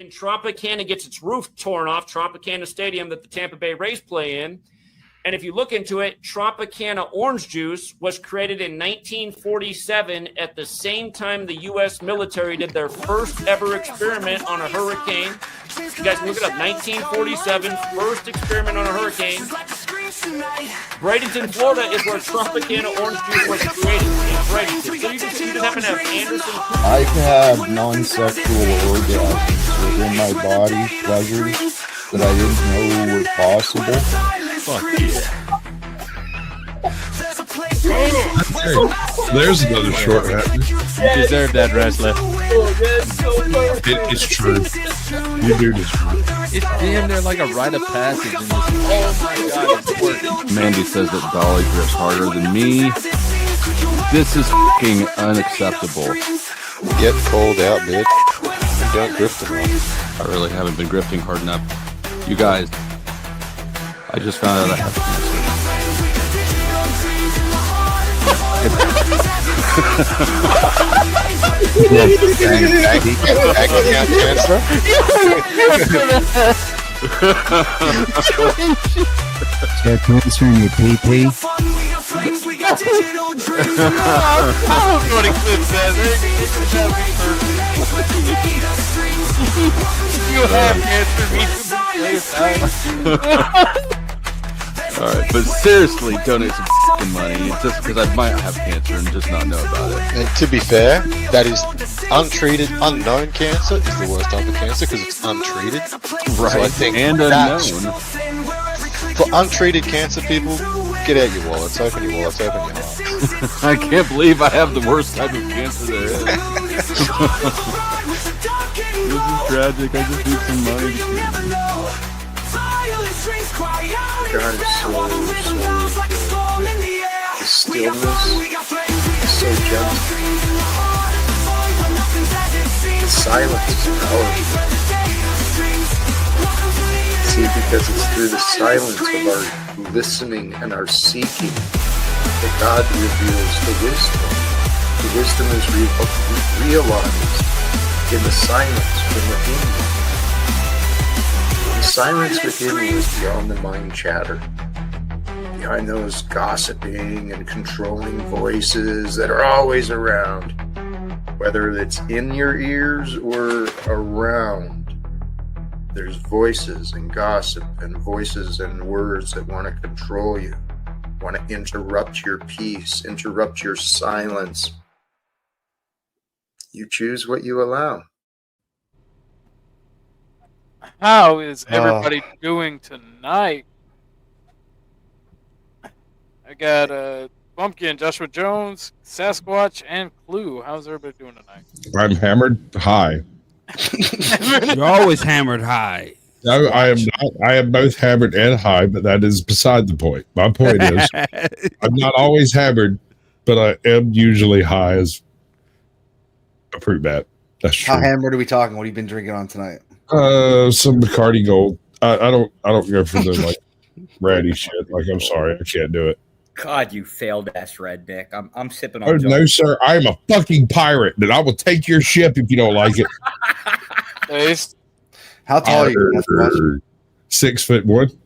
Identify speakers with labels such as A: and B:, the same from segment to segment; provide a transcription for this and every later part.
A: when Tropicana gets its roof torn off, Tropicana Stadium that the Tampa Bay Rays play in. And if you look into it, Tropicana orange juice was created in 1947 at the same time the U.S. military did their first ever experiment on a hurricane. You guys look it up, 1947, first experiment on a hurricane. Bradenton, Florida is where Tropicana orange juice was created, in Bradenton. So you just happen to have Anderson.
B: I can have non-sexual orgasms within my body, pleasures that I didn't know were possible.
C: Fuck yeah. There's another short hat.
D: You deserve that, wrestler.
C: It's true. You do this.
D: It's damn near like a rite of passage in this. Oh my god, it's working. Mandy says that Dolly grips harder than me. This is fucking unacceptable.
B: Get cold out, bitch. And don't grift enough.
D: I really haven't been grifting hard enough. You guys, I just found out I have cancer.
B: Cancer in your pee-pee?
D: I don't know what Eclipse says. You have cancer. All right, but seriously, donate some fucking money just because I might have cancer and just not know about it.
B: And to be fair, that is untreated, unknown cancer is the worst type of cancer because it's untreated.
D: Right,
B: So I think
D: and unknown.
B: For untreated cancer people, get out your wallets, open your wallets, open your heart.
D: I can't believe I have the worst type of cancer there is. This is tragic. I just need some money.
E: God is so good. The stillness is so gentle. The silence is powerful. See, because it's through the silence of our listening and our seeking that God reveals the wisdom. The wisdom is realized in the silence from within you. The silence within you is beyond the mind chatter, behind those gossiping and controlling voices that are always around, whether it's in your ears or around. There's voices and gossip and voices and words that want to control you, want to interrupt your peace, interrupt your silence. You choose what you allow.
F: How is everybody doing tonight? I got Bumpkin, Joshua Jones, Sasquatch, and Clue. How's everybody doing tonight?
C: I'm hammered high.
G: You're always hammered high.
C: No, I am not. I am both hammered and high, but that is beside the point. My point is, I'm not always hammered, but I am usually high as a fruit bat. That's true.
H: How hammered are we talking? What have you been drinking on tonight?
C: Some Bacardi Gold. I don't go for the like ratty shit. Like, I'm sorry, I can't do it.
I: God, you failed ass redneck. I'm sipping on.
C: Oh no, sir! I am a fucking pirate, and I will take your ship if you don't like it.
F: Taste.
H: How tall are you?
C: 6'1".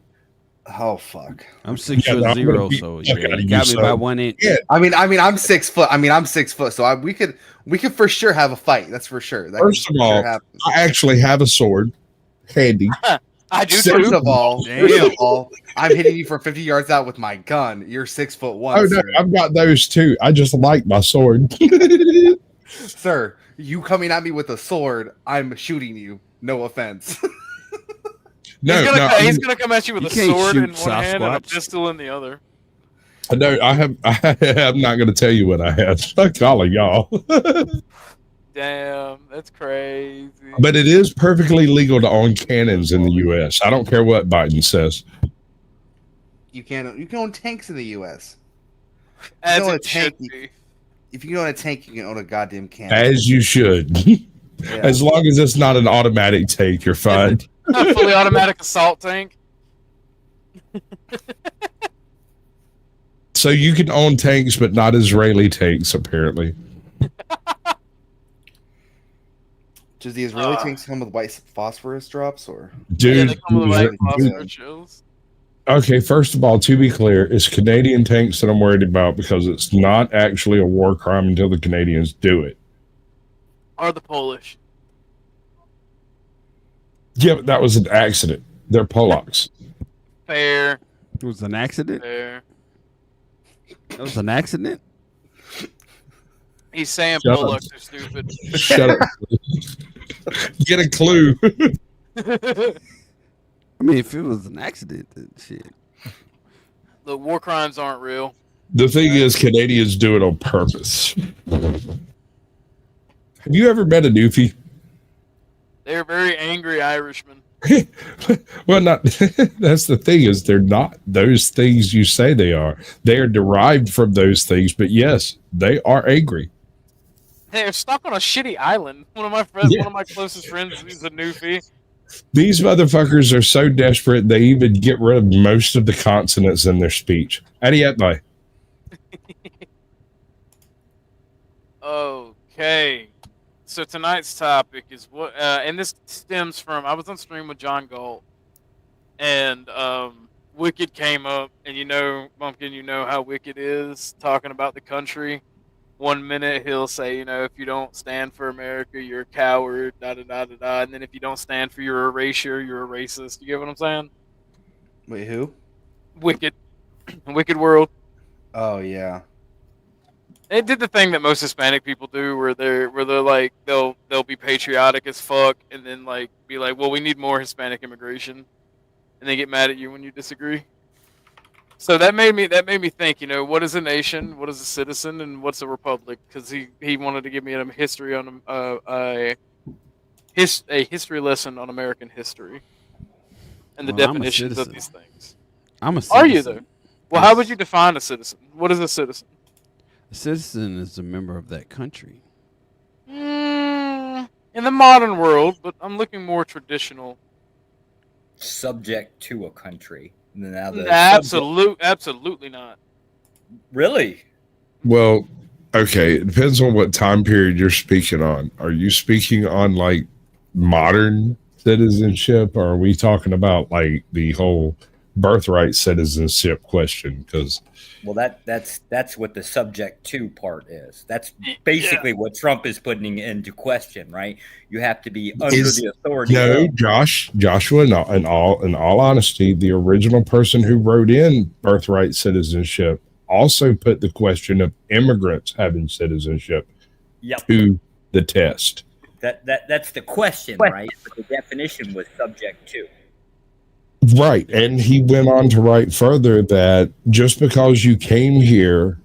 H: Oh fuck!
G: I'm 6'0", so you got me by 1 inch.
H: Yeah. I mean, I'm 6 foot. I'm 6 foot, so we could for sure have a fight. That's for sure. That
C: First of all, I actually have a sword handy.
F: I do
H: First
F: too.
H: of all, I'm hitting you from 50 yards out with my gun. You're 6'1".
C: Oh no, I've got those too. I just like my sword.
H: Sir, you coming at me with a sword, I'm shooting you. No offense.
F: He's gonna come at you with a sword in one hand and a pistol in the other.
C: No, I'm not going to tell you what I had. Fuck all of y'all.
F: Damn, that's crazy.
C: But it is perfectly legal to own cannons in the U.S. I don't care what Biden says.
H: You can own tanks in the U.S.
F: As
H: it
F: it should be.
H: If you can own a tank, you can own a goddamn cannon.
C: As you should. Yeah. As long as it's not an automatic tank, you're fine.
F: A fully automatic assault tank.
C: So you can own tanks, but not Israeli tanks, apparently.
H: Does the Israeli tanks come with white phosphorus drops, or?
C: Dude,
F: Yeah, they come with
C: dude,
F: white phosphorus shells.
C: okay, first of all, to be clear, it's Canadian tanks that I'm worried about because it's not actually a war crime until the Canadians do it.
F: Or the Polish.
C: Yeah, but that was an accident. They're Polacks.
F: Fair.
G: It was an accident.
F: Fair.
G: It was an accident.
F: He's saying
C: Shut
F: Polacks are stupid.
C: Shut up. Get a clue.
G: I mean, if it was an accident, then shit.
F: The war crimes aren't real.
C: The thing is, Canadians do it on purpose. Have you ever met a Newfie?
F: They're very angry Irishmen.
C: Well, not. That's the thing is, they're not those things you say they are. They are derived from those things, but yes, they are angry.
F: They're stuck on a shitty island. One of my friends,
C: Yeah.
F: one of my closest friends, he's a newfie.
C: These motherfuckers are so desperate they even get rid of most of the consonants in their speech. Adietmai.
F: Okay. So tonight's topic is what, and this stems from, I was on stream with John Galt, and Wicked came up, and you know, Bumpkin, you know how Wicked is, talking about the country. 1 minute he'll say, you know, if you don't stand for America, you're a coward, da-da-da-da-da, and then if you don't stand for your erasure, you're a racist. You get what I'm saying?
H: Wait, who?
F: Wicked. Wicked World.
H: Oh yeah.
F: It did the thing that most Hispanic people do, where they're like they'll be patriotic as fuck, and then like be like, well, we need more Hispanic immigration, and they get mad at you when you disagree. So that made me think, you know, what is a nation, what is a citizen, and what's a republic? Because he wanted to give me a history on a history lesson on American history and the
G: Well, I'm a
F: definitions of
G: citizen.
F: these things.
G: I'm a citizen.
F: Are you though? Well, how would you define a citizen? What is a citizen?
G: A citizen is a member of that country.
F: In the modern world, but I'm looking more traditional.
I: Subject to a country. Now the
F: Absolutely not.
I: Really?
C: Well, okay. It depends on what time period you're speaking on. Are you speaking on like modern citizenship, or are we talking about like the whole birthright citizenship question? Because
I: Well, that's what the subject to part is. That's basically what Trump is putting into question, right? You have to be under the authority.
C: no,
I: of-
C: Joshua. In all honesty, the original person who wrote in birthright citizenship also put the question of immigrants having citizenship
I: Yep.
C: to the test.
I: That's the question, right? But the definition was subject to.
C: Right. And he went on to write further that just because you came here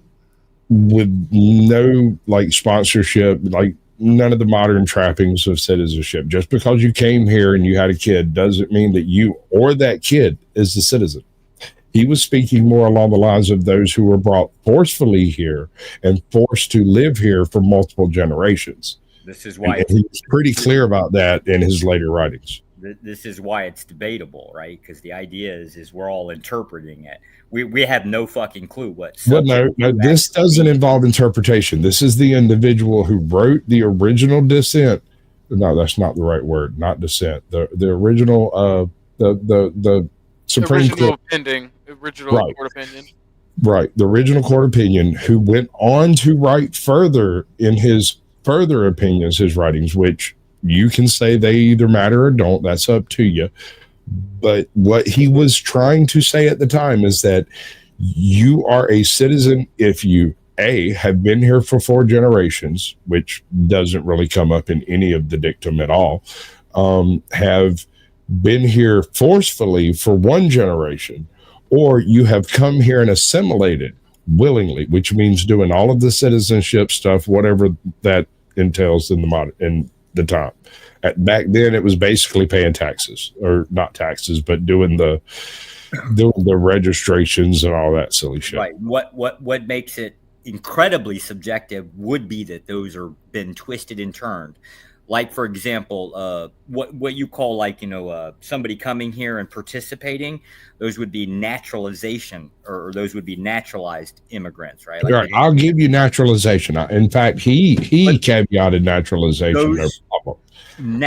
C: with no like sponsorship, like none of the modern trappings of citizenship, just because you came here and you had a kid doesn't mean that you or that kid is the citizen. He was speaking more along the lines of those who were brought forcefully here and forced to live here for multiple generations.
I: This is why
C: And he was pretty clear about that in his later writings.
I: this is why it's debatable, right? Because the idea is we're all interpreting it. We have no fucking clue what.
C: Well, no, this doesn't involve interpretation. This is the individual who wrote the original dissent. No, that's not the right word. Not dissent. The original the Supreme Court
F: original
C: Right.
F: court opinion.
C: Right, the original court opinion, who went on to write further in his further opinions, his writings, which you can say they either matter or don't. That's up to you. But what he was trying to say at the time is that you are a citizen if you have been here for 4 generations, which doesn't really come up in any of the dictum at all, have been here forcefully for 1 generation, or you have come here and assimilated willingly, which means doing all of the citizenship stuff, whatever that entails in the time. Back then, it was basically paying taxes, or not taxes, but doing the registrations and all that silly shit.
I: Right. What makes it incredibly subjective would be that those are been twisted and turned. Like, for example, what you call, like, somebody coming here and participating, those would be naturalization, or those would be naturalized immigrants, right? Like,
C: Right. I'll give you naturalization. In fact, he caveated naturalization. No problem.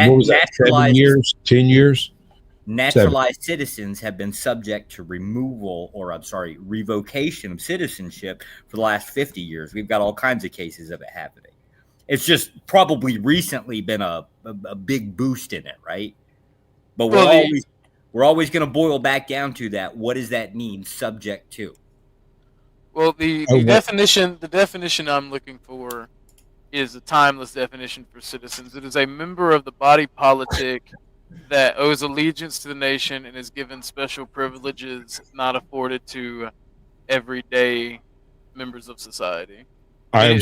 C: What was that, 7 years, 10 years?
I: Naturalized citizens have been subject to revocation of citizenship for the last 50 years. We've got all kinds of cases of it happening. It's just probably recently been a big boost in it, right? But we're always going to boil back down to that. What does that mean, subject to?
F: Well, the definition I'm looking for is a timeless definition for citizens. It is a member of the body politic that owes allegiance to the nation and is given special privileges not afforded to everyday members of society. Pretty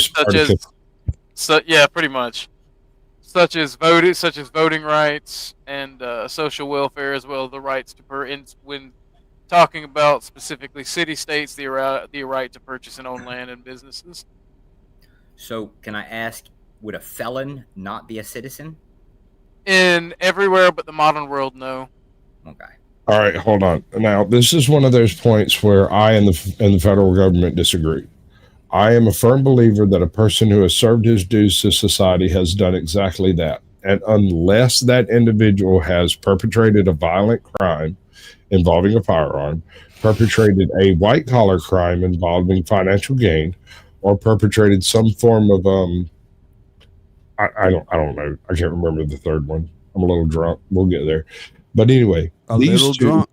F: much. Such as voting rights and social welfare, as well as the rights to when talking about specifically city-states, the right to purchase and own land and businesses.
I: So, can I ask, would a felon not be a citizen?
F: In everywhere but the modern world, no.
I: Okay.
C: All right, hold on. Now, this is one of those points where I and the federal government disagree. I am a firm believer that a person who has served his dues to society has done exactly that. And unless that individual has perpetrated a violent crime involving a firearm, perpetrated a white-collar crime involving financial gain, or perpetrated some form of I don't know. I can't remember the third one. I'm a little drunk. We'll get there. But anyway,
G: drunk.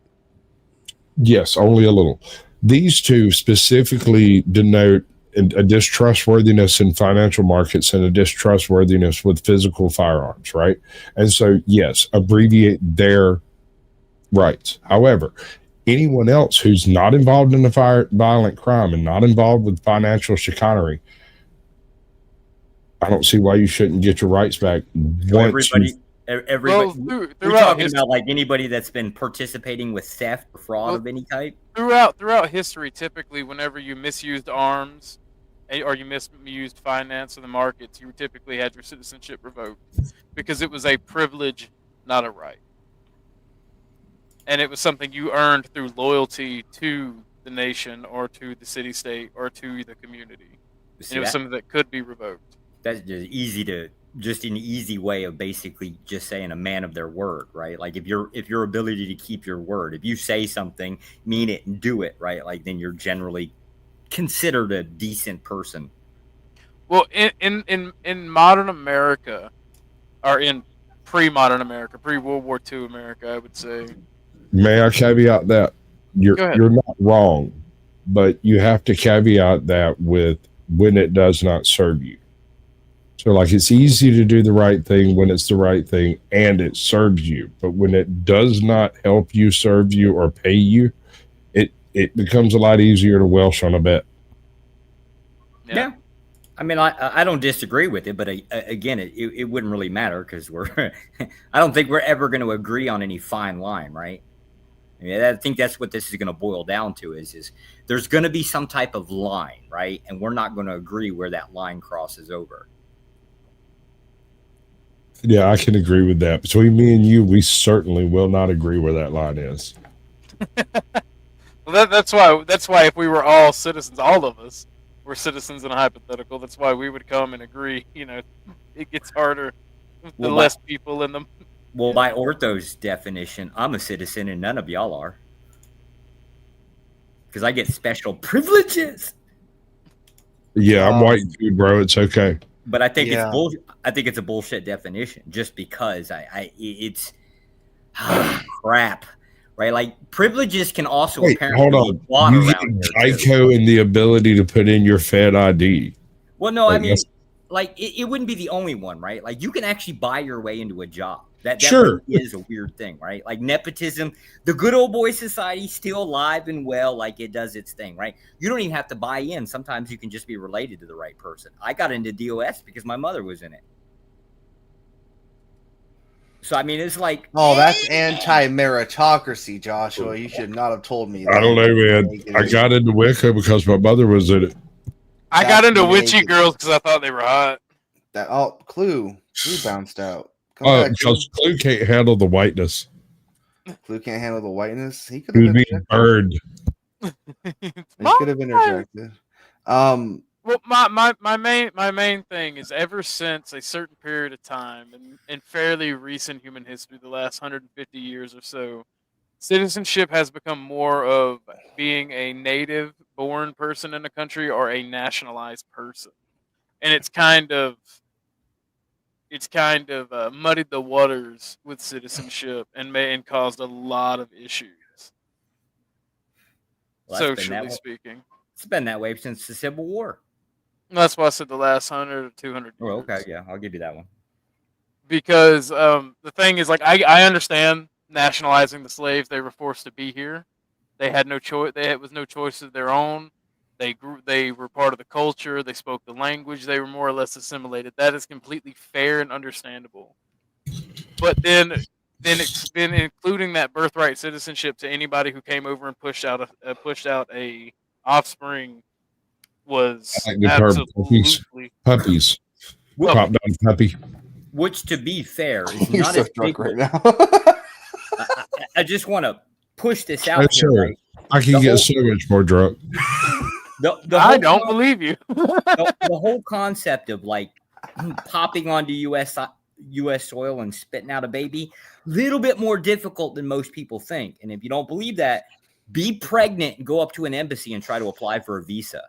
C: Yes, only a little. These two specifically denote a distrustworthiness in financial markets and a distrustworthiness with physical firearms, right? And so, yes, abbreviate their rights. However, anyone else who's not involved in a violent crime and not involved with financial chicanery, I don't see why you shouldn't get your rights back.
I: Everybody.
F: We're
I: talking about like anybody that's been participating with theft or fraud of any type.
F: Throughout history, typically, whenever you misused arms or you misused finance in the markets, you typically had your citizenship revoked because it was a privilege, not a right, and it was something you earned through loyalty to the nation or to the city-state or to the community. And it was something that could be revoked.
I: That's just an easy way of basically just saying a man of their word, right? Like if your ability to keep your word, if you say something, mean it and do it, right? Like then you're generally considered a decent person.
F: Well, in modern America, or in pre-modern America, pre-World War II America, I would say.
C: May I caveat that? You're not wrong, but you have to caveat that with when it does not serve you. So like it's easy to do the right thing when it's the right thing and it serves you. But when it does not help you, serve you, or pay you, it becomes a lot easier to welsh on a bet.
I: Yeah. I mean, I don't disagree with it, but again, it wouldn't really matter because I don't think we're ever going to agree on any fine line, right? I mean, I think that's what this is going to boil down to is there's going to be some type of line, right? And we're not going to agree where that line crosses over.
C: Yeah, I can agree with that. Between me and you, we certainly will not agree where that line is.
F: Well, that's why if we were all citizens, all of us were citizens in a hypothetical, that's why we would come and agree. You know, it gets harder with the less people in them.
I: Well, by Ortho's definition, I'm a citizen and none of y'all are. Because I get special privileges.
C: Yeah, I'm white dude, bro. It's okay.
I: But I think it's bullshit. I think it's a bullshit definition just because it's crap, right? Like privileges can also apparently
C: hold on. You get Geico and the ability to put in your Fed ID.
I: Well, no, I mean, like it wouldn't be the only one, right? Like you can actually buy your way into a job. That
C: sure
I: is a weird thing, right? Like nepotism, the good old boy society still alive and well, like it does its thing, right? You don't even have to buy in. Sometimes you can just be related to the right person. I got into DOS because my mother was in it. So I mean, it's like
H: that's anti-meritocracy, Joshua. You should not have told me that.
C: I don't know, man. I got into Wicca because my mother was in it.
F: I got into witchy girls because I thought they were hot.
H: Clue. Clue bounced out. Come back,
C: because Clue can't handle the whiteness.
H: Clue can't handle the whiteness. He could
C: He
H: have
C: was
H: been
C: being burned.
H: He could have interjected.
F: Well, my main thing is ever since a certain period of time in fairly recent human history, the last 150 years or so, citizenship has become more of being a native born person in a country or a nationalized person, and it's kind of muddied the waters with citizenship and caused a lot of issues,
I: Well,
F: socially speaking.
I: It's been that way since the Civil War.
F: That's why I said the last 100 or 200 years.
I: Oh, okay, yeah, I'll give you that one.
F: Because the thing is, like, I understand nationalizing the slaves. They were forced to be here. They had no choice. Was no choice of their own. They were part of the culture. They spoke the language. They were more or less assimilated. That is completely fair and understandable. But then including that birthright citizenship to anybody who came over and pushed out a offspring was
C: I like the term
F: absolutely
C: puppies.
I: Well,
C: Top down puppy.
I: Which, to be fair, is
H: You're
I: not
H: so
I: as
H: drunk
I: big.
H: right now.
I: I just want to push this out
C: I'm
I: here.
C: sure.
I: Right?
C: I can
I: The
C: get
I: whole-
C: so much more drunk.
F: I don't believe you.
I: the whole concept of like popping onto U.S. soil and spitting out a baby, little bit more difficult than most people think. And if you don't believe that, be pregnant and go up to an embassy and try to apply for a visa.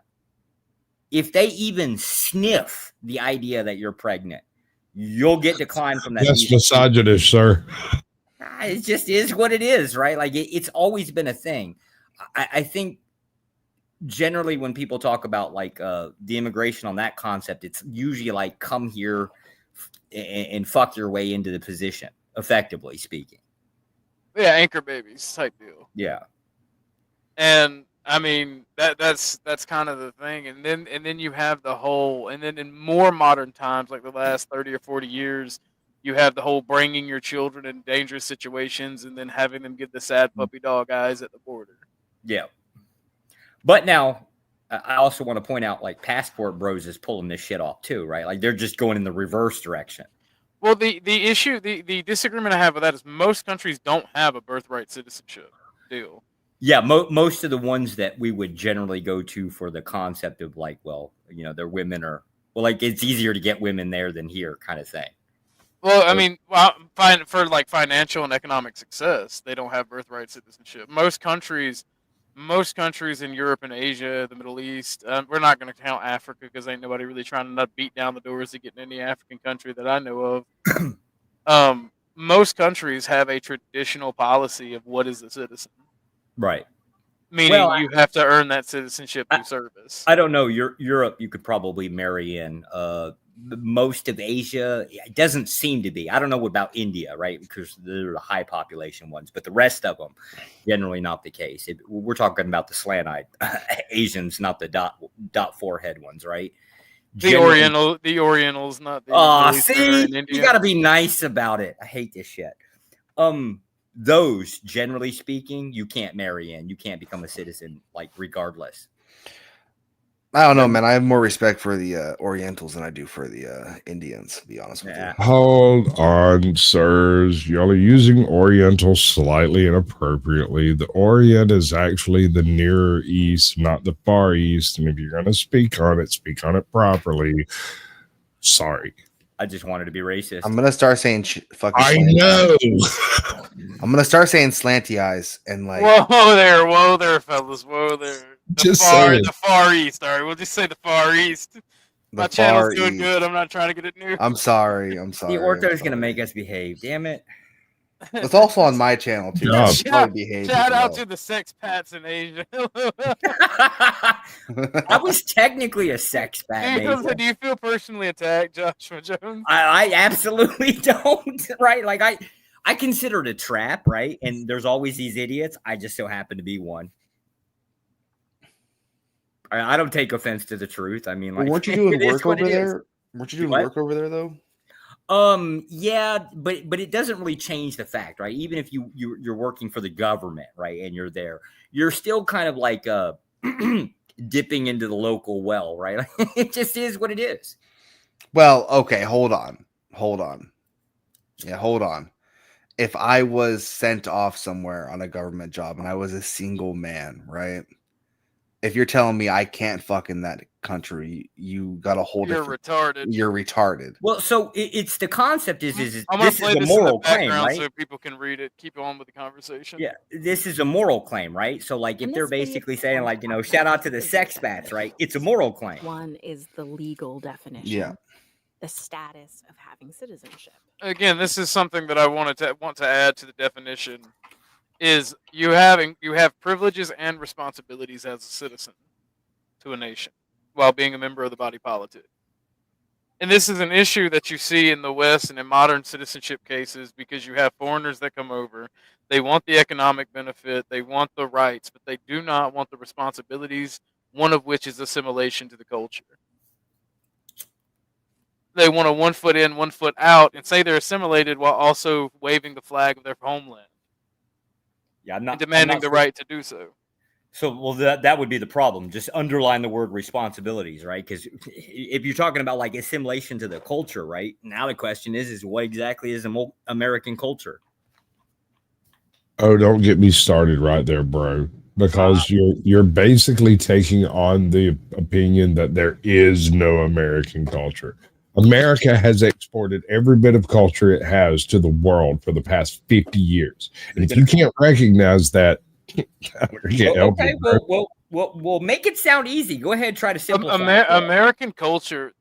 I: If they even sniff the idea that you're pregnant, you'll get declined from that.
C: That's
I: visa.
C: misogynist, sir.
I: It just is what it is, right? Like it's always been a thing. I think generally when people talk about like the immigration on that concept, it's usually like come here and fuck your way into the position, effectively speaking.
F: Yeah, anchor babies type deal.
I: Yeah.
F: And I mean that's kind of the thing. And then you have the whole, and then in more modern times, like the last 30 or 40 years, you have the whole bringing your children in dangerous situations and then having them give the sad puppy dog eyes at the border.
I: Yeah. But now I also want to point out like Passport Bros is pulling this shit off too, right? Like they're just going in the reverse direction.
F: Well, the issue, the disagreement I have with that is most countries don't have a birthright citizenship deal.
I: Yeah, most of the ones that we would generally go to for the concept of like, well, you know, they're women or, well, like it's easier to get women there than here kind of thing.
F: Well, I mean, for like financial and economic success, they don't have birthright citizenship. Most countries in Europe and Asia, the Middle East, we're not going to count Africa because ain't nobody really trying to beat down the doors to get in any African country that I know of. Most countries have a traditional policy of what is a citizen.
I: Right.
F: Meaning you have to earn that citizenship through service.
I: I don't know. Europe, you could probably marry in. Most of Asia, it doesn't seem to be. I don't know about India, right? Because they're the high population ones, but the rest of them, generally not the case. We're talking about the slant-eyed Asians, not the dot forehead ones, right?
F: The Orientals, not the.
I: Oh, see, you got to be nice about it. I hate this shit. Those, generally speaking, you can't marry in. You can't become a citizen, like, regardless.
H: I don't know, man. I have more respect for the Orientals than I do for the Indians, to be honest with you.
C: Hold on, sirs. Y'all are using Oriental slightly inappropriately. The Orient is actually the Near East, not the Far East. And if you're going to speak on it properly. Sorry.
I: I just wanted to be racist.
H: I'm gonna start saying fucking.
C: I know.
H: I'm gonna start saying slanty eyes and like.
F: Whoa there, fellas. Whoa there. The Far East. All right, we'll just say the Far East. My channel's doing good. I'm not trying to get it new.
H: I'm sorry.
I: The Ortho's gonna make us behave. Damn it.
H: It's also on my channel too.
F: Shout out to the sex pats in Asia.
I: I was technically a sex pat.
F: Do you feel personally attacked, Joshua Jones?
I: I absolutely don't. Right? Like I consider it a trap, right? And there's always these idiots. I just so happen to be one. I don't take offense to the truth. I mean, like,
H: weren't you doing work over there? Weren't you doing work over there though?
I: Yeah, but it doesn't really change the fact, right? Even if you're working for the government, right, and you're there, you're still kind of like dipping into the local well, right? It just is what it is.
H: Well, okay, hold on. hold on. Yeah, hold on. If I was sent off somewhere on a government job and I was a single man, right? If you're telling me I can't fuck in that country, you got a whole
F: You're
H: different.
F: retarded.
H: You're retarded.
I: Well, so it's the concept is
F: I'm gonna
I: this
F: play
I: is a
F: this in the
I: moral claim,
F: background
I: right?
F: so people can read it. Keep on with the conversation.
I: Yeah, this is a moral claim, right? So, like, if they're basically saying, like, shout out to the sex bats, right? It's a moral claim.
J: One is the legal definition.
H: Yeah.
J: The status of having citizenship.
F: Again, this is something that I want to add to the definition. Is you have privileges and responsibilities as a citizen to a nation while being a member of the body politic. And this is an issue that you see in the West and in modern citizenship cases because you have foreigners that come over. They want the economic benefit, they want the rights, but they do not want the responsibilities, one of which is assimilation to the culture. They want a 1 foot in, 1 foot out, and say they're assimilated while also waving the flag of their homeland.
I: Yeah,
F: and demanding the right to do so.
I: So, well, that would be the problem. Just underline the word responsibilities, right? Because if you're talking about like assimilation to the culture, right? Now the question is what exactly is American culture?
C: Oh, don't get me started right there, bro. Because you're basically taking on the opinion that there is no American culture. America has exported every bit of culture it has to the world for the past 50 years. And if you can't recognize that,
I: okay, well, make it sound easy. Go ahead, try to simplify.
F: American culture.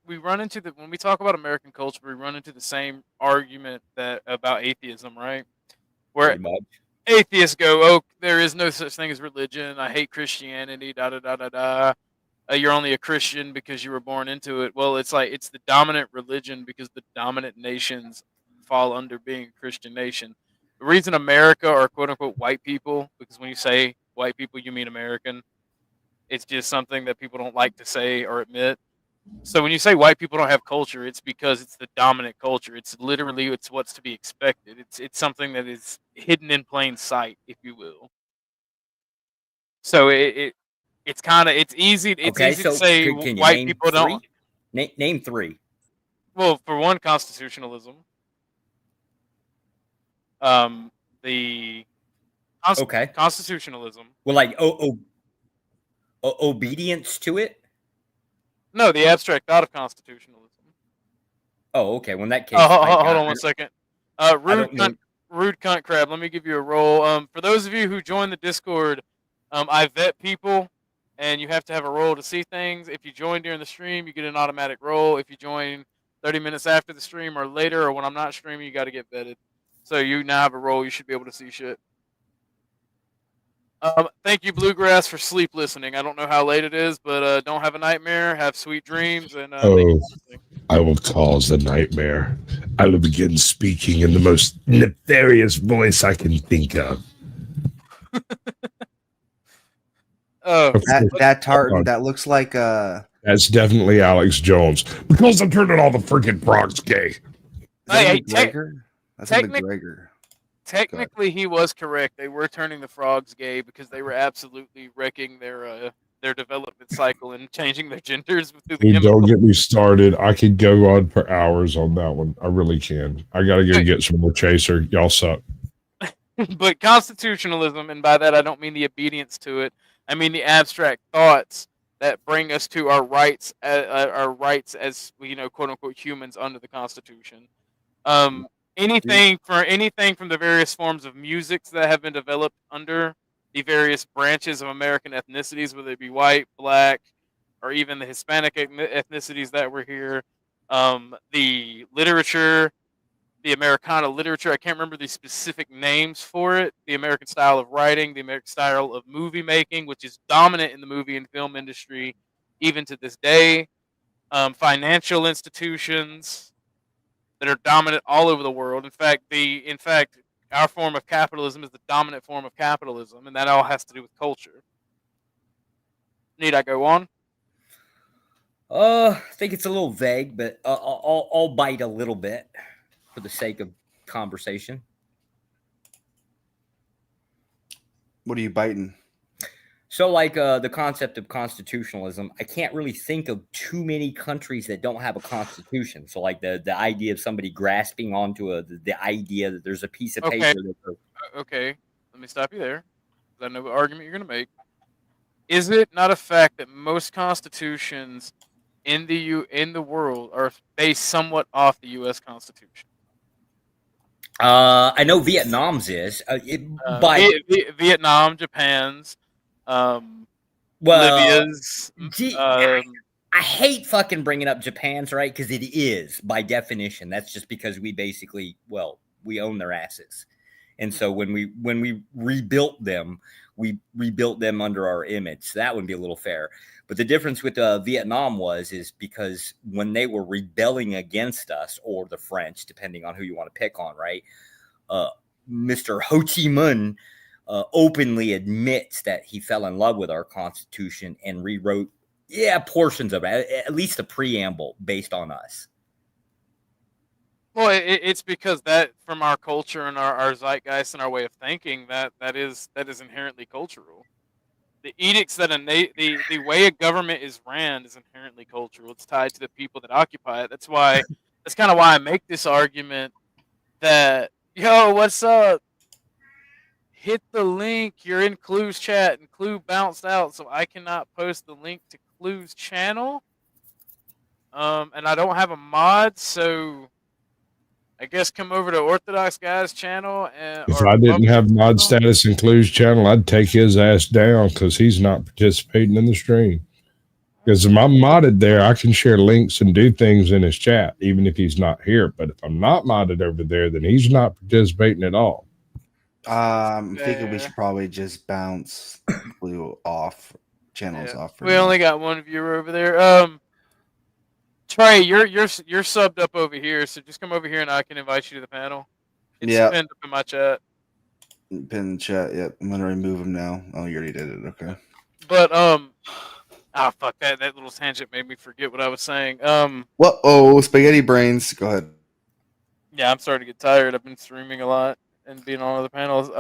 F: We run into when we talk about American culture, we run into the same argument that about atheism, right? Where atheists go, "Oh, there is no such thing as religion. I hate Christianity." Da da da da da. You're only a Christian because you were born into it. Well, it's like it's the dominant religion because the dominant nations fall under being a Christian nation. The reason America are quote unquote white people, because when you say white people, you mean American. It's just something that people don't like to say or admit. So when you say white people don't have culture, it's because it's the dominant culture. It's literally it's what's to be expected. It's something that is hidden in plain sight, if you will. So it's kind of easy. It's easy to say white people don't
I: name three.
F: Well, for one, constitutionalism. The constitutionalism.
I: Well, like obedience to it.
F: No, the abstract thought of constitutionalism.
I: Oh, okay. Well, in that case,
F: hold on 1 second. Rude cunt crab. Let me give you a roll. For those of you who join the Discord, I vet people, and you have to have a roll to see things. If you join during the stream, you get an automatic roll. If you join 30 minutes after the stream or later, or when I'm not streaming, you got to get vetted. So you now have a roll. You should be able to see shit. Thank you, Bluegrass, for sleep listening. I don't know how late it is, but don't have a nightmare. Have sweet dreams. And
C: I will cause a nightmare. I will begin speaking in the most nefarious voice I can think of.
H: That tartan, that looks like
C: That's definitely Alex Jones. Because I'm turning all the freaking frogs gay.
F: Technically, he was correct. They were turning the frogs gay because they were absolutely wrecking their development cycle and changing their genders.
C: Don't get me started. I could go on for hours on that one. I really can. I got to go get some more chaser. Y'all suck.
F: But constitutionalism, and by that I don't mean the obedience to it. I mean the abstract thoughts that bring us to our rights as quote unquote humans under the Constitution. Anything from the various forms of music that have been developed under the various branches of American ethnicities, whether it be white, black, or even the Hispanic ethnicities that were here. The literature, the Americana literature, I can't remember the specific names for it. The American style of writing, the American style of movie making, which is dominant in the movie and film industry, even to this day. Financial institutions that are dominant all over the world. In fact, our form of capitalism is the dominant form of capitalism, and that all has to do with culture. Need I go on?
I: I think it's a little vague, but I'll bite a little bit for the sake of conversation.
H: What are you biting?
I: So, like the concept of constitutionalism, I can't really think of too many countries that don't have a constitution. So, like the idea of somebody grasping onto the idea that there's a piece of paper.
F: Okay, let me stop you there. I know what argument you're going to make. Is it not a fact that most constitutions in the world are based somewhat off the U.S. Constitution?
I: I know Vietnam's is,
F: Vietnam, Japan's,
I: Libya's.
F: Libya's.
I: I hate fucking bringing up Japan's, right? Because it is by definition. That's just because we basically, we own their asses, and so when we rebuilt them, we rebuilt them under our image. So that would be a little fair. But the difference with Vietnam is because when they were rebelling against us or the French, depending on who you want to pick on, right? Mr. Ho Chi Minh openly admits that he fell in love with our Constitution and rewrote, portions of it, at least the preamble based on us.
F: Well, it's because that from our culture and our zeitgeist and our way of thinking that is inherently cultural. The edicts that the way a government is ran is inherently cultural. It's tied to the people that occupy it. That's kind of why I make this argument that, yo, what's up? Hit the link. You're in Clue's chat, and Clue bounced out, so I cannot post the link to Clue's channel. And I don't have a mod, so I guess come over to Orthodox Guy's channel.
C: If I didn't have mod status in Clue's channel, I'd take his ass down because he's not participating in the stream. Because if I'm modded there, I can share links and do things in his chat, even if he's not here. But if I'm not modded over there, then he's not participating at all.
H: I'm thinking we should probably just bounce Clue off, channels off.
F: We only got one viewer over there. Trey, you're subbed up over here, so just come over here and I can invite you to the panel. It's pinned up in my chat.
H: Pin in the chat, yep. I'm gonna remove him now. Oh, you already did it, okay.
F: But fuck that little tangent made me forget what I was saying.
H: Spaghetti brains. Go ahead.
F: Yeah, I'm starting to get tired. I've been streaming a lot and being on other panels.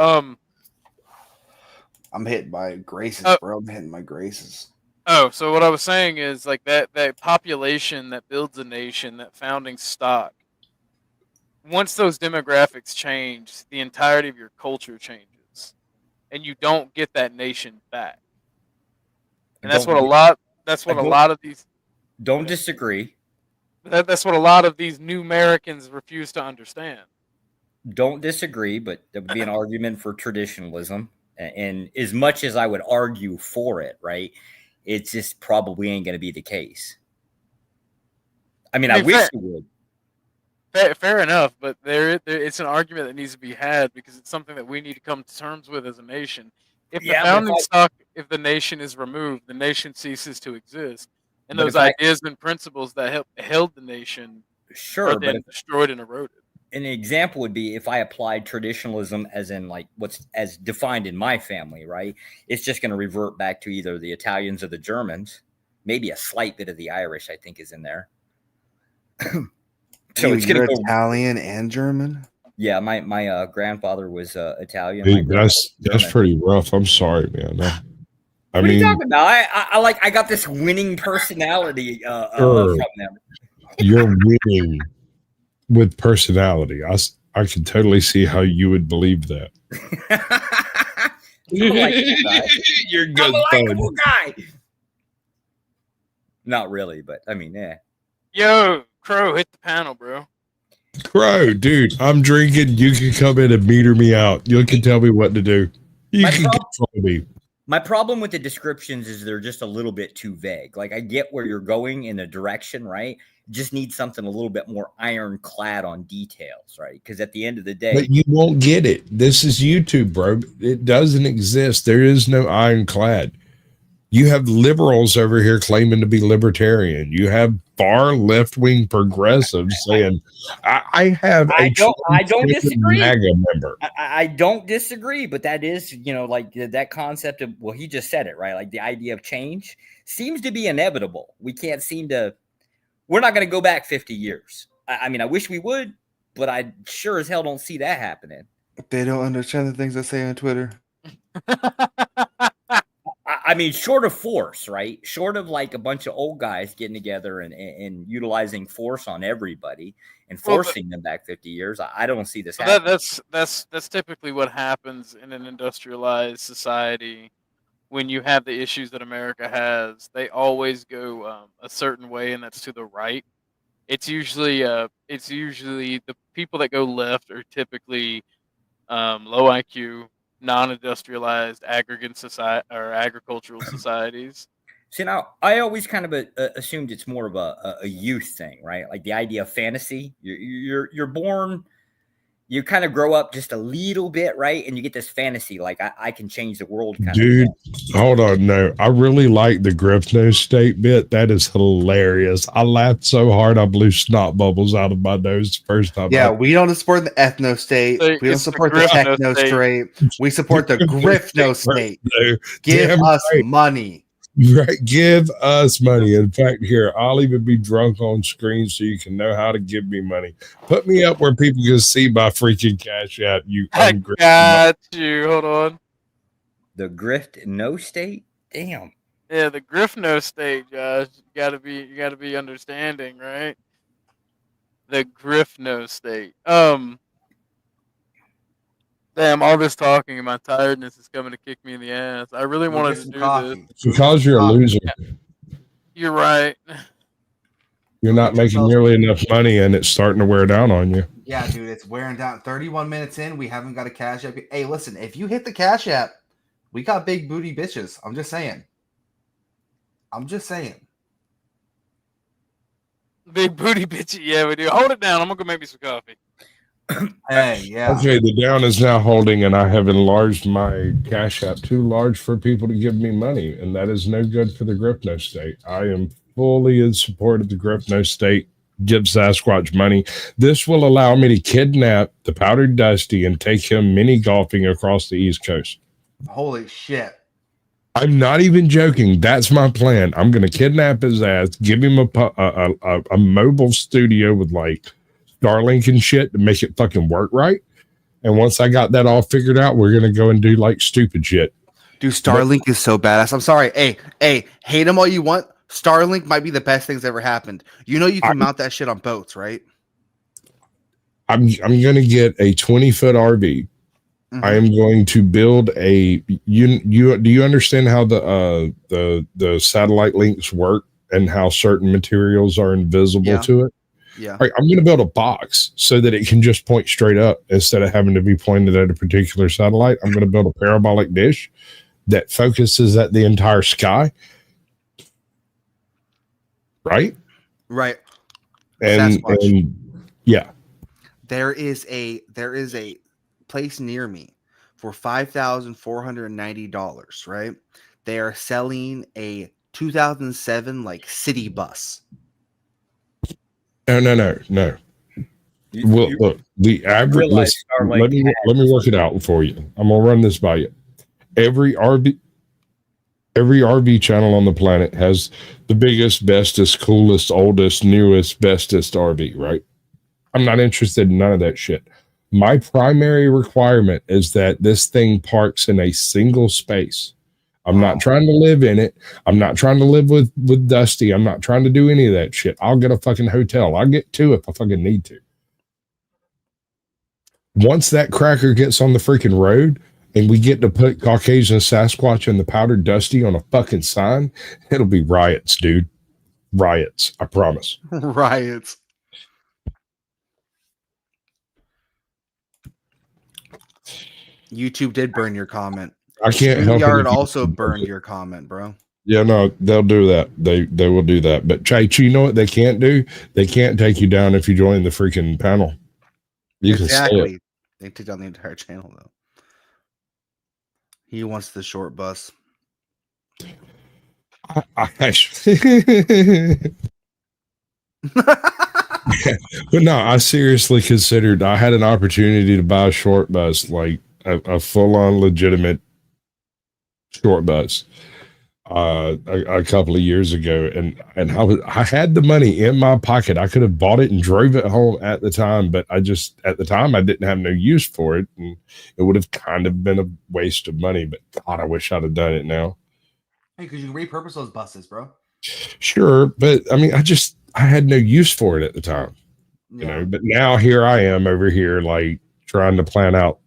H: I'm hitting my graces, bro. I'm hitting my graces.
F: Oh, so what I was saying is like that population that builds a nation, that founding stock. Once those demographics change, the entirety of your culture changes, and you don't get that nation back. And that's what a lot of these.
I: Don't disagree.
F: That's what a lot of these new Americans refuse to understand.
I: Don't disagree, but there would be an argument for traditionalism, and as much as I would argue for it, right? It just probably ain't going to be the case. I mean, I wish it would.
F: Fair enough, but it's an argument that needs to be had because it's something that we need to come to terms with as a nation. If the founding stock, if the nation is removed, the nation ceases to exist, and those ideas and principles that held the nation are then destroyed and eroded.
I: An example would be if I applied traditionalism as in like what's as defined in my family, right? It's just going to revert back to either the Italians or the Germans. Maybe a slight bit of the Irish, I think, is in there.
H: So it's going to go Italian and German.
I: Yeah, my grandfather was Italian.
C: Dude, that's pretty rough. I'm sorry, man.
I: What are you talking about? I got this winning personality from them.
C: You're winning with personality. I can totally see how you would believe that.
I: You're a good likable guy. Not really, but I mean, yeah.
F: Yo, Crow, hit the panel, bro.
C: Crow, dude, I'm drinking. You can come in and meter me out. You can tell me what to do. You can control me.
I: My problem with the descriptions is they're just a little bit too vague. Like I get where you're going in the direction, right? Just need something a little bit more ironclad on details, right? Because at the end of the day,
C: but you won't get it. This is YouTube, bro. It doesn't exist. There is no ironclad. You have liberals over here claiming to be libertarian. You have far left-wing progressives saying, "I have
I: I don't disagree.
C: MAGA member."
I: I don't disagree, but that is, like that concept of he just said it right. Like the idea of change seems to be inevitable. We can't seem to. We're not going to go back 50 years. I mean, I wish we would, but I sure as hell don't see that happening.
H: They don't understand the things I say on Twitter.
I: I mean, short of force, right? Short of like a bunch of old guys getting together and utilizing force on everybody and forcing them back 50 years, I don't see this happening.
F: That's typically what happens in an industrialized society. When you have the issues that America has, they always go a certain way, and that's to the right. It's usually the people that go left are typically low IQ, non-industrialized aggregate society or agricultural societies.
I: See, now I always kind of assumed it's more of a youth thing, right? Like the idea of fantasy. You're born, you kind of grow up just a little bit, right? And you get this fantasy, like I can change the world.
C: Dude, hold on, no, I really like the Griffno State bit. That is hilarious. I laughed so hard I blew snot bubbles out of my nose the first time.
H: Yeah, we don't support the ethno state. We don't support the techno state. We support the Griffno state. Give us money.
C: Right, give us money. In fact, here, I'll even be drunk on screen so you can know how to give me money. Put me up where people can see my freaking Cash App.
F: I got you. Hold on.
I: The Griffno state? Damn.
F: Yeah, the Griffno state, Josh. You gotta be understanding, right? The Griffno state. Damn, all this talking and my tiredness is coming to kick me in the ass. I really wanted to do this.
C: Because you're a loser.
F: You're right.
C: You're not making nearly enough money, and it's starting to wear down on you.
H: Yeah, dude, it's wearing down. 31 minutes in, we haven't got a Cash App. Hey, listen, if you hit the Cash App, we got big booty bitches. I'm just saying.
F: Big booty bitch. Yeah, we do. Hold it down. I'm gonna go make me some coffee.
H: Hey, yeah.
C: Okay, the down is now holding, and I have enlarged my Cash App too large for people to give me money, and that is no good for the Griffno state. I am fully in support of the Griffno state. Give Sasquatch money. This will allow me to kidnap the Powdered Dusty and take him mini golfing across the East Coast.
H: Holy shit.
C: I'm not even joking. That's my plan. I'm going to kidnap his ass, give him a mobile studio with like Starlink and shit to make it fucking work right. And once I got that all figured out, we're going to go and do like stupid shit.
H: Dude, Starlink is so badass. I'm sorry. Hey, hate him all you want. Starlink might be the best thing that's ever happened. You know you can mount that shit on boats, right?
C: I'm going to get a 20-foot RV. Mm-hmm. I am going to build a do you understand how the satellite links work and how certain materials are invisible to it?
H: Yeah.
C: Right, I'm going to build a box so that it can just point straight up instead of having to be pointed at a particular satellite. I'm going to build a parabolic dish that focuses at the entire sky. Right. And yeah.
H: There is a place near me for $5,490, right? They are selling a 2007 like city bus.
C: No. Well, look, the average. Let me work it out for you. I'm gonna run this by you. Every RV channel on the planet has the biggest, bestest, coolest, oldest, newest, bestest RV, right? I'm not interested in none of that shit. My primary requirement is that this thing parks in a single space. I'm not trying to live in it. I'm not trying to live with Dusty. I'm not trying to do any of that shit. I'll get a fucking hotel. I'll get two if I fucking need to. Once that cracker gets on the freaking road and we get to put Caucasian Sasquatch and the Powdered Dusty on a fucking sign, it'll be riots, dude. Riots. I promise.
H: Riots. YouTube did burn your comment.
C: I can't help it.
H: StreamYard also burned your comment, bro.
C: Yeah, no, they'll do that. They will do that. But you know what they can't do? They can't take you down if you join the freaking panel. You can say it.
H: They took down the entire channel though. He wants the short bus.
C: But no, I seriously considered. I had an opportunity to buy a short bus, like a full-on legitimate short bus, a couple of years ago, and I had the money in my pocket. I could have bought it and drove it home at the time, but at the time I didn't have no use for it, and it would have kind of been a waste of money. But God, I wish I'd have done it now.
H: Hey, because you can repurpose those buses, bro.
C: Sure, but I mean, I had no use for it at the time, you know. But now here I am over here, like trying to plan out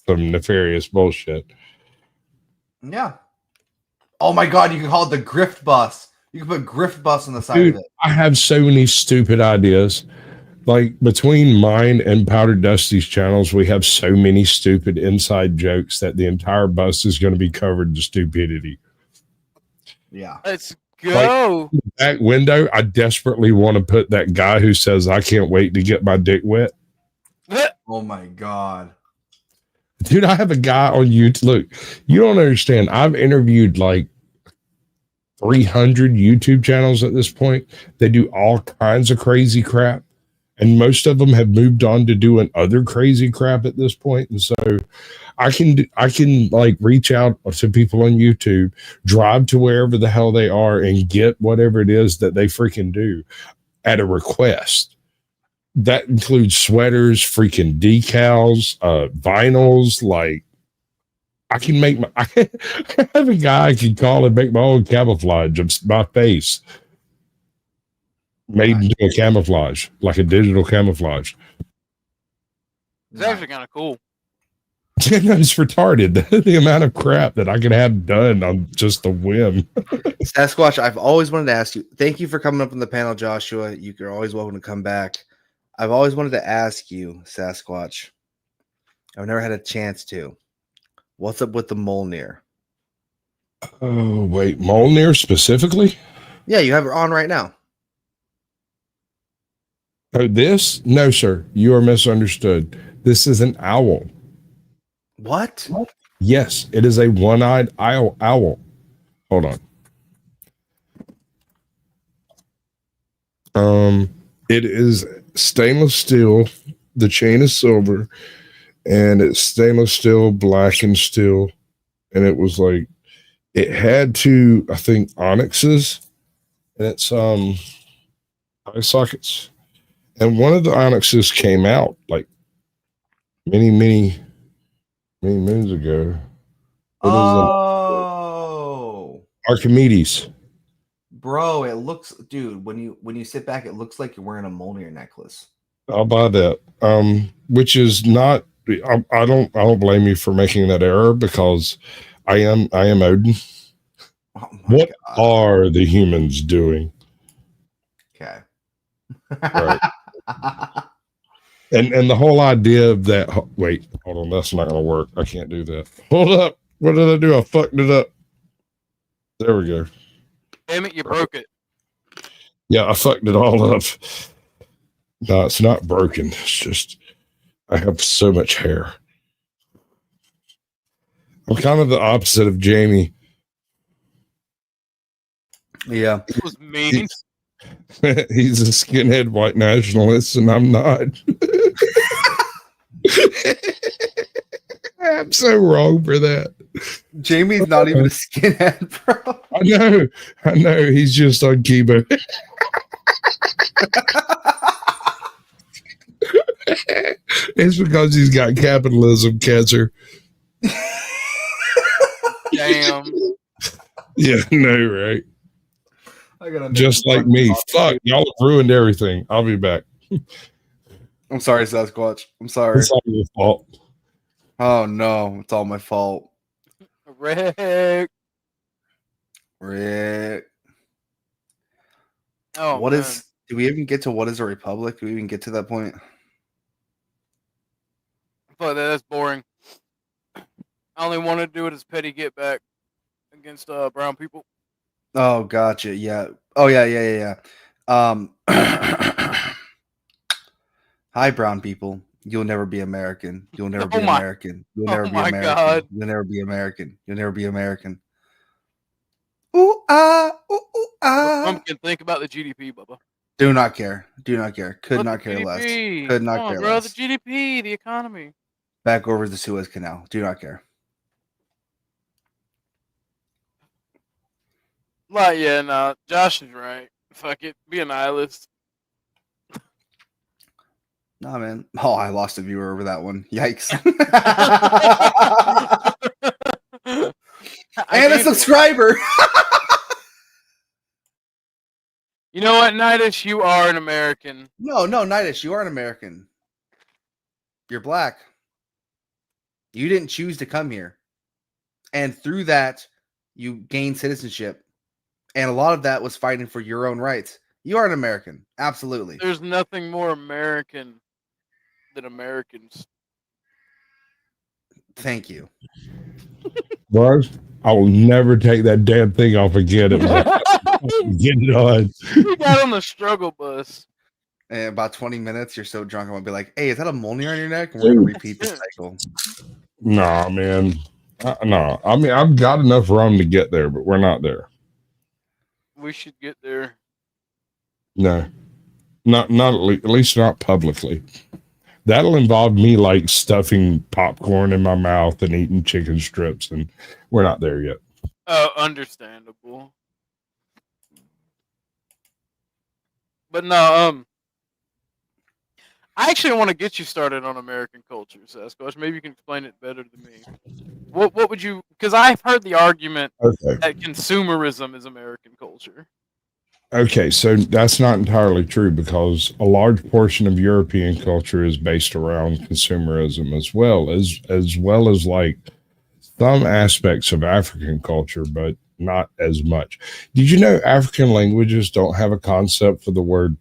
C: some nefarious bullshit.
H: Yeah. Oh my God, you can call it the grift bus. You can put grift bus on the side of it.
C: I have so many stupid ideas. Like between mine and Powder Dusty's channels, we have so many stupid inside jokes that the entire bus is going to be covered in stupidity.
H: Yeah.
F: Let's go.
C: Like, back window, I desperately want to put that guy who says, I can't wait to get my dick wet.
H: Oh my God.
C: Dude, I have a guy on YouTube. Look, you don't understand. I've interviewed like 300 YouTube channels at this point. They do all kinds of crazy crap. And most of them have moved on to doing other crazy crap at this point. And so I can like reach out to people on YouTube, drive to wherever the hell they are and get whatever it is that they freaking do at a request. That includes sweaters, freaking decals, vinyls. Like I can make I have a guy I can call and make my own camouflage of my face. Made into a camouflage, like a digital camouflage.
F: It's actually kind of cool.
C: It's retarded. The amount of crap that I could have done on just a whim.
H: Sasquatch, I've always wanted to ask you. Thank you for coming up on the panel, Joshua. You're always welcome to come back. I've always wanted to ask you, Sasquatch. I've never had a chance to. What's up with the Mjolnir?
C: Oh, wait. Mjolnir specifically?
H: Yeah, you have it on right now.
C: Oh, this? No, sir. You are misunderstood. This is an owl.
H: What?
C: Yes, it is a one-eyed owl. Hold on. It is stainless steel. The chain is silver, and it's stainless steel, blackened steel, and it was like it had two, I think, onyxes, and it's eye sockets. And one of the onyxes came out like many moons ago.
H: Oh,
C: Archimedes.
H: Bro, it looks, dude. When you sit back, it looks like you're wearing a Mjolnir necklace.
C: I'll buy that. Which is not. I don't blame you for making that error because I am Odin.
H: Oh
C: what
H: God.
C: are the humans doing?
H: Okay.
C: Right. And the whole idea of that. Wait, hold on. That's not going to work. I can't do that. Hold up. What did I do? I fucked it up. There we go.
F: Damn it, you broke it.
C: Yeah, I fucked it all up. No, it's not broken. It's just I have so much hair. I'm kind of the opposite of Jamie.
H: Yeah.
F: It was mean.
C: He's a skinhead white nationalist, and I'm not. I'm so wrong for that.
H: Jamie's not even a skinhead, bro.
C: I know. He's just on chemo. It's because he's got capitalism cancer.
F: Damn.
C: Yeah, no, right? Just like me. Fuck, y'all have ruined everything. I'll be back.
H: I'm sorry, Sasquatch. I'm sorry.
C: It's all your fault.
H: Oh no, it's all my fault.
F: Rick. Oh,
H: what
F: man.
H: is? Do we even get to what is a republic? Do we even get to that point?
F: But that's boring. I only want to do it as petty get back against brown people.
H: Oh, gotcha. Yeah. Oh, yeah. Hi, brown people. You'll never be American. You'll never be American. You'll never be American.
F: God.
H: You'll never be American. You'll never be American. Ooh, ah, ooh, ooh, ah.
F: Pumpkin, think about the GDP, Bubba.
H: Do not care. Do not care. Could
F: What
H: not
F: the
H: care less.
F: GDP?
H: Could not
F: Come on,
H: care
F: bro,
H: less.
F: the GDP, the economy.
H: Back over the Suez Canal. Do not care.
F: Like, yeah, no, Josh is right. Fuck it, be a nihilist.
H: Nah, man. Oh, I lost a viewer over that one. Yikes. And a subscriber.
F: You know what, Nidus? You are an American.
H: No, Nidus, you are an American. You're black. You didn't choose to come here. And through that, you gained citizenship. And a lot of that was fighting for your own rights. You are an American. Absolutely.
F: There's nothing more American than Americans.
H: Thank you.
C: Bro, I will never take that damn thing off again. Get it on.
F: You got on the struggle bus.
H: And about 20 minutes, you're so drunk, I'm going to be like, hey, is that a mole on your neck? And we're going to repeat the cycle.
C: Nah, man. No. I mean, I've got enough rum to get there, but we're not there.
F: We should get there.
C: No. Not at least not publicly. That'll involve me like stuffing popcorn in my mouth and eating chicken strips, and we're not there yet.
F: Understandable. But no, I actually want to get you started on American culture, Sasquatch. Maybe you can explain it better than me. What would you? Because I've heard the argument that consumerism is American culture.
C: Okay, so that's not entirely true because a large portion of European culture is based around consumerism as well as like some aspects of African culture, but not as much. Did you know African languages don't have a concept for the word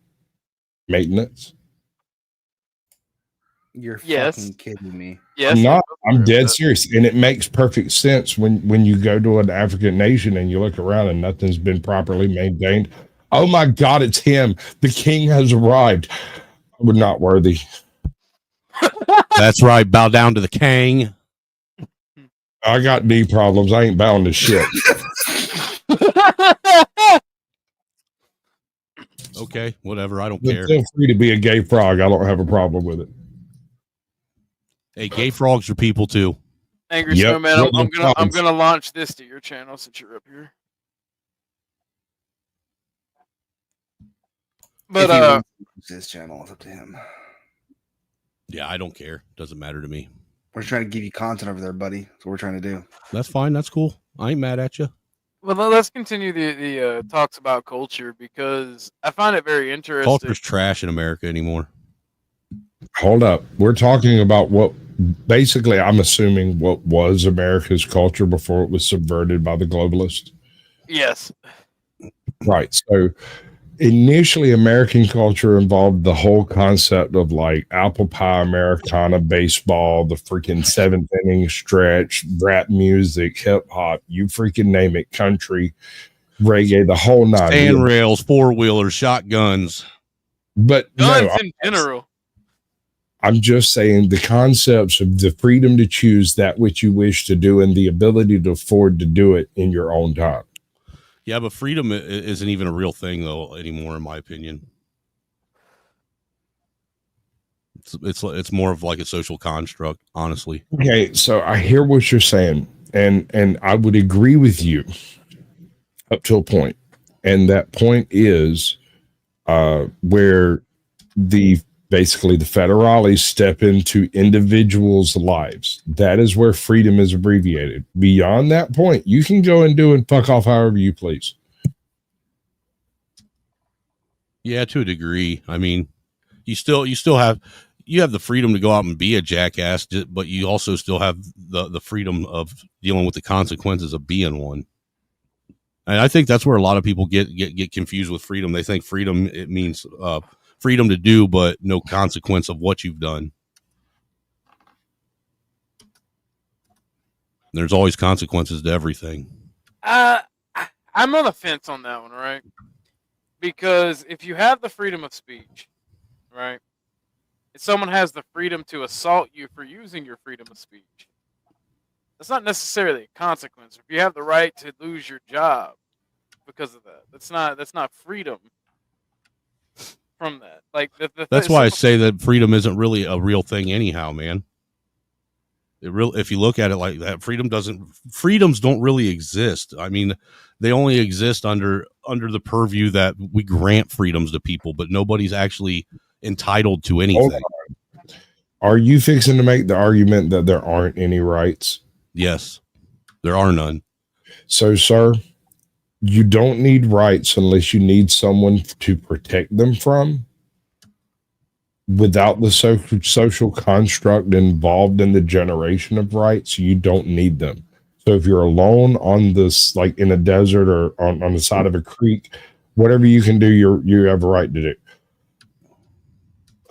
C: maintenance?
H: You're fucking kidding me.
F: Yes,
C: I'm dead serious. And it makes perfect sense when you go to an African nation and you look around and nothing's been properly maintained. Oh my God, it's him. The king has arrived. We're not worthy.
G: That's right. Bow down to the king.
C: I got knee problems. I ain't bound to shit.
G: Okay, whatever. I don't
C: But
G: care.
C: feel free to be a gay frog. I don't have a problem with it.
G: Hey, gay frogs are people too.
F: Angry
C: Yep.
F: Snowman, I'm gonna launch this to your channel since you're up here. But
H: his channel is up to him.
G: Yeah, I don't care. Doesn't matter to me.
H: We're trying to give you content over there, buddy. That's what we're trying to do.
G: That's fine. That's cool. I ain't mad at you.
F: well, let's continue the talks about culture because I find it very interesting.
G: Culture's trash in America anymore.
C: Hold up. We're talking about what basically I'm assuming what was America's culture before it was subverted by the globalists.
F: Yes.
C: Right. So initially American culture involved the whole concept of like apple pie Americana, baseball, the freaking seventh inning stretch, rap music, hip hop, you freaking name it, country, reggae, the whole nine.
G: Handrails, four-wheelers, shotguns.
C: But
F: guns in general.
C: I'm just saying the concepts of the freedom to choose that which you wish to do and the ability to afford to do it in your own time.
G: Yeah, but freedom isn't even a real thing though anymore, in my opinion. It's more of like a social construct, honestly.
C: Okay, so I hear what you're saying, and I would agree with you up to a point, and that point is where basically the federales step into individuals' lives. That is where freedom is abbreviated. Beyond that point, you can go and do and fuck off however you please.
G: Yeah, to a degree. I mean, you have the freedom to go out and be a jackass, but you also still have the freedom of dealing with the consequences of being one. And I think that's where a lot of people get confused with freedom. They think freedom, it means freedom to do, but no consequence of what you've done. There's always consequences to everything.
F: I'm on the fence on that one, right? Because if you have the freedom of speech, right, if someone has the freedom to assault you for using your freedom of speech, that's not necessarily a consequence. If you have the right to lose your job because of that, that's not freedom. From that, like
G: that's why I say that freedom isn't really a real thing anyhow, man. If you look at it like that, freedoms don't really exist. I mean, they only exist under the purview that we grant freedoms to people, but nobody's actually entitled to anything.
C: Are you fixing to make the argument that there aren't any rights?
G: Yes, there are none.
C: So, sir, you don't need rights unless you need someone to protect them from. Without the social construct involved in the generation of rights, you don't need them. So if you're alone on this, like in a desert or on the side of a creek, whatever you can do, you have a right to do.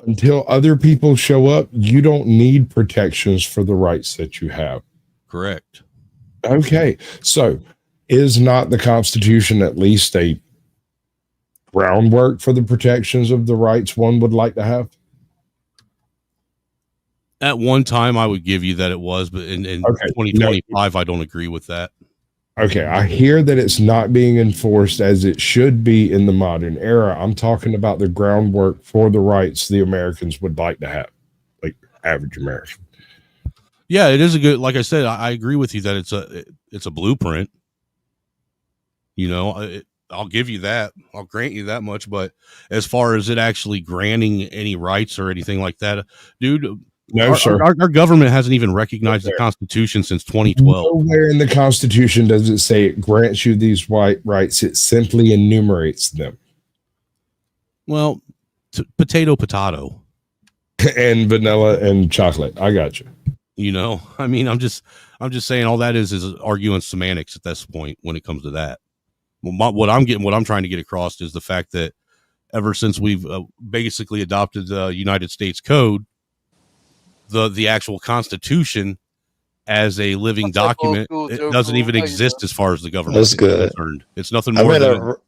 C: Until other people show up, you don't need protections for the rights that you have.
G: Correct.
C: Okay. So is not the Constitution at least a groundwork for the protections of the rights one would like to have?
G: At one time, I would give you that it was, but in 2025, I don't agree with that.
C: Okay, I hear that it's not being enforced as it should be in the modern era. I'm talking about the groundwork for the rights the Americans would like to have, like average American.
G: Yeah, it is a good. Like I said, I agree with you that it's a blueprint. You know, I'll give you that. I'll grant you that much. But as far as it actually granting any rights or anything like that, dude.
C: No, sir.
G: Our government hasn't even recognized the Constitution since 2012.
C: Nowhere in the Constitution does it say it grants you these rights. It simply enumerates them.
G: Well, potato,
C: and vanilla and chocolate. I got you.
G: You know, I mean, I'm just saying all that is arguing semantics at this point when it comes to that. Well, what I'm trying to get across is the fact that ever since we've basically adopted the United States Code, the actual Constitution as a living document, it doesn't even exist as far as the government is concerned. It's nothing more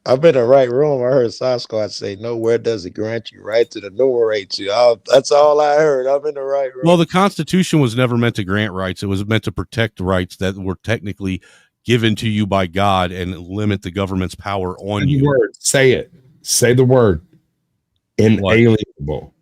B: I've been in the right room. I heard Sasquatch say, nowhere does it grant you right to enumerate you. That's all I heard. I'm in the right room.
G: Well, the Constitution was never meant to grant rights. It was meant to protect rights that were technically given to you by God and limit the government's power on you.
C: Word. Say it. Say the word. Inalienable.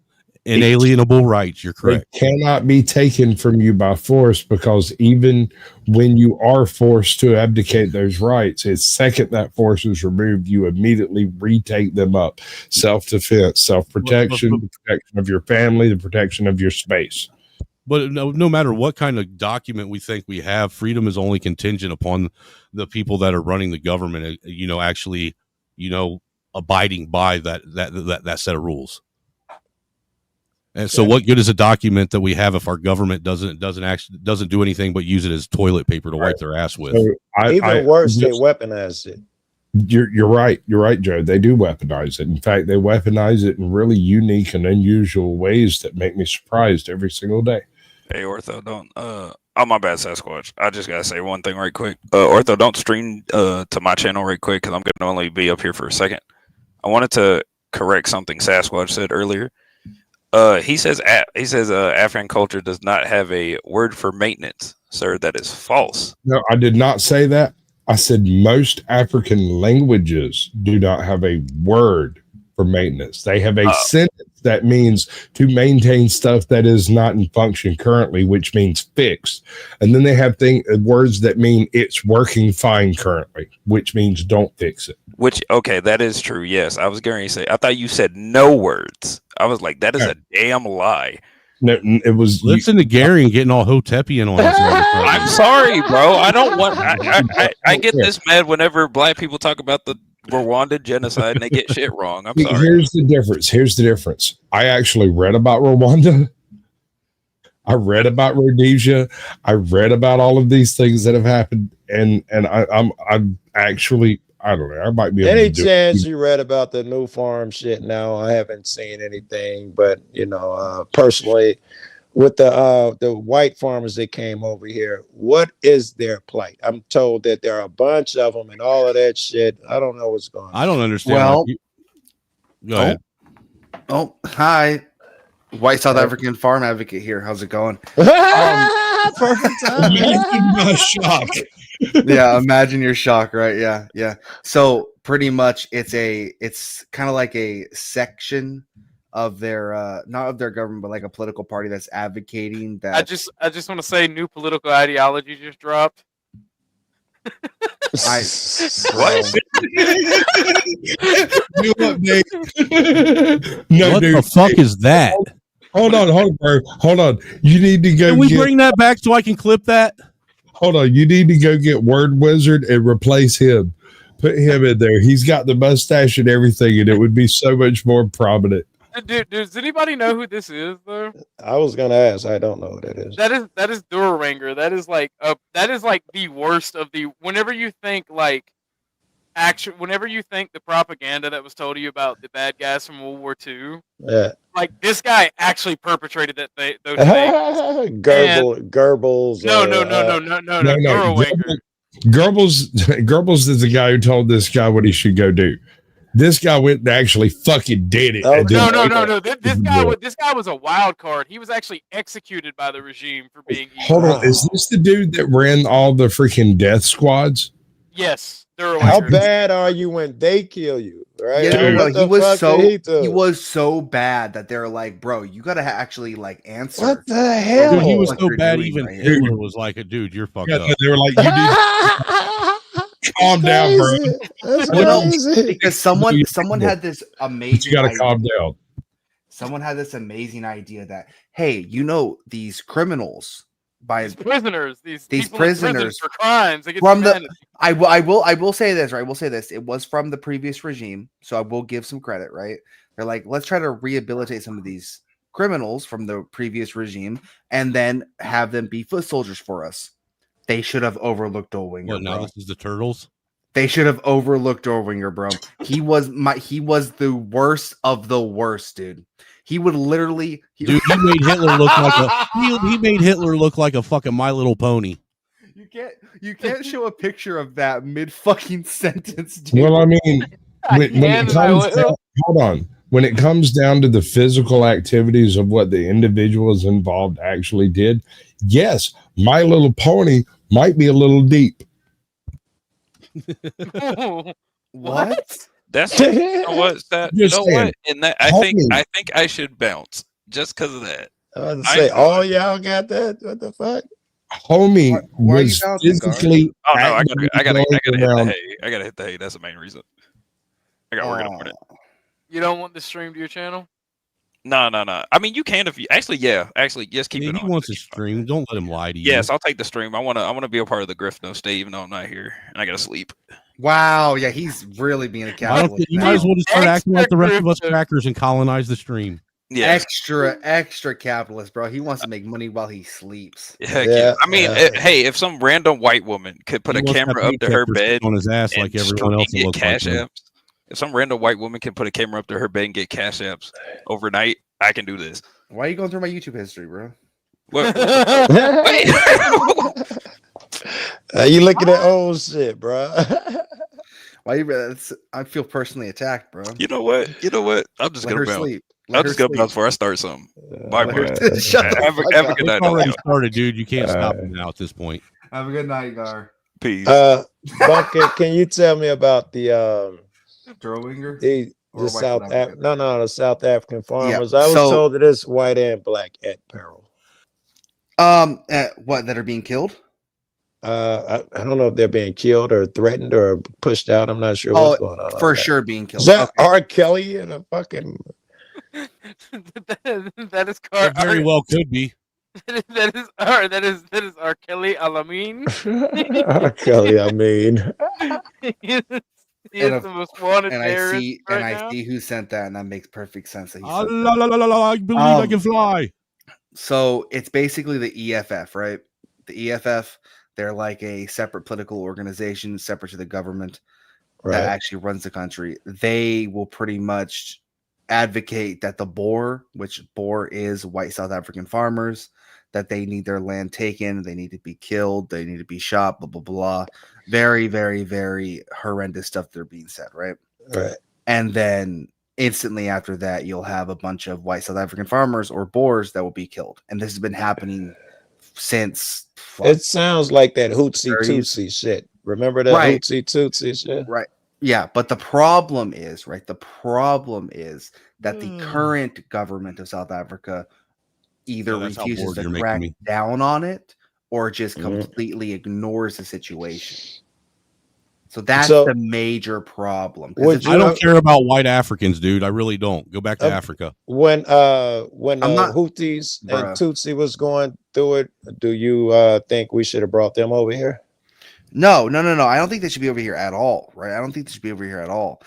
G: Inalienable rights. You're correct.
C: They cannot be taken from you by force, because even when you are forced to abdicate those rights, it's second that force is removed, you immediately retake them up. Self-defense, self-protection, the protection of your family, the protection of your space.
G: But no matter what kind of document we think we have, freedom is only contingent upon the people that are running the government, actually, abiding by that set of rules. And so, what good is a document that we have if our government doesn't do anything but use it as toilet paper to wipe their ass with?
B: So Even worse, they weaponize it.
C: You're right. You're right, Joe. They do weaponize it. In fact, they weaponize it in really unique and unusual ways that make me surprised every single day.
K: Hey, Ortho, don't. Oh, my bad, Sasquatch. I just gotta say one thing right quick. Ortho, don't stream to my channel right quick, because I'm gonna only be up here for a second. I wanted to correct something Sasquatch said earlier. He says African culture does not have a word for maintenance, sir. That is false.
C: No, I did not say that. I said most African languages do not have a word for maintenance. They have a sentence that means to maintain stuff that is not in function currently, which means fixed. And then they have words that mean it's working fine currently, which means don't fix it.
K: Okay, that is true. Yes, I was going to say. I thought you said no words. I was like, that is a damn lie.
C: No, it was.
G: Listen to Gary and getting all Hotepian on us.
K: I'm sorry, bro. I don't want. I get this mad whenever black people talk about the Rwanda genocide and they get shit wrong. I'm sorry.
C: Here's the difference. I actually read about Rwanda. I read about Rhodesia. I read about all of these things that have happened, and I'm actually. I don't know. I might be
B: any chance you read about the new farm shit. Now I haven't seen anything, but personally, with the white farmers that came over here, what is their plight? I'm told that there are a bunch of them and all of that shit. I don't know what's going on.
G: I don't understand.
H: Well,
G: go ahead.
H: Oh, hi, white South African farm advocate here. How's it going?
B: Perfect time.
C: My shock.
H: Yeah, imagine your shock, right? Yeah. So pretty much it's kind of like a section of their not of their government, but like a political party that's advocating that.
F: I just want to say new political ideology just dropped.
K: What?
G: What the fuck is that?
C: Hold on, bro. Hold on. You need to go.
G: Can we bring that back so I can clip that?
C: Hold on. You need to go get Word Wizard and replace him. Put him in there. He's got the mustache and everything, and it would be so much more prominent.
F: Dude, does anybody know who this is though?
B: I was gonna ask. I don't know what that is.
F: That is Duraranger. That is like the worst of the. Whenever you think like whenever you think the propaganda that was told to you about the bad guys from World War II,
B: Yeah.
F: like this guy actually perperpetrated those things.
B: Goebbels.
F: No, Duraranger.
C: Goebbels is the guy who told this guy what he should go do. This guy went and actually fucking did it.
B: Oh,
F: No. This guy was a wild card. He was actually executed by the regime for being evil.
C: Hold on. Is this the dude that ran all the freaking death squads?
F: Yes.
B: How bad are you when they kill you? Right?
H: Yeah,
B: What
H: he
B: the
H: was
B: fuck
H: so
B: did do?
H: he was so bad that they're like, bro, you gotta actually like answer.
B: What the hell?
G: Dude, he was
H: What
G: so
H: you're
G: bad.
H: doing
G: Even
H: right here.
G: Hitler was like, "Dude, you're fucked
C: Yeah,
G: up."
C: they were like, you need calm down, bro.
B: That's
H: Well, no,
B: crazy.
H: because someone had this
C: But
H: amazing
C: you gotta
H: idea.
C: calm down.
H: Someone had this amazing idea that, hey, these criminals by
F: These prisoners, these people in prison
H: prisoners
F: for crimes against
H: from the
F: humanity.
H: I will say this, right? I will say this. It was from the previous regime, so I will give some credit, right? They're like, let's try to rehabilitate some of these criminals from the previous regime and then have them be foot soldiers for us. They should have overlooked Dolwinger.
G: What, now
H: bro.
G: this is the Turtles?
H: They should have overlooked Dolwinger, bro. He was the worst of the worst, dude. He would literally
G: Dude, he made Hitler look like he made Hitler look like a fucking My Little Pony.
H: You can't show a picture of that mid fucking sentence, dude.
C: Well, I mean, when it comes down, hold on. When it comes down to the physical activities of what the individuals involved actually did, yes, My Little Pony might be a little deep.
H: What?
K: That's you know what, Stat? You
C: Just
K: know
C: saying.
K: what? And that I think I should bounce just because of that.
B: I was to say, oh y'all got that? What the fuck?
C: Homie
H: why are you
C: was
H: bouncing, Gar?
C: physically.
K: Oh no, I gotta hit
C: going
K: the
C: around.
K: hay. I gotta hit the hay. That's the main reason. I got work in the morning.
F: You don't want this stream to your channel?
K: No. I mean, you can if you actually. Yeah, actually, just keep
G: Yeah,
K: it
G: he
K: on.
G: wants to stream. Don't let him lie to you.
K: Yes, I'll take the stream. I wanna be a part of the Grift No Stay, even though I'm not here and I gotta sleep.
H: Wow, yeah, he's really being a
G: Why don't
H: capitalist.
G: you
H: now.
G: might as well just start acting like the rest of us
F: Extra
G: crackers and colonize the stream.
K: Yeah,
H: Extra capitalist, bro. He wants to make money while he sleeps.
K: heck
B: Yeah,
K: yeah. I mean,
B: yeah.
K: Hey, if some random white woman could put
G: He
K: a
G: wants that
K: camera up to her
G: paycheck
K: bed
G: on his ass
K: and
G: like everyone else that
K: get
G: looks like
K: cash
G: him.
K: apps, if some random white woman can put a camera up to her bed and get cash apps overnight, I can do this.
H: Why are you going through my YouTube history, bro?
K: What?
B: You looking at old shit, bro?
H: Why you? I feel personally attacked, bro.
K: You know what? I'm just
H: Let
K: gonna
H: her
K: bounce.
H: sleep.
K: I'm just gonna bounce before I start something. Bye,
H: Let
K: bro.
H: her- Shut the
K: Have
H: fuck
K: a
H: up.
K: good night.
G: It's already
K: dog.
G: started, dude. You can't stop him now at this point.
H: Have a good night, Gar.
K: Peace.
B: Bunker, can you tell me about the
H: Durwinger?
B: the
H: Or white
B: South
H: South African?
B: the South African farmers? I was
H: so-
B: told that it's white and black at peril.
H: What that are being killed?
B: I don't know if they're being killed or threatened or pushed out. I'm not sure
H: Oh,
B: what's going on.
H: for
B: Okay.
H: sure being killed.
B: Is that
H: Okay.
B: R. Kelly in a fucking?
F: That is
G: It very well could be.
F: that is R. Kelly Alamin.
B: R. Kelly, I mean.
F: he is
H: And
F: the most wanted
H: And I
F: terrorist
H: see,
F: right
H: and I
F: now.
H: see who sent that, and that makes perfect sense. That he
G: Ah,
H: sent
G: la, la, la, la, la, I believe I can fly.
H: So it's basically the EFF, right? The EFF, they're like a separate political organization, separate to the government
B: Right.
H: that actually runs the country. They will pretty much advocate that the Boer, which Boer is white South African farmers, that they need their land taken, they need to be killed, they need to be shot, blah, blah, blah. Very, very, very horrendous stuff that are being said, right?
B: Right.
H: And then instantly after that, you'll have a bunch of white South African farmers or Boers that will be killed. And this has been happening since.
B: It sounds like that Hootsie
H: 30s.
B: Tootsie shit. Remember that
H: Right.
B: Hootsie Tootsie shit?
H: Right. Yeah. But the problem is, right? The problem is that the current government of South Africa either
G: Yeah, that's how
H: refuses
G: bored
H: to
G: you're making
H: crack
G: me.
H: down on it or just
B: Mhm.
H: completely ignores the situation. So that's
B: So-
H: the major problem. 'Cause
B: Would
H: it's
B: you-
G: I don't care about white Africans, dude. I really don't. Go back to Africa.
B: When
H: I'm not-
B: Houthis
H: Bruh.
B: and Tutsi was going through it, do you think we should have brought them over here?
H: No. I don't think they should be over here at all, right? I don't think they should be over here at all.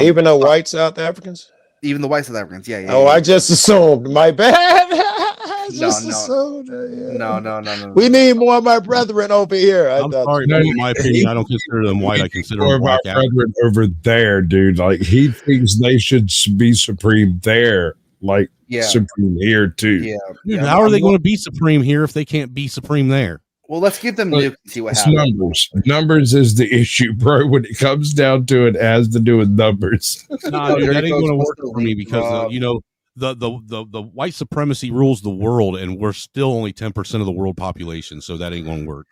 B: Even the white South Africans?
H: Even the white South Africans, yeah.
B: Oh, I just assumed. My bad. I
H: No,
B: just
H: no.
B: assumed. Yeah.
H: No.
B: We need more of my brethren over here.
G: I'm sorry, but in my opinion, I don't consider them white. I consider
C: Or
G: them
C: my
G: black. Africans.
C: brethren over there, dude. Like he thinks they should be supreme there, like
H: Yeah.
C: supreme here too.
H: Yeah.
G: Dude,
H: Yeah,
G: how are
H: I'm
G: they
H: more-
G: going to be supreme here if they can't be supreme there?
H: Well, let's give them
C: But
H: nuke and see what
C: It's
H: happens.
C: numbers. Numbers is the issue, bro. When it comes down to it, it has to do with numbers.
G: Nah, dude, that ain't going to work for me because
H: Rob.
G: you know the white supremacy rules the world, and we're still only 10% of the world population, so that ain't going to work.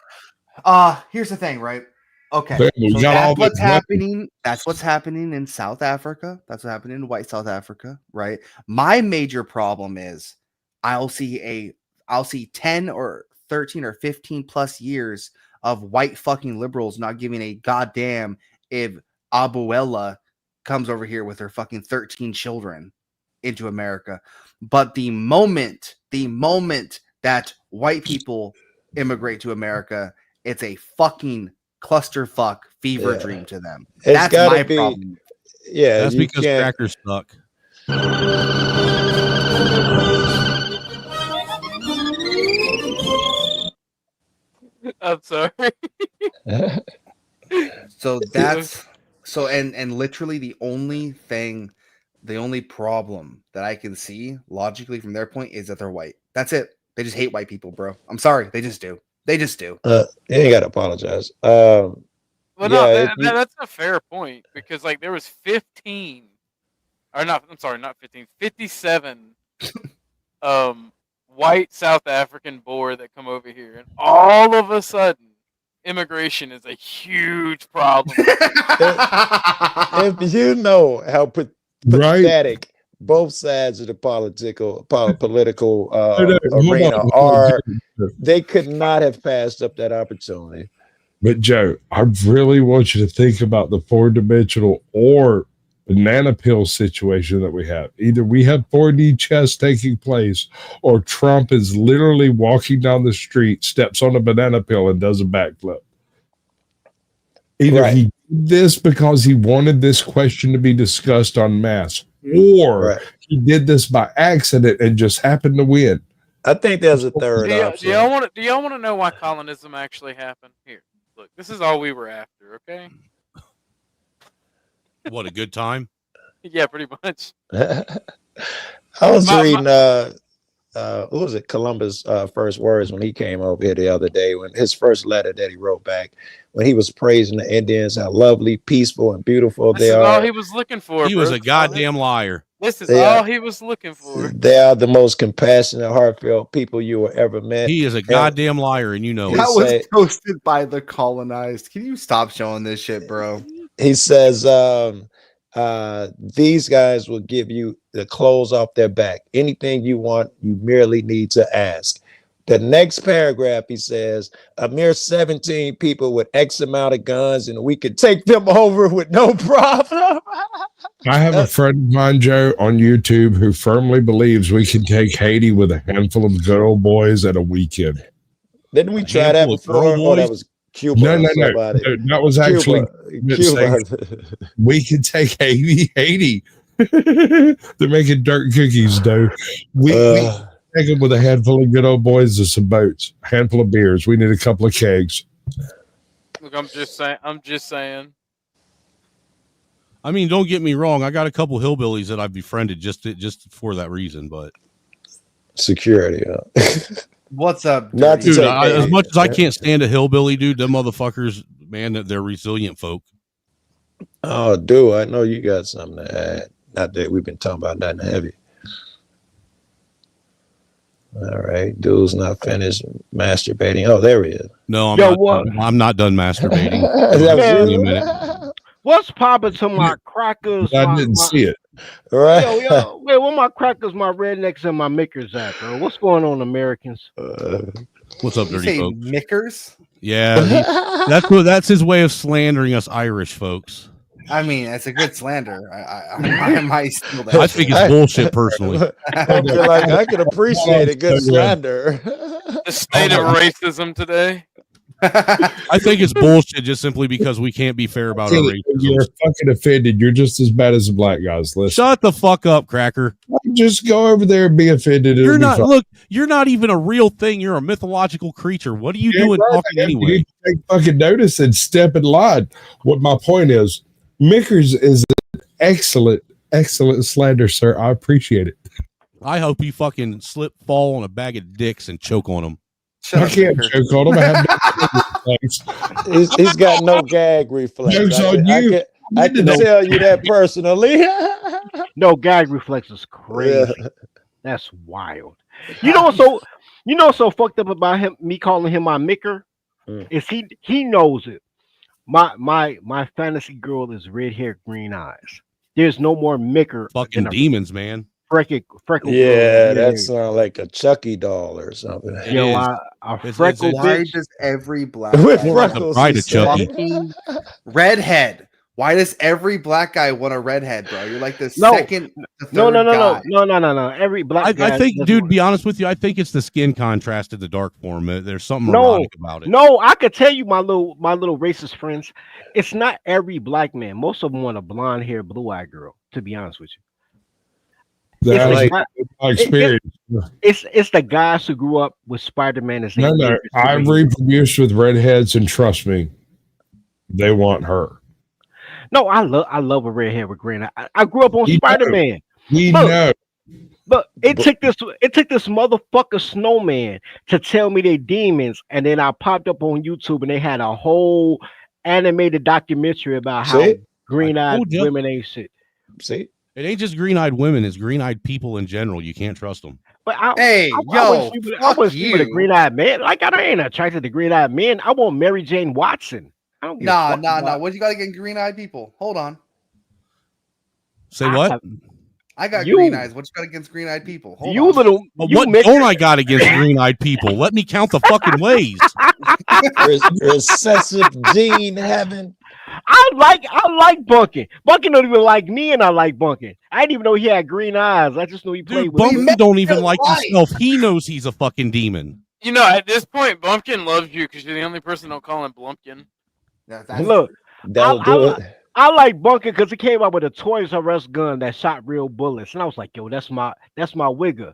H: Here's the thing, right? Okay.
C: But we
H: So
C: got all
H: that's what's
C: this money.
H: happening. That's what's happening in South Africa. That's what's happening in white South Africa, right? My major problem is I'll see 10 or 13 or 15 plus years of white fucking liberals not giving a goddamn if Abuela comes over here with her fucking 13 children into America. But the moment that white people immigrate to America, it's a fucking clusterfuck fever
B: Yeah.
H: dream to them.
B: It's
H: That's
B: gotta
H: my
B: be-
H: problem.
B: Yeah,
G: That's
B: you
G: because
B: can't-
G: crackers suck.
F: I'm sorry.
H: So that's so and literally the only problem that I can see logically from their point is that they're white. That's it. They just hate white people, bro. I'm sorry. They just do. They just do.
B: You ain't got to apologize.
F: Well, no,
B: Yeah, if you-
F: that's a fair point because like there was 15, or not. I'm sorry, not 15. 57, white South African boy that come over here, and all of a sudden, immigration is a huge problem.
B: if you know how
C: Right.
B: pathetic both sides of the political
C: Hold
B: arena
C: on.
B: are, they could not have passed up that opportunity.
C: But Joe, I really want you to think about the 4-dimensional or banana peel situation that we have. Either we have 4D chess taking place, or Trump is literally walking down the street, steps on a banana peel, and does a backflip. Either
B: Right.
C: he did this because he wanted this question to be discussed en masse, or
B: Right.
C: he did this by accident and just happened to win.
B: I think there's a third
F: Do
B: option.
F: y'all want to know why colonism actually happened? Here, look, this is all we were after. Okay.
G: What a good time.
F: Yeah, pretty much.
B: I was
F: My-
B: reading what was it, Columbus' first words when he came over here the other day, when his first letter that he wrote back, when he was praising the Indians, how lovely, peaceful, and beautiful
F: This
B: they
F: is all
B: are.
F: he was looking for.
G: He was
F: bro.
G: a goddamn liar.
F: This is
B: They
F: all
B: are-
F: he was looking for.
B: They are the most compassionate, heartfelt people you will ever met.
G: He is a goddamn liar, and you know
H: That
G: it.
H: was
B: say-
H: toasted by the colonized. Can you stop showing this shit, bro?
B: He says these guys will give you the clothes off their back. Anything you want, you merely need to ask. The next paragraph, he says, a mere 17 people with X amount of guns, and we could take them over with no problem.
C: I have a friend of mine, Joe, on YouTube who firmly believes we can take Haiti with a handful of good old boys at a weekend.
B: Didn't we
G: A
B: try that
G: handful of
B: before?
G: girl
B: Oh, that
G: boys?
B: was Cuba.
C: No,
B: or
C: no, no.
B: somebody.
C: That was actually
B: Cuba.
C: we can take Haiti. They're making dirt cookies, though. We take them with a handful of good old boys and some boats, a handful of beers. We need a couple of kegs.
F: Look, I'm just saying.
G: I mean, don't get me wrong. I got a couple hillbillies that I've befriended just for that reason. But
B: Security.
H: What's up,
B: Not to
G: dude,
B: take
G: as
B: Haiti.
G: much as I can't stand a hillbilly, dude, them motherfuckers, man, they're resilient folk.
B: Oh, dude, I know you got something to add. Not that we've been talking about nothing heavy. All right, dude's not finished masturbating. Oh, there he is.
G: No,
L: Yo, what?
G: I'm not done masturbating.
B: That was
G: Give me
B: you?
G: a minute.
L: What's poppin' to my crackers?
C: I
L: my-
C: didn't
L: my-
C: see it.
B: Right.
L: Yo, wait, where my crackers, my rednecks, and my makers at, bro? What's going on, Americans?
G: What's up,
H: You
G: dirty
H: say
G: folk?
H: Mickers?
G: Yeah, that's his way of slandering us Irish folks.
H: I mean, it's a good slander. I might steal that.
G: I think it's bullshit personally.
B: I feel like I could appreciate a good slander.
F: The state of racism today.
G: I think it's bullshit just simply because we can't be fair about our racism.
C: You're fucking offended. You're just as bad as the black guys. Listen,
G: Shut the fuck up, Cracker.
C: just go over there and be offended.
G: You're not. Look, you're not even a real thing. You're a mythological creature. What are you doing talking anyway?
C: You take fucking notice and step in line. What my point is, Mickers is an excellent slander, sir. I appreciate it.
G: I hope you fucking slip, fall on a bag of dicks, and choke on them.
C: I can't choke on him.
B: He's got no gag reflex.
C: Joke's on you.
B: I can tell you that personally.
L: No gag reflex is crazy.
B: Yeah.
L: That's wild. You know what's so fucked up about me calling him my micker? Is he knows it. My fantasy girl is red hair, green eyes. There's no more micker.
G: Fucking demons, man.
L: Freckle
B: Yeah, that sounds like a Chucky doll or something.
L: Yo, a freckle
H: Why
L: bitch.
H: does every black
B: With
H: guy
B: freckles
G: Pride of Chucky.
H: fucking redhead? Why does every black guy want a redhead, bro? You're like the second, the third guy.
L: No. Every black guy.
G: I think,
L: doesn't
G: dude,
L: want
G: be honest with you, I think it's the skin contrast to the dark form. There's something
L: No,
G: erotic about it.
L: No, I could tell you, my little racist friends, it's not every black man. Most of them want a blonde hair, blue eyed girl. To be honest with you,
C: That's
L: It's
C: my experience.
L: it's the guys who grew up with Spider-Man as
C: No,
L: their
C: I reproduced with redheads, and trust me, they want her.
L: No, I love a red hair with green. I grew up on
C: You know.
L: Spider-Man.
C: We
L: Look,
C: know.
L: But it took this motherfucker snowman to tell me they demons, and then I popped up on YouTube and they had a whole animated documentary about how
B: See?
L: green-eyed
G: told ya.
L: women ain't shit.
B: See,
G: It ain't just green-eyed women; it's green-eyed people in general. You can't trust them.
L: But
H: Hey,
L: I
H: yo,
L: wouldn't sleep with a
H: you.
L: green-eyed man. Like I ain't attracted to green-eyed men. I want Mary Jane Watson. I don't give a
H: Nah.
L: fuck about-
H: What you got against green-eyed people? Hold on.
G: Say
L: I
G: what?
L: have-
H: I got
L: You-
H: green eyes. What you got against green-eyed people? Hold
L: You
H: on.
L: little,
G: But
L: you
G: what
L: mix-
G: don't I got against green-eyed people? Let me count the fucking ways.
B: recessive gene heaven.
L: I like Bunkin. Bunkin don't even like me, and I like Bunkin. I didn't even know he had green eyes. I just knew he played
G: Dude,
L: with.
G: Bumpkin don't even like
H: life.
G: himself. He knows he's a fucking demon.
F: You know, at this point, Bumpkin loves you because you're the only person don't call him Blumpkin.
H: Yeah, that's-
L: Look,
B: That'll do it.
L: I like Bunkin because he came out with a Toys R Us gun that shot real bullets, and I was like, "Yo, that's my wigger."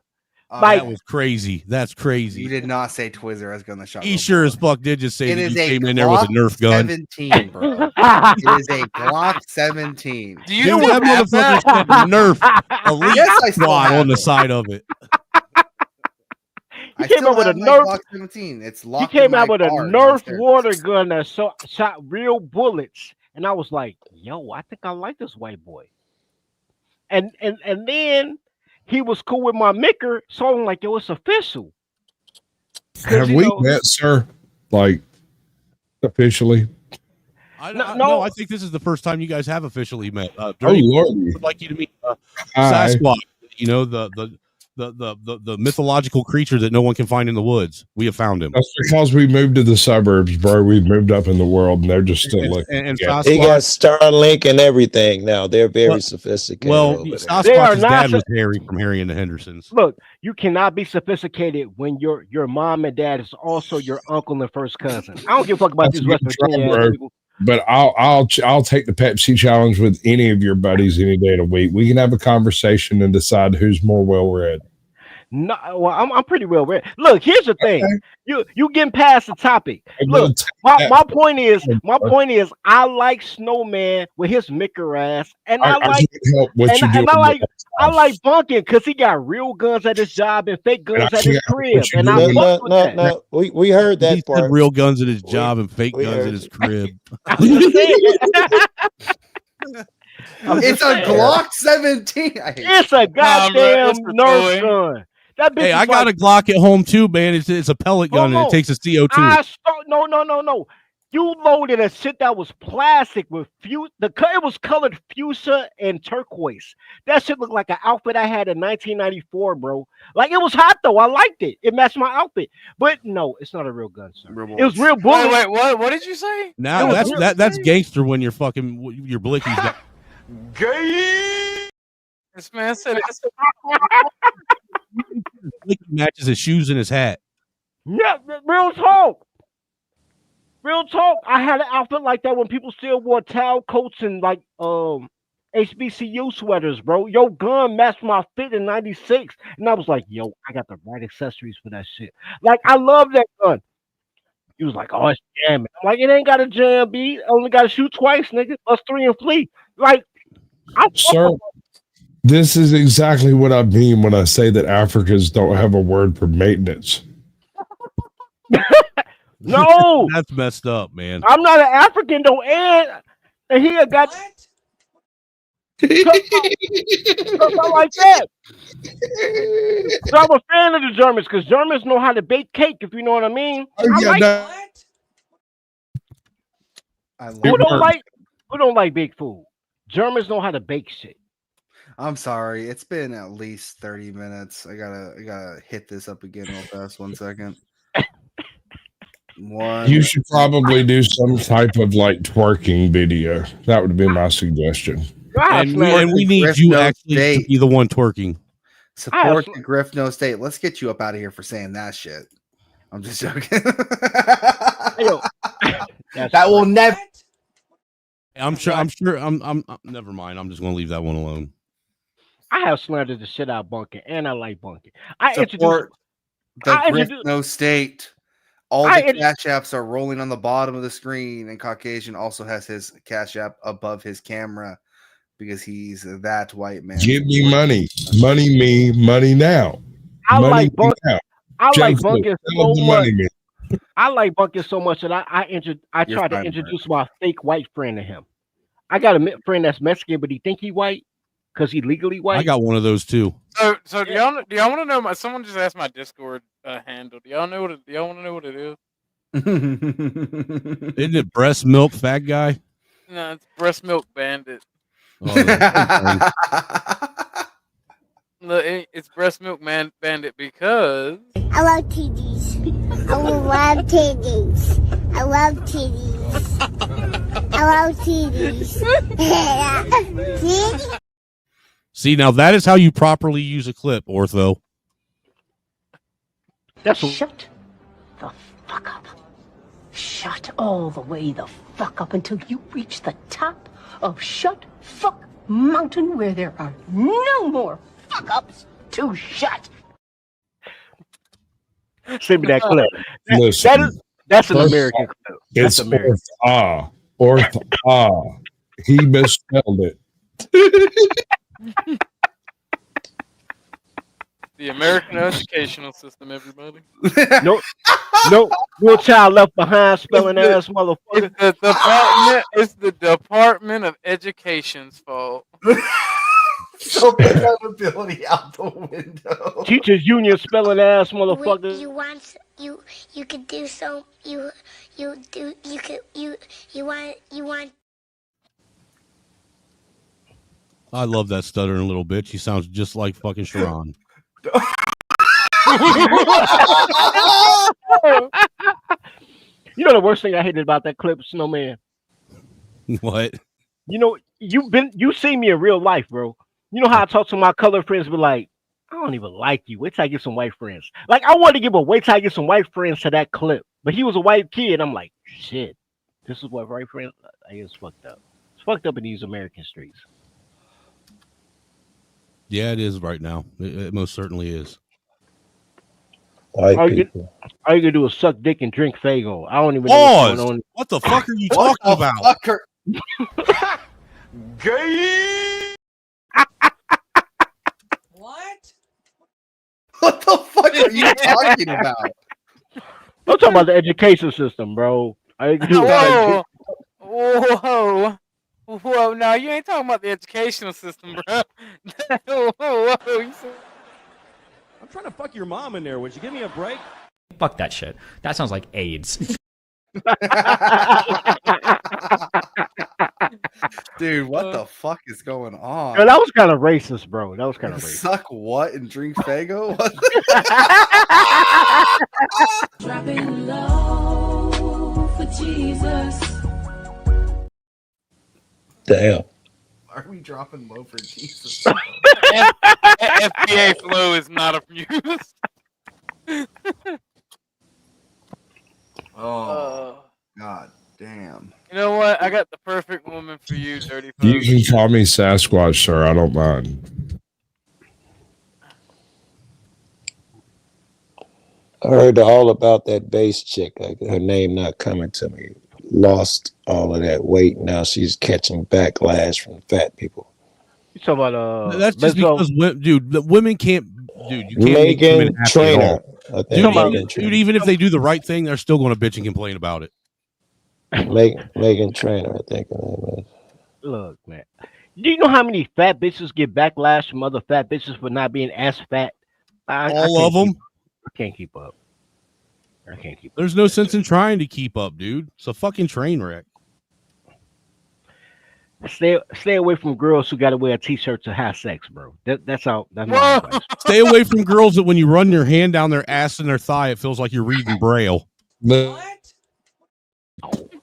L: Like-
G: That was crazy. That's
H: you
G: crazy.
H: did not say Twizzler as gun the shot.
G: He sure as fuck did just say
H: It
G: that
H: is
G: you
H: a
G: came in there with a
H: Glock
G: Nerf gun.
H: 17, bro. It is a Glock 17.
F: Do you
G: Dude,
F: know
G: that
F: what
G: motherfucker said Nerf Elite
H: Yes, I still
G: Squad
H: have
G: on the
H: it.
G: side of it.
H: I
L: came
H: still
L: out with
H: have
L: a
H: my
L: Nerf-
H: Glock 17. It's
L: He
H: locked.
L: came
H: in
L: out
H: my
L: with a
H: car
L: Nerf
H: downstairs.
L: water gun that shot real bullets, and I was like, "Yo, I think I like this white boy." And then he was cool with my micker, so I'm like, "Yo, it's official." 'Cause,
C: Have
L: you
C: we
L: know-
C: met, sir? Like officially?
G: No, I think this is the first time you guys have officially met.
C: Oh
G: Dirty
C: Lord!
G: would like you to meet
C: Hi.
G: Sasquatch. You know the mythological creature that no one can find in the woods. We have found him.
C: That's because we moved to the suburbs, bro. We've moved up in the world, and they're just still looking.
G: And
C: Yeah.
B: He got Starlink and everything now. They're very sophisticated.
G: Well,
B: over there.
L: They are
G: Sasquatch's
L: not
G: dad
L: so-
G: was Harry from Harry and the Hendersons.
L: Look, you cannot be sophisticated when your mom and dad is also your uncle and first cousin. I don't give a fuck about
C: That's
L: these West
C: a good try,
L: Virginia
C: bro.
L: people.
C: But I'll take the Pepsi challenge with any of your buddies any day of the week. We can have a conversation and decide who's more well read.
L: No, well, I'm pretty well read. Look, here's the thing. You getting past the topic. Look, my point is, I like Snowman with his micker ass, and I like
C: can't help what you do.
L: I like Bunkin because he got real guns at his job and fake guns at his crib, and I fuck with that.
B: No, we heard that
G: He
B: part.
G: said real guns at his job and fake
B: we
G: guns
B: heard
G: at his crib.
H: It's a Glock 17.
L: It's a goddamn
F: it's a
L: Nerf
F: toy.
L: gun. That bitch
G: Hey,
L: is
G: I got
L: like,
G: a Glock at home too, man. It's a pellet gun and it takes a CO2.
L: no. You loaded a shit that was plastic with it was colored fuchsia and turquoise. That shit looked like an outfit I had in 1994, bro. Like it was hot though. I liked it. It matched my outfit. But no, it's not a real gun, sir. It was real bullets.
F: Wait, what did you say?
G: Now that's gangster when you're fucking your blickies got
F: Gay. This man said it's
G: blicky matches his shoes and his hat.
L: Yeah, real talk. Real talk. I had an outfit like that when people still wore towel coats and like HBCU sweaters, bro. Your gun matched my fit in '96, and I was like, yo, I got the right accessories for that shit. Like, I love that gun. He was like, oh, it's jamming. I'm like, it ain't got a jam beat. Only got to shoot twice, nigga. Plus 3 and flee. Like,
C: Sir, this is exactly what I mean when I say that Africans don't have a word for maintenance.
L: No,
G: That's messed up, man.
L: I'm not an African though, and he had got something like that. So I'm a fan of the Germans because Germans know how to bake cake, if you know what I mean. Who don't like baked food? Germans know how to bake shit.
H: I'm sorry. It's been at least 30 minutes. I gotta hit this up again real fast. 1 second.
C: You should probably do some type of like twerking video. That would be my suggestion.
G: And we need you actually to be the one twerking.
H: Support the Griff No State. Let's get you up out of here for saying that shit. I'm just joking. That will never.
G: I'm never mind. I'm just gonna leave that one alone.
L: I have slandered the shit out of bunking, and I like bunking.
H: Support the Griff No State. All the cash apps are rolling on the bottom of the screen, and Caucasian also has his cash app above his camera because he's that white man.
C: Give me money. Money me. Money now.
L: I
C: money
L: like bunking.
C: now.
L: I like
C: Joseph,
L: bunking
C: tell
L: so
C: him the
L: much.
C: money me.
L: I like bunking so much that I tried to introduce my fake white friend to him. I got a friend that's Mexican, but he think he white because he legally white.
G: I got one of those too.
F: So do y'all want to know someone just asked my Discord handle. Do y'all want to know what it is?
G: Isn't it breast milk fat guy?
F: No, it's breast milk bandit.
G: Oh,
F: Look, it's breast milk bandit because
M: I love titties. I love titties. I love titties. I love titties. Titties.
G: See, now that is how you properly use a clip, Ortho.
N: Shut the fuck up. Shut all the way the fuck up until you reach the top of Shut Fuck Mountain where there are no more fuck ups to shut.
L: Send me that clip.
C: Listen,
L: That's an American clip.
C: It's Orth. He misspelled it.
F: the American educational system, everybody.
L: No child left behind, spelling ass motherfucker.
F: It's the Department of Education's fault.
H: So accountability out the window.
L: Teachers Union spelling ass motherfucker.
M: You could do so. You want.
G: I love that stuttering little bitch. He sounds just like fucking Sharon.
L: You know the worst thing I hated about that clip, Snowman?
G: What?
L: You know, you see me in real life, bro. You know how I talk to my colored friends, be like, I don't even like you. Wait till I get some white friends. Like, I wanted to give a wait till I get some white friends to that clip. But he was a white kid. I'm like, shit, this is what white friends, it's fucked up. It's fucked up in these American streets.
G: Yeah, it is right now. It most certainly is.
L: All you gonna do is suck dick and drink Faygo. I don't even know what's going on.
G: What the fuck are you talking about?
L: Gay.
H: What the fuck are you talking about?
L: I'm talking about the education system, bro. I can do
F: Whoa, no, you ain't talking about the educational system, bro. Whoa.
O: I'm trying to fuck your mom in there. Would you give me a break?
P: Fuck that shit. That sounds like AIDS.
H: Dude, what the fuck is going on?
L: Yo, that was kind of racist, bro. That was kind of racist.
H: Suck what and drink Fago? What?
N: Dropping low for Jesus.
B: Damn.
H: Are we dropping low for Jesus?
F: FBA flow is not abused.
H: Oh, God damn.
F: You know what? I got the perfect woman for you, Dirty
C: You
F: Folks.
C: can call me Sasquatch, sir. I don't mind.
B: I heard all about that bass chick. Her name not coming to me. Lost all of that weight. Now she's catching backlash from fat people.
L: You talking about
G: That's just
L: Lizzo?
G: because, dude, the women can't. Dude, you can't make
B: Megan
G: women happy at
B: Trainor.
G: all.
B: I think
G: Dude,
B: Megan
G: dude, even if they do the right thing, they're still going to bitch and complain about it.
B: Megan Trainor, I think her name is.
L: Look, man. Do you know how many fat bitches get backlash from other fat bitches for not being as fat?
G: All of them.
L: I can't keep up. I can't keep up.
G: There's no sense in trying to keep up, dude. It's a fucking train wreck.
L: Stay away from girls who got to wear a t-shirt to have sex, bro. That's my advice.
G: Stay away from girls that when you run your hand down their ass and their thigh, it feels like you're reading Braille.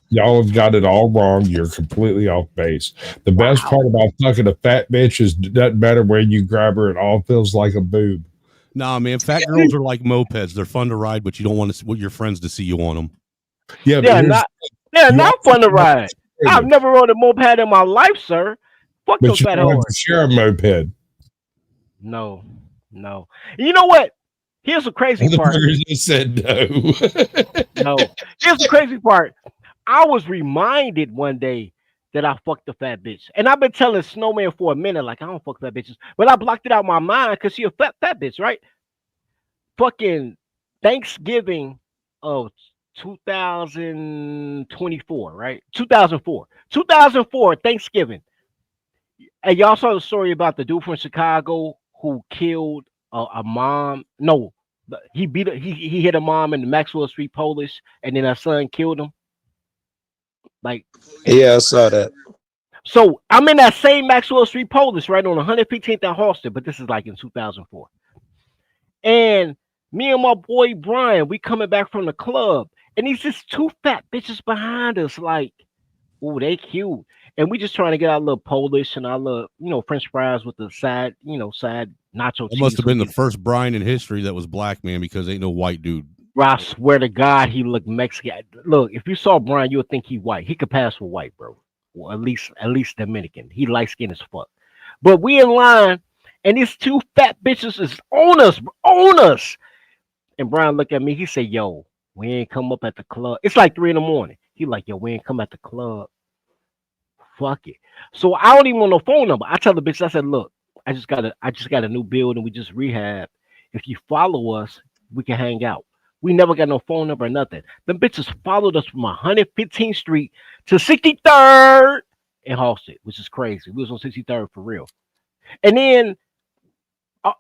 C: Y'all have got it all wrong. You're completely off base. The best part about fucking a fat bitch is it doesn't matter where you grab her, it all feels like a boob.
G: Nah, man, fat girls are like mopeds. They're fun to ride, but you don't want your friends to see you on them.
C: Yeah, but
L: They're not fun to ride. I've never rode a moped in my life, sir. Fuck
C: but
L: those
C: you
L: fat
C: don't have
L: hoes.
C: to share a moped.
L: No. You know what? Here's the crazy part.
C: You said no.
L: No. Here's the crazy part. I was reminded one day that I fucked a fat bitch. And I've been telling Snowman for a minute, like, I don't fuck fat bitches. But I blocked it out of my mind because she a fat bitch, right? Fucking Thanksgiving of 2024, right? 2004, Thanksgiving. And y'all saw the story about the dude from Chicago who killed a mom. No, he hit a mom in the Maxwell Street Polish, and then her son killed him. Like,
B: yeah, I saw that.
L: So I'm in that same Maxwell Street Polish, right on 115th and Halsted, but this is like in 2004. And me and my boy Brian, we coming back from the club, and these just two fat bitches behind us, like, oh, they cute. And we just trying to get our little Polish and our little, French fries with the side, side nacho cheese.
G: It must have been the first Brian in history that was black, man, because ain't no white dude.
L: Bro, I swear to God, he looked Mexican. Look, if you saw Brian, you would think he white. He could pass for white, bro. Well, at least Dominican. He light skinned as fuck. But we in line, and these two fat bitches is on us, bro, on us. And Brian looked at me. He said, "Yo, we ain't come up at the club. It's like 3 a.m. He like, yo, we ain't come at the club. Fuck it." So I don't even want no phone number. I tell the bitch, I said, "Look, I just got a new building. We just rehab. If you follow us, we can hang out." We never got no phone number or nothing. Them bitches followed us from 115th Street to 63rd in Halsted, which is crazy. We was on 63rd for real. And then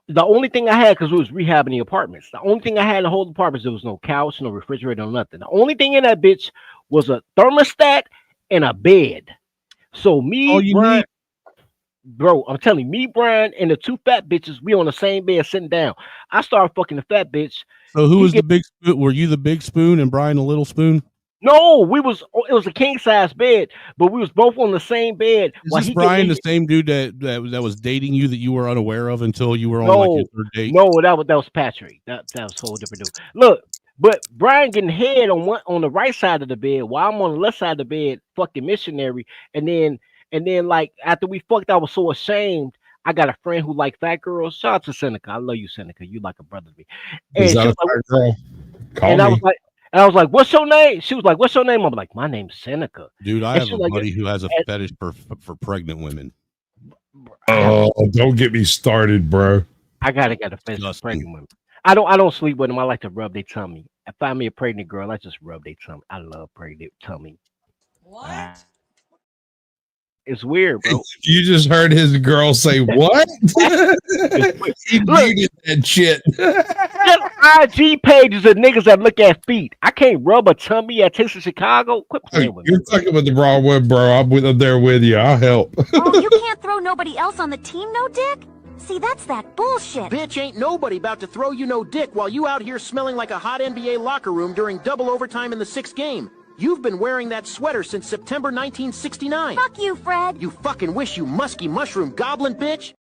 L: the only thing I had, because we was rehabbing the apartments, the only thing I had in the whole apartment, there was no couch, no refrigerator, no nothing. The only thing in that bitch was a thermostat and a bed. So Brian, bro, I'm telling you, me, Brian, and the two fat bitches, we on the same bed sitting down. I started fucking the fat bitch.
G: So who was the big spoon? Were you the big spoon and Brian the little spoon?
L: No, it was a king size bed, but we was both on the same bed.
G: Is this Brian the same dude that was dating you that you were unaware of until you were on like your third date?
L: No, that was Patrick. That was a whole different dude. Look, but Brian getting head on the right side of the bed while I'm on the left side of the bed, fucking missionary. And then like after we fucked, I was so ashamed. I got a friend who like fat girls. Shout out to Seneca. I love you, Seneca. You like a brother to me. And
C: Is that a fat girl?
L: And I was like, "What's your name?" She was like, "What's your name?" I'm like, "My name's Seneca."
G: Dude, I have a buddy who has a fetish for pregnant women.
C: Oh, don't get me started, bro.
L: I gotta get a fetish for pregnant women. I don't sleep with them. I like to rub their tummy. If I find me a pregnant girl, I just rub their tummy. I love pregnant tummy.
J: What?
L: It's weird, bro.
C: You just heard his girl say what? He muted that shit.
L: Just IG pages of niggas that look at feet. I can't rub a tummy at Taste of Chicago. Quit playing with me.
C: You're fucking with the wrong one, bro. I'm there with you. I'll help.
O: Oh, you can't throw nobody else on the team, no dick? See, that's that bullshit.
P: Bitch, ain't nobody about to throw you no dick while you out here smelling like a hot NBA locker room during double overtime in the 6th game. You've been wearing that sweater since September 1969.
O: Fuck you, Fred.
P: You fucking wish, you musky mushroom goblin bitch.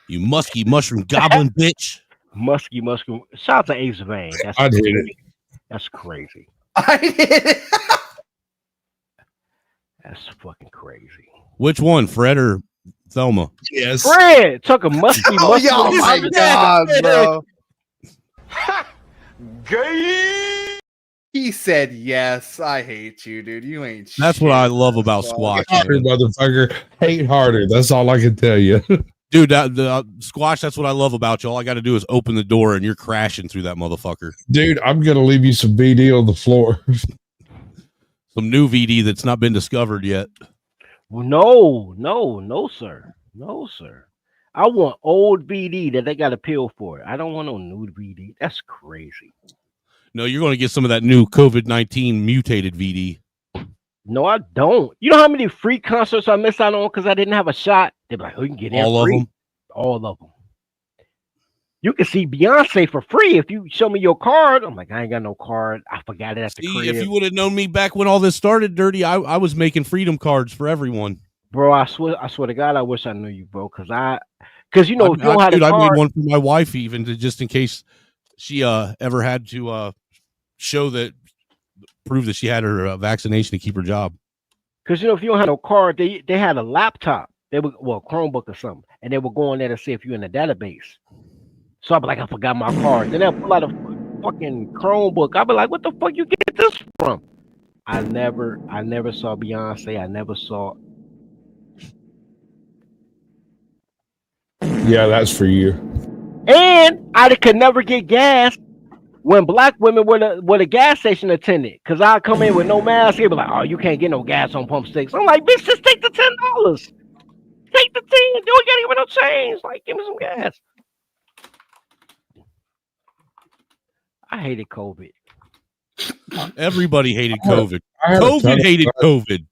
G: You musky mushroom goblin bitch.
L: Musky mushroom. Shout out to Ace Vane.
C: I did it.
L: That's crazy.
H: I did it.
L: That's fucking crazy.
G: Which one, Fred or Thelma?
C: Yes.
L: Fred took a musky mushroom.
H: Oh my god, bro.
L: Gay.
H: He said yes. I hate you, dude. You ain't.
G: That's what I love about Squash.
C: Harder, motherfucker. Hate harder. That's all I can tell you.
G: Dude, Squash, that's what I love about you. All I got to do is open the door and you're crashing through that motherfucker.
C: Dude, I'm going to leave you some BD on the floor.
G: Some new VD that's not been discovered yet.
L: Well, no, sir. No, sir. I want old VD that they got a pill for. I don't want no new VD. That's crazy.
G: No, you're going to get some of that new COVID-19 mutated VD.
L: No, I don't. You know how many free concerts I missed out on because I didn't have a shot? They're like, oh, you can get in
G: All
L: free.
G: of them?
L: All of them. You can see Beyonce for free if you show me your card. I'm like, I ain't got no card. I forgot it at the crib.
G: If you would have known me back when all this started, Dirty, I was making freedom cards for everyone.
L: Bro, I swear to God, I wish I knew you, bro. Because you know, if you don't have a
G: I
L: card,
G: made one for my wife even just in case she ever had to show that, prove that she had her vaccination to keep her job.
L: because you know, if you don't have no card, they had a laptop. They would Chromebook or something, and they would go on there to see if you're in the database. So I'd be like, I forgot my card. Then they'll pull out a fucking Chromebook. I'd be like, what the fuck you get this from? I never saw Beyonce. I never saw.
C: Yeah, that's for you.
L: And I could never get gas when black women were the gas station attendant. Because I'd come in with no mask. They'd be like, oh, you can't get no gas on Pump Sticks. I'm like, bitch, just take the $10. Take the 10. You can't even no change. Like, give me some gas. I hated COVID.
G: Everybody hated COVID.
C: I had a ton
G: COVID
C: of
G: hated
C: fun.
G: COVID.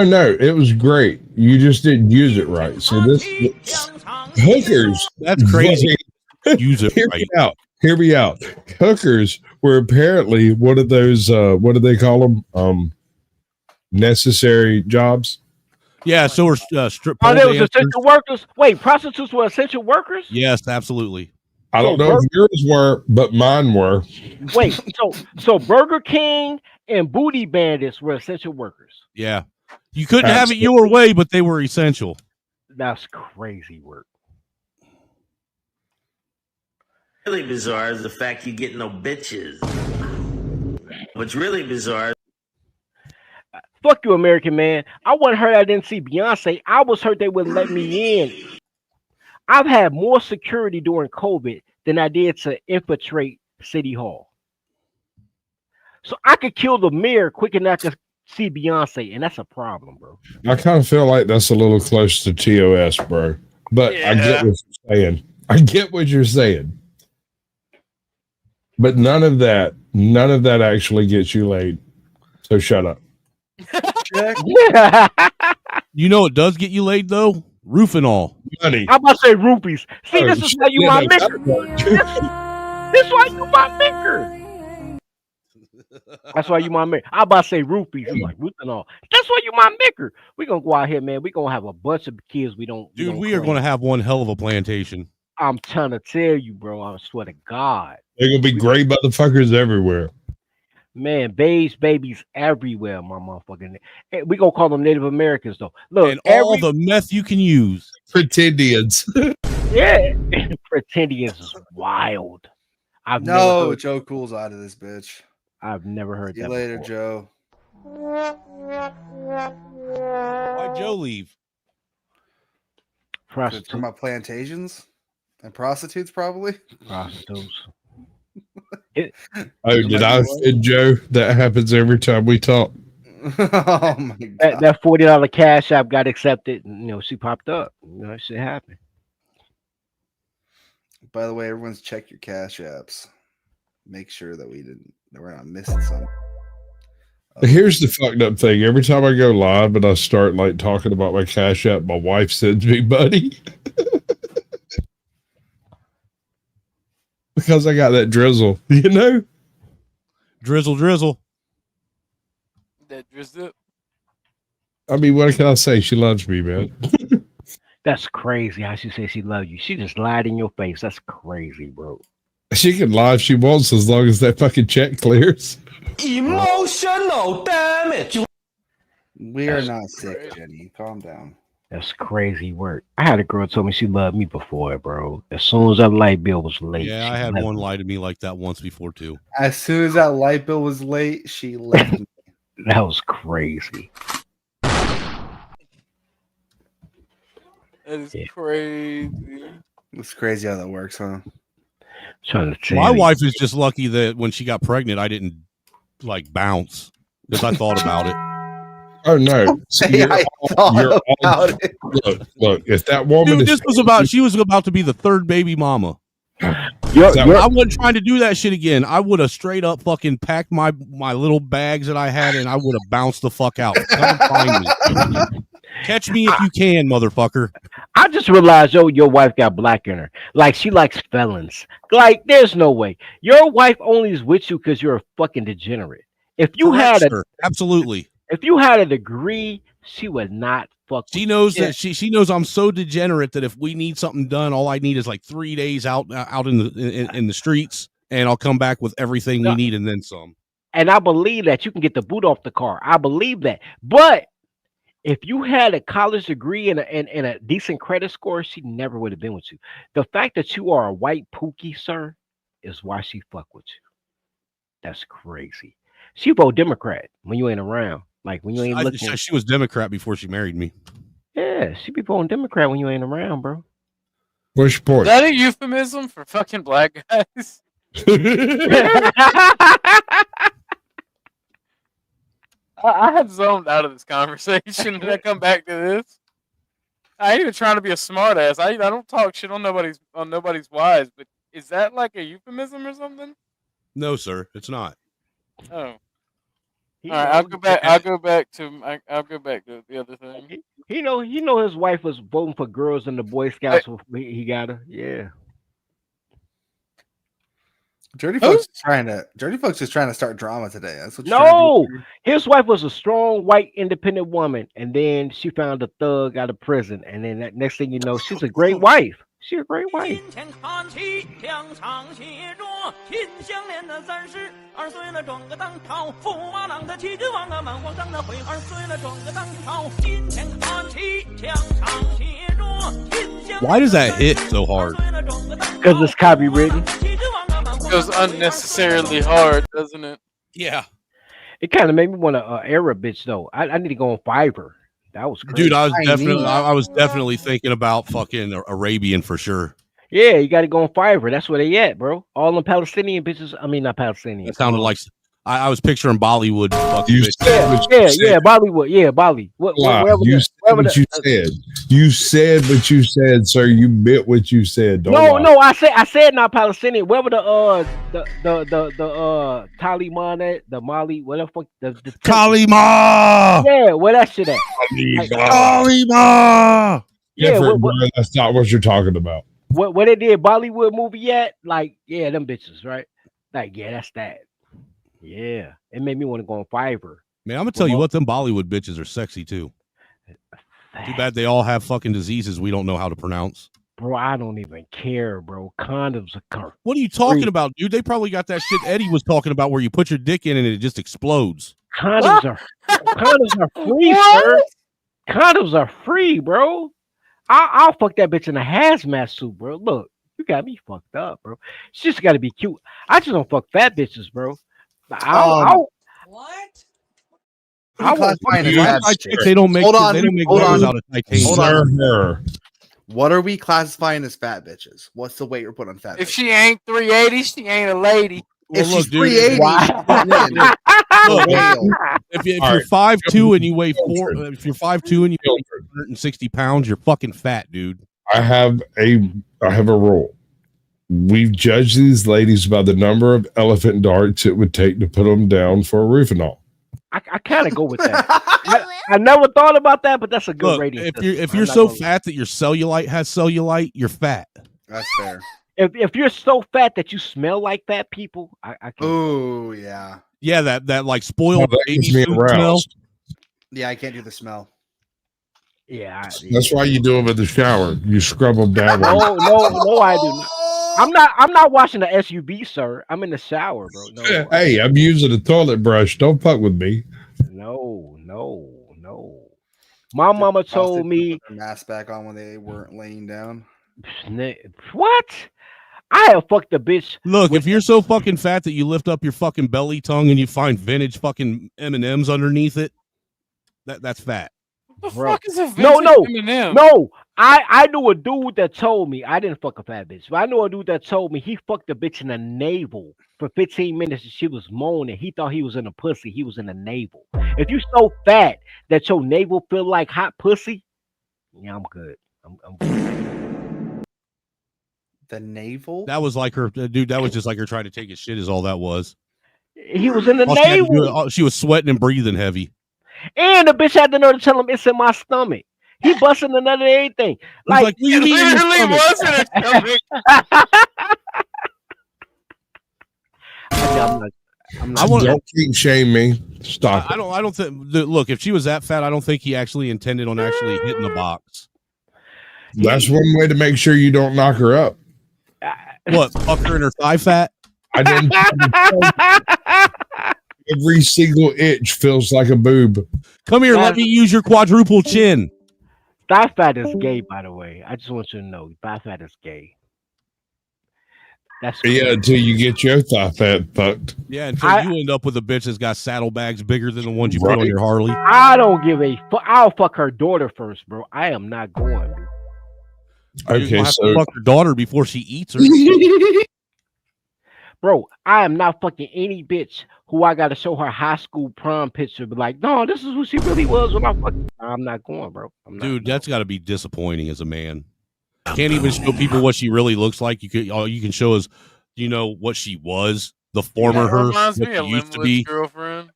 C: No, it was great. You just didn't use it right. So this hookers.
G: That's crazy. Use it right.
C: Hear me out. Hookers were apparently one of those. What do they call them? Necessary jobs.
G: Yeah. So we're strip.
L: Oh, there was essential workers. Wait, prostitutes were essential workers?
G: Yes, absolutely.
C: I don't know if yours were, but mine were.
L: Wait, so Burger King and Booty Bandits were essential workers.
G: Yeah. You couldn't have it your way, but they were essential.
L: That's crazy work.
Q: Really bizarre is the fact you get no bitches. What's really bizarre.
L: Fuck you, American man. I wasn't hurt I didn't see Beyonce. I was hurt they wouldn't let me in. I've had more security during COVID than I did to infiltrate City Hall. So I could kill the mayor quick enough to see Beyonce, and that's a problem, bro.
C: I kind of feel like that's a little close to TOS, bro. But I get what you're saying. But none of that actually gets you laid. So shut up.
G: You know it does get you laid though? Roof and all.
C: Money.
L: I'm about to say rupees. See, this is why you my
C: that
L: maker. This is why you my maker. That's why you my maker. I'm about to say rupees. I'm like, roof and all. That's why you my maker. We're going to go out here, man. We're going to have a bunch of kids we don't.
G: Dude, we are going to have one hell of a plantation.
L: I'm trying to tell you, bro. I swear to God.
C: They're going to be great motherfuckers everywhere.
L: Man, babies everywhere, my motherfucking. We gonna call them Native Americans though. Look,
G: and all the meth you can use.
C: Pretendians.
L: Yeah, Pretendians is wild.
H: Joe Cool's out of this bitch.
L: I've never heard
H: See
L: that.
H: You later,
L: before.
H: Joe.
G: Why'd Joe leave?
L: Prostitutes.
H: Talking about plantations and prostitutes, probably.
L: Prostitutes.
C: Did I offend Joe? That happens every time we talk.
H: Oh my god.
L: That $40 cash app got accepted, and she popped up. Shit happened.
H: By the way, everyone's check your cash apps. Make sure that we're not missing some.
C: Here's the fucked up thing. Every time I go live and I start like talking about my cash app, my wife sends me money. Because I got that drizzle,
G: drizzle.
F: That drizzle.
C: I mean, what can I say? She loves me, man.
L: That's crazy how she said she loved you. She just lied in your face. That's crazy, bro.
C: She can lie if she wants as long as that fucking check clears.
Q: Emotional damage.
H: We are not sick, Jenny. Calm down.
L: That's crazy work. I had a girl told me she loved me before, bro. As soon as that light bill was late.
G: Yeah, I had one lie to me like that once before too.
H: As soon as that light bill was late, she left me.
L: That was crazy.
F: That is crazy.
H: It's crazy how that works, huh?
L: Trying to tell
G: My
L: you.
G: wife is just lucky that when she got pregnant, I didn't like bounce because I thought about it.
C: Oh no!
H: Hey, I thought about it.
C: Look, if that woman
G: Dude,
C: is
G: she was about to be the third baby mama. I wasn't trying to do that shit again. I would have straight up fucking packed my little bags that I had and I would have bounced the fuck out. Come find me. Catch me if you can, motherfucker.
L: I just realized, your wife got black in her. Like, she likes felons. Like, there's no way. Your wife only is with you because you're a fucking degenerate. If you
G: Correct,
L: had
G: sir. Absolutely.
L: If you had a degree, she would not fuck.
G: She knows that she knows I'm so degenerate that if we need something done, all I need is like 3 days out in the streets, and I'll come back with everything we need and then some.
L: And I believe that you can get the boot off the car. I believe that. But if you had a college degree and a decent credit score, she never would have been with you. The fact that you are a white pookie, sir, is why she fuck with you. That's crazy. She vote Democrat when you ain't around. Like when you ain't looking.
G: She was Democrat before she married me.
L: Yeah, she be voting Democrat when you ain't around, bro.
C: What's your point?
F: Is that a euphemism for fucking black guys? I had zoned out of this conversation and I come back to this. I ain't even trying to be a smartass. I don't talk shit on nobody's wives, but is that like a euphemism or something?
G: No, sir, it's not.
F: Oh. All right, I'll go back to the other thing.
L: He know his wife was voting for girls in the Boy Scouts. He got her. Yeah.
H: Dirty folks is trying to start drama today. That's what you're trying
L: No,
H: to do.
L: his wife was a strong white independent woman, and then she found a thug out of prison, and then that next thing you know, she's a great wife. She's a great wife.
G: Why does that hit so hard?
L: Because it's copywritten.
F: It goes unnecessarily hard, doesn't it?
G: Yeah.
L: It kind of made me want to Arab bitch though. I need to go on Fiverr. That was crazy.
G: Dude, I was definitely thinking about fucking Arabian for sure.
L: Yeah, you got to go on Fiverr. That's where they at, bro. All them Palestinian bitches. I mean, not Palestinian.
G: It sounded like I was picturing Bollywood.
L: Yeah, Bollywood. Yeah, Bolly.
C: You said what you said, sir. You meant what you said. Don't lie.
L: No. I said not Palestinian. Wherever the Taliban, the Mali, whatever fuck the
G: Kalima.
L: Yeah, where that shit at?
G: Kalima.
L: Yeah,
C: that's not what you're talking about.
L: What they did Bollywood movie yet? Like, yeah, them bitches, right? Like, yeah, that's that. Yeah, it made me want to go on Fiverr.
G: Man, I'm gonna tell you what, them Bollywood bitches are sexy too. Too bad they all have fucking diseases we don't know how to pronounce.
L: Bro, I don't even care, bro. Condoms are
G: What are you talking about, dude? They probably got that shit Eddie was talking about where you put your dick in and it just explodes.
L: Condoms are free, sir. Condoms are free, bro. I'll fuck that bitch in a hazmat suit, bro. Look, you got me fucked up, bro. She just got to be cute. I just don't fuck fat bitches, bro.
R: What?
H: They
G: don't make clothes out of titanium.
H: What are we classifying as fat bitches? What's the weight we're putting on fat?
F: If she ain't 380, she ain't a lady.
H: If she's 380,
G: Look, if you're 5'2" and you weigh if you're 5'2" and you weigh 160 pounds, you're fucking fat, dude.
C: I have a rule. We've judged these ladies by the number of elephant darts it would take to put them down for a Rufinol.
L: I kind of go with that. I never thought about that, but that's a good
G: Look,
L: rating.
G: if you're so fat that your cellulite has cellulite, you're fat.
H: That's fair.
L: If you're so fat that you smell like fat people, I can.
H: Oh yeah.
G: Yeah, that like spoiled
C: that
G: baby
C: gets me
G: food smell.
C: aroused.
H: Yeah, I can't do the smell.
L: Yeah.
C: That's why you do them in the shower. You scrub them down.
L: No, I do not. I'm not washing the SUV, sir. I'm in the shower, bro. No.
C: Hey, I'm using a toilet brush. Don't fuck with me.
L: No. My mama told me
H: put their mask back on when they weren't laying down.
L: What? I have fucked a bitch.
G: Look, if you're so fucking fat that you lift up your fucking belly tongue and you find vintage fucking M&Ms underneath it, that's fat.
F: What the fuck is a vintage
L: No.
F: M&M?
L: No. I knew a dude that told me, I didn't fuck a fat bitch, but I knew a dude that told me he fucked a bitch in the navel for 15 minutes and she was moaning. He thought he was in a pussy. He was in the navel. If you so fat that your navel feel like hot pussy, yeah, I'm good. I'm good.
H: The navel?
G: That was like her, dude. That was just like her trying to take his shit. Is all that was.
L: He was in the
G: All she had to do-
L: navel.
G: she was sweating and breathing heavy.
L: And the bitch had the nerve to tell him it's in my stomach. He busting the nut and everything. Like,
G: what do you mean in your
F: literally
G: stomach?
F: was in her stomach.
L: I'm
G: I want.
C: Don't keep shaming me. Stop
G: I don't think. Look, if she was that fat, I don't think he actually intended on actually hitting the box.
C: it. That's one way to make sure you don't knock her up.
G: What? Fuck her in her thigh fat?
C: I didn't. Every single itch feels like a boob.
G: Come here, let me use your quadruple chin.
L: thigh fat is gay, by the way. I just want you to know, thigh fat is gay. That's
C: Yeah, until you get your thigh fat fucked.
G: Yeah, until you end up with a bitch that's got saddlebags bigger than the ones you put on your Harley.
L: I don't give a fuck. I'll fuck her daughter first, bro. I am not going. Dude.
G: You're gonna have to fuck her daughter before she eats her.
L: Bro, I am not fucking any bitch who I gotta show her high school prom picture. But like, no, this is who she really was when I fucking. I'm not going, bro.
G: Dude, that's got to be disappointing as a man. Can't even show people what she really looks like. You could, all you can show is, you know, what she was, the former her,
F: reminds
G: what
F: me
G: she
F: of
G: used to
F: Limwood's
G: be.
F: girlfriend.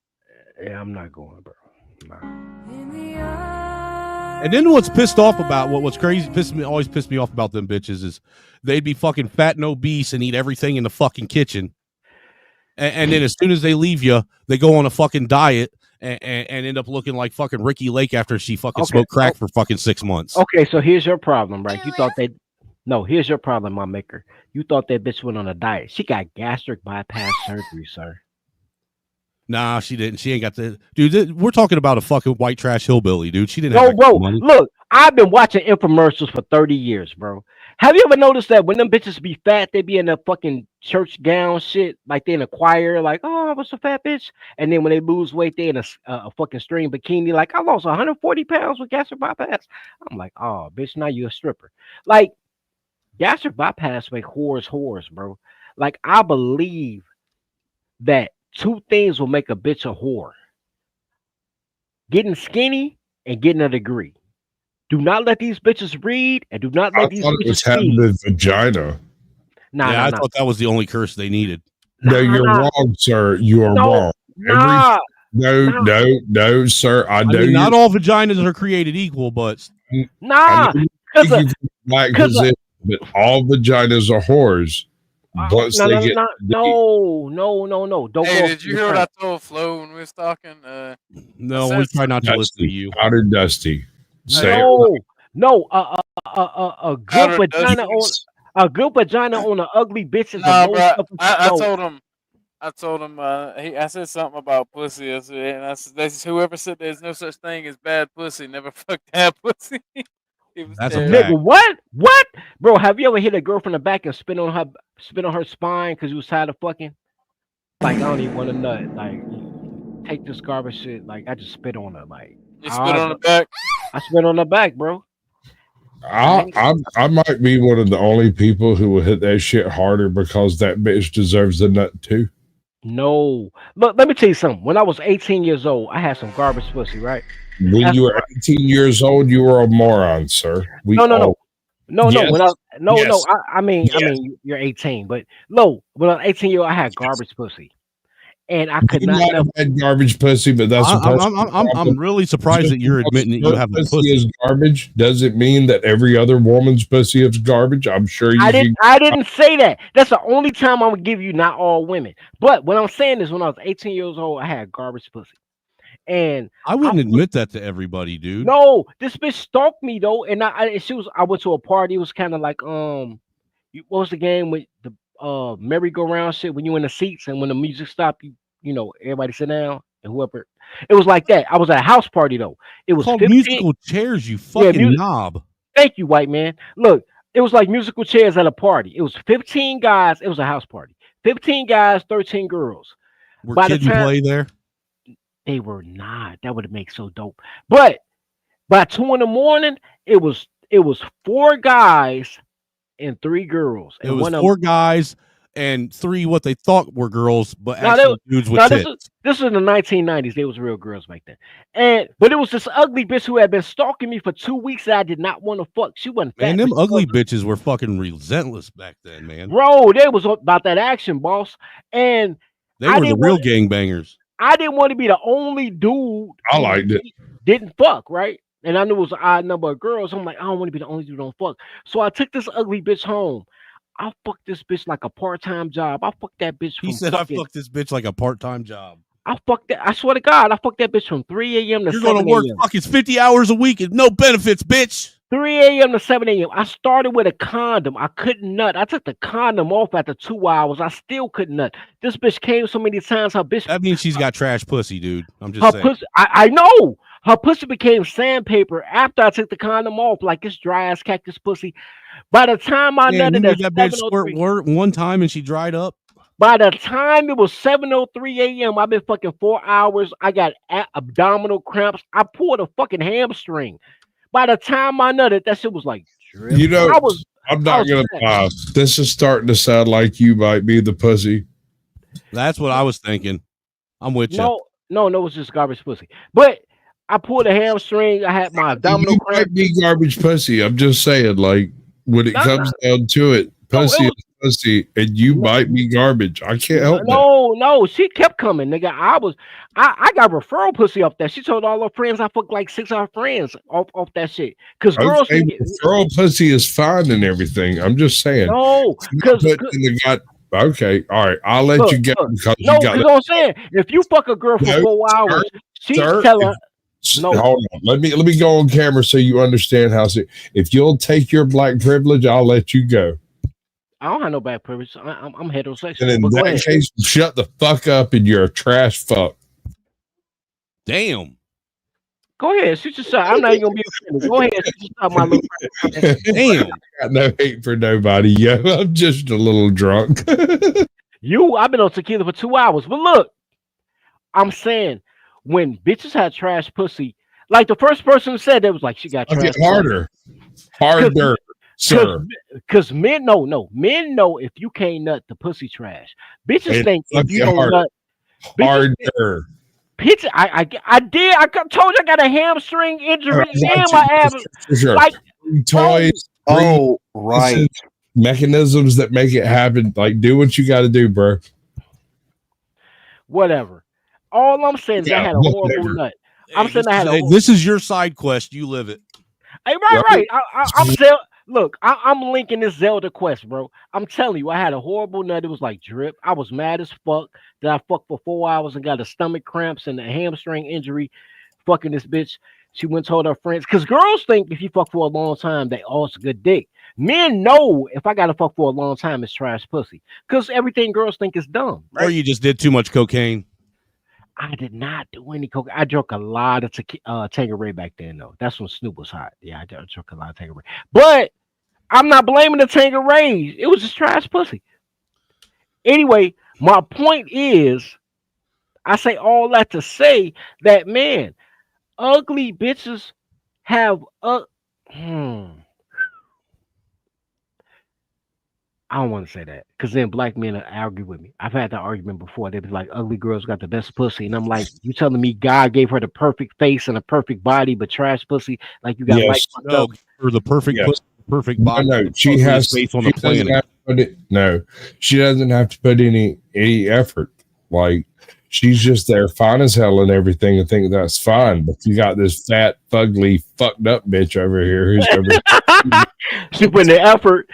L: Yeah, I'm not going, bro.
G: And then what's pissed off about what's crazy, always pissed me off about them bitches is they'd be fucking fat and obese and eat everything in the fucking kitchen, and then as soon as they leave you, they go on a fucking diet and end up looking like fucking Ricky Lake after she fucking smoked crack for fucking 6 months.
L: Okay, so here's your problem, right? You thought they. No, here's your problem, my maker. You thought that bitch went on a diet. She got gastric bypass surgery, sir.
G: Nah, she didn't. She ain't got the dude. We're talking about a fucking white trash hillbilly, dude. She didn't
L: No,
G: have
L: bro.
G: money.
L: Look, I've been watching infomercials for 30 years, bro. Have you ever noticed that when them bitches be fat, they be in a fucking church gown shit, like they in a choir, like, oh, I was a fat bitch. And then when they lose weight, they in a fucking string bikini, like, I lost 140 pounds with gastric bypass. I'm like, oh, bitch, now you a stripper. Like, gastric bypass make whores, bro. Like, I believe that two things will make a bitch a whore: getting skinny and getting a degree. Do not let these bitches read, and do not let these
C: thought it was
L: bitches
C: having
L: feed.
C: the vagina.
G: I thought that was the only curse they needed.
C: No, you're wrong, sir. You are wrong.
L: Nah.
C: No, sir. I know
G: mean, not
C: you-
G: all vaginas are created equal, but
L: Nah,
C: I know you
L: cause
C: think you black position, but all vaginas are whores. Once
L: no,
C: they
L: no,
C: get
L: no. Don't
F: Hey,
L: go.
F: did you hear what I told Flo when we was talking?
G: no, we try not to listen to you.
C: Powder dusty. Say
L: No, a good
F: Powder
L: vagina
F: dusties.
L: on a good vagina on an ugly bitch is
F: Nah,
L: a
F: bro.
L: low
F: I
L: no.
F: told him. I said something about pussy. I said, and I said, that's whoever said there's no such thing as bad pussy never fucked that pussy.
G: That's a
L: Nigga, what? Bro, have you ever hit a girl from the back and spit on her spine because you was tired of fucking? Like, I don't even want to nut. Like, take this garbage shit. Like, I just spit on her. Like,
F: You spit on the back?
L: I spit on the back, bro.
C: I might be one of the only people who will hit that shit harder because that bitch deserves the nut too.
L: No. Look, let me tell you something. When I was 18 years old, I had some garbage pussy, right?
C: When
L: That's
C: you were 18 years old, you were a moron, sir. We
L: no, no, no.
C: all
L: No,
C: yes,
L: when I no,
C: yes,
L: no. I mean,
C: yes.
L: you're 18, but no, when I was 18 years old, I had garbage pussy, and I could
C: You
L: not
C: might
L: never.
C: have had garbage pussy, but that's a personal
G: I'm
C: problem.
G: really surprised
C: Just
G: that you're
C: because
G: admitting that you
C: your
G: have a
C: pussy
G: pussy.
C: is garbage doesn't mean that every other woman's pussy is garbage. I'm sure you can.
L: I didn't say that. That's the only time I'm gonna give you not all women. But what I'm saying is, when I was 18 years old, I had garbage pussy, and
G: I wouldn't admit that to everybody, dude.
L: no, this bitch stalked me though, and I went to a party. It was kind of like what was the game with the merry-go-round shit when you in the seats and when the music stopped, you know everybody sit down and whoever. It was like that. I was at a house party though. It was
G: Called
L: 15
G: musical chairs, you
L: Yeah,
G: fucking knob.
L: Thank you, white man. Look, it was like musical chairs at a party. It was 15 guys. It was a house party. 15 guys, 13 girls.
G: Were
L: By the
G: Kid and
L: time
G: Play there?
L: they were not, that would have made so dope. But by 2 in the morning, it was 4 guys and 3 girls.
G: It
L: And
G: was
L: one of
G: 4 guys and 3 what they thought were girls, but
L: Now,
G: actually dudes with
L: this
G: tits.
L: is in the 1990s. They was real girls back then. But it was this ugly bitch who had been stalking me for 2 weeks that I did not want to fuck. She wasn't fat.
G: Man,
L: but
G: them
L: she
G: ugly
L: was-
G: bitches were fucking relentless back then, man.
L: Bro, they was about that action, boss. And
G: They
L: I
G: were the
L: didn't
G: real
L: want-
G: gangbangers.
L: I didn't want to be the only dude
C: I
L: who
C: liked it.
L: didn't fuck, right? And I knew it was an odd number of girls. I'm like, I don't want to be the only dude who don't fuck. So I took this ugly bitch home. I fucked this bitch like a part-time job. I fucked that bitch from
G: He said,
L: fucking,
G: I fucked this bitch like a part-time job.
L: I fucked that. I swear to God, I fucked that bitch from 3 a.m. to
G: You're
L: 7
G: going to work
L: a.m.
G: fucking 50 hours a week and no benefits, bitch.
L: 3 a.m. to 7 a.m. I started with a condom. I couldn't nut. I took the condom off after 2 hours. I still couldn't nut. This bitch came so many times. Her bitch.
G: That means she's got trash pussy, dude. I'm just
L: Her
G: saying.
L: pussy. I know. Her pussy became sandpaper after I took the condom off, like this dry ass cactus pussy. By the time I
G: Man, you
L: nutted
G: made
L: at
G: that bitch squirt
L: 7:03,
G: one time and she dried up.
L: by the time it was 7:03 a.m., I've been fucking 4 hours. I got abdominal cramps. I pulled a fucking hamstring. By the time I nutted, that shit was like drip.
C: You know, I'm
L: I
C: not
L: was
C: gonna
L: mad.
C: lie. This is starting to sound like you might be the pussy.
G: That's what I was thinking. I'm with you.
L: No, it was just garbage pussy. But I pulled a hamstring. I had my abdominal
C: You
L: cramp.
C: might be garbage pussy. I'm just saying, like when it
L: Nah.
C: comes down to it, pussy is pussy, and you might be garbage. I can't help that.
L: No, she kept coming, nigga. I got referral pussy off that. She told all her friends I fucked like 6 of her friends off that shit. Cause girls
C: Okay,
L: think
C: referral pussy is fine and everything. I'm just saying.
L: no,
C: It's not
L: cause
C: put in the gut. Okay, all right. I'll let
L: Look,
C: you go
L: look.
C: because
L: no,
C: you got
L: cause I'm saying if you fuck a girl for
C: No,
L: 4 hours, she's
C: sir,
L: telling no.
C: Hold on. Let me go on camera so you understand how. If you'll take your black privilege, I'll let you go.
L: I don't have no bad privilege. I'm heterosexual.
C: And in
L: but go
C: that
L: ahead.
C: case, shut the fuck up and you're a trash fuck.
G: Damn.
L: Go ahead, shoot your shot. I'm not even gonna be offended. Go ahead, shoot your shot, my little friend.
G: Damn.
C: I got no hate for nobody, yo. I'm just a little drunk.
L: I've been on tequila for 2 hours. But look, I'm saying when bitches had trash pussy, like the first person who said that was like she got
C: I
L: trash
C: get harder. Harder, sir.
L: Because men know if you can't nut, the pussy trash. Bitches
C: Hey,
L: think
C: fuck
L: if you
C: you
L: don't
C: hard.
L: nut,
C: Harder.
L: bitch, I told you I got a hamstring injury and my abs.
C: For sure.
L: Like,
C: Toys.
H: Oh, right.
C: resources, Mechanisms that make it happen. Like, do what you got to do, bro.
L: whatever. All I'm saying is I
C: Yeah,
L: had a horrible
C: whatever.
L: nut. I'm saying I had a
G: Hey, this is your side quest. You live it.
L: Hey, right. I'm Zelda. Look, I'm linking this Zelda quest, bro. I'm telling you, I had a horrible nut. It was like drip. I was mad as fuck that I fucked for 4 hours and got a stomach cramps and a hamstring injury. Fucking this bitch. She went and told her friends. Because girls think if you fuck for a long time, they it's a good dick. Men know if I got to fuck for a long time, it's trash pussy. Because everything girls think is dumb.
G: Or you just did too much cocaine.
L: I did not do any coke. I drank a lot of Tanqueray back then, though. That's when Snoop was hot. Yeah, I drank a lot of Tanqueray. But I'm not blaming the Tanqueray. It was just trash pussy. Anyway, my point is, I say all that to say that, man, ugly bitches have I I don't want to say that because then black men argue with me. I've had that argument before. They be like, ugly girls got the best pussy. And I'm like, you telling me God gave her the perfect face and a perfect body, but trash pussy? Like you got like
G: no, for the perfect pussy, perfect body.
C: No, she has
G: face on
C: she
G: the
C: doesn't
G: planet.
C: have to put it. No, she doesn't have to put any effort. Like she's just there, fine as hell and everything, and think that's fine. But you got this fat, fugly, fucked up bitch over here who's
L: she put in the effort.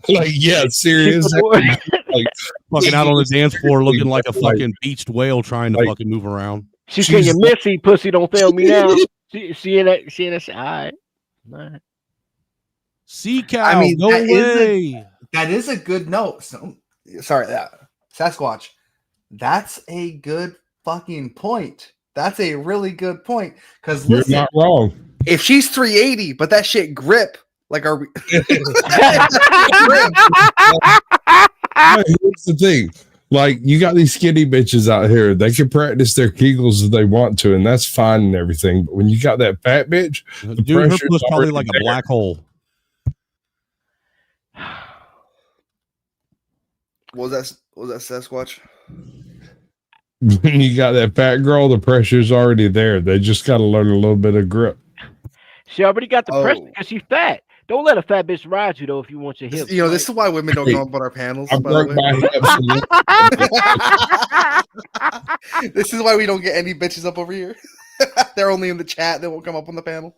C: Like, yeah, serious.
G: Like fucking out on the dance floor looking like a fucking beached whale trying to fucking move around.
L: She's saying, Missy, pussy don't fail me now. She in that shit. All right.
G: Sea cow,
H: I mean,
G: no way.
H: That is a good note. So, sorry, Sasquatch. That's a good fucking point. That's a really good point. Because
C: You're not wrong.
H: If she's 380, but that shit grip, like our
C: Here's the thing. Like, you got these skinny bitches out here. They can practice their Kegels if they want to, and that's fine and everything. But when you got that fat bitch, the
G: Dude, her
C: pressure's
G: was probably
C: already
G: like a
C: there.
G: black hole.
H: What was that Sasquatch?
C: When you got that fat girl, the pressure's already there. They just got to learn a little bit of grip.
L: She already got the pressure because she's fat. Don't let a fat bitch ride you though if you want your hips.
H: You know, this is why women don't come up on our panels.
C: I
H: By
C: broke
H: the
C: my
H: way. This is why we don't get any bitches up over here. They're only in the chat. They won't come up on the panel.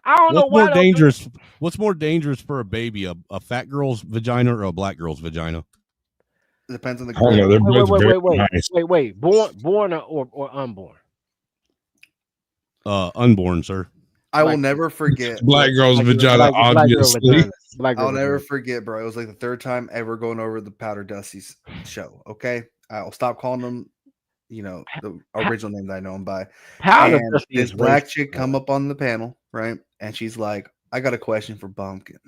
L: I don't know why.
G: What's more dangerous for a baby, a fat girl's vagina or a black girl's vagina?
H: It depends on the
C: I don't know. They're both very nice.
L: Wait. Born or unborn?
G: Unborn, sir.
H: I will never forget.
C: Black girl's vagina, obviously.
H: I'll never forget, bro. It was like the third time ever going over the Powder Dusty's show. Okay, I'll stop calling them, you know, the original name that I know them by.
L: Powder
H: And
L: Dusty
H: this
L: is
H: black
L: racist,
H: chick come up on the panel, right? And she's like, "I got a question for Bumpkin."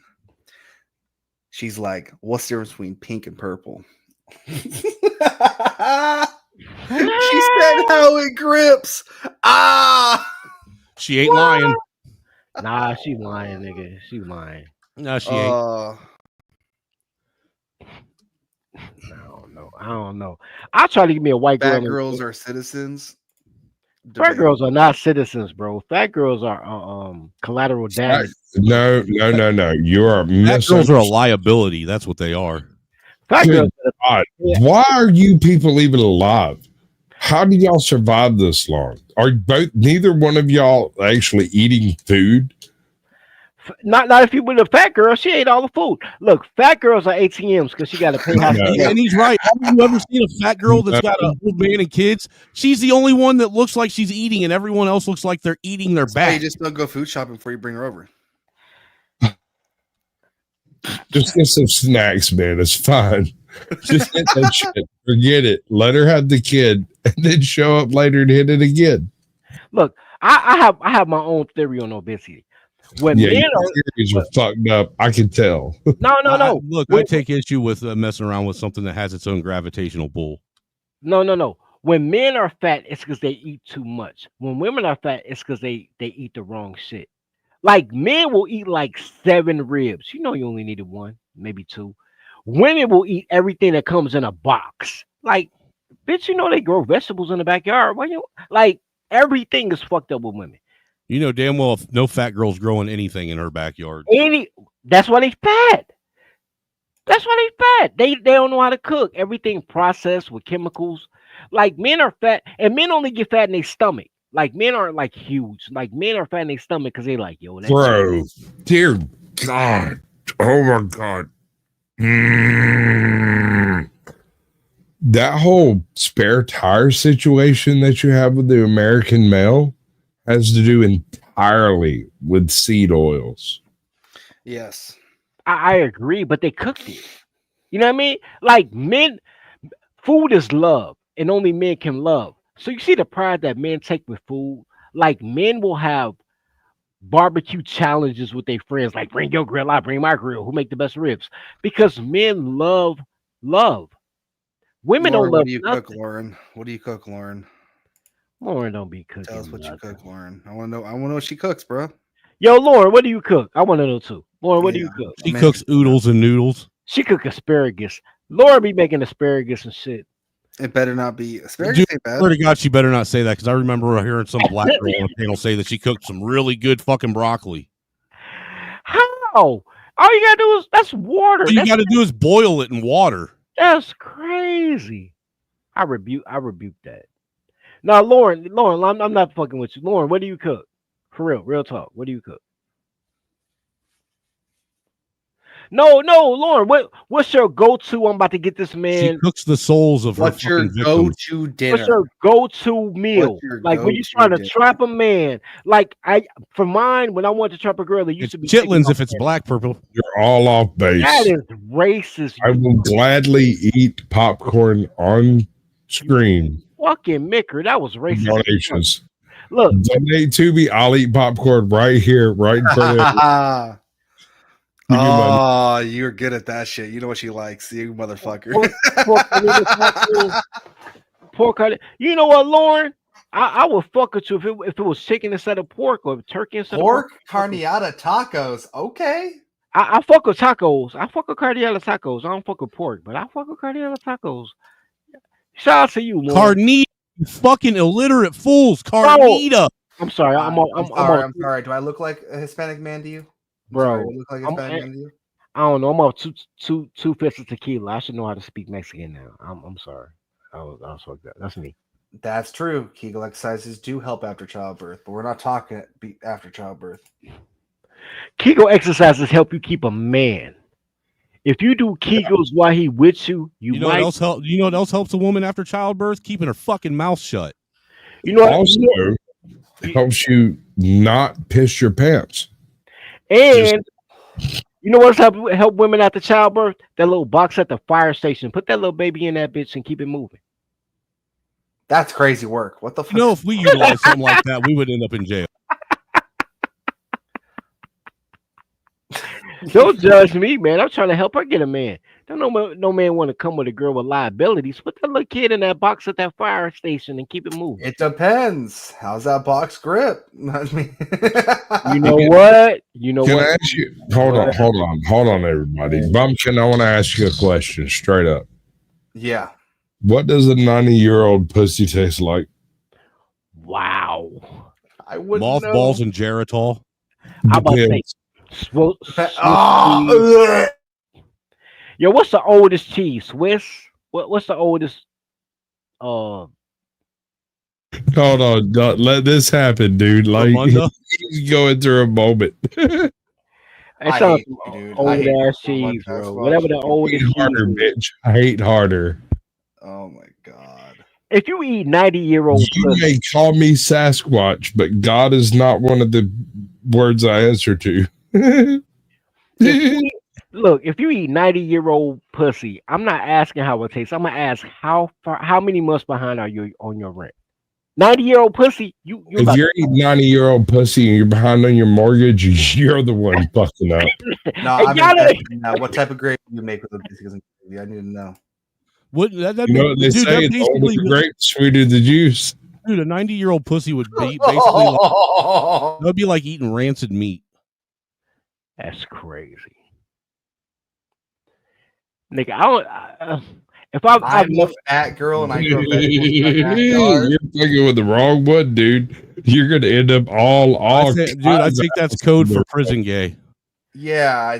H: She's like, "What's the difference between pink and purple?" She said, "How it grips."
G: She ain't lying.
L: Nah, she lying, nigga. She lying.
G: No, she ain't.
L: I don't know. I try to give me a white girl.
H: Fat girls are citizens.
L: Fat girls are not citizens, bro. Fat girls are collateral damage.
C: No. You are
G: Fat girls are a liability. That's what they are.
L: Fat girls.
C: God, why are you people even alive? How do y'all survive this long? Are neither one of y'all actually eating food?
L: Not if you with a fat girl, she ate all the food. Look, fat girls are ATMs because she got to pay half.
G: And he's right. Have you ever seen a fat girl that's got an old man and kids? She's the only one that looks like she's eating, and everyone else looks like they're eating their
H: You
G: back.
H: just don't go food shopping before you bring her over.
C: Just get some snacks, man. It's fine. Just hit that shit. Forget it. Let her have the kid, and then show up later and hit it again.
L: Look, I have my own theory on obesity. When
C: Yeah,
L: men
C: your theories are fucked up. I can tell.
L: No.
G: Look, I take issue with messing around with something that has its own gravitational pull.
L: No. When men are fat, it's because they eat too much. When women are fat, it's because they eat the wrong shit. Like men will eat like 7 ribs. You know, you only needed 1, maybe 2. Women will eat everything that comes in a box. Like, bitch, you know they grow vegetables in the backyard. Why you like everything is fucked up with women.
G: You know damn well if no fat girl's growing anything in her backyard.
L: That's why they fat. That's why they fat. They don't know how to cook. Everything processed with chemicals. Like men are fat, and men only get fat in their stomach. Like men aren't like huge. Like men are fat in their stomach because they like, yo, that's
C: Bro, dear God. Oh my God. That whole spare tire situation that you have with the American male has to do entirely with seed oils.
H: Yes.
L: I agree, but they cooked it. You know what I mean? Like men, food is love, and only men can love. So you see the pride that men take with food. Like men will have barbecue challenges with their friends, like bring your grill, I bring my grill. Who make the best ribs? Because men love love. Women
H: Lauren,
L: don't love
H: what do you
L: nothing.
H: cook, Lauren? What do you cook, Lauren?
L: Lauren don't be cooking.
H: Tell us what you
L: nothing.
H: cook, Lauren. I want to know. I want to know what she cooks, bro.
L: Yo, Lauren, what do you cook? I want to know too. Lauren, what do you cook?
G: She cooks oodles and noodles.
L: She cook asparagus. Lauren be making asparagus and shit.
H: It better not be asparagus.
G: Dude,
H: Ain't bad.
G: swear to God, she better not say that because I remember hearing some black girl on the panel say that she cooked some really good fucking broccoli.
L: How? All you gotta do is that's water.
G: All you got to do is boil it in water.
L: That's crazy. I rebuke that. Now, Lauren, I'm not fucking with you. Lauren, what do you cook? For real talk. What do you cook? No, Lauren, what's your go-to? I'm about to get this man.
G: She cooks the souls of
H: What's
G: her
H: your
G: fucking victims.
H: go-to dinner?
L: What's your go-to meal? Like when you're trying to trap a man. Like for mine, when I want to trap a girl, it used to be
G: chitlins if it's black purple.
C: You're all off base.
L: That is racist.
C: I will gladly eat popcorn on screen.
L: Fucking Micker, that was racist.
C: Donations.
L: Look,
C: donate to me. I'll eat popcorn right here, right in front of you.
H: Oh, you're good at that shit. You know what she likes, you motherfucker.
L: Pork. You know what, Lauren? I would fuck with you if it was chicken instead of pork or turkey instead
H: Pork
L: of pork.
H: carniata tacos. Okay.
L: I fuck with tacos. I fuck with carniata tacos. I don't fuck with pork, but I fuck with carniata tacos. Shout out to you, Lauren.
G: Carnita, you fucking illiterate fools. Carnita.
L: I'm sorry.
H: I'm sorry. Do I look like a Hispanic man to you?
L: Bro,
H: Do I look like a Hispanic man to you?
L: I don't know. I'm off two fifths of tequila. I should know how to speak Mexican now. I'm sorry. I was fucked up. That's me.
H: That's true. Kegel exercises do help after childbirth, but we're not talking after childbirth.
L: Kegel exercises help you keep a man. If you do Kegels while he with you,
G: You know what else helps? You know what else helps a woman after childbirth? Keeping her fucking mouth shut.
L: You know what?
C: Also, it helps you not piss your pants.
L: And you know what's help women after childbirth? That little box at the fire station. Put that little baby in that bitch and keep it moving.
H: That's crazy work. What the fuck?
G: You know, if we utilize something like that, we would end up in jail.
L: Don't judge me, man. I'm trying to help her get a man. Don't no man want to come with a girl with liabilities. Put that little kid in that box at that fire station and keep it moving.
H: It depends. How's that box grip? I mean,
L: You know what? You know
C: Can
L: what?
C: I ask you? Hold on, everybody. Bumpkin, I want to ask you a question straight up.
H: Yeah.
C: What does a 90-year-old pussy taste like?
L: Wow.
H: I wouldn't
G: Mothballs and Geritol.
L: How about say
C: Depends.
H: Oh,
L: Yo, what's the oldest cheese? Swiss? What's the oldest?
C: Hold on, don't let this happen, dude. Like
G: Armando?
C: he's going through a moment.
L: It
H: I
L: sounds
H: hate you, dude.
L: old
H: I hate
L: ass
H: you so much,
L: cheese, bro.
H: Sasquatch.
L: Whatever the
C: Hate
L: oldest
C: harder,
L: cheese is.
C: bitch. I hate harder.
H: Oh my god.
L: If you eat 90-year-old
C: You
L: pussy,
C: may call me Sasquatch, but God is not one of the words I answer to.
L: if you eat 90-year-old pussy, I'm not asking how it tastes. I'm gonna ask how many months behind are you on your rent? 90-year-old pussy, you
C: If
L: about
C: you're eating 90-year-old pussy and you're behind on your mortgage, you're the one fucking up.
H: No,
L: Hey,
H: I'm
L: y'all
H: interested now. What type of gravy you make with the biscuits and gravy? I need to know.
G: What that
C: You know what they
G: dude,
C: say?
G: that
C: The older
G: basically,
C: the grape, sweeter the juice.
G: dude, a 90-year-old pussy would be basically like, that would be like eating rancid meat.
L: That's crazy. Nigga, I don't. If I'm
H: a fat girl and I grow vegetables in my backyard.
C: You're thinking with the wrong one, dude. You're gonna end up all
G: I think that's code for prison gay.
H: Yeah,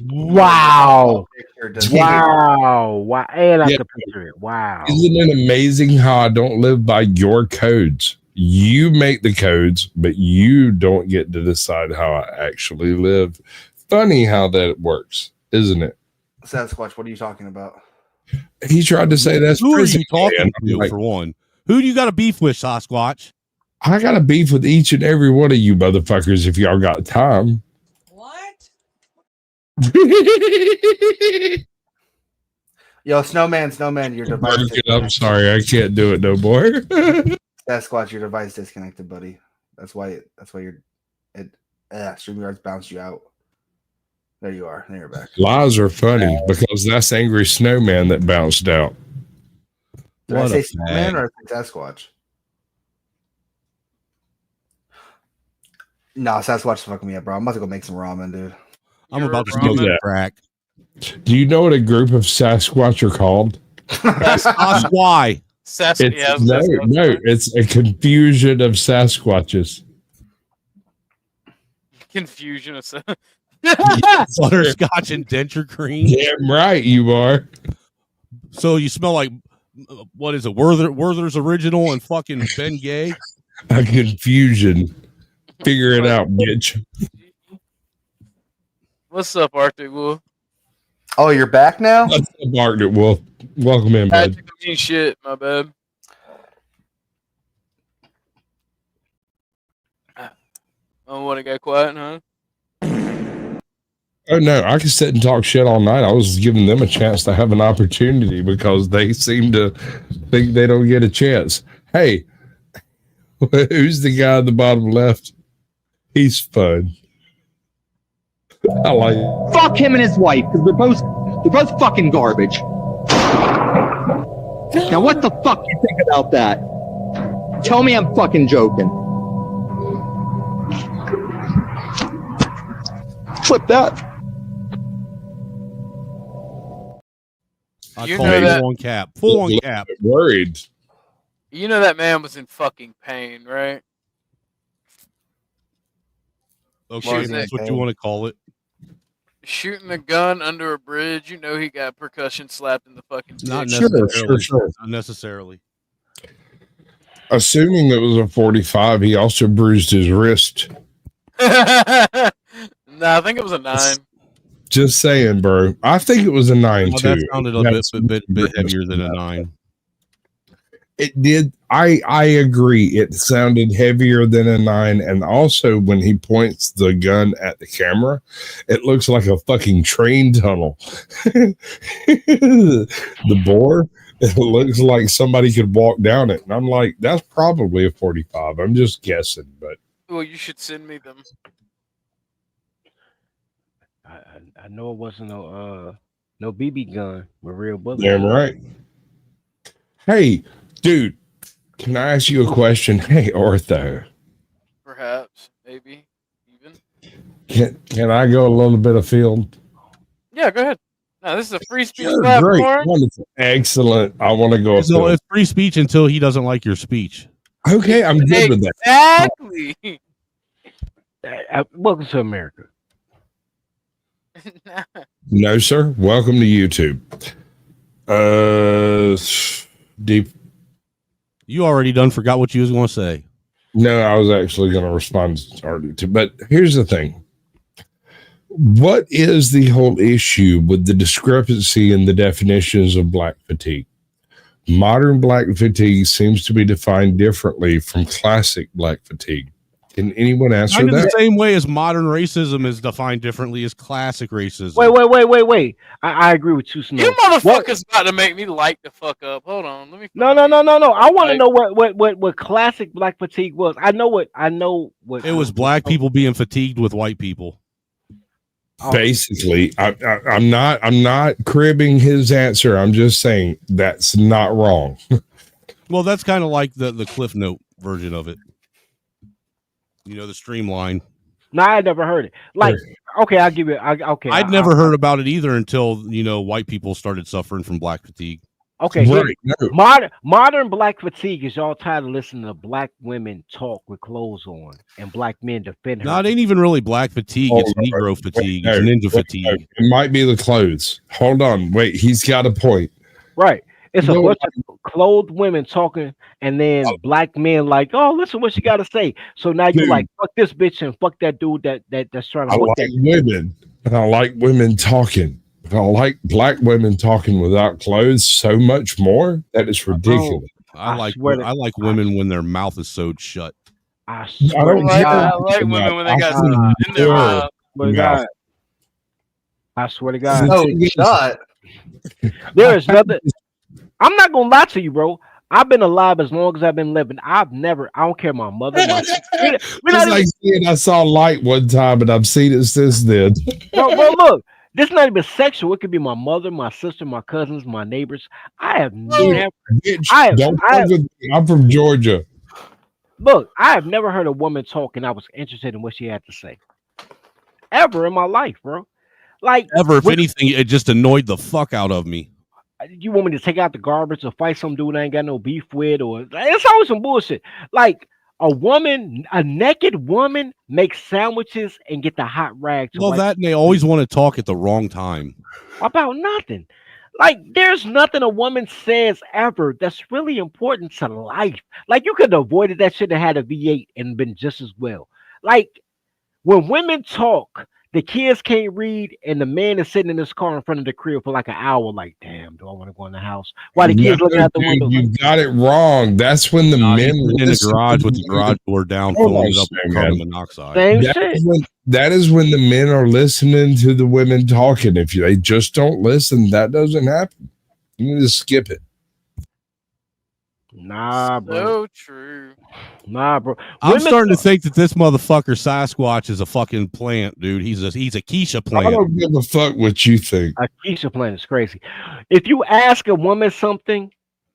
L: Wow.
H: picture
L: Wow. And I
C: Yeah.
L: can picture it. Wow.
C: Isn't it amazing how I don't live by your codes? You make the codes, but you don't get to decide how I actually live. Funny how that works, isn't it?
H: Sasquatch, what are you talking about?
C: He tried to say that's
G: Who are
C: prison
G: you talking
C: gay, and I'm
G: to,
C: like,
G: for one? Who do you got a beef with, Sasquatch?
C: I got a beef with each and every one of you motherfuckers if y'all got time.
H: Yo, Snowman, your device.
C: I'm sorry, I can't do it no more.
H: Sasquatch, your device disconnected, buddy. That's why StreamYard's bounced you out. There you are. There you're back.
C: Lies are funny because that's Angry Snowman that bounced out.
H: Did I say Snowman or Sasquatch? No, Sasquatch fucking me up, bro. I'm about to go make some ramen, dude.
G: I'm about to smoke that crack.
C: Do you know what a group of Sasquatch are called?
G: Sasquatch.
C: It's a confusion of Sasquatches.
F: Confusion of
G: Butterscotch and denture cream.
C: Damn right you are.
G: So you smell like, what is it? Werther's Original and fucking Ben Gay.
C: A confusion. Figure it out, bitch.
F: What's up, Arctic Wolf?
H: Oh, you're back now?
C: What's up, Arctic Wolf? Welcome in,
F: I
C: bud.
F: took a mean shit. My bad. Oh, what? It got quiet, huh?
C: Oh no, I can sit and talk shit all night. I was giving them a chance to have an opportunity because they seem to think they don't get a chance. Hey, who's the guy at the bottom left? He's fun. I like it.
R: Fuck him and his wife, because they're both fucking garbage. Now what the fuck you think about that? Tell me I'm fucking joking. Flip that.
G: I
F: You
G: call
F: know
G: it
F: that-
G: full on cap. Full on cap.
C: Worried.
F: You know that man was in fucking pain, right?
G: Okay, if that's what you want to call it.
F: Shooting a gun under a bridge, you know he got percussion slapped in the fucking dick.
G: Not
C: Sure,
G: necessarily.
C: sure.
G: Not necessarily.
C: Assuming it was a 45, he also bruised his wrist.
F: Nah, I think it was a 9.
C: Just saying, bro. I think it was a 9
G: Oh,
C: too.
G: that sounded a bit heavier than a 9.
C: It did. I agree. It sounded heavier than a 9, and also when he points the gun at the camera, it looks like a fucking train tunnel. The bore, it looks like somebody could walk down it, and I'm like, that's probably a 45. I'm just guessing, but
F: Well, you should send me them.
L: I know it wasn't no BB gun with real bullets.
C: damn right. Hey, dude, can I ask you a question? Hey, Ortho,
F: Perhaps, maybe, even.
C: can I go a little bit afield?
F: Yeah, go ahead. No, this is a free speech
C: Sure,
F: platform.
C: great, wonderful, excellent. I want to go
G: So
C: afield.
G: it's free speech until he doesn't like your speech.
C: Okay, I'm good with that.
F: Exactly.
L: Welcome to America.
C: No, sir. Welcome to YouTube. Deep.
G: You already done forgot what you was going to say.
C: No, I was actually going to respond to, but here's the thing. What is the whole issue with the discrepancy in the definitions of black fatigue? Modern black fatigue seems to be defined differently from classic black fatigue. Can anyone answer
G: Kind of
C: that?
G: the same way as modern racism is defined differently as classic racism.
L: Wait. I agree with you, Snow.
F: You motherfuckers about to make me light the fuck up. Hold on, let me.
L: No. I want to know what classic black fatigue was. I know what.
G: It was black people being fatigued with white people.
C: Basically, I'm not cribbing his answer. I'm just saying that's not wrong.
G: Well, that's kind of like the Cliff Note version of it. You know, the streamline.
L: No, I never heard it. Like, okay, I'll give it. Okay,
G: I'd never heard about it either until white people started suffering from black fatigue.
L: Okay,
C: Right,
L: modern black fatigue is y'all tired of listening to black women talk with clothes on and black men defend her.
G: No, it ain't even really black fatigue. It's Negro fatigue. It's ninja fatigue.
C: It might be the clothes. Hold on. Wait, he's got a point.
L: Right. It's a
C: No,
L: bunch of clothed women talking, and then black men like, oh, listen what she got to say. So now you're
C: Dude.
L: like, fuck this bitch and fuck that dude that's trying to
C: I
L: fuck
C: like
L: that.
C: women, and I like women talking. But I like black women talking without clothes so much more. That is ridiculous.
G: I like
L: swear to-
G: women when their mouth is sewed shut.
L: I
C: I
L: swear
C: don't
L: to
C: care.
L: God.
F: I like women when they got
C: I
F: some in their mouth.
L: Swear to God. I swear to God.
H: Oh, shot.
L: There is nothing. I'm not gonna lie to you, bro. I've been alive as long as I've been living. I don't care my mother. My sister. We're not
C: It's
L: even-
C: like saying I saw light one time, and I've seen it since then.
L: bro, look, this is not even sexual. It could be my mother, my sister, my cousins, my neighbors. I have never.
C: Bitch,
L: I have-
C: don't
L: I
C: fuck
L: have-
C: with me. I'm from Georgia.
L: Look, I have never heard a woman talk and I was interested in what she had to say. Ever in my life, bro. Like
G: Ever, if anything, it just annoyed the fuck out of me.
L: you want me to take out the garbage or fight some dude I ain't got no beef with, or it's always some bullshit. Like a naked woman makes sandwiches and get the hot rag to
G: Well,
L: wipe
G: that and they always want to talk at the wrong time.
L: about nothing. Like there's nothing a woman says ever that's really important to life. Like you could have avoided that shit and had a V8 and been just as well. Like when women talk, the kids can't read, and the man is sitting in his car in front of the crib for like an hour. Like, damn, do I want to go in the house? While the kids looking out the window.
C: You got it wrong. That's when the men
G: in the garage with the garage door down, filling it up with carbon monoxide.
C: That is when the men are listening to the women talking. If they just don't listen, that doesn't happen. You need to skip it.
L: Nah, bro.
F: So true.
L: Nah, bro.
G: I'm starting to think that this motherfucker Sasquatch is a fucking plant, dude. He's a Keisha
C: I
G: plant.
C: don't give a fuck what you think.
L: A Keisha plant is crazy. If you ask a woman something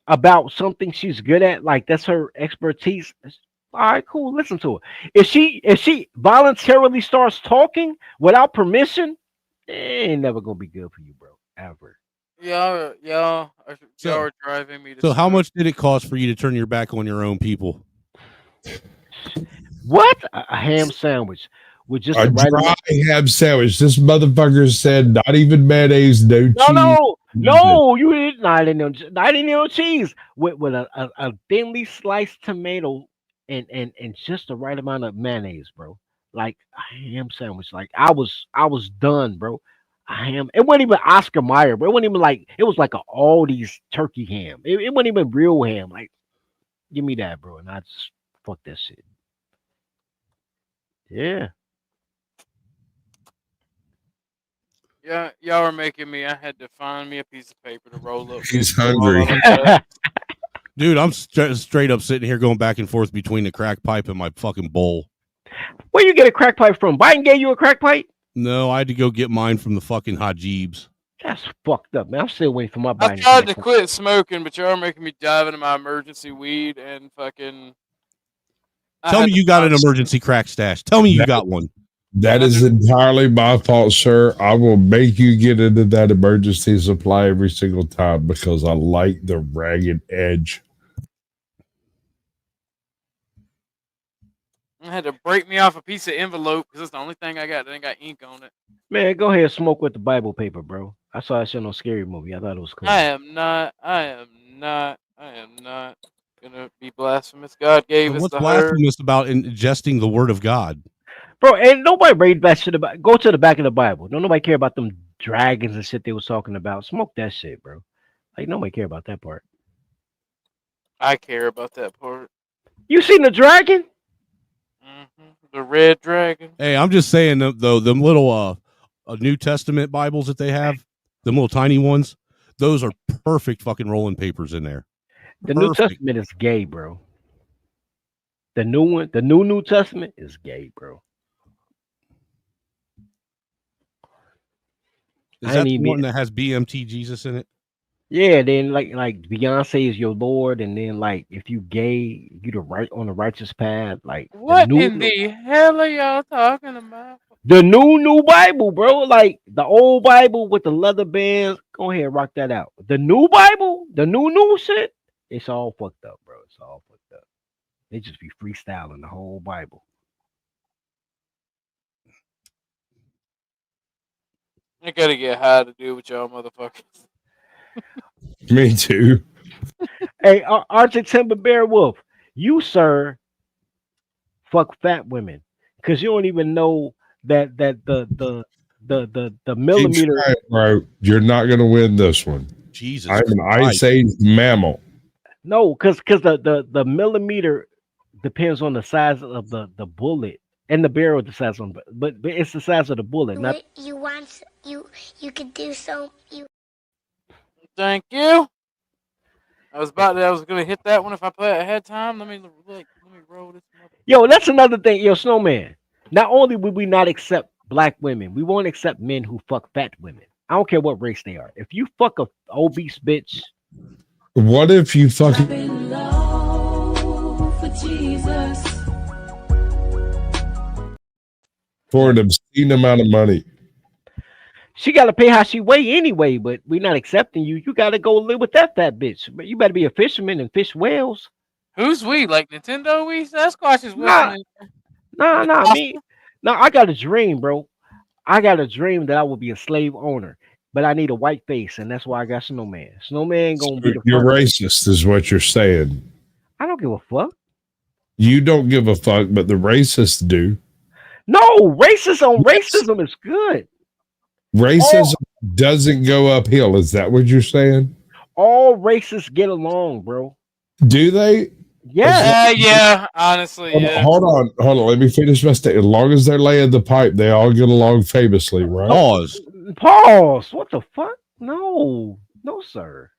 L: about something she's good at, like that's her expertise, all right, cool. Listen to her. If she voluntarily starts talking without permission, it ain't never gonna be good for you, bro. Ever.
F: Y'all are driving me to.
G: So how much did it cost for you to turn your back on your own people?
L: What? A ham sandwich with just
C: A
L: the right
C: dry ham sandwich. This motherfucker said not even mayonnaise, no cheese.
L: No, you didn't. I didn't know cheese with a thinly sliced tomato and just the right amount of mayonnaise, bro. Like a ham sandwich. Like I was done, bro. A ham. It wasn't even Oscar Mayer, bro. It wasn't even like it was like a Aldi's turkey ham. It wasn't even real ham. Like, give me that, bro. And I just fuck that shit. Yeah.
F: Yeah, y'all were making me. I had to find me a piece of paper to roll up.
C: He's hungry.
G: Dude, I'm straight up sitting here going back and forth between the crack pipe and my fucking bowl.
L: Where you get a crack pipe from? Biden gave you a crack pipe?
G: No, I had to go get mine from the fucking Hajibs.
L: That's fucked up, man. I'm still waiting for my
F: I
L: Biden.
F: tried to quit smoking, but y'all are making me dive into my emergency weed and fucking.
G: Tell me you got an emergency crack stash. Tell me you got one.
C: That is entirely my fault, sir. I will make you get into that emergency supply every single time because I like the ragged edge.
F: I had to break me off a piece of envelope because it's the only thing I got that ain't got ink on it.
L: Man, go ahead and smoke with the Bible paper, bro. I saw that shit on Scary Movie. I thought it was cool.
F: I am not gonna be blasphemous. God gave
G: And
F: us
G: what's
F: the herb.
G: blasphemous about ingesting the word of God?
L: Bro, ain't nobody read that shit about. Go to the back of the Bible. Don't nobody care about them dragons and shit they was talking about. Smoke that shit, bro. Like nobody care about that part.
F: I care about that part.
L: You seen the dragon?
F: The red dragon.
G: Hey, I'm just saying though, them little New Testament Bibles that they have, them little tiny ones, those are perfect fucking rolling papers in there.
L: The New Testament is gay, bro. The new one, the New Testament is gay, bro.
G: Is that the one that has BMT Jesus in it?
L: Yeah, then like Beyonce is your Lord, and then like if you gay, you the right on the righteous path. Like
F: What in the hell are y'all talking about?
L: the new Bible, bro. Like the old Bible with the leather bands. Go ahead, rock that out. The new Bible, the new shit. It's all fucked up, bro. It's all fucked up. They just be freestyling the whole Bible.
F: I gotta get high to do with y'all motherfuckers.
C: Me too.
L: Hey, Arctic Timber Bear Wolf, you sir, fuck fat women because you don't even know that the millimeter.
C: Keep trying, bro. You're not gonna win this one.
G: Jesus,
C: I'm an Ice Age mammal.
L: No, because the millimeter depends on the size of the bullet and the barrel the size on, but it's the size of the bullet. Not
M: You want you could do so you.
F: Thank you. I was gonna hit that one if I play it ahead of time. Let me roll this.
L: Yo, that's another thing. Yo, Snowman. Not only would we not accept black women, we won't accept men who fuck fat women. I don't care what race they are. If you fuck a obese bitch,
C: What if you fucking
S: For Jesus,
C: for an obscene amount of money.
L: She got to pay how she weigh anyway, but we're not accepting you. You got to go live with that fat bitch. But you better be a fisherman and fish whales.
F: Who's we? Like Nintendo? We Sasquatch is
L: Nah.
F: with
L: Me. No, I got a dream, bro. I got a dream that I will be a slave owner, but I need a white face, and that's why I got Snowman. Snowman gonna be the
C: You're
L: first.
C: racist, is what you're saying.
L: I don't give a fuck.
C: You don't give a fuck, but the racists do.
L: No, racism is good.
C: Racism doesn't go uphill. Is that what you're saying?
L: All racists get along, bro.
C: Do they?
L: Yeah.
F: Yeah. Honestly, yeah.
C: Hold on. Let me finish my statement. As long as they're laying the pipe, they all get along famously, right?
L: Pause. What the fuck? No, sir.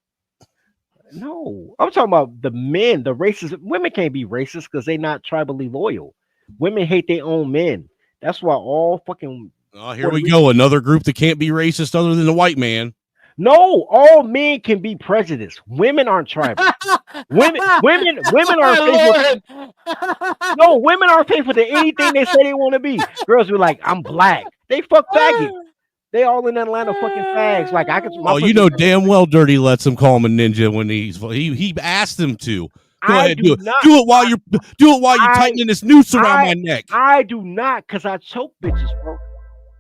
L: No, I'm talking about the men, the racists. Women can't be racist because they're not tribally loyal. Women hate their own men. That's why all fucking.
G: Oh, here we go. Another group that can't be racist other than the white man.
L: No, all men can be prejudiced. Women aren't tribal. women aren't faithful. No, women aren't faithful to anything they say they want to be. Girls be like, I'm black. They fuck faggot. They all in Atlanta fucking fags. Like I could.
G: Oh, you know damn well Dirty lets him call him a ninja when he asked him to. Go ahead, do it. Do it while you're tightening this noose around my neck.
L: I do not, cause I choke bitches, bro.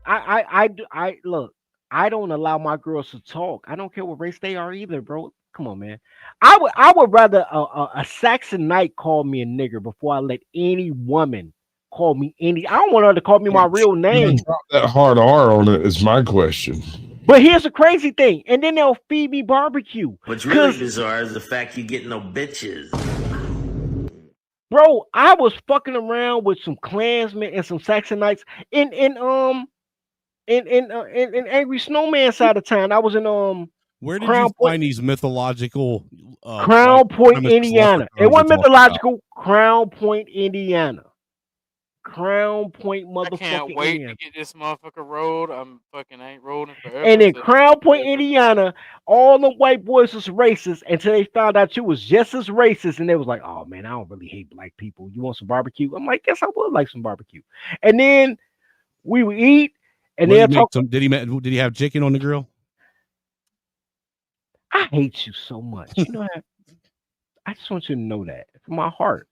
L: I look. I don't allow my girls to talk. I don't care what race they are either, bro. Come on, man. I would rather a Saxon Knight call me a nigger before I let any woman call me any. I don't want her to call me my real name.
C: Drop that hard R on it is my question.
L: But here's the crazy thing, and then they'll feed me barbecue.
Q: What's really bizarre is the fact you get no bitches.
L: Bro, I was fucking around with some Klansmen and some Saxonites in Angry Snowman side of town. I was in
G: Where did
L: Crown
G: you find these mythological
L: Crown Point, Indiana. It wasn't
G: talking
L: mythological. Crown Point, Indiana. Crown Point,
F: I
L: motherfucking
F: can't wait
L: Indiana.
F: to get this motherfucker rolled. I ain't rolling forever.
L: And in Crown Point, Indiana, all the white boys was racist until they found out you was just as racist. And they was like, oh man, I don't really hate black people. You want some barbecue? I'm like, yes, I would like some barbecue. And then we would eat, and they'll talk.
G: Did he have chicken on the grill?
L: I hate you so much. You know that? I just want you to know that from my heart.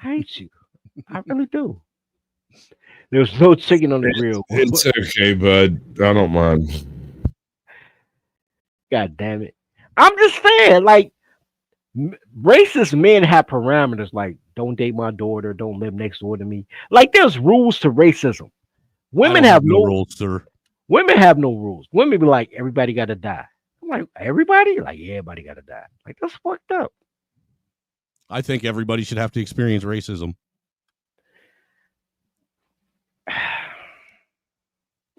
L: I hate you. I really do. There's no chicken on the grill.
C: It's okay, bud. I don't mind.
L: God damn it. I'm just saying, like, racist men have parameters like don't date my daughter, don't live next door to me. Like, there's rules to racism. Women have no
G: rules, sir.
L: Women have no rules. Women be like, everybody gotta die. I'm like, everybody? Like, yeah, everybody gotta die. Like, that's fucked up.
G: I think everybody should have to experience racism.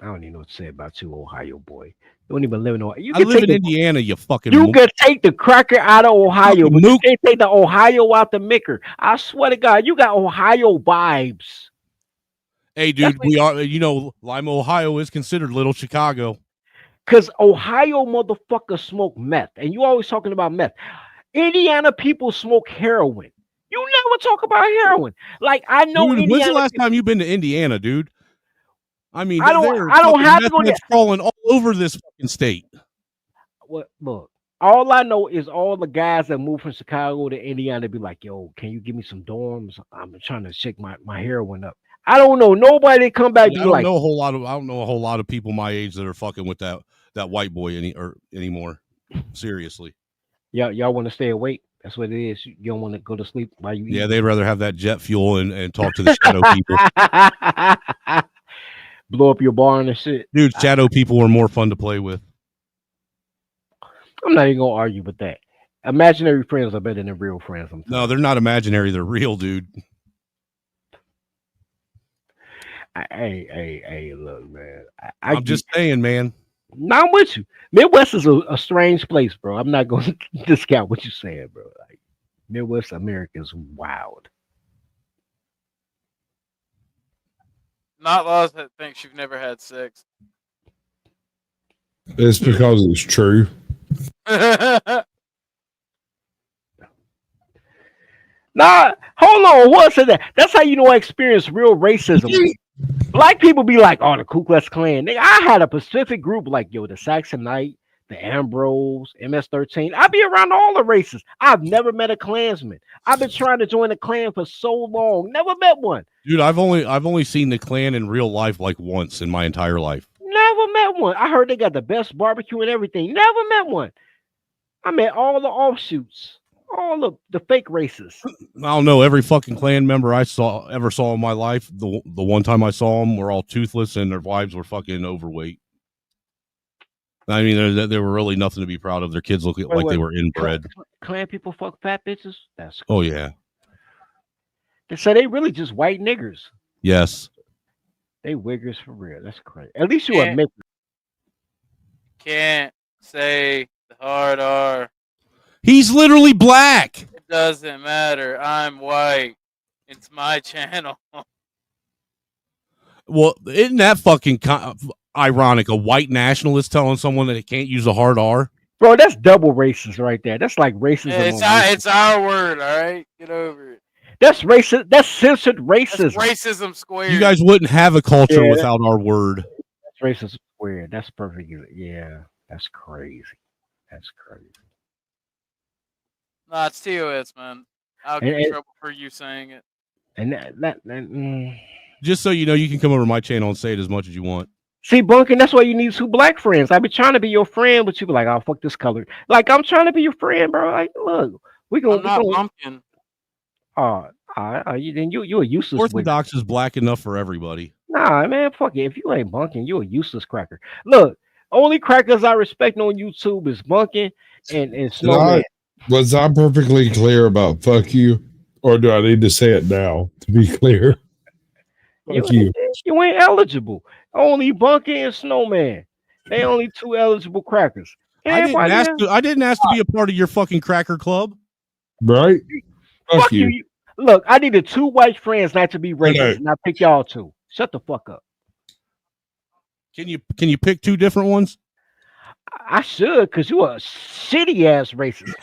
L: I don't even know what to say about you, Ohio boy. You don't even live in Ohio. You
G: I
L: can
G: live
L: take
G: in Indiana, you fucking
L: You
G: mook.
L: can take the cracker out of Ohio,
G: Fucking
L: but you
G: mook.
L: can't take the Ohio out the micker. I swear to God, you got Ohio vibes.
G: Hey, dude, we are, Lima, Ohio is considered Little Chicago.
L: Because Ohio motherfuckers smoke meth. And you always talking about meth. Indiana people smoke heroin. You never talk about heroin. Like, I know
G: Dude,
L: Indiana.
G: when's the last time you've been to Indiana, dude? I mean,
L: I don't have to go there.
G: It's crawling all over this fucking state.
L: Look, all I know is all the guys that moved from Chicago to Indiana be like, yo, can you give me some dorms? I'm trying to shake my heroin up. I don't know. Nobody come back
G: I
L: be
G: don't
L: like,
G: know a whole lot of people my age that are fucking with that white boy anymore. Seriously.
L: y'all want to stay awake. That's what it is. You don't want to go to sleep while you eat.
G: Yeah, they'd rather have that jet fuel and talk to the shadow people.
L: Blow up your barn and shit.
G: Dude, shadow people are more fun to play with.
L: I'm not even gonna argue with that. Imaginary friends are better than real friends.
G: No, they're not imaginary. They're real, dude.
L: Hey, look, man.
G: I'm just saying, man.
L: No, I'm with you. Midwest is a strange place, bro. I'm not going to discount what you're saying, bro. Like, Midwest America is wild.
F: Not laws that thinks you've never had sex.
C: It's because it's true.
L: Nah, hold on. What said that? That's how you know I experienced real racism. Black people be like, oh, the Ku Klux Klan. Nigga, I had a Pacific group like, yo, the Saxonite, the Ambrose, MS-13. I be around all the races. I've never met a Klansman. I've been trying to join the Klan for so long. Never met one.
G: Dude, I've only seen the Klan in real life like once in my entire life.
L: Never met one. I heard they got the best barbecue and everything. Never met one. I met all the offshoots, all the fake races.
G: I don't know. Every fucking Klan member I ever saw in my life, the one time I saw them, were all toothless and their wives were fucking overweight. I mean, there were really nothing to be proud of. Their kids look like they were inbred.
L: Klan people fuck fat bitches? That's
G: cool. Oh yeah.
L: They say they really just white niggers.
G: Yes.
L: They wiggers for real. That's crazy. At least you admit.
F: Can't say the hard R.
G: He's literally black.
F: It doesn't matter. I'm white. It's my channel.
G: Well, isn't that fucking ironic? A white nationalist telling someone that they can't use a hard R?
L: Bro, that's double racist right there. That's like racism.
F: It's our word, all right? Get over it.
L: That's racist. That's censored racism.
F: That's racism squared.
G: You guys wouldn't have a culture without our word.
L: That's racism squared. That's perfect. Yeah, that's crazy. That's crazy.
F: Nah, it's TOS, man. I'll get in trouble for you saying it.
L: And
G: just so you know, you can come over to my channel and say it as much as you want.
L: See, Bunkin, that's why you need 2 black friends. I be trying to be your friend, but you be like, "Oh, fuck this color." Like, I'm trying to be your friend, bro. Like, look, we gonna.
F: I'm not Bumpkin.
L: Then you a useless.
G: Orthodox is black enough for everybody.
L: Nah, man, fuck it. If you ain't Bunkin, you a useless cracker. Look, only crackers I respect on YouTube is Bunkin and Snowman.
C: Was I perfectly clear about fuck you, or do I need to say it now to be clear? Fuck you.
L: You ain't eligible. Only Bunkin and Snowman. They only 2 eligible crackers.
G: I didn't ask to be a part of your fucking cracker club.
C: Right?
L: Fuck you. Look, I needed 2 white friends not to be racist, and I pick y'all 2. Shut the fuck up.
G: Can you pick 2 different ones?
L: I should, because you a shitty ass racist.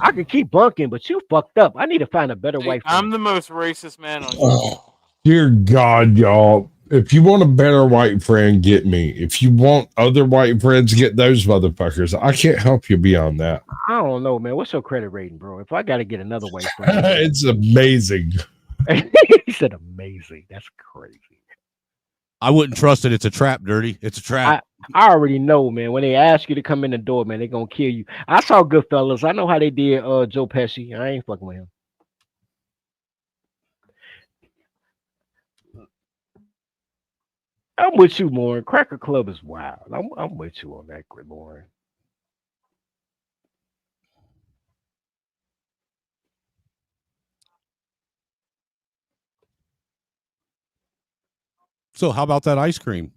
L: I could keep bunking, but you fucked up. I need to find a better white friend.
F: I'm the most racist man on
C: Dear God, y'all. If you want a better white friend, get me. If you want other white friends, get those motherfuckers. I can't help you beyond that.
L: I don't know, man. What's your credit rating, bro? If I got to get another white friend.
C: It's amazing.
L: He said amazing. That's crazy.
G: I wouldn't trust it. It's a trap, Dirty. It's a trap.
L: I already know, man. When they ask you to come in the door, man, they're going to kill you. I saw Goodfellas. I know how they did Joe Pesci. I ain't fucking with him. I'm with you, Lauren. Cracker Club is wild. I'm with you on that, Lauren.
G: So how about that ice cream?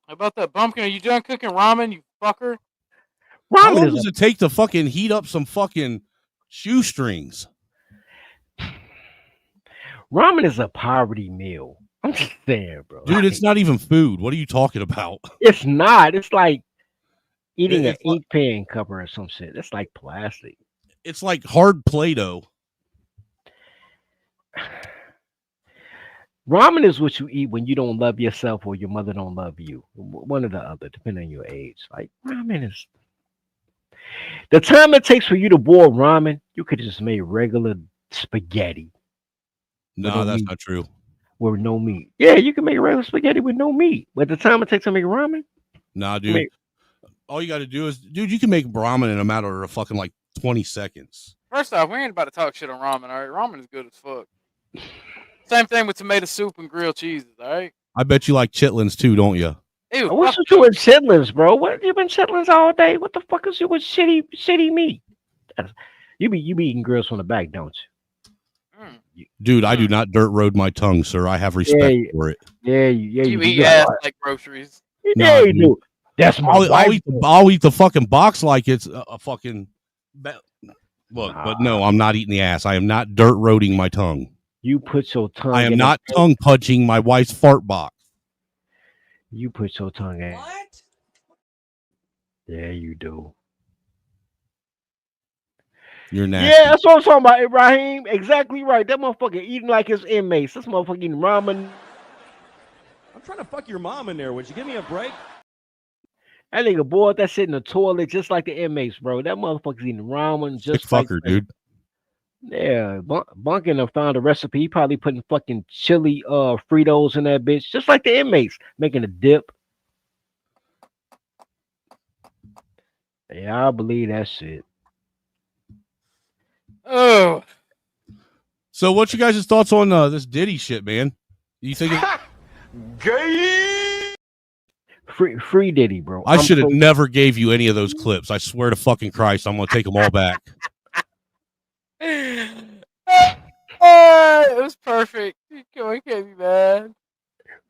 F: How about that Bumpkin? Are you done cooking ramen, you fucker?
G: How long does it take to fucking heat up some fucking shoestrings?
L: Ramen is a poverty meal. I'm just saying, bro.
G: Dude, it's not even food. What are you talking about?
L: It's not. It's like eating an ink pen cover or some shit. It's like plastic.
G: It's like hard Play-Doh.
L: Ramen is what you eat when you don't love yourself or your mother don't love you. One or the other, depending on your age. Like, ramen is... The time it takes for you to boil ramen, you could just make regular spaghetti.
G: No, that's not true.
L: With no meat. Yeah, you can make regular spaghetti with no meat. But the time it takes to make ramen?
G: Nah, dude. All you got to do is... Dude, you can make ramen in a matter of fucking like 20 seconds.
F: First off, we ain't about to talk shit on ramen, all right? Ramen is good as fuck. Same thing with tomato soup and grilled cheeses, all right?
G: I bet you like chitlins too, don't you?
F: Ew,
L: what's you doing chitlins, bro? What you been chitlins all day? What the fuck is you with shitty meat? You be eating grills from the back, don't you?
G: Dude, I do not dirt road my tongue, sir. I have respect for it.
L: Yeah,
F: you eat ass like groceries.
L: Yeah, you do. That's my
G: I'll eat the fucking box like it's a fucking... Look, but no, I'm not eating the ass. I am not dirt roading my tongue.
L: You put your tongue...
G: I am not tongue punching my wife's fart box.
L: You put your tongue in. What? Yeah, you do.
G: You're nasty.
L: Yeah, that's what I'm talking about, Ibrahim. Exactly right. That motherfucker eating like his inmates. This motherfucker eating ramen
S: I'm trying to fuck your mom in there. Would you give me a break?
L: That nigga boiled that shit in the toilet just like the inmates, bro. That motherfucker's eating ramen
G: Sick
L: just like
G: fucker, dude.
L: Yeah, Bunkin done found a recipe. He probably putting fucking chili Fritos in that bitch, just like the inmates, making a dip. Yeah, I believe that shit.
F: Oh,
G: So, what's you guys' thoughts on this Diddy shit, man? You think
L: Free Diddy, bro.
G: I
L: I'm
G: should have
L: pro-
G: never gave you any of those clips? I swear to fucking Christ, I'm gonna take them all back.
F: it was perfect. We can't be mad.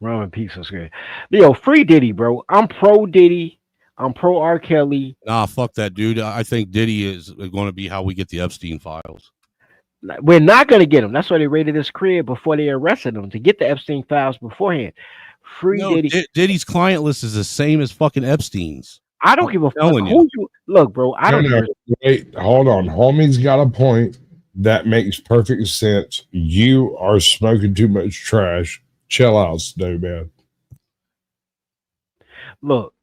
L: Ramen pizza was good. Yo, free Diddy, bro. I'm pro Diddy. I'm pro R. Kelly.
G: Nah, fuck that, dude. I think Diddy is going to be how we get the Epstein files.
L: We're not gonna get him. That's why they raided his crib before they arrested him to get the Epstein files beforehand. Free
G: No,
L: Diddy.
G: Diddy's client list is the same as fucking Epstein's.
L: I don't give a fuck
G: telling
L: who you look, bro. I don't
C: No,
L: care.
C: wait, hold on. Homie's got a point that makes perfect sense. You are smoking too much trash. Chill out, Snowman.
L: Look,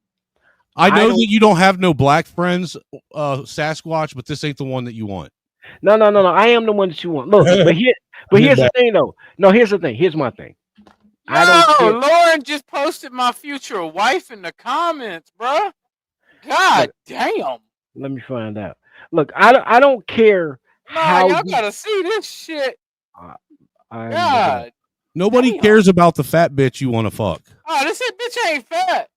G: I know
L: don't-
G: that you don't have no black friends, Sasquatch, but this ain't the one that you want.
L: No. I am the one that you want. Look, but here's the thing, though. No, here's the thing. Here's my thing. I don't care.
F: Lauren just posted my future wife in the comments, bruh. God damn.
L: Let me find out. Look, I don't care
F: Nah,
L: how
F: y'all
L: you-
F: gotta see this shit.
L: I'm
F: God.
G: Nobody cares about the fat bitch you want to fuck.
F: Oh, this bitch ain't fat.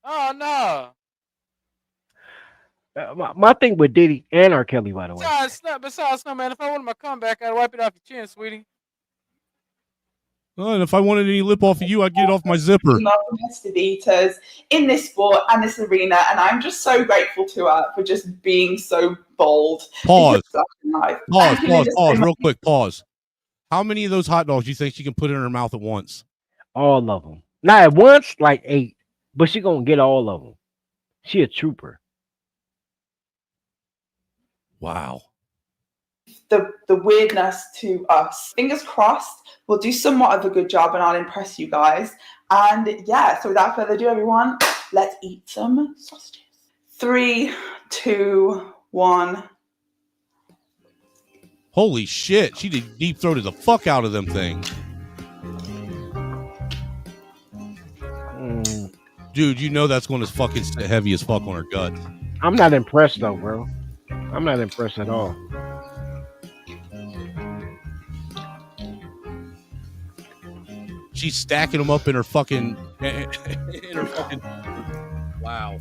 F: Oh no.
L: my thing with Diddy and R. Kelly, by the way.
F: Besides, no man. If I wanted my comeback, I'd wipe it off your chin, sweetie.
G: And if I wanted any lip off of you, I'd get it off my zipper.
T: Female competitive eaters in this sport and this arena, and I'm just so grateful to her for just being so bold.
G: Pause.
T: It's just in life.
G: Pause,
T: And, you know,
G: pause,
T: just
G: pause,
T: so much-
G: real quick, pause. How many of those hot dogs do you think she can put in her mouth at once?
L: All of them. Not at once, like 8, but she gonna get all of them. She a trooper.
G: Wow.
T: the weirdness to us. Fingers crossed, we'll do somewhat of a good job and I'll impress you guys. And yeah, so without further ado, everyone, let's eat some sausages. 3, 2, 1.
G: Holy shit, she did deep throated the fuck out of them things. Dude, you know that's going to fucking sit heavy as fuck on her gut.
L: I'm not impressed though, bro. I'm not impressed at all.
G: She's stacking them up in her fucking wow.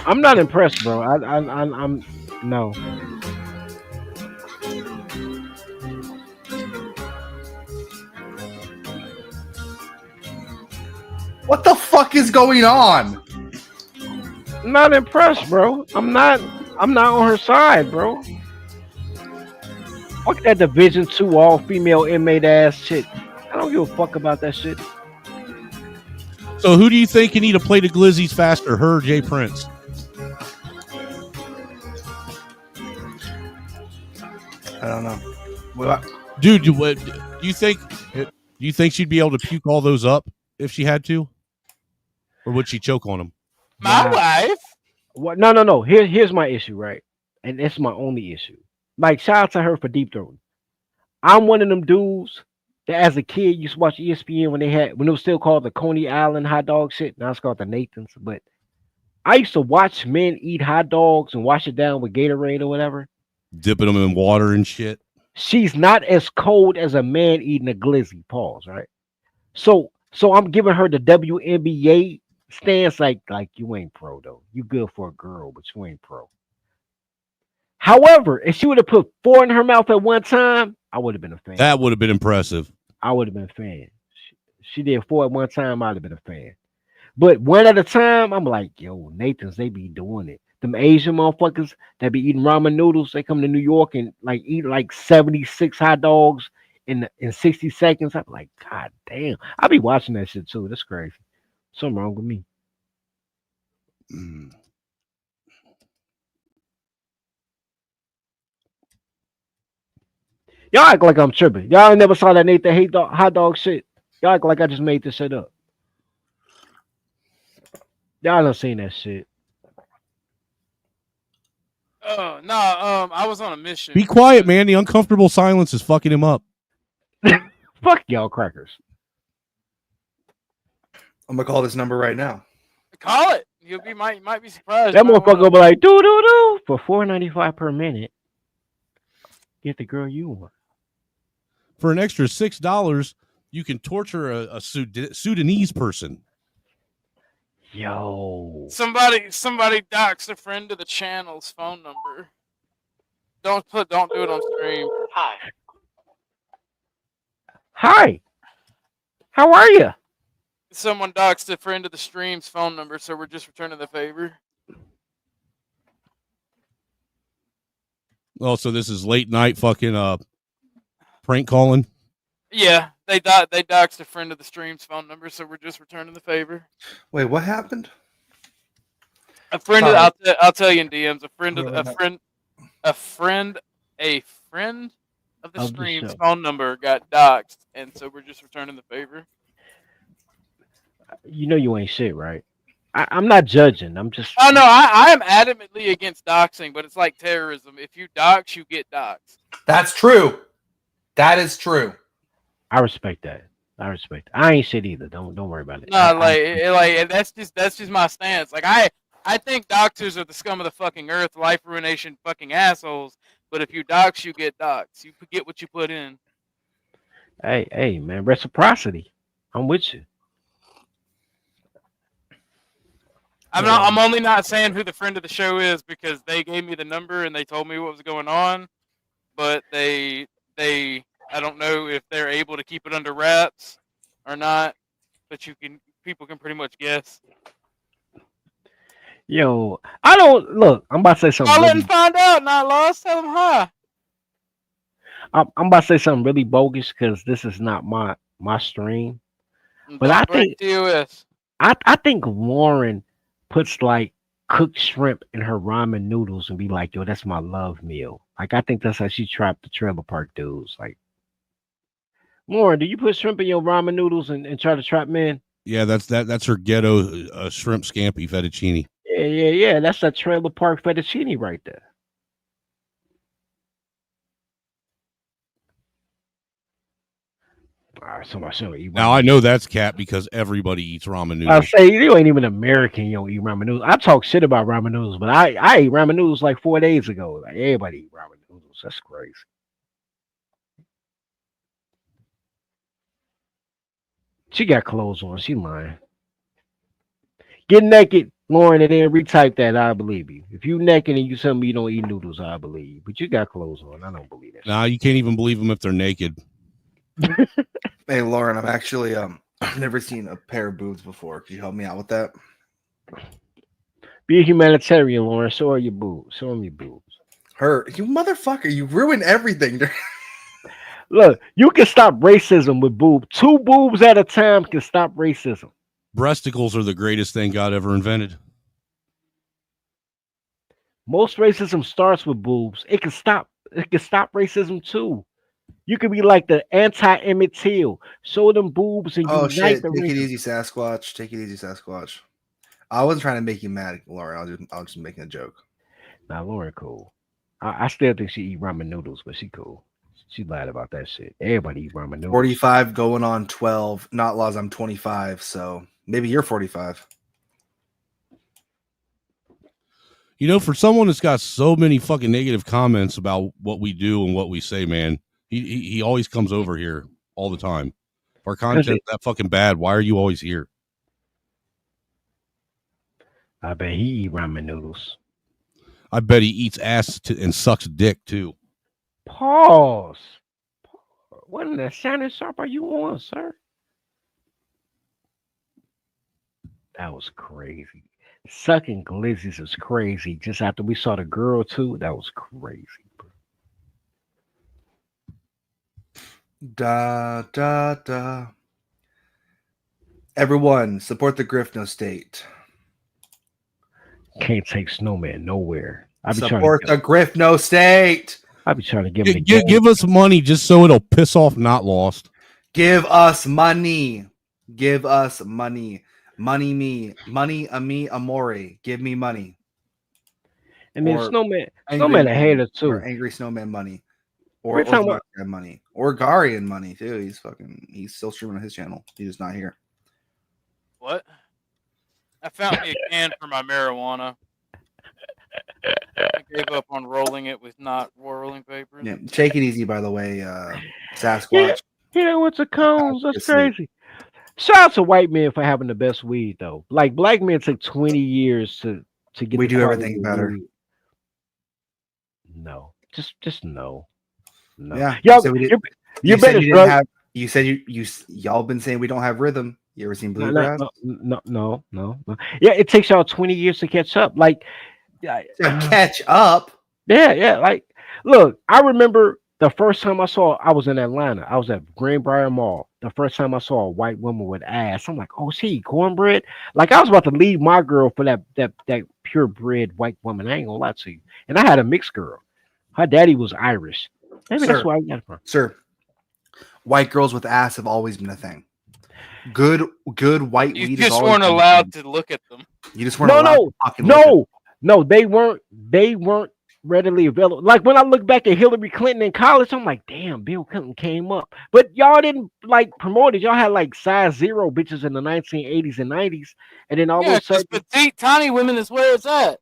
L: I'm not impressed, bro. I'm no.
H: What the fuck is going on?
L: I'm not impressed, bro. I'm not on her side, bro. Fuck that Division 2 all female inmate ass shit. I don't give a fuck about that shit.
G: So who do you think can eat a plate of glizzies faster, her or Jay Prince?
H: I don't know. Well,
G: Dude, do you think she'd be able to puke all those up if she had to? Or would she choke on them?
F: My wife?
L: What? No. Here's my issue, right? And it's my only issue. Like, shout out to her for deep throating. I'm one of them dudes that, as a kid, used to watch ESPN when it was still called the Coney Island hot dog shit. Now it's called the Nathan's. But I used to watch men eat hot dogs and wash it down with Gatorade or whatever.
G: Dipping them in water and shit.
L: She's not as cold as a man eating a glizzy. Pause, right? So I'm giving her the WNBA stance, like you ain't pro though. You good for a girl, but you ain't pro. However, if she would have put 4 in her mouth at one time, I would have been a fan.
G: That would have been impressive.
L: I would have been a fan. She did 4 at one time, I'd have been a fan. But one at a time, I'm like, yo, Nathan's, they be doing it. Them Asian motherfuckers that be eating ramen noodles, they come to New York and like eat like 76 hot dogs in 60 seconds. I'm like, God damn. I be watching that shit too. That's crazy. Something wrong with me. Y'all act like I'm tripping. Y'all never saw that Nathan hate dog, hot dog shit. Y'all act like I just made this shit up. Y'all done seen that shit.
F: I was on a mission.
G: Be quiet, man. The uncomfortable silence is fucking him up.
L: Fuck y'all crackers.
H: I'm gonna call this number right now.
F: Call it. You might be surprised.
L: That motherfucker will be like, do for $4.95 per minute. Get the girl you want.
G: For an extra $6, you can torture a Sudanese person.
L: Yo.
F: Somebody doxed a friend of the channel's phone number. Don't do it on stream.
L: Hi. How are you?
F: Someone doxed a friend of the stream's phone number, so we're just returning the favor.
G: Oh, so this is late night fucking prank calling.
F: Yeah, they doxed a friend of the stream's phone number, so we're just returning the favor.
H: Wait, what happened?
F: A friend of I'll tell you in DMs. A friend of the stream's phone number got doxed, and so we're just returning the favor.
L: You know you ain't shit, right? I'm not judging. I'm just.
F: Oh no, I am adamantly against doxing, but it's like terrorism. If you dox, you get doxed.
R: That's true. That is true.
L: I respect that. I ain't shit either. Don't worry about it.
F: No, like that's just my stance. Like I think doxers are the scum of the fucking earth, life ruination, fucking assholes. But if you dox, you get doxed. You get what you put in.
L: Hey, man, reciprocity. I'm with you.
F: I'm only not saying who the friend of the show is because they gave me the number and they told me what was going on, but they I don't know if they're able to keep it under wraps or not, but people can pretty much guess.
L: Yo, I don't look. I'm about to say something.
F: I'll let him find out. Not lost. Tell him hi.
L: I'm about to say something really bogus because this is not my stream. But I think Lauren puts like cooked shrimp in her ramen noodles and be like, yo, that's my love meal. Like I think that's how she trapped the trailer park dudes. Like, Lauren, do you put shrimp in your ramen noodles and try to trap men?
G: Yeah, that's her ghetto shrimp scampi fettuccine.
L: Yeah. That's that trailer park fettuccine right there. All right, somebody eat
G: now I know that's cat because everybody eats ramen noodles.
L: I say you ain't even American. You don't eat ramen noodles. I talk shit about ramen noodles, but I ate ramen noodles like 4 days ago. Like everybody eat ramen noodles. That's crazy. She got clothes on. She lying. Get naked, Lauren, and then retype that. I believe you. If you naked and you tell me you don't eat noodles, I believe you. But you got clothes on. I don't believe that.
G: Nah, you can't even believe them if they're naked.
H: Hey, Lauren, I've actually I've never seen a pair of boobs before. Can you help me out with that?
L: Be a humanitarian, Lauren. Show her your boobs. Show them your boobs.
H: You motherfucker! You ruin everything.
L: Look, you can stop racism with boobs. 2 boobs at a time can stop racism.
G: Breasticles are the greatest thing God ever invented.
L: Most racism starts with boobs. It can stop racism too. You could be like the anti-Emmett Till. Show them boobs and
H: Oh
L: unite
H: shit!
L: the
H: Take it
L: racism.
H: easy, Sasquatch. Take it easy, Sasquatch. I wasn't trying to make you mad, Lauren. I was just making a joke.
L: Nah, Lauren cool. I still think she eat ramen noodles, but she cool. She lied about that shit. Everybody eat ramen noodles.
H: 45 going on 12. Not laws. I'm 25, so maybe you're 45.
G: You know, for someone that's got so many fucking negative comments about what we do and what we say, man, he always comes over here all the time. If our content's that fucking bad, why are you always here?
L: I bet he eat ramen noodles.
G: I bet he eats ass and sucks dick too.
L: Pause. What in the shining sharp are you on, sir? That was crazy. Sucking glizzies is crazy. Just after we saw the girl too, that was crazy.
H: Da da da. Everyone, support the Griffno State.
L: Can't take snowman nowhere. I be
H: Support the Griffno State.
L: I be trying to give him the game.
G: Give us money just so it'll piss off Not Lost.
H: Give us money. Give us money. Money me. Money a me amore. Give me money.
L: And then
H: Or
L: Snowman
H: Angry
L: a hater too.
H: Or Angry Snowman money. Or
L: We're talking about-
H: Garian money. Or Garian money too. He's still streaming on his channel. He's just not here.
F: What? I found me a can for my marijuana. I gave up on rolling it with not rolling papers.
H: Yeah, take it easy, by the way, Sasquatch.
L: Yeah, what's a cones? That's
H: Obviously.
L: crazy. Shout out to white men for having the best weed though. Like black men took 20 years to get.
H: We
L: the
H: do
L: quality
H: everything
L: of
H: better.
L: weed. No, just no. No.
H: Yeah,
L: Y'all,
H: so we did-
L: you
H: you said
L: better
H: you didn't
L: drug.
H: have. You said y'all been saying we don't have rhythm. You ever seen bluegrass?
L: No. Yeah, it takes y'all 20 years to catch up. Like,
H: To catch up.
L: Yeah. Like, look, I remember the first time I was in Atlanta. I was at Greenbrier Mall. The first time I saw a white woman with ass, I'm like, oh, she cornbread. Like, I was about to leave my girl for that purebred white woman. I ain't gonna lie to you. And I had a mixed girl. Her daddy was Irish. Maybe that's why I got it from.
H: Sir, white girls with ass have always been a thing. Good white
F: You
H: weed. has
F: just
H: always
F: weren't
H: been a
F: allowed
H: thing.
F: to look at them.
H: You just weren't allowed to fucking look at them.
L: No, they weren't readily available. Like when I look back at Hillary Clinton in college, I'm like, damn, Bill Clinton came up. But y'all didn't like promote it. Y'all had like size 0 bitches in the 1980s and 90s, and then all
F: Yeah,
L: of a sudden,
F: petite, tiny women is where it's at.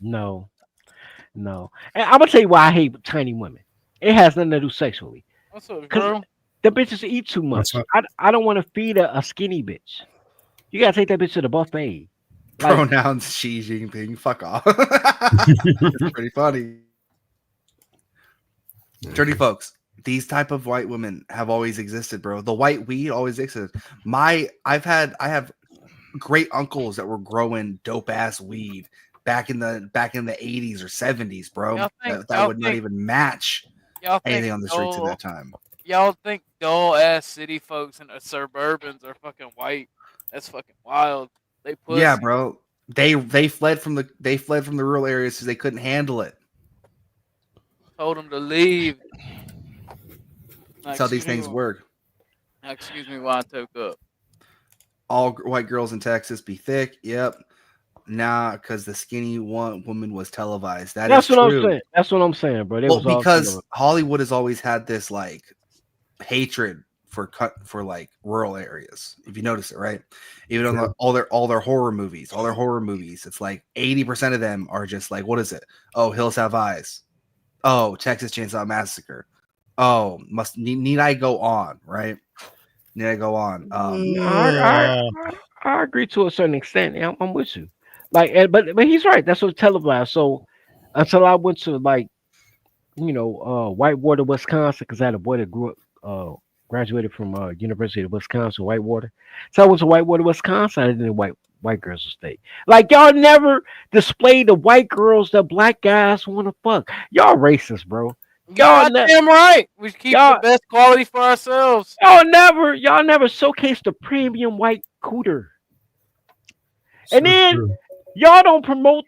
L: no. And I'm gonna tell you why I hate tiny women. It has nothing to do sexually.
F: What's up,
L: Because
F: girl?
L: the bitches eat too much. I don't want to feed a skinny bitch. You gotta take that bitch to the buffet. Like,
H: Pronouns Xi Jinping. Fuck off. It's pretty funny. Dirty folks. These type of white women have always existed, bro. The white weed always existed. I have great uncles that were growing dope ass weed back in the 80s or 70s, bro.
F: Y'all think-
H: That
F: y'all
H: would not
F: think-
H: even match
F: Y'all
H: anything
F: think
H: on the streets at
F: dull-
H: that time.
F: Y'all think dull ass city folks and suburbans are fucking white? That's fucking wild. They pussy.
H: Yeah, bro. They fled from the rural areas because they couldn't handle it.
F: Told them to leave.
H: That's how these things work.
F: Excuse me while I took up.
H: All white girls in Texas be thick. Yep. Nah, because the skinny woman was televised.
L: that's
H: is
L: what
H: true.
L: I'm saying. That's what I'm saying, bro. They
H: Well,
L: was all
H: because
L: televised.
H: Hollywood has always had this like hatred for like rural areas. If you notice it, right? Even on all their horror movies, it's like 80% of them are just like, what is it? Oh, Hills Have Eyes. Oh, Texas Chainsaw Massacre. Oh, need I go on? Right? Need I go on?
L: I agree to a certain extent. I'm with you. Like, but he's right. That's what's televised. So until I went to Whitewater, Wisconsin, because I had a boy that grew up, graduated from University of Wisconsin, Whitewater. So I went to Whitewater, Wisconsin. I didn't white girls will stay. Like, y'all never display the white girls that black guys want to fuck. Y'all racist, bro.
F: Y'all damn right. We keep the best quality for ourselves.
L: Y'all never showcase the premium white cooter. And then y'all don't promote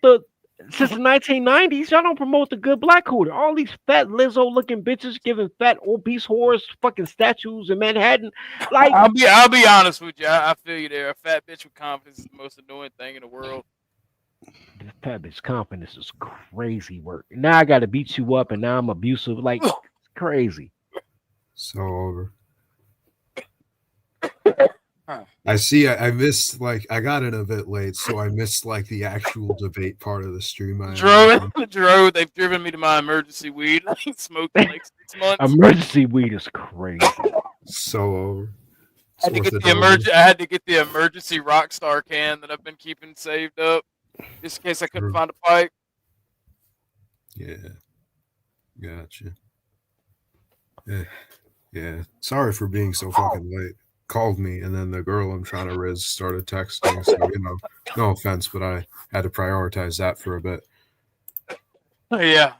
L: since the 1990s, y'all don't promote the good black cooter. All these fat Lizzo looking bitches giving fat obese whores fucking statues in Manhattan. Like,
F: I'll be honest with you. I feel you there. A fat bitch with confidence is the most annoying thing in the world.
L: fat bitch confidence is crazy work. Now I gotta beat you up and now I'm abusive. Like, it's crazy.
U: So over. I see. I missed I got in a bit late, so I missed the actual debate part of the stream.
F: Drove. They've driven me to my emergency weed. I ain't smoked in 6 months.
L: Emergency weed is crazy.
U: So over.
F: I had to get the emergency Rockstar can that I've been keeping saved up, just in case I couldn't find a pipe.
U: Yeah. Gotcha. Yeah. Sorry for being so fucking late. Called me, and then the girl I'm trying to riz started texting. So, no offense, but I had to prioritize that for a bit.
F: Yeah.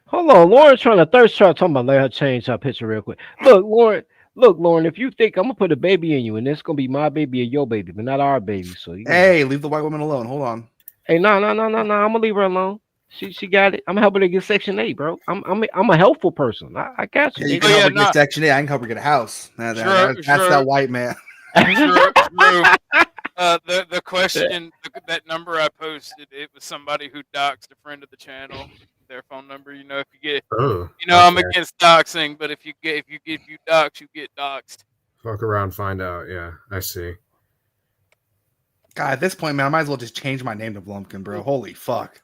L: Hold on, Lauren's trying to thirst trap. Talking about let her change her picture real quick. Look, Lauren, if you think I'm gonna put a baby in you, and it's gonna be my baby or your baby, but not our baby, so
H: hey, leave the white woman alone. Hold on.
L: Hey, no, I'm gonna leave her alone. She got it. I'm helping her get Section 8, bro. I'm a helpful person. I got you.
H: Yeah, you
L: nigga.
H: can help her get Section 8. I can help her get a house. That's that white man.
F: True. The question, that number I posted, it was somebody who doxed a friend of the channel. Their phone number, if you get, I'm against doxing, but if you dox, you get doxed.
U: Fuck around, find out. Yeah, I see.
H: God, at this point, man, I might as well just change my name to Blumpkin, bro. Holy fuck.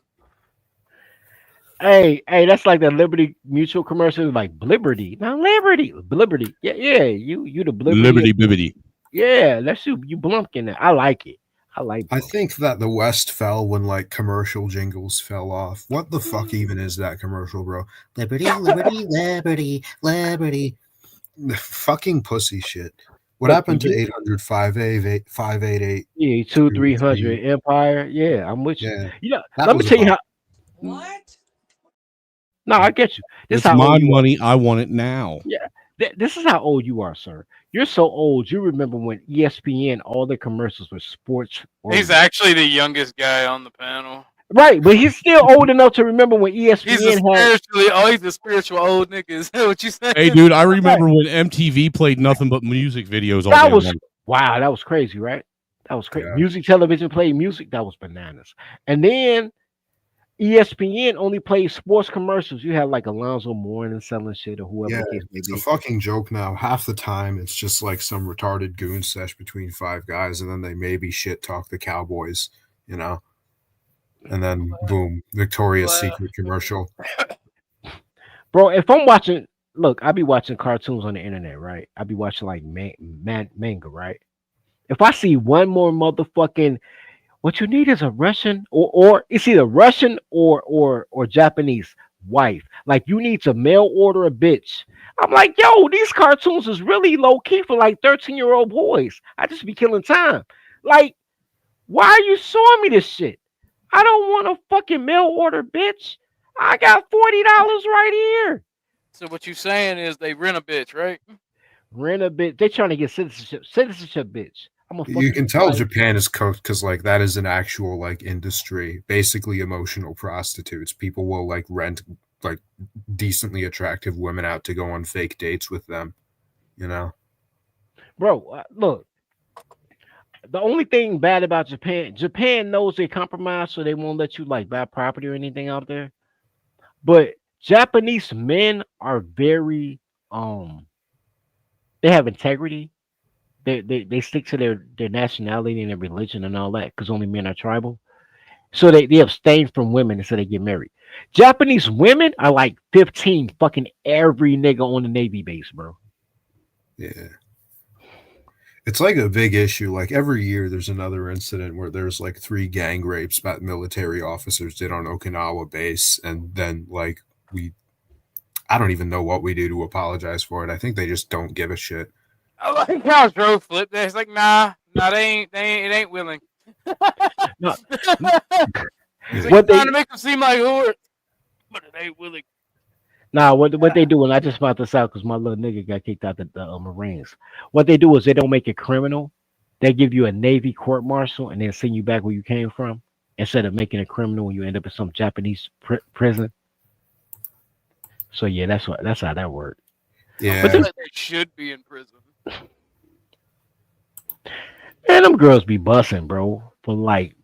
L: Hey, that's like the Liberty Mutual commercial, like Blibberty. Now Blibberty. Yeah, you the Blibberty.
G: Liberty bibbity.
L: Yeah, that's you Blumpkin. I like it.
U: I think that the West fell when like commercial jingles fell off. What the fuck even is that commercial, bro? Liberty, liberty, liberty, liberty. Fucking pussy shit. What happened to 800 588?
L: Yeah, 2-300 Empire. Yeah, I'm with you.
U: Yeah,
L: let me tell you how. What? No, I get you. This
G: It's
L: how
G: my
L: old you are.
G: money. I want it now.
L: Yeah, this is how old you are, sir. You're so old. You remember when ESPN, all the commercials were sports.
F: He's actually the youngest guy on the panel.
L: Right, but he's still old enough to remember when ESPN
F: He's a spiritual old nigga. Is that what you saying?
G: Hey, dude, I remember when MTV played nothing but music videos all
L: That
G: day
L: was
G: long.
L: wow. That was crazy, right? That was crazy. Music television played music. That was bananas. And then ESPN only played sports commercials. You had like Alonzo Mourning selling shit or whoever.
U: Yeah,
L: the case may
U: it's
L: be.
U: a fucking joke now. Half the time, it's just like some retarded goon sesh between five guys, and then they maybe shit talk the Cowboys, and then boom, Victoria's Secret commercial.
L: Bro, if I'm watching, look, I be watching cartoons on the internet, right? I be watching like manga, right? If I see one more motherfucking, what you need is a Russian or it's either Russian or Japanese wife. Like you need to mail order a bitch. I'm like, yo, these cartoons is really low key for like 13-year-old boys. I just be killing time. Like, why are you showing me this shit? I don't want a fucking mail order, bitch. I got $40 right here.
F: So what you saying is they rent a bitch, right?
L: Rent a bitch. They trying to get citizenship, bitch.
U: You can tell Japan is cooked because like that is an actual like industry, basically emotional prostitutes. People will like rent like decently attractive women out to go on fake dates with them,
L: Bro, look. The only thing bad about Japan knows they compromise, so they won't let you like buy property or anything out there. But Japanese men are very they have integrity. They stick to their nationality and their religion and all that because only men are tribal. So they abstain from women until they get married. Japanese women are like 15, fucking every nigga on the Navy base, bro.
U: Yeah. It's like a big issue. Like every year there's another incident where there's like 3 gang rapes that military officers did on Okinawa base. And then like I don't even know what we do to apologize for it. I think they just don't give a shit.
F: I like how Joe flipped that. It's like, nah, it ain't willing.
L: No.
F: It's like trying to make them seem like whore, but it ain't willing.
L: Nah, what they do, and I just found this out because my little nigga got kicked out the Marines. What they do is they don't make it criminal. They give you a Navy court-martial and then send you back where you came from instead of making it criminal when you end up in some Japanese prison. So yeah, that's how that works.
U: Yeah,
F: but they should be in prison.
L: Man, them girls be busting, bro, for like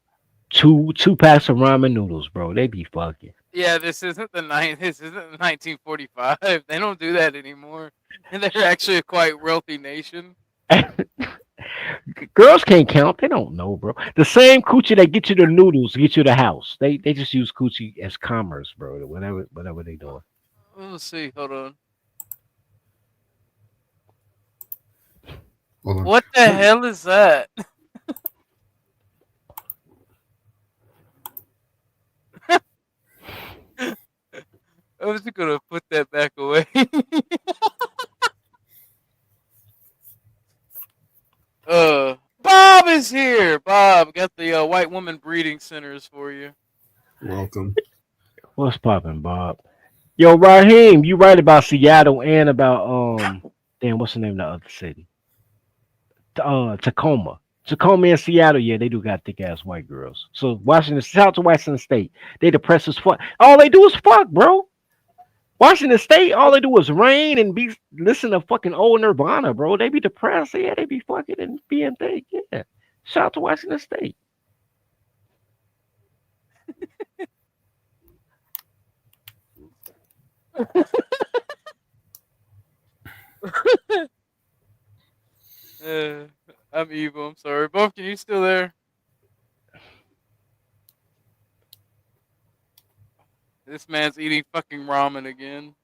L: two packs of ramen noodles, bro. They be fucking.
F: Yeah, this isn't the 1945. They don't do that anymore, and they're actually a quite wealthy nation.
L: Girls can't count. They don't know, bro. The same coochie that get you the noodles, get you the house. They just use coochie as commerce, bro. Whatever they doing.
F: Let's see. Hold on. What the hell is that? I was gonna put that back away. Bob is here. Bob got the white woman breeding centers for you.
U: Welcome.
L: What's poppin', Bob? Yo, Raheem, you right about Seattle and about damn, what's the name of the other city? Tacoma. Tacoma and Seattle, yeah, they do got thick ass white girls. So Washington, South to Washington State, they depressed as fuck. All they do is fuck, bro. Washington State, all they do is rain and be listen to fucking old Nirvana, bro. They be depressed, yeah, they be fucking and being thick, yeah. Shout out to Washington State.
F: I'm evil. I'm sorry. Bumpkin, you still there? This man's eating fucking ramen again.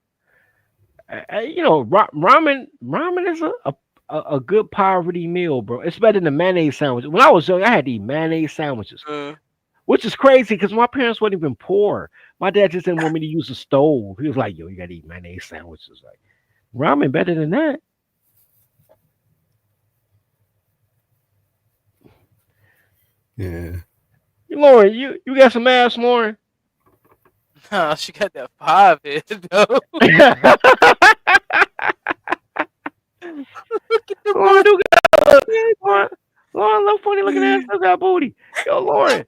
L: You know, ramen is a good poverty meal, bro. It's better than mayonnaise sandwiches. When I was young, I had to eat mayonnaise sandwiches, which is crazy because my parents weren't even poor. My dad just didn't want me to use a stove. He was like, "Yo, you gotta eat mayonnaise sandwiches." Like, ramen better than that.
U: Yeah.
L: Lauren, you got some ass, Lauren?
F: Nah, she got that 5 head though.
L: Lauren, do got Lauren, little funny looking ass, still got booty. Yo, Lauren.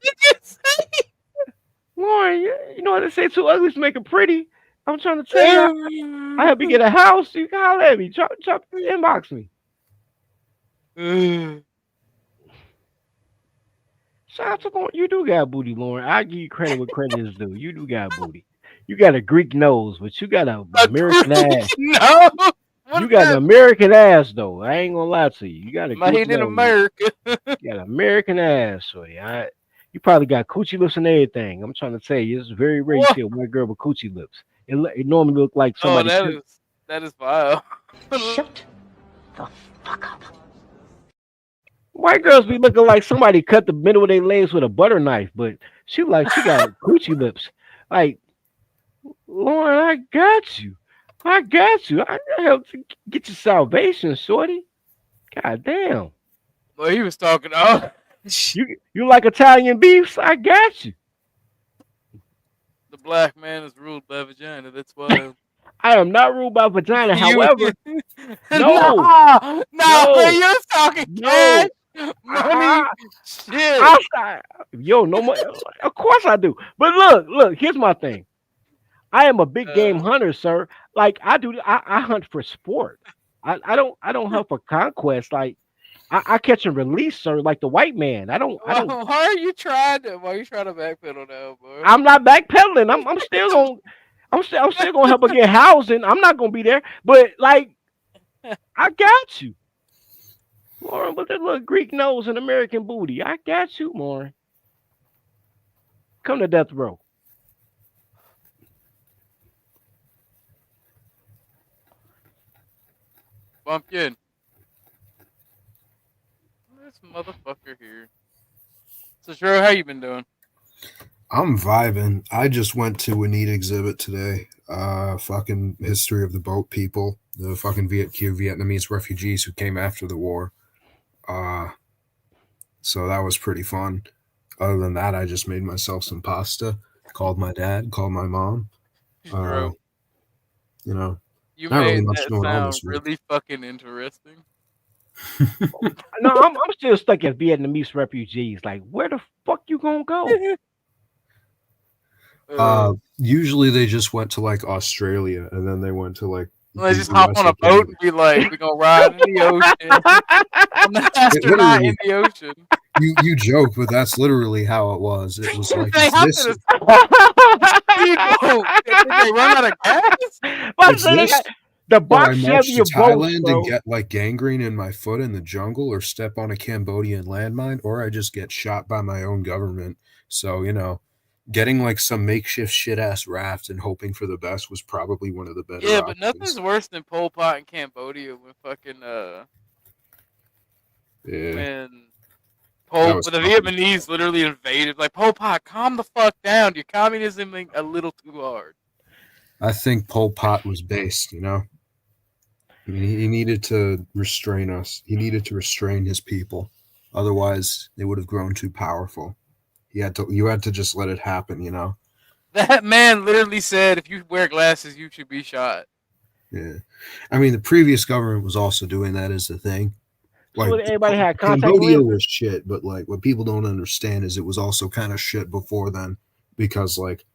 L: Lauren, you know what they say? Too ugly to make it pretty. I'm trying to tell you. I help you get a house. You can holler at me. Chop, inbox me. Shout out to Lauren. You do got booty, Lauren. I give you credit what credit is due. You do got booty. You got a Greek nose, but you got an American ass.
F: No.
L: You got an American ass, though. I ain't gonna lie to you. You got a Greek
F: Made in
L: nose.
F: America.
L: You got an American ass, so yeah. You probably got coochie lips and everything. I'm trying to tell you, it's very rare you see a white girl with coochie lips. It normally look like somebody.
F: Oh, that is vile.
N: Shut the fuck up.
L: White girls be looking like somebody cut the middle of their legs with a butter knife, but she got coochie lips. Like, Lauren, I got you. I helped you get your salvation, shorty. God damn.
F: Well, he was talking. Oh,
L: you like Italian beefs? I got you.
F: The black man is ruled by vagina. That's why.
L: I am not ruled by vagina. However,
F: no, but you're talking cash. Money, shit.
L: Yo, no more. Of course I do. But look. Here's my thing. I am a big game hunter, sir. Like I hunt for sport. I don't hunt for conquest. Like I catch and release, sir. Like the white man. I don't.
F: Why are you trying to backpedal now, bro?
L: I'm not backpedaling. I'm still gonna help her get housing. I'm not gonna be there. But like, I got you. Lauren, with that little Greek nose and American booty. I got you, Lauren. Come to death row.
F: Bumpkin. This motherfucker here. So, Shro, how you been doing?
U: I'm vibing. I just went to a neat exhibit today. Fucking history of the boat people, the fucking Vietnamese refugees who came after the war. So that was pretty fun. Other than that, I just made myself some pasta, called my dad, called my mom. You know,
F: You
U: not really
F: made
U: much
F: that
U: going on
F: sound
U: this week.
F: really fucking interesting.
L: No, I'm still stuck at Vietnamese refugees. Like, where the fuck you gonna go?
U: Usually they just went to like Australia and then they went to like
F: They just hop on a boat and be like, we're gonna ride in the ocean. I'm an astronaut in the ocean.
U: You joke, but that's literally how it was. It was like
F: They have
U: this,
F: to Did they run out of gas?
U: it's this,
L: the
U: or
L: box
U: I march
L: Chevy
U: to
L: of boats,
U: Thailand
L: bro.
U: and get like gangrene in my foot in the jungle, or step on a Cambodian landmine, or I just get shot by my own government. So, you know, getting like some makeshift shit ass raft and hoping for the best was probably one of the better
F: Yeah, but
U: options.
F: nothing's worse than Pol Pot in Cambodia when fucking
U: Yeah.
F: when
U: That was
F: the
U: fun.
F: Vietnamese literally invaded. Like, Pol Pot, calm the fuck down. You're communisming a little too hard.
U: I think Pol Pot was based, you know. He needed to restrain us. He needed to restrain his people. Otherwise, they would have grown too powerful. You had to just let it happen, you know.
F: That man literally said, if you wear glasses, you should be shot.
U: Yeah. I mean, the previous government was also doing that as a thing.
L: So everybody had contact
U: Cambodia
L: lenses?
U: was shit, but like what people don't understand is it was also kind of shit before then, because like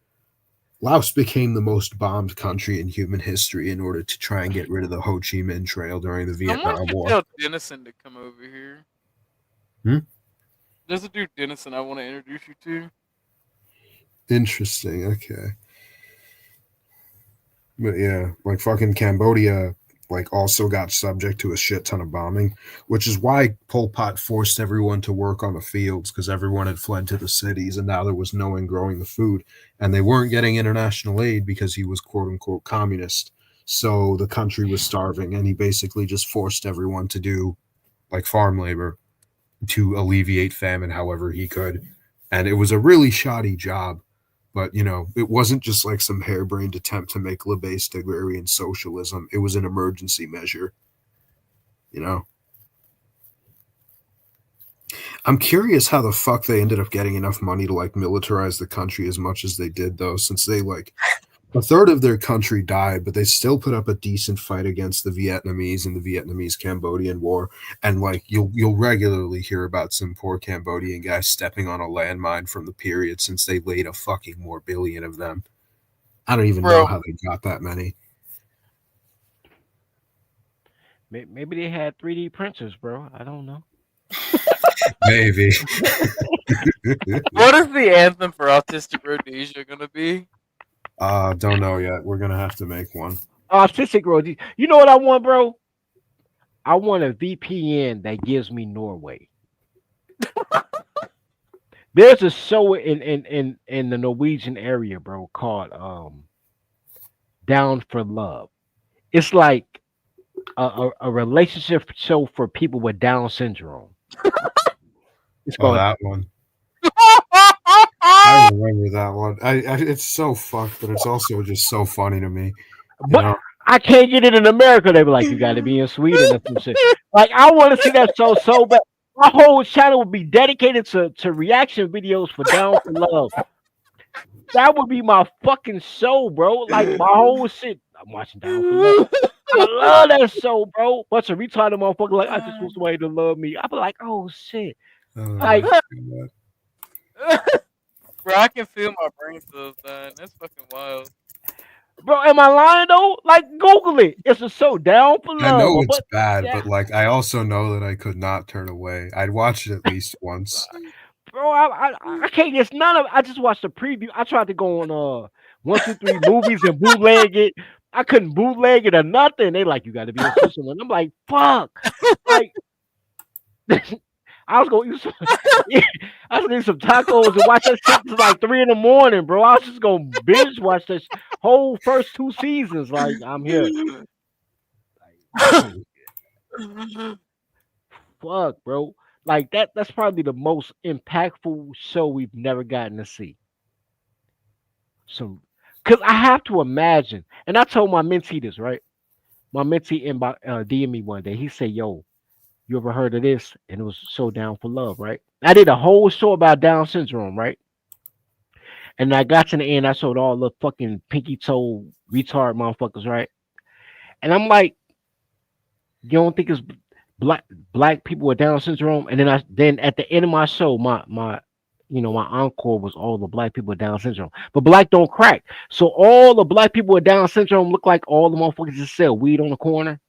U: Laos became the most bombed country in human history in order to try and get rid of the Ho Chi Minh Trail during the
F: Someone
U: Vietnam
F: should
U: War.
F: tell Dennison to come over here.
U: Hmm?
F: There's a dude Dennison I want to introduce you to.
U: Interesting. Okay. But yeah, like fucking Cambodia, like also got subject to a shit ton of bombing, which is why Pol Pot forced everyone to work on the fields, because everyone had fled to the cities and now there was no one growing the food, and they weren't getting international aid because he was quote unquote communist. So the country was starving, and he basically just forced everyone to do like farm labor to alleviate famine however he could. And it was a really shoddy job. But, you know, it wasn't just like some harebrained attempt to make LeBase agrarian socialism. It was an emergency measure, you know? I'm curious how the fuck they ended up getting enough money to, like, militarize the country as much as they did, though, since they, like, a third of their country died, but they still put up a decent fight against the Vietnamese in the Vietnamese-Cambodian War. And like you'll regularly hear about some poor Cambodian guy stepping on a landmine from the period, since they laid a fucking more billion of them. I don't even know how they got that many.
L: Maybe they had 3D printers, bro. I don't know.
U: Maybe.
F: What is the anthem for Autistic Rhodesia gonna be?
U: Don't know yet. We're gonna have to make one.
L: Autistic Road. You know what I want, bro? I want a VPN that gives me Norway. There's a show in the Norwegian area, bro, called Down for Love. It's like a relationship show for people with Down syndrome. It's called
U: that one. I remember that one. It's so fucked, but it's also just so funny to me.
L: But I can't get it in America. They be like, you got to be in Sweden or some shit. Like, I want to see that show so bad. My whole channel would be dedicated to reaction videos for Down for Love. That would be my fucking show, bro. Like, my whole shit. I'm watching Down for Love. I love that show, bro. Bunch of retarded motherfuckers like, I just want somebody to love me. I be like, oh shit. Like,
F: bro, I can feel my brain cells dying. That's fucking wild.
L: Bro, am I lying though? Like, Google it. It's a show, Down for Love.
U: I know it's bad, but like I also know that I could not turn away. I'd watch it at least once.
L: Bro, I can't get none of it. I just watched the preview. I tried to go on 1, 2, 3 movies and bootleg it. I couldn't bootleg it or nothing. They like, you got to be in Switzerland. I'm like, fuck. Like, I was gonna eat some tacos and watch that shit till like 3 a.m, bro. I was just gonna binge watch this whole first 2 seasons. Like, I'm here. Fuck, bro. Like that's probably the most impactful show we've never gotten to see. So, cause I have to imagine, and I told my mentee this, right? My mentee DM me one day. He said, "Yo, you ever heard of this?" And it was so Down for Love, right? I did a whole show about Down syndrome, right? And I got to the end, I showed all the fucking pinky toe retard motherfuckers, right? And I'm like, you don't think it's black people with Down syndrome? And then at the end of my show, my encore was all the black people with Down syndrome. But black don't crack. So all the black people with Down syndrome look like all the motherfuckers that sell weed on the corner.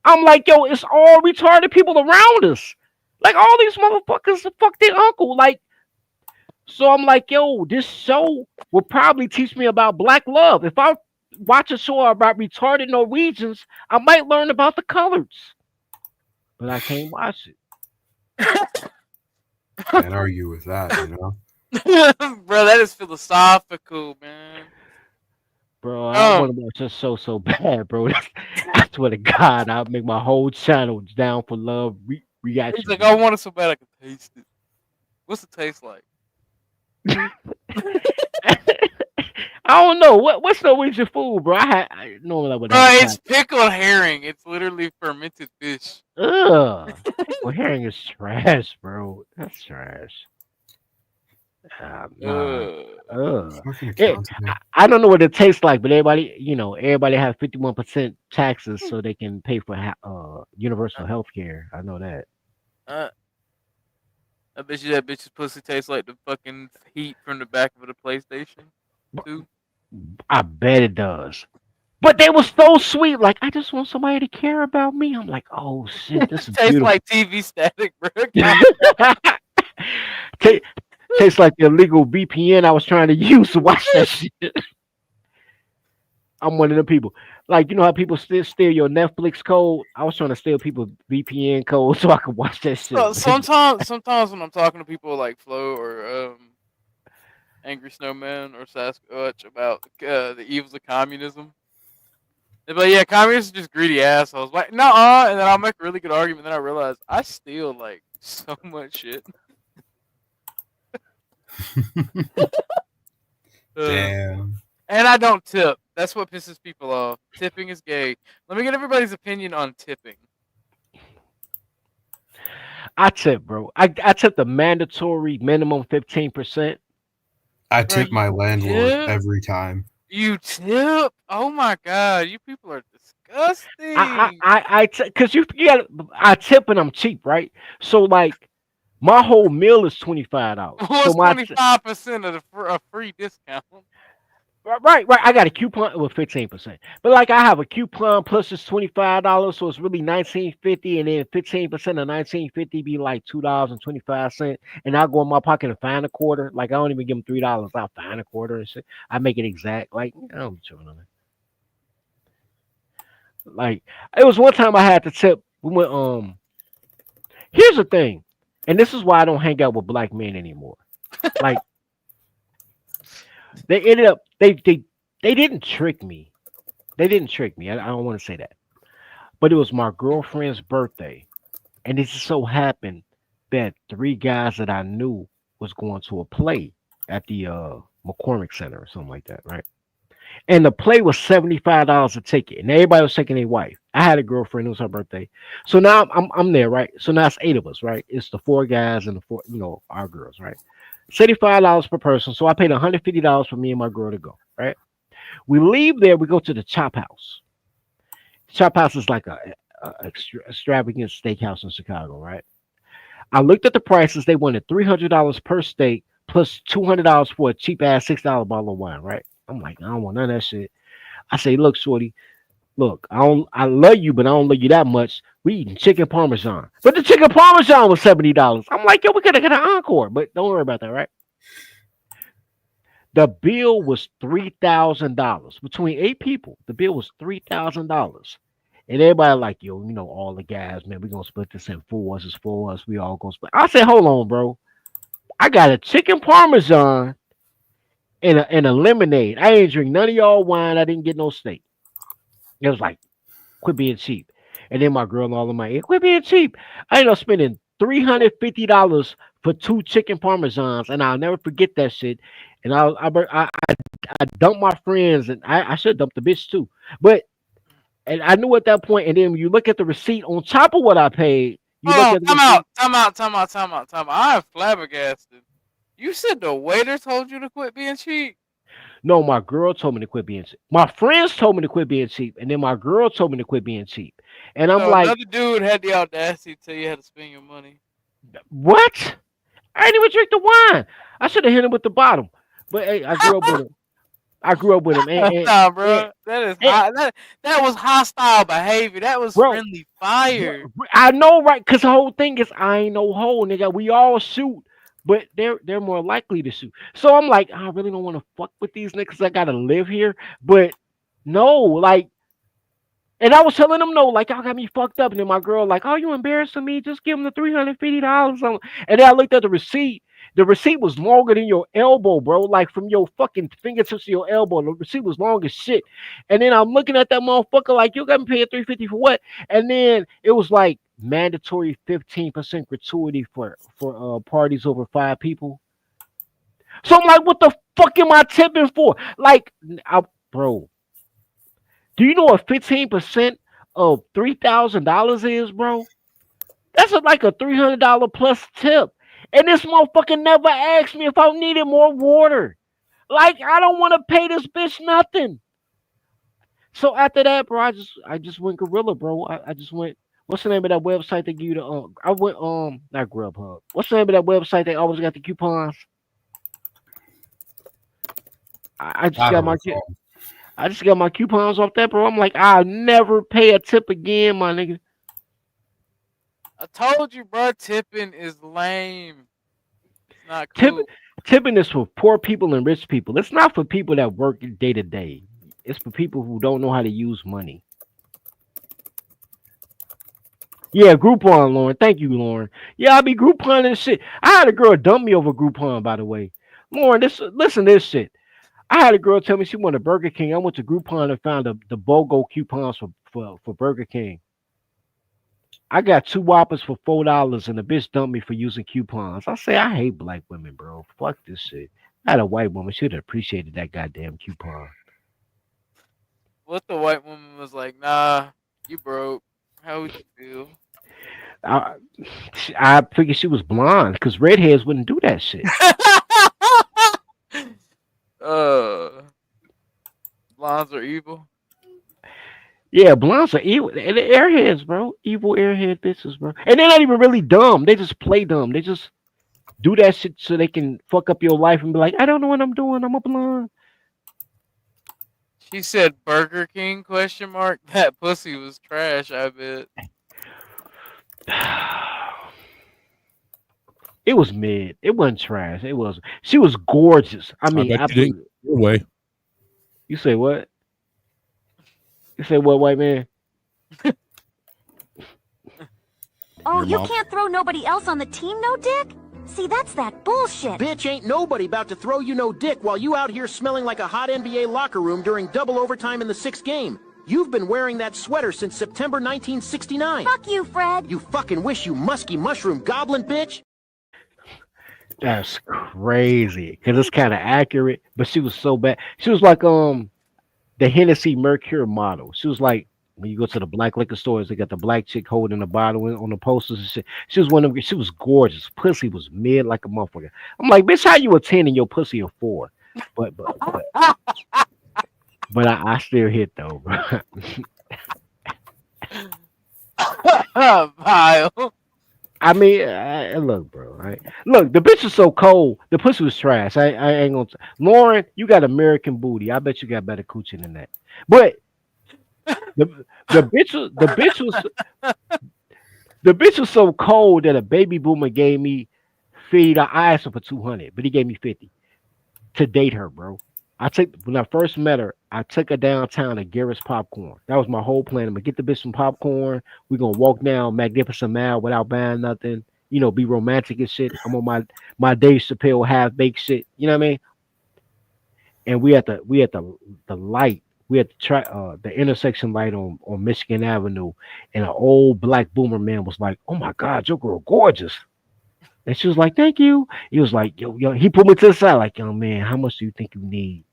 L: I'm like, yo, it's all retarded people around us. Like, all these motherfuckers fuck their uncle. Like, so I'm like, yo, this show will probably teach me about black love. If I watch a show about retarded Norwegians, I might learn about the colors. But I can't watch it.
U: Can't argue with that, you know?
F: Bro, that is philosophical, man.
L: Bro, I want to watch this show so bad, bro. I swear to God, I'll make my whole channel Down for Love reaction.
F: He's like, I want it so bad I can taste it. What's it taste like?
L: I don't know. What's Norwegian food, bro? I normally I would.
F: Bro, it's pickled herring. It's literally fermented fish.
L: Ugh. Well, herring is trash, bro. That's trash. I don't know what it tastes like, but everybody has 51% taxes so they can pay for universal health care. I know that.
F: I bet you that bitch's pussy tastes like the fucking heat from the back of the PlayStation 2.
L: I bet it does. But they were so sweet. Like, I just want somebody to care about me. I'm like, oh shit, this is
F: Tastes
L: beautiful.
F: like TV static, bro.
L: Tastes like the illegal VPN I was trying to use to watch that shit. I'm one of the people. Like, you know how people steal your Netflix code? I was trying to steal people's VPN code so I could watch that shit.
F: So sometimes when I'm talking to people like Flo or Angry Snowman or Sasquatch about the evils of communism, they're like, yeah, communists are just greedy assholes. Like, nuh-uh. And then I'll make a really good argument. Then I realize I steal like so much shit.
U: Damn.
F: And I don't tip. That's what pisses people off. Tipping is gay. Let me get everybody's opinion on tipping.
L: I tip, bro. I tip the mandatory minimum 15%.
U: I tip my landlord
F: tip?
U: every time.
F: You tip? Oh my god, you people are disgusting.
L: Because I tip and I'm cheap, right? So like, my whole meal is $25.
F: What's
L: So my
F: 25% of a free discount?
L: Right. I got a coupon with 15%, but like I have a coupon plus it's $25, so it's really $19.50, and then 15% of $19.50 be like $2.25, and I go in my pocket and find a quarter. Like I don't even give them $3. I'll find a quarter and shit. I make it exact. Like I'm chilling on it. Like it was one time I had to tip. We went. Here's the thing, and this is why I don't hang out with black men anymore. Like. They ended up they didn't trick me. They didn't trick me. I don't want to say that. But it was my girlfriend's birthday. And it just so happened that 3 guys that I knew was going to a play at the McCormick Center or something like that, right? And the play was $75 a ticket. And everybody was taking their wife. I had a girlfriend, it was her birthday. So now I'm there, right? So now it's 8 of us, right? It's the 4 guys and the 4, our girls, right? $75 per person. So I paid $150 for me and my girl to go, right? We leave there, we go to the Chop House. Chop House is like a extravagant steakhouse in Chicago, right? I looked at the prices. They wanted $300 per steak plus $200 for a cheap ass $6 bottle of wine, right? I'm like, I don't want none of that shit. I say, look, shorty, look, I love you, but I don't love you that much. We eating chicken parmesan. But the chicken parmesan was $70. I'm like, yo, we gotta get an encore, but don't worry about that, right? The bill was $3,000. Between 8 people, the bill was $3,000. And everybody like, yo, all the guys, man, we're gonna split this in 4 us. It's 4 us. We all gonna split. I said, hold on, bro. I got a chicken parmesan and a lemonade. I ain't drink none of y'all wine. I didn't get no steak. It was like, quit being cheap. And then my girl and all of my, quit being cheap. I ended up spending $350 for 2 chicken parmesans, and I'll never forget that shit. And I dumped my friends, and I should dump the bitch too. And I knew at that point. And then when you look at the receipt on top of what I paid,
F: Time out. I am flabbergasted. You said the waiter told you to quit being cheap?
L: No, my girl told me to quit being cheap. My friends told me to quit being cheap, and then my girl told me to quit being cheap. And I'm like,
F: another dude had the audacity to tell you how to spend your money.
L: What? I didn't even drink the wine. I should have hit him with the bottom. But hey, I grew up with him.
F: Nah, bro. That was hostile behavior. That was friendly fire.
L: I know, right? Because the whole thing is I ain't no hoe, nigga. We all shoot. But they're more likely to shoot. So I'm like, I really don't want to fuck with these niggas. I gotta live here. But no, like, and I was telling them no, like, y'all got me fucked up. And then my girl, like, oh, you embarrassing me? Just give them the $350. And then I looked at the receipt. The receipt was longer than your elbow, bro. Like from your fucking fingertips to your elbow. The receipt was long as shit. And then I'm looking at that motherfucker like, you got me paying $350 for what? And then it was like mandatory 15% gratuity for parties over 5 people. So I'm like, what the fuck am I tipping for? Like, bro, do you know what 15% of $3,000 is, bro? That's like a $300 plus tip. And this motherfucker never asked me if I needed more water. Like, I don't want to pay this bitch nothing. So after that, bro, I just went gorilla, bro. I just went What's the name of that website they give you the I went not Grubhub. What's the name of that website they always got the coupons? I just
U: I
L: got
U: don't
L: my
U: recall.
L: I just got my coupons off that, bro. I'm like, I'll never pay a tip again, my nigga.
F: I told you, bro. Tipping is lame. It's not
L: Tip,
F: cool.
L: tipping is for poor people and rich people. It's not for people that work day to day. It's for people who don't know how to use money. Yeah, Groupon, Lauren. Thank you, Lauren. Yeah, I be Groupon and shit. I had a girl dump me over Groupon, by the way. Lauren, listen to this shit. I had a girl tell me she wanted Burger King. I went to Groupon and found the BOGO coupons for Burger King. I got 2 Whoppers for $4 and the bitch dumped me for using coupons. I say I hate black women, bro. Fuck this shit. I had a white woman. She'd have appreciated that goddamn coupon.
F: What the white woman was like, nah, you broke. How would you feel?
L: I figured she was blonde because redheads wouldn't do that shit.
F: Blondes are evil.
L: Yeah, blondes are evil. The airheads, bro. Evil airhead bitches, bro. And they're not even really dumb. They just play dumb. They just do that shit so they can fuck up your life and be like, I don't know what I'm doing. I'm a blonde.
F: She said Burger King ? That pussy was trash, I bet.
L: It was mid. It wasn't trash. It was. She was gorgeous. I mean,
G: bet you didn't get your way.
L: You say what? You say what, white man?
O: Oh,
P: Your
O: you
P: mom-
O: can't throw nobody else on the team, no dick? See, that's that bullshit.
P: Bitch, ain't nobody about to throw you no dick while you out here smelling like a hot NBA locker room during double overtime in the 6th game. You've been wearing that sweater since September 1969.
O: Fuck you, Fred.
P: You fucking wish, you musky mushroom goblin bitch.
L: That's crazy. Because it's kind of accurate, but she was so bad. She was like the Hennessy Mercure model. She was like, when you go to the black liquor stores, they got the black chick holding the bottle on the posters and shit. She was one of them. She was gorgeous. Pussy was mid like a motherfucker. I'm like, bitch, how you a 10 and your pussy a 4? But I still hit though, bro.
F: Vile.
L: I mean, look, bro. Right? Look, the bitch was so cold. The pussy was trash. I ain't gonna. Lauren, you got American booty. I bet you got better coochie than that. But the bitch was so cold that a baby boomer gave me $50. I asked her for 200, but he gave me 50 to date her, bro. When I first met her, I took her downtown to Garrett's Popcorn. That was my whole plan. I'm gonna get the bitch some popcorn. We're gonna walk down Magnificent Mile without buying nothing. You know, be romantic and shit. I'm on my Dave Chappelle half-baked shit. You know what I mean? And we at the light. We at the intersection light on Michigan Avenue, and an old black boomer man was like, "Oh my God, your girl gorgeous." And she was like, "Thank you." He was like, yo, he put me to the side, like, "Young man, how much do you think you need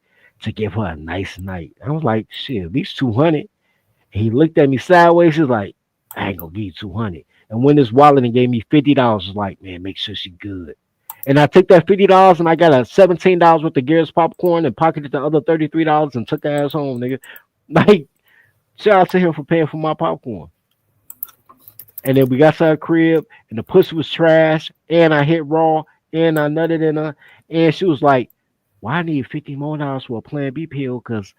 L: to give her a nice night?" I was like, "Shit, at least 200. And he looked at me sideways. He was like, "I ain't gonna give you 200. And when his wallet and gave me $50, I was like, "Man, make sure she good." And I took that $50 and I got a $17 worth of Garrett's popcorn and pocketed the other $33 and took her ass home, nigga. Like, shout out to him for paying for my popcorn. And then we got to our crib and the pussy was trash and I hit raw and I nutted in her. And she was like, "Well, I need $50 more for a Plan B pill because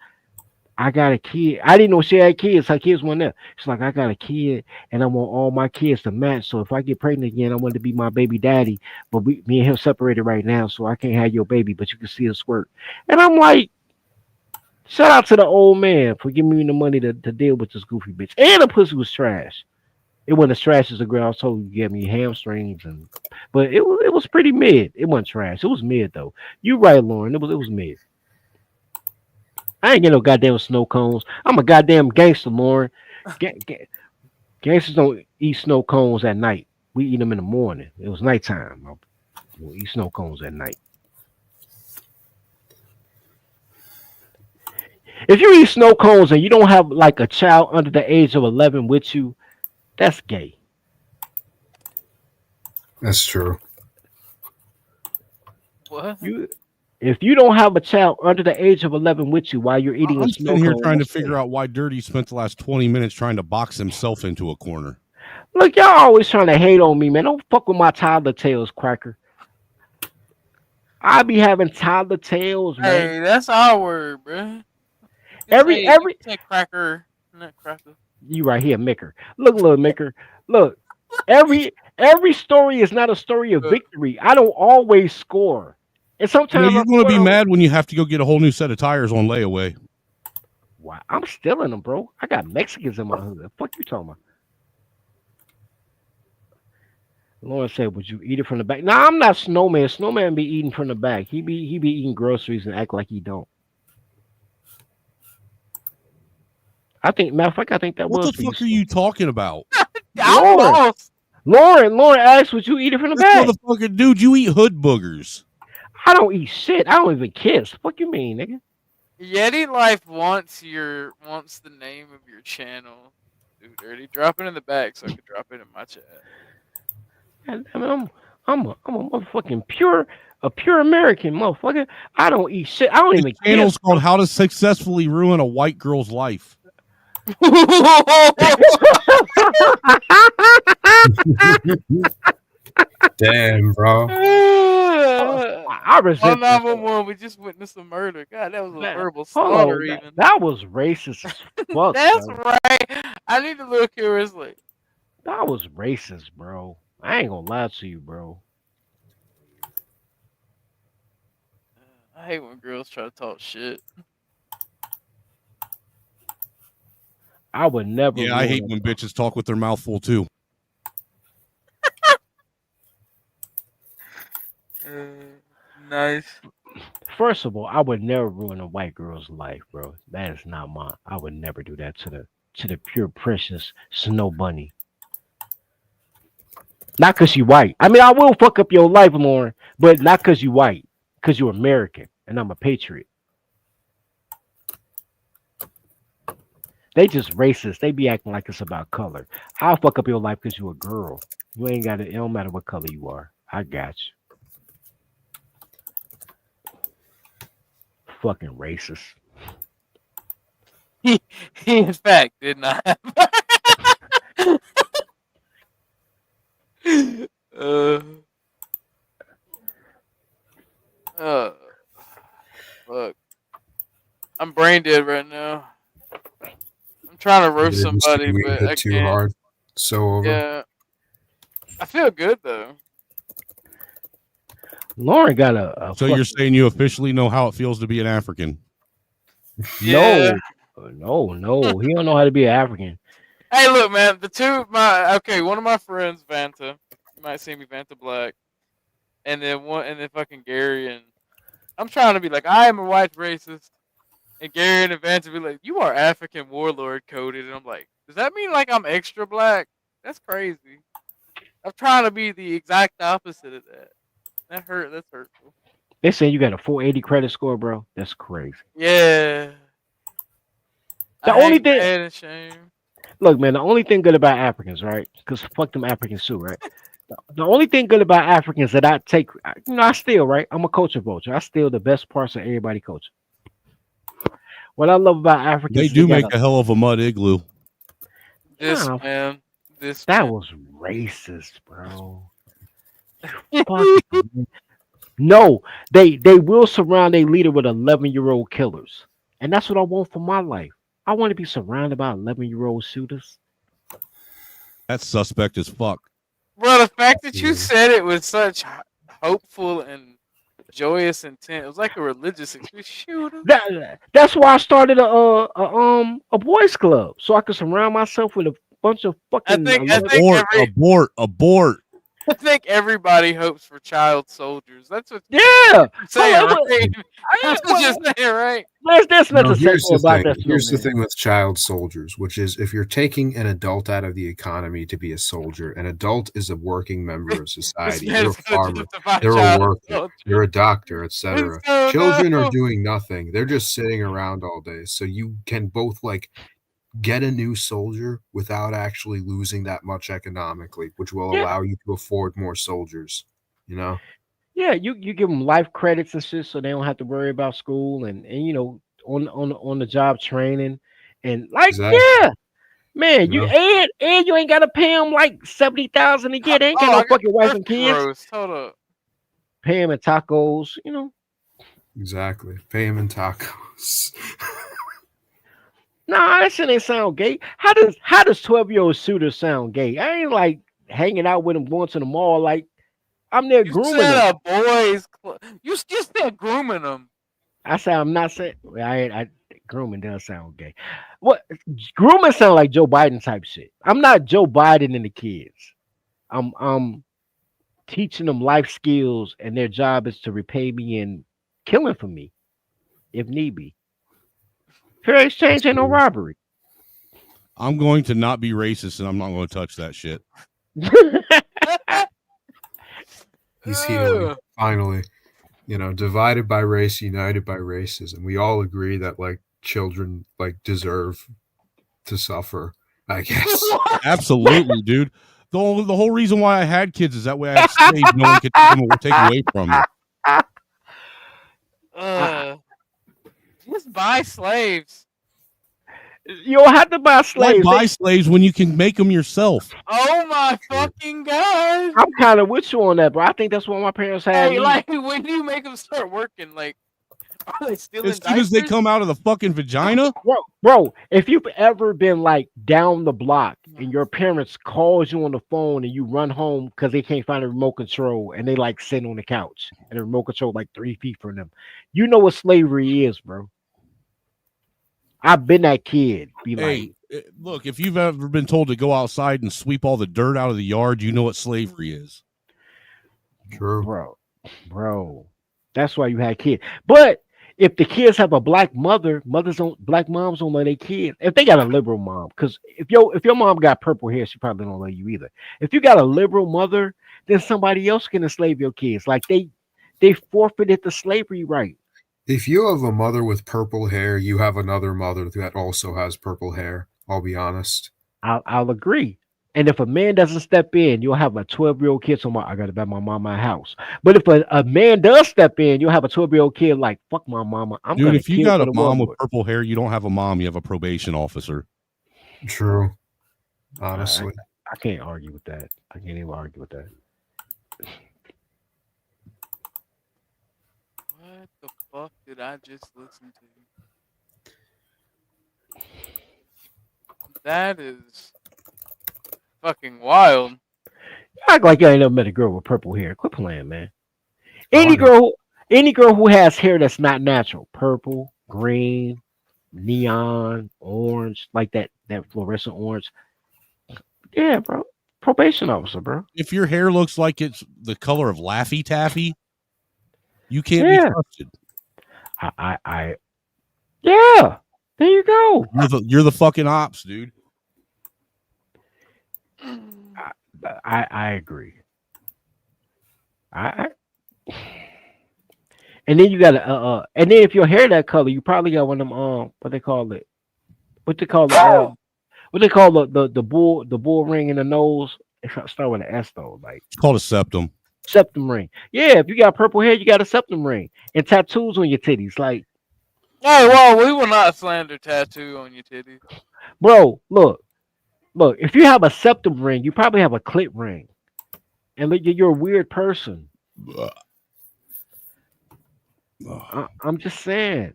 L: I got a kid." I didn't know she had kids. Her kids weren't there. She's like, "I got a kid and I want all my kids to match. So if I get pregnant again, I want to be my baby daddy. But me and him separated right now, so I can't have your baby, but you can see a squirt." And I'm like, shout out to the old man for giving me the money to deal with this goofy bitch. And the pussy was trash. It wasn't as trash as the girl I was told you gave me hamstrings, but it was pretty mid. It wasn't trash. It was mid though. You right, Lauren. It was mid. I ain't get no goddamn snow cones. I'm a goddamn gangster, Lauren. Gangsters don't eat snow cones at night. We eat them in the morning. It was nighttime. We'll eat snow cones at night. If you eat snow cones and you don't have like a child under the age of 11 with you, that's gay.
U: That's true.
F: What?
L: If you don't have a child under the age of 11 with you while you're eating
G: I'm
L: a snow
G: sitting here
L: cone,
G: trying to
L: that's
G: figure
L: gay.
G: out why Dirty spent the last 20 minutes trying to box himself into a corner.
L: Look, y'all always trying to hate on me, man. Don't fuck with my toddler tails, cracker. I be having toddler tails, man.
F: Hey, that's our word, bro.
L: Every
F: cracker, not cracker.
L: you right here, Micker. Look, little Micker. Look, every story is not a story of victory. I don't always score, and
G: You know,
L: sometimes
G: you're
L: I
G: going to be
L: score.
G: mad when you have to go get a whole new set of tires on layaway.
L: Wow, I'm stealing them, bro. I got Mexicans in my hood. Fuck you talking about? Lauren said, "Would you eat it from the back?" Nah, I'm not Snowman. Snowman be eating from the back. He be eating groceries and act like he don't. I think, matter of fact, I think that
G: What
L: was
G: the
L: for you,
G: fuck are you talking about?
L: Lauren asked, "Would you eat it from the
G: This
L: back?"
G: motherfucker, dude, you eat hood boogers.
L: I don't eat shit. I don't even kiss. Fuck you mean, nigga?
F: Yeti Life wants the name of your channel. Dude, dirty. Drop it in the back so I can drop it in my chat.
L: I mean, I'm a motherfucking pure American motherfucker. I don't eat shit. I don't
G: The
L: even
G: channel's
L: kiss.
G: called "How to Successfully Ruin a White Girl's Life."
U: Damn, bro.
L: I resent this.
F: 191. We just witnessed a murder. God, that was a verbal
L: Hold
F: slaughter.
L: on,
F: Even
L: that was racist as fuck.
F: that's
L: bro.
F: right. I need to look curiously.
L: That was racist, bro. I ain't gonna lie to you, bro.
F: I hate when girls try to talk shit.
L: I would never.
G: Yeah, I
L: ruin
G: hate
L: a-
G: when bitches talk with their mouth full too.
F: Nice.
L: First of all, I would never ruin a white girl's life, bro. That is not mine. I would never do that to the pure precious snow bunny. Not because you white. I mean, I will fuck up your life, Lauren, but not because you white. Because you're American and I'm a patriot. They just racist. They be acting like it's about color. I'll fuck up your life because you're a girl. You ain't got it. It don't matter what color you are. I got you. Fucking racist.
F: He in fact did not have. Fuck. I'm brain dead right now. I'm trying to roast
U: Did you
F: somebody,
U: we
F: but
U: hit
F: I
U: too
F: can't.
U: hard. So over.
F: Yeah. I feel good though.
L: Lauren got a
G: So you're saying you officially know how it feels to be an African?
F: Yeah.
L: No. He don't know how to be an African.
F: Hey, look, man. One of my friends, Vanta. You might see me, Vanta Black, and then fucking Gary, and I'm trying to be like, I am a white racist, and Gary and Vanta be like, you are African warlord coded, and I'm like, does that mean like I'm extra black? That's crazy. I'm trying to be the exact opposite of that. That's hurtful.
L: They say you got a 480 credit score, bro. That's crazy.
F: Yeah.
L: The
F: I
L: only
F: hate
L: thing,
F: that and shame.
L: look, man, the only thing good about Africans, right? Because fuck them Africans too, right? The only thing good about Africans that I take, I steal, right? I'm a culture vulture. I steal the best parts of everybody culture. What I love about Africans,
G: They
L: is
G: do
L: got
G: make a hell of a mud igloo.
F: This
L: Nah,
F: man. This
L: that
F: man.
L: was racist, bro. Fuck, man. No, they will surround a leader with 11-year-old killers, and that's what I want for my life. I want to be surrounded by 11-year-old shooters.
G: That's suspect as fuck.
F: Bro, the fact that you said it with such hopeful and joyous intent, it was like a religious experience. Shoot 'em.
L: That's why I started a boys club, so I could surround myself with a bunch of fucking.
G: Abort.
F: I think everybody hopes for child soldiers. That's what
L: Yeah.
F: you're saying,
L: Hold on,
F: right? That's what you're saying, right?
L: There's
U: No,
L: nothing
U: here's
L: sexual
U: the
L: about
U: thing.
L: that.
U: Here's the
L: snowman.
U: thing with child soldiers, which is if you're taking an adult out of the economy to be a soldier, an adult is a working member of society. You're a
F: man's gonna
U: farmer,
F: justify
U: you're a
F: child
U: worker,
F: soldier.
U: you're a doctor, etc.
F: So
U: Children
F: no.
U: are doing nothing. They're just sitting around all day. So you can both like get a new soldier without actually losing that much economically, which will
L: Yeah.
U: allow you to afford more soldiers. You know?
L: Yeah, you give them life credits and shit, so they don't have to worry about school and you know on the job training and like
U: Exactly.
L: yeah, Man, you and you ain't gotta pay them like $70,000 a year. They ain't got no fucking wife and kids.
F: Gross. Hold up.
L: Pay him in tacos,
U: Exactly. Pay him in tacos.
L: Nah, that shit ain't sound gay. How does 12-year-old shooter sound gay? I ain't like hanging out with him, going to the mall. Like I'm there grooming
F: said
L: them.
F: You said grooming them.
L: I said I'm not saying. I grooming does sound gay. What grooming sound like Joe Biden type shit. I'm not Joe Biden and the kids. I'm teaching them life skills, and their job is to repay me and killing for me, if need be. Fair exchange ain't no robbery.
G: I'm going to not be racist, and I'm not going to touch that shit.
U: He's healing. Finally. Divided by race, united by racism. We all agree that like children like deserve to suffer, I guess.
G: Absolutely, dude. The whole reason why I had kids is that way I had slaves no one could take away from me.
F: Just buy slaves.
L: You don't have to buy slaves.
G: Why buy slaves when you can make them yourself?
F: Oh my fucking god!
L: I'm kind of with you on that, bro. I think that's what my parents had.
F: Hey, like when do you make them start working? Like, are they stealing
G: As soon as they come out of the fucking vagina?
L: Bro, if you've ever been like down the block and your parents calls you on the phone and you run home because they can't find a remote control and they like sit on the couch and the remote control like 3 feet from them, you know what slavery is, bro. I've been that kid.
G: Look, if you've ever been told to go outside and sweep all the dirt out of the yard, you know what slavery is.
U: True.
L: Bro. That's why you had kids. But if the kids have a black mother, black moms don't love their kids. If they got a liberal mom, because if your mom got purple hair, she probably don't love you either. If you got a liberal mother, then somebody else can enslave your kids. Like they forfeited the slavery right.
U: If you have a mother with purple hair, you have another mother that also has purple hair. I'll be honest.
L: I'll agree. And if a man doesn't step in, you'll have a 12-year-old kid. So I got to bet my mama my house. But if a man does step in, you'll have a 12-year-old kid like, fuck my mama.
G: Dude, if you got a mom with purple hair, you don't have a mom. You have a probation officer.
U: True. Honestly.
L: I can't argue with that. I can't even argue with that.
F: What the fuck did I just listen to? That is fucking wild.
L: You act like you ain't never met a girl with purple hair. Quit playing, man. Any girl who has hair that's not natural, purple, green, neon, orange, like that fluorescent orange. Yeah, bro. Probation officer, bro.
G: If your hair looks like it's the color of Laffy Taffy, you can't be trusted.
L: Yeah. There you go.
G: You're the fucking ops, dude.
L: I agree. And then you got and then if your hair that color, you probably got one of them what they call the bull ring in the nose. It start with an S though, like
G: it's called a septum.
L: Septum ring. Yeah, if you got purple hair, you got a septum ring and tattoos on your titties. Like,
F: hey, well, we will not slander tattoo on your titties.
L: Bro, look. If you have a septum ring, you probably have a clit ring, and look, you're a weird person. I'm just saying.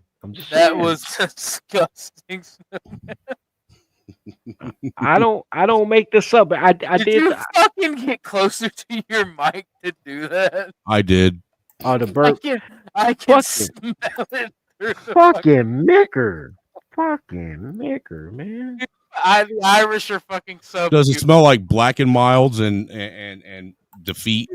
F: That was disgusting.
L: I don't make this up. I did.
F: You fucking get closer to your mic to do that?
G: I did.
L: Oh, the burp.
F: I can smell it.
L: Fucking Micker, man.
F: The Irish are fucking so.
G: Does it smell like Black and Milds and defeat?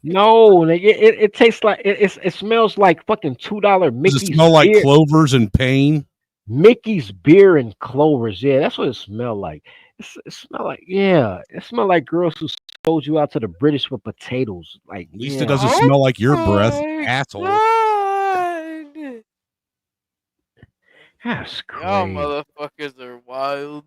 L: No, it tastes like it smells like fucking $2 Mickey's.
G: Does it smell like clovers and pain?
L: Mickey's beer and clovers. Yeah, that's what it smells like. It smell like it smell like girls who sold you out to the British with potatoes. Like,
G: at least it doesn't smell like your breath, asshole.
L: That's crazy.
F: Y'all motherfuckers are wild.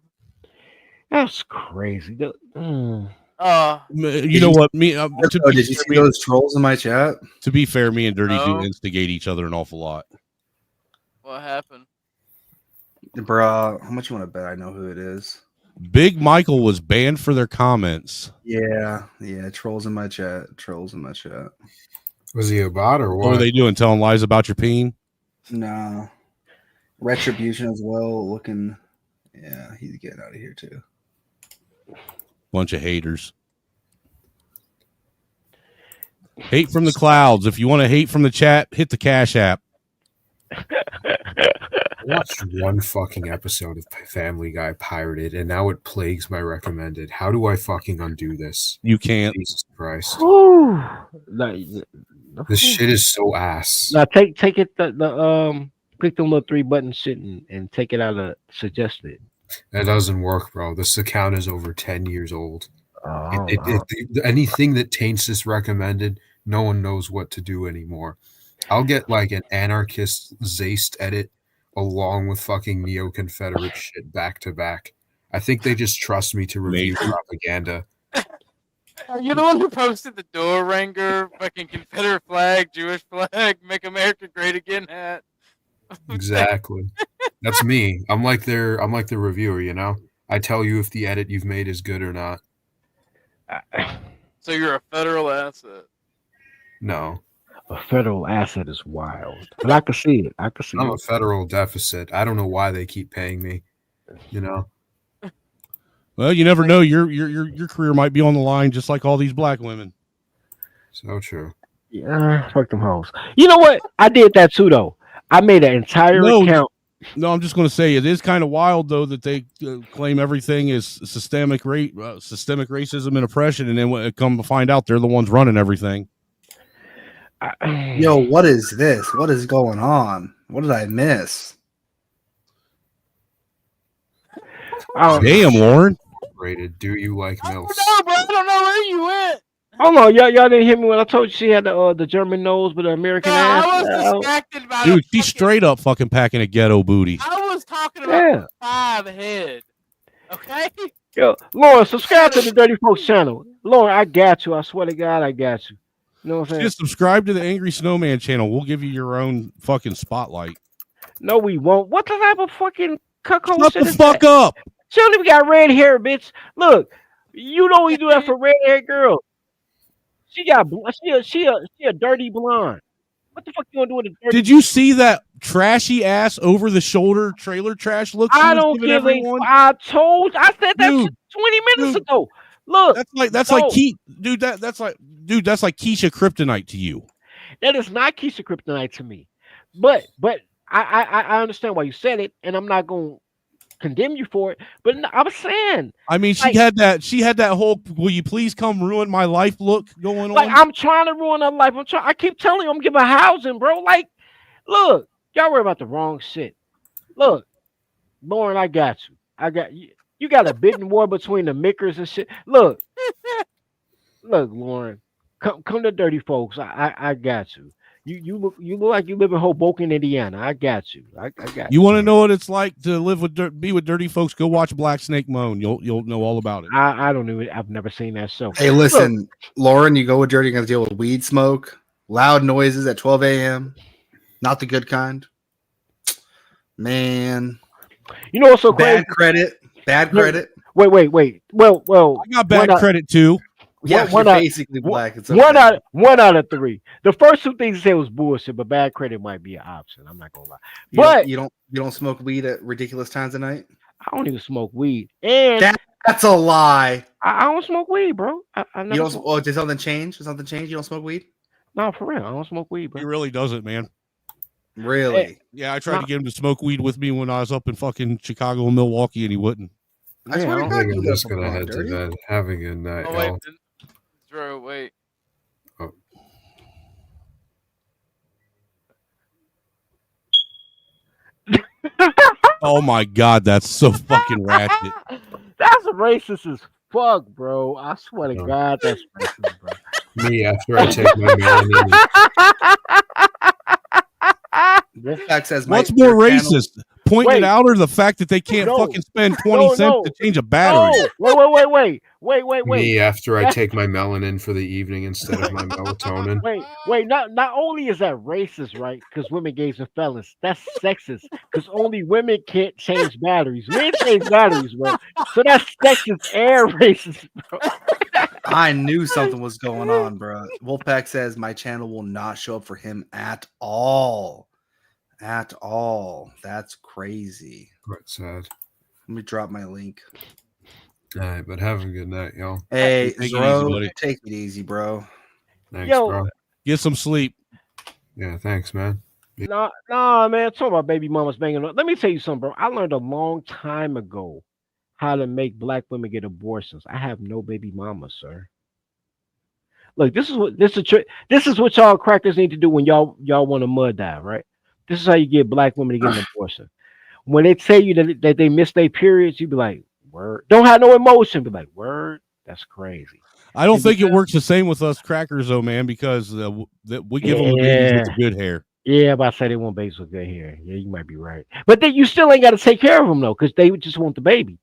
L: That's crazy.
G: You know what?
H: Did you see those trolls in my chat?
G: To be fair, me and Dirty do instigate each other an awful lot.
F: What happened?
H: Bruh, how much you want to bet I know who it is?
G: Big Michael was banned for their comments.
H: Yeah. Trolls in my chat.
U: Was he a bot or
G: What were they doing? Telling lies about your peen?
H: No. Retribution as well. Looking. Yeah, he's getting out of here too.
G: Bunch of haters. Hate from the clouds. If you want to hate from the chat, hit the Cash App.
U: I watched one fucking episode of Family Guy pirated, and now it plagues my recommended. How do I fucking undo this?
G: You can't.
U: Jesus Christ.
L: Whew.
U: This shit is so ass.
L: Now take it click the little 3 button shit and take it out of suggested.
U: That doesn't work, bro. This account is over 10 years old.
L: Oh,
U: Anything that taints this recommended, no one knows what to do anymore. I'll get like an anarchist Zaist edit along with fucking neo-Confederate shit back to back. I think they just trust me to review propaganda.
F: You're the one who posted the door ranger, fucking Confederate flag, Jewish flag, Make America Great Again hat.
U: Exactly. That's me. I'm like the reviewer, you know? I tell you if the edit you've made is good or not.
F: So you're a federal asset.
U: No.
L: A federal asset is wild. But I can see it.
U: I'm a federal deficit. I don't know why they keep paying me. You know?
G: Well, you never know. Your career might be on the line, just like all these black women.
U: So true.
L: Yeah, fuck them hoes. You know what? I did that too, though. I made an entire account.
G: No, I'm just going to say it is kind of wild, though, that they claim everything is systemic racism and oppression, and then when it come to find out, they're the ones running everything.
H: Yo, what is this? What is going on? What did I miss?
G: Damn, Lauren.
U: Rated. Do you like MILFs?
F: No, bro, I don't know where you went.
L: Hold on, y'all didn't hear me when I told you she had the German nose but the American ass.
F: I was distracted by
G: Dude, she's straight up fucking packing a ghetto booty.
F: I was talking about the 5 head. Okay?
L: Yo, Lauren, subscribe to the Dirty Folks channel. Lauren, I got you. I swear to God, I got you. You know what I'm saying?
G: Just subscribe to the Angry Snowman channel. We'll give you your own fucking spotlight.
L: No, we won't. What the type of fucking cuckold
G: Shut
L: shit
G: the
L: is
G: fuck
L: that?
G: up.
L: She don't even got red hair, bitch. Look, you know we do that for red hair girls. She got she a dirty blonde. What the fuck you gonna do with a dirty?
G: Did you see that trashy ass over the shoulder trailer trash look?
L: I don't give a. I said that shit 20 minutes ago. Look,
G: that's like that's like Keisha Kryptonite to you.
L: That is not Keisha Kryptonite to me. But I understand why you said it, and I'm not gonna condemn you for it. But I was saying,
G: I mean, she had that whole "will you please come ruin my life" look going on.
L: Like, I'm trying to ruin her life. I keep telling you, I'm giving her housing, bro. Like, look, y'all worry about the wrong shit. Look, Lauren, I got you. I got you. You got a bidding war between the Mickers and shit. Look, Lauren, come to Dirty Folks. I got you. You look like you live in Hoboken, Indiana. I got you. I got you.
G: You want to know what it's like to live with be with dirty folks? Go watch Black Snake Moan. You'll know all about it.
L: I don't know. I've never seen that show.
H: Hey, listen, Lauren, you go with dirty, you're gonna deal with weed smoke, loud noises at 12 a.m. Not the good kind. Man,
L: you know what's so
H: bad
L: crazy?
H: Bad credit.
L: Wait. Well,
G: I got bad credit too.
H: Yeah,
L: one
H: you're
L: out,
H: basically black. It's
L: one out of 3. The first 2 things he said was bullshit, but bad credit might be an option. I'm not gonna lie. But
H: you don't smoke weed at ridiculous times of night.
L: I don't even smoke weed, and
H: that's a lie.
L: I don't smoke weed, bro. I never
H: you don't.
L: smoke.
H: Oh, did something change? Did something change? You don't smoke weed?
L: No, for real, I don't smoke weed, bro.
G: He really doesn't, man.
H: Really?
G: Yeah, I tried to get him to smoke weed with me when I was up in fucking Chicago and Milwaukee, and he wouldn't.
U: I think I'm just gonna head to bed. Having a night.
F: Oh, wait. Drew, wait.
G: Oh my god, that's so fucking ratchet.
L: That's racist as fuck, bro. I swear to God, that's racist, bro.
U: Me after I take my melanin.
H: Wolfpack says,
G: "What's more racist, pointing
L: Wait.
G: it out, or the fact that they can't
L: No.
G: fucking spend 20
L: No,
G: cents
L: no.
G: to change a battery?
L: No. Wait.
U: Me after I
L: That's-
U: take my melanin for the evening instead of my melatonin.
L: Wait. Not only is that racist, right? Because women, gays, and fellas. That's sexist. Because only women can't change batteries. Men change batteries, bro. So that's sexist and racist, bro.
H: I knew something was going on, bro. Wolfpack says my channel will not show up for him at all. At all. That's crazy.
U: Quite sad.
H: Let me drop my link.
U: All right, but have a good night, y'all.
H: Hey,
G: Take it easy,
H: Zro,
G: buddy.
H: take it easy, bro.
U: Thanks,
L: Yo.
U: bro.
G: Get some sleep.
U: Yeah, thanks, man.
L: Nah, man. Talk about baby mamas banging on. Let me tell you something, bro. I learned a long time ago how to make black women get abortions. I have no baby mama, sir. Look, this is what y'all crackers need to do when y'all want a mud dive, right? This is how you get black women to get an abortion. When they tell you that they miss their periods, you be like, word. Don't have no emotion. Be like, word. That's crazy.
G: I don't
L: And
G: think it
L: because-
G: works the same with us crackers, though, man, because we give them the babies with the good hair.
L: Yeah, but I say they want babies with good hair. Yeah, you might be right. But then you still ain't got to take care of them though, because they just want the baby.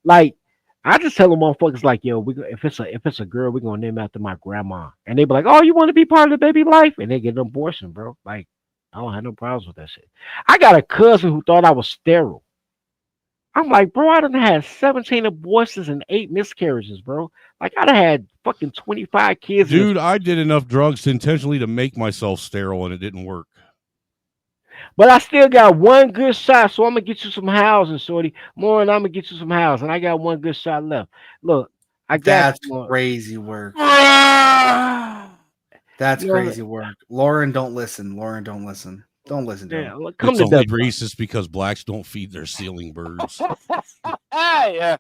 L: Like, I just tell them motherfuckers like, yo, if it's a girl, we're gonna name after my grandma, and they be like, oh, you want to be part of the baby life, and they get an abortion, bro. Like, I don't have no problems with that shit. I got a cousin who thought I was sterile. I'm like, bro, I done had 17 abortions and 8 miscarriages, bro. Like, I done had fucking 25 kids. in this-
G: Dude, I did enough drugs intentionally to make myself sterile, and it didn't work.
L: But I still got one good shot, so I'm gonna get you some housing, shorty. More, and I'm gonna get you some housing. I got one good shot left. Look, I got
H: That's
L: you, Lauren.
H: crazy work. That's
L: You know,
H: crazy work. Lauren, don't listen. Lauren, don't listen. Don't listen to
L: Yeah,
H: him.
L: look, come
G: It's
L: to
G: only
L: Death.
G: racist because blacks don't feed their ceiling birds.
F: Yeah.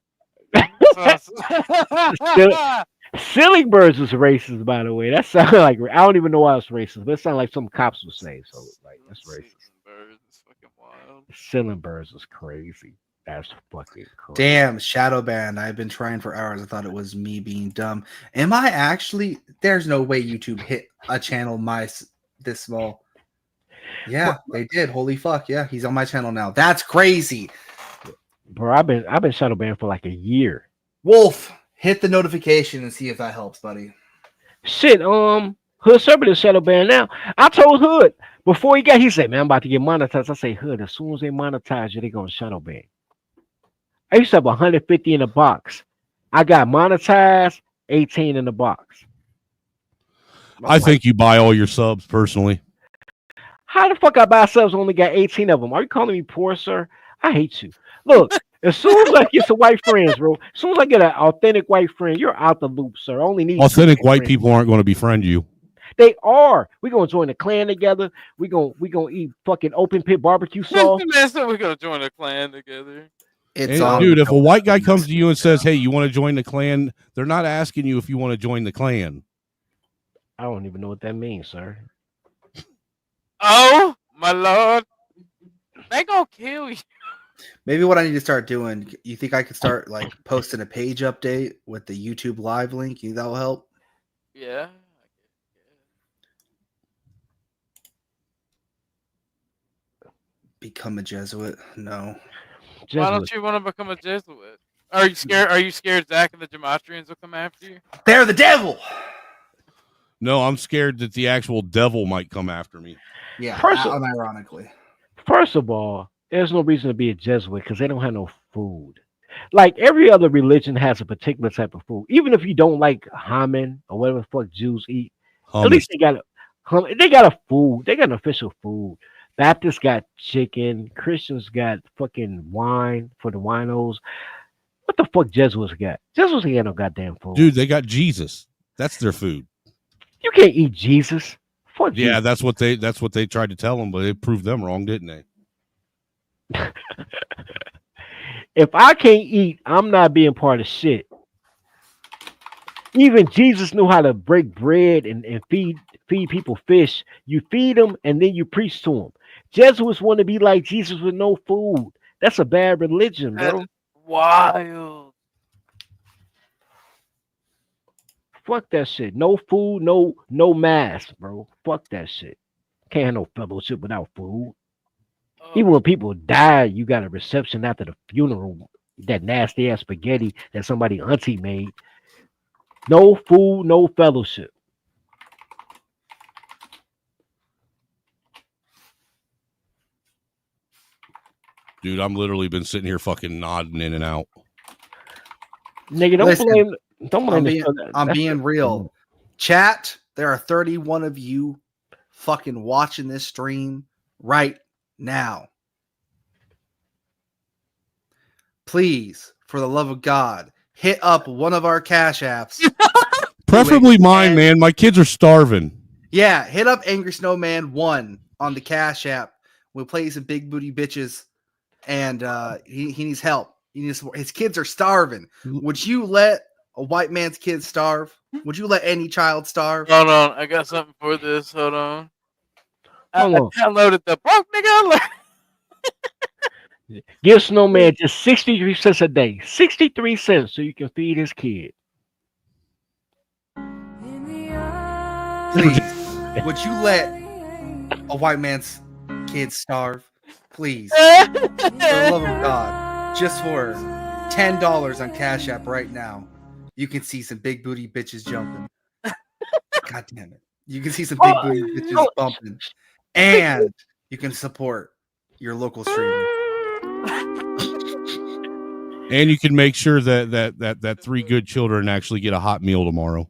L: Silly birds was racist, by the way. That sounded like I don't even know why it's racist, but it sounded like some cops would say. So, like, that's racist. Silly birds was crazy. That's fucking crazy.
H: Damn, shadow banned. I've been trying for hours. I thought it was me being dumb. Am I actually? There's no way YouTube hit a channel this small. Yeah, they did. Holy fuck! Yeah, he's on my channel now. That's crazy.
L: Bro, I've been shadow banned for like a year.
H: Wolf, hit the notification and see if that helps, buddy.
L: Shit, Hood Serpent is shadow banned now. I told Hood before he said, man, I'm about to get monetized. I say, Hood, as soon as they monetize you, they're gonna shadow ban. I used to have 150 in the box. I got monetized, 18 in the box.
G: I think you buy all your subs personally.
L: How the fuck I buy subs only got 18 of them? Are you calling me poor, sir? I hate you. Look, as soon as I get some white friends, bro, as soon as I get an authentic white friend, you're out the loop, sir. I only need
G: Authentic
L: two
G: white
L: friends.
G: people aren't going to befriend you.
L: They are. We're gonna join the clan together. We gonna eat fucking open pit barbecue sauce.
F: Man said we're gonna join a clan together.
H: It's
G: Hey, dude, if a white guy comes to you and says, hey, you want to join the clan, they're not asking you if you want to join the clan.
L: I don't even know what that means, sir.
F: Oh my lord, they gonna kill you.
H: Maybe what I need to start doing. You think I could start like posting a page update with the YouTube live link? You think that will help?
F: Yeah.
H: Become a Jesuit? No.
F: Why don't you want to become a Jesuit? Are you scared? Are you scared Zach and the Gematrians will come after you?
H: They're the devil.
G: No, I'm scared that the actual devil might come after me.
H: Yeah, unironically.
L: First of all, there's no reason to be a Jesuit because they don't have no food. Like every other religion has a particular type of food. Even if you don't like hymen or whatever the fuck Jews eat, at least they got a food. They got an official food. Baptists got chicken. Christians got fucking wine for the winos. What the fuck Jesuits got? Jesuits ain't got no goddamn food.
G: Dude, they got Jesus. That's their food.
L: You can't eat Jesus. Fuck
G: Yeah,
L: Jesus.
G: that's what they tried to tell them, but they proved them wrong, didn't they?
L: If I can't eat, I'm not being part of shit. Even Jesus knew how to break bread and feed people fish. You feed them and then you preach to them. Jesuits want to be like Jesus with no food. That's a bad religion, bro.
F: That's wild.
L: Fuck that shit. No food, no mask, bro. Fuck that shit. Can't have no fellowship without food. Even when people die, you got a reception after the funeral. That nasty ass spaghetti that somebody auntie made. No food, no fellowship.
G: Dude, I'm literally been sitting here fucking nodding in and out.
L: Nigga, don't
H: Listen,
L: blame. Don't blame.
H: I'm being real. Chat, there are 31 of you fucking watching this stream right now. Please, for the love of God, hit up one of our cash apps.
G: Preferably mine, man. My kids are starving.
H: Yeah, hit up Angry Snowman 1 on the cash app. We'll play some big booty bitches, and he needs help. He needs support. His kids are starving. Would you let a white man's kids starve? Would you let any child starve?
F: Hold on, I got something for this. Hold on.
L: Hold on.
F: I downloaded the broke nigga alert.
L: Give Snowman just 63 cents a day. 63 cents so you can feed his kid.
H: Please, would you let a white man's kids starve? Please, for the love of God, just for $10 on Cash App right now, you can see some big booty bitches jumping. God damn it! You can see some big booty bitches bumping, and you can support your local streamer.
G: And you can make sure that 3 good children actually get a hot meal tomorrow.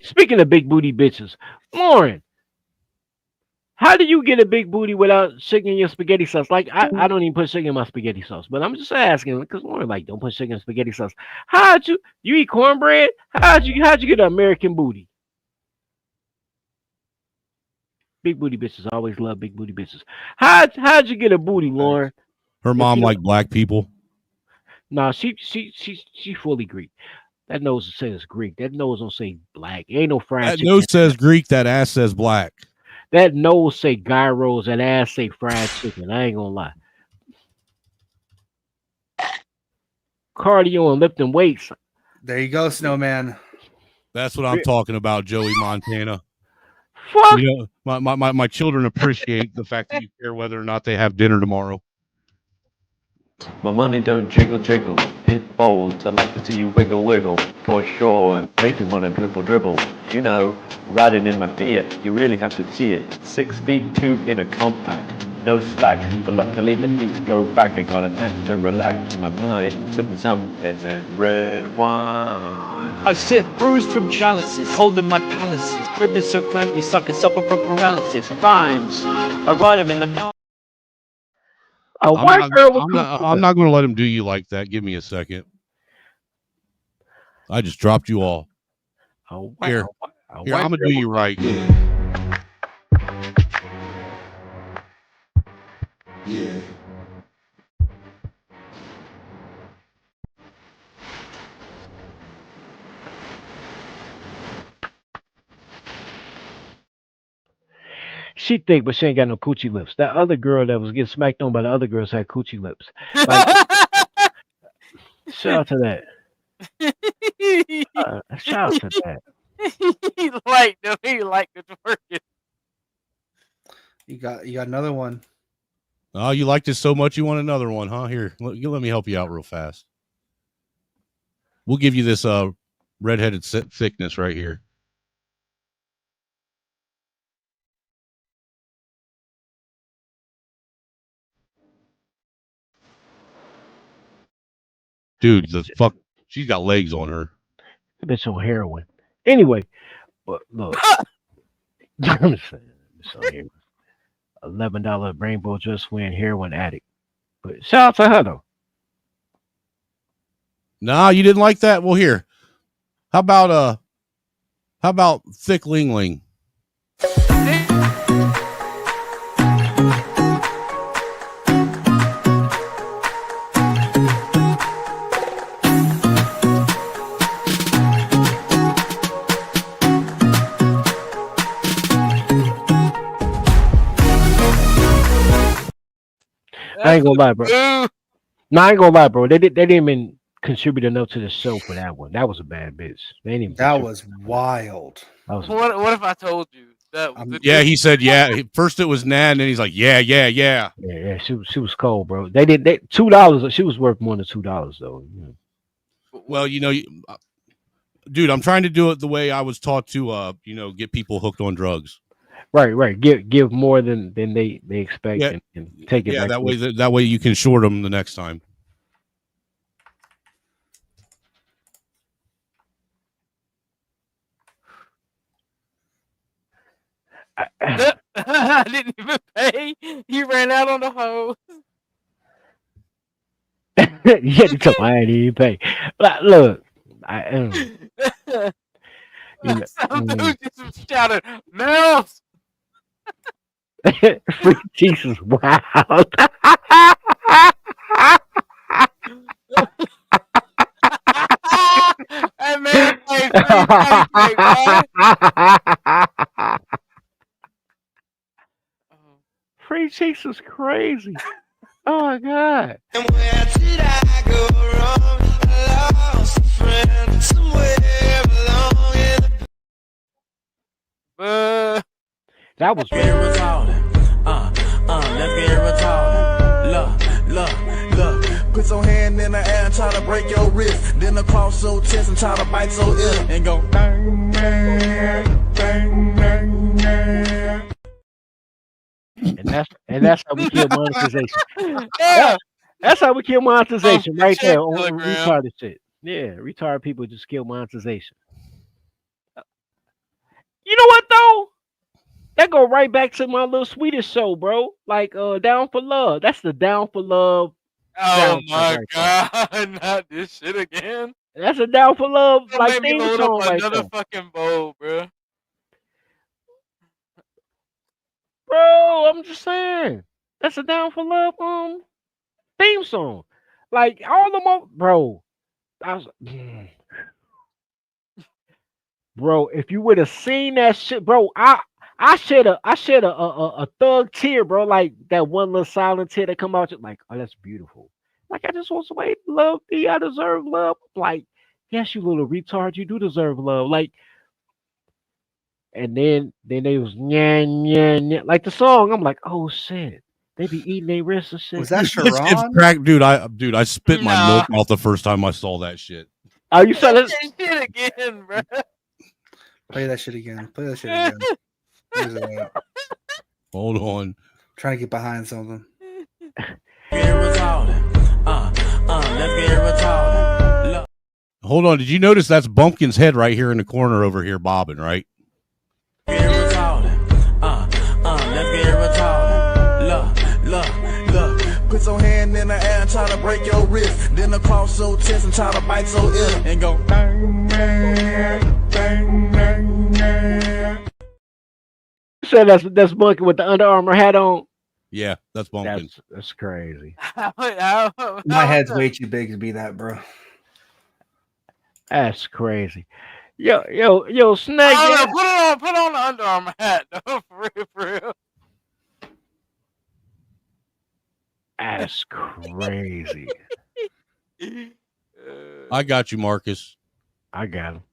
L: Speaking of big booty bitches, Lauren, how do you get a big booty without sugar in your spaghetti sauce? Like I don't even put sugar in my spaghetti sauce, but I'm just asking because Lauren like don't put sugar in spaghetti sauce. How'd you eat cornbread? How'd you get an American booty? Big booty bitches always love big booty bitches. How'd you get a booty, Lauren?
G: Her mom liked black people.
L: No, she fully Greek. That nose says Greek. That nose don't say black. Ain't no fried
G: That
L: chicken.
G: nose says Greek. That ass says black.
L: That nose say gyros. That ass say fried chicken. I ain't gonna lie. Cardio and lifting weights.
H: There you go, Snowman.
G: That's what I'm talking about, Joey Montana.
L: Fuck.
G: You know, my children appreciate the fact that you care whether or not they have dinner tomorrow.
A: My money don't jiggle jiggle, it folds. I like to see you wiggle wiggle, for sure. And making one a dribble dribble. You know, riding in my Fiat, you really have to see it. 6'2" in a compact, no slack. But luckily let me go back. I got an act to relax my mind. Sipping some red wine.
V: I sit bruised from chalices, holding my palaces. Gripping so clammy, sucking supper from paralysis. Rhymes, I write them in the dark.
L: A white girl with
G: I'm not going to let him do you like that. Give me a second. I just dropped you all. Here, I'm going to do you right.
A: Yeah.
L: She thick, but she ain't got no coochie lips. That other girl that was getting smacked on by the other girls had coochie lips. Like, shout out to that. Shout out to that.
F: He liked the twerking.
H: You got another one.
G: Oh, you liked it so much you want another one, huh? Here, let me help you out real fast. We'll give you this redheaded thickness right here. Dude, the fuck, she's got legs on her.
L: Bitch on heroin. Anyway, but look, I'm saying, $11 rainbow just win heroin addict. But shout out to her though.
G: Nah, you didn't like that? Well, here. How about thick ling ling?
L: I ain't gonna lie, bro. No, I ain't gonna lie, bro. They didn't even contribute enough to the show for that one. That was a bad bitch. They didn't even
H: That was wild.
L: That was
F: What if I told you That was it.
G: Yeah, he said yeah. First it was nah, and then he's like yeah.
L: Yeah, she was cold, bro. They $2. She was worth more than $2 though. Yeah.
G: Well, dude, I'm trying to do it the way I was taught to, get people hooked on drugs.
L: Right. Give more than they expect and take it.
G: Yeah,
L: back
G: that way you can short them the next time.
F: I didn't even pay. He ran out on the hose.
L: Yeah, tell me I ain't even pay. But look,
F: Some dude just shouted, "Mouse!"
L: Free Jesus, wow.
F: Hey man,
L: Free cheeks is crazy. Oh my god. That was
D: Let's get retarded. Look. Put your hand in the air and try to break your wrist. Then across your chest and try to bite your ear. And go bang, bang, bang, bang, bang.
L: And that's how we kill monetization.
F: Yeah.
L: That's how we kill monetization right there on
F: Telegram.
L: retarded shit. Yeah, retarded people just kill monetization. You know what though? That go right back to my little Swedish show, bro. Like Down for Love. That's the Down for Love.
F: Oh
L: soundtrack
F: my
L: right
F: god, not this shit again.
L: there. That's a Down for Love
F: That
L: like
F: made me
L: theme
F: load
L: song
F: up
L: right
F: another
L: there.
F: fucking bowl, bro.
L: Bro, I'm just saying. That's a Down for Love theme song. Like all the more, bro. I was, bro. If you would have seen that shit, bro, I shed a thug tear, bro. Like that one little silent tear that come out, like, oh, that's beautiful. Like I just want somebody to love me. I deserve love. Like, yes, you little retard, you do deserve love. Like, and then they was nya, like the song. I'm like, oh shit, they be eating their wrists and shit.
H: Was that
G: It's
H: Sharon?
G: crack, dude. I spit my milk out the first time I saw that shit.
L: Oh, you saw this?
F: Shit again, bro.
H: Play that shit again. Where's that?
G: Hold on.
H: Trying to get behind something.
G: Hold on. Did you notice that's Bumpkin's head right here in the corner over here bobbing, right?
D: Look. Put your hand in the air and try to break your wrist. Then across your chest and try to bite your ear. And go bang, bang, bang, bang, bang.
L: You said that's Monkey with the Under Armour hat on.
G: Yeah, that's Bumpkin.
L: That's crazy.
H: My head's way too big to be that, bro.
L: That's crazy. Yo, Snake.
F: Oh, no, put on the Under Armour hat, though, for real.
L: That's crazy.
G: I got you, Marcus.
L: I got him.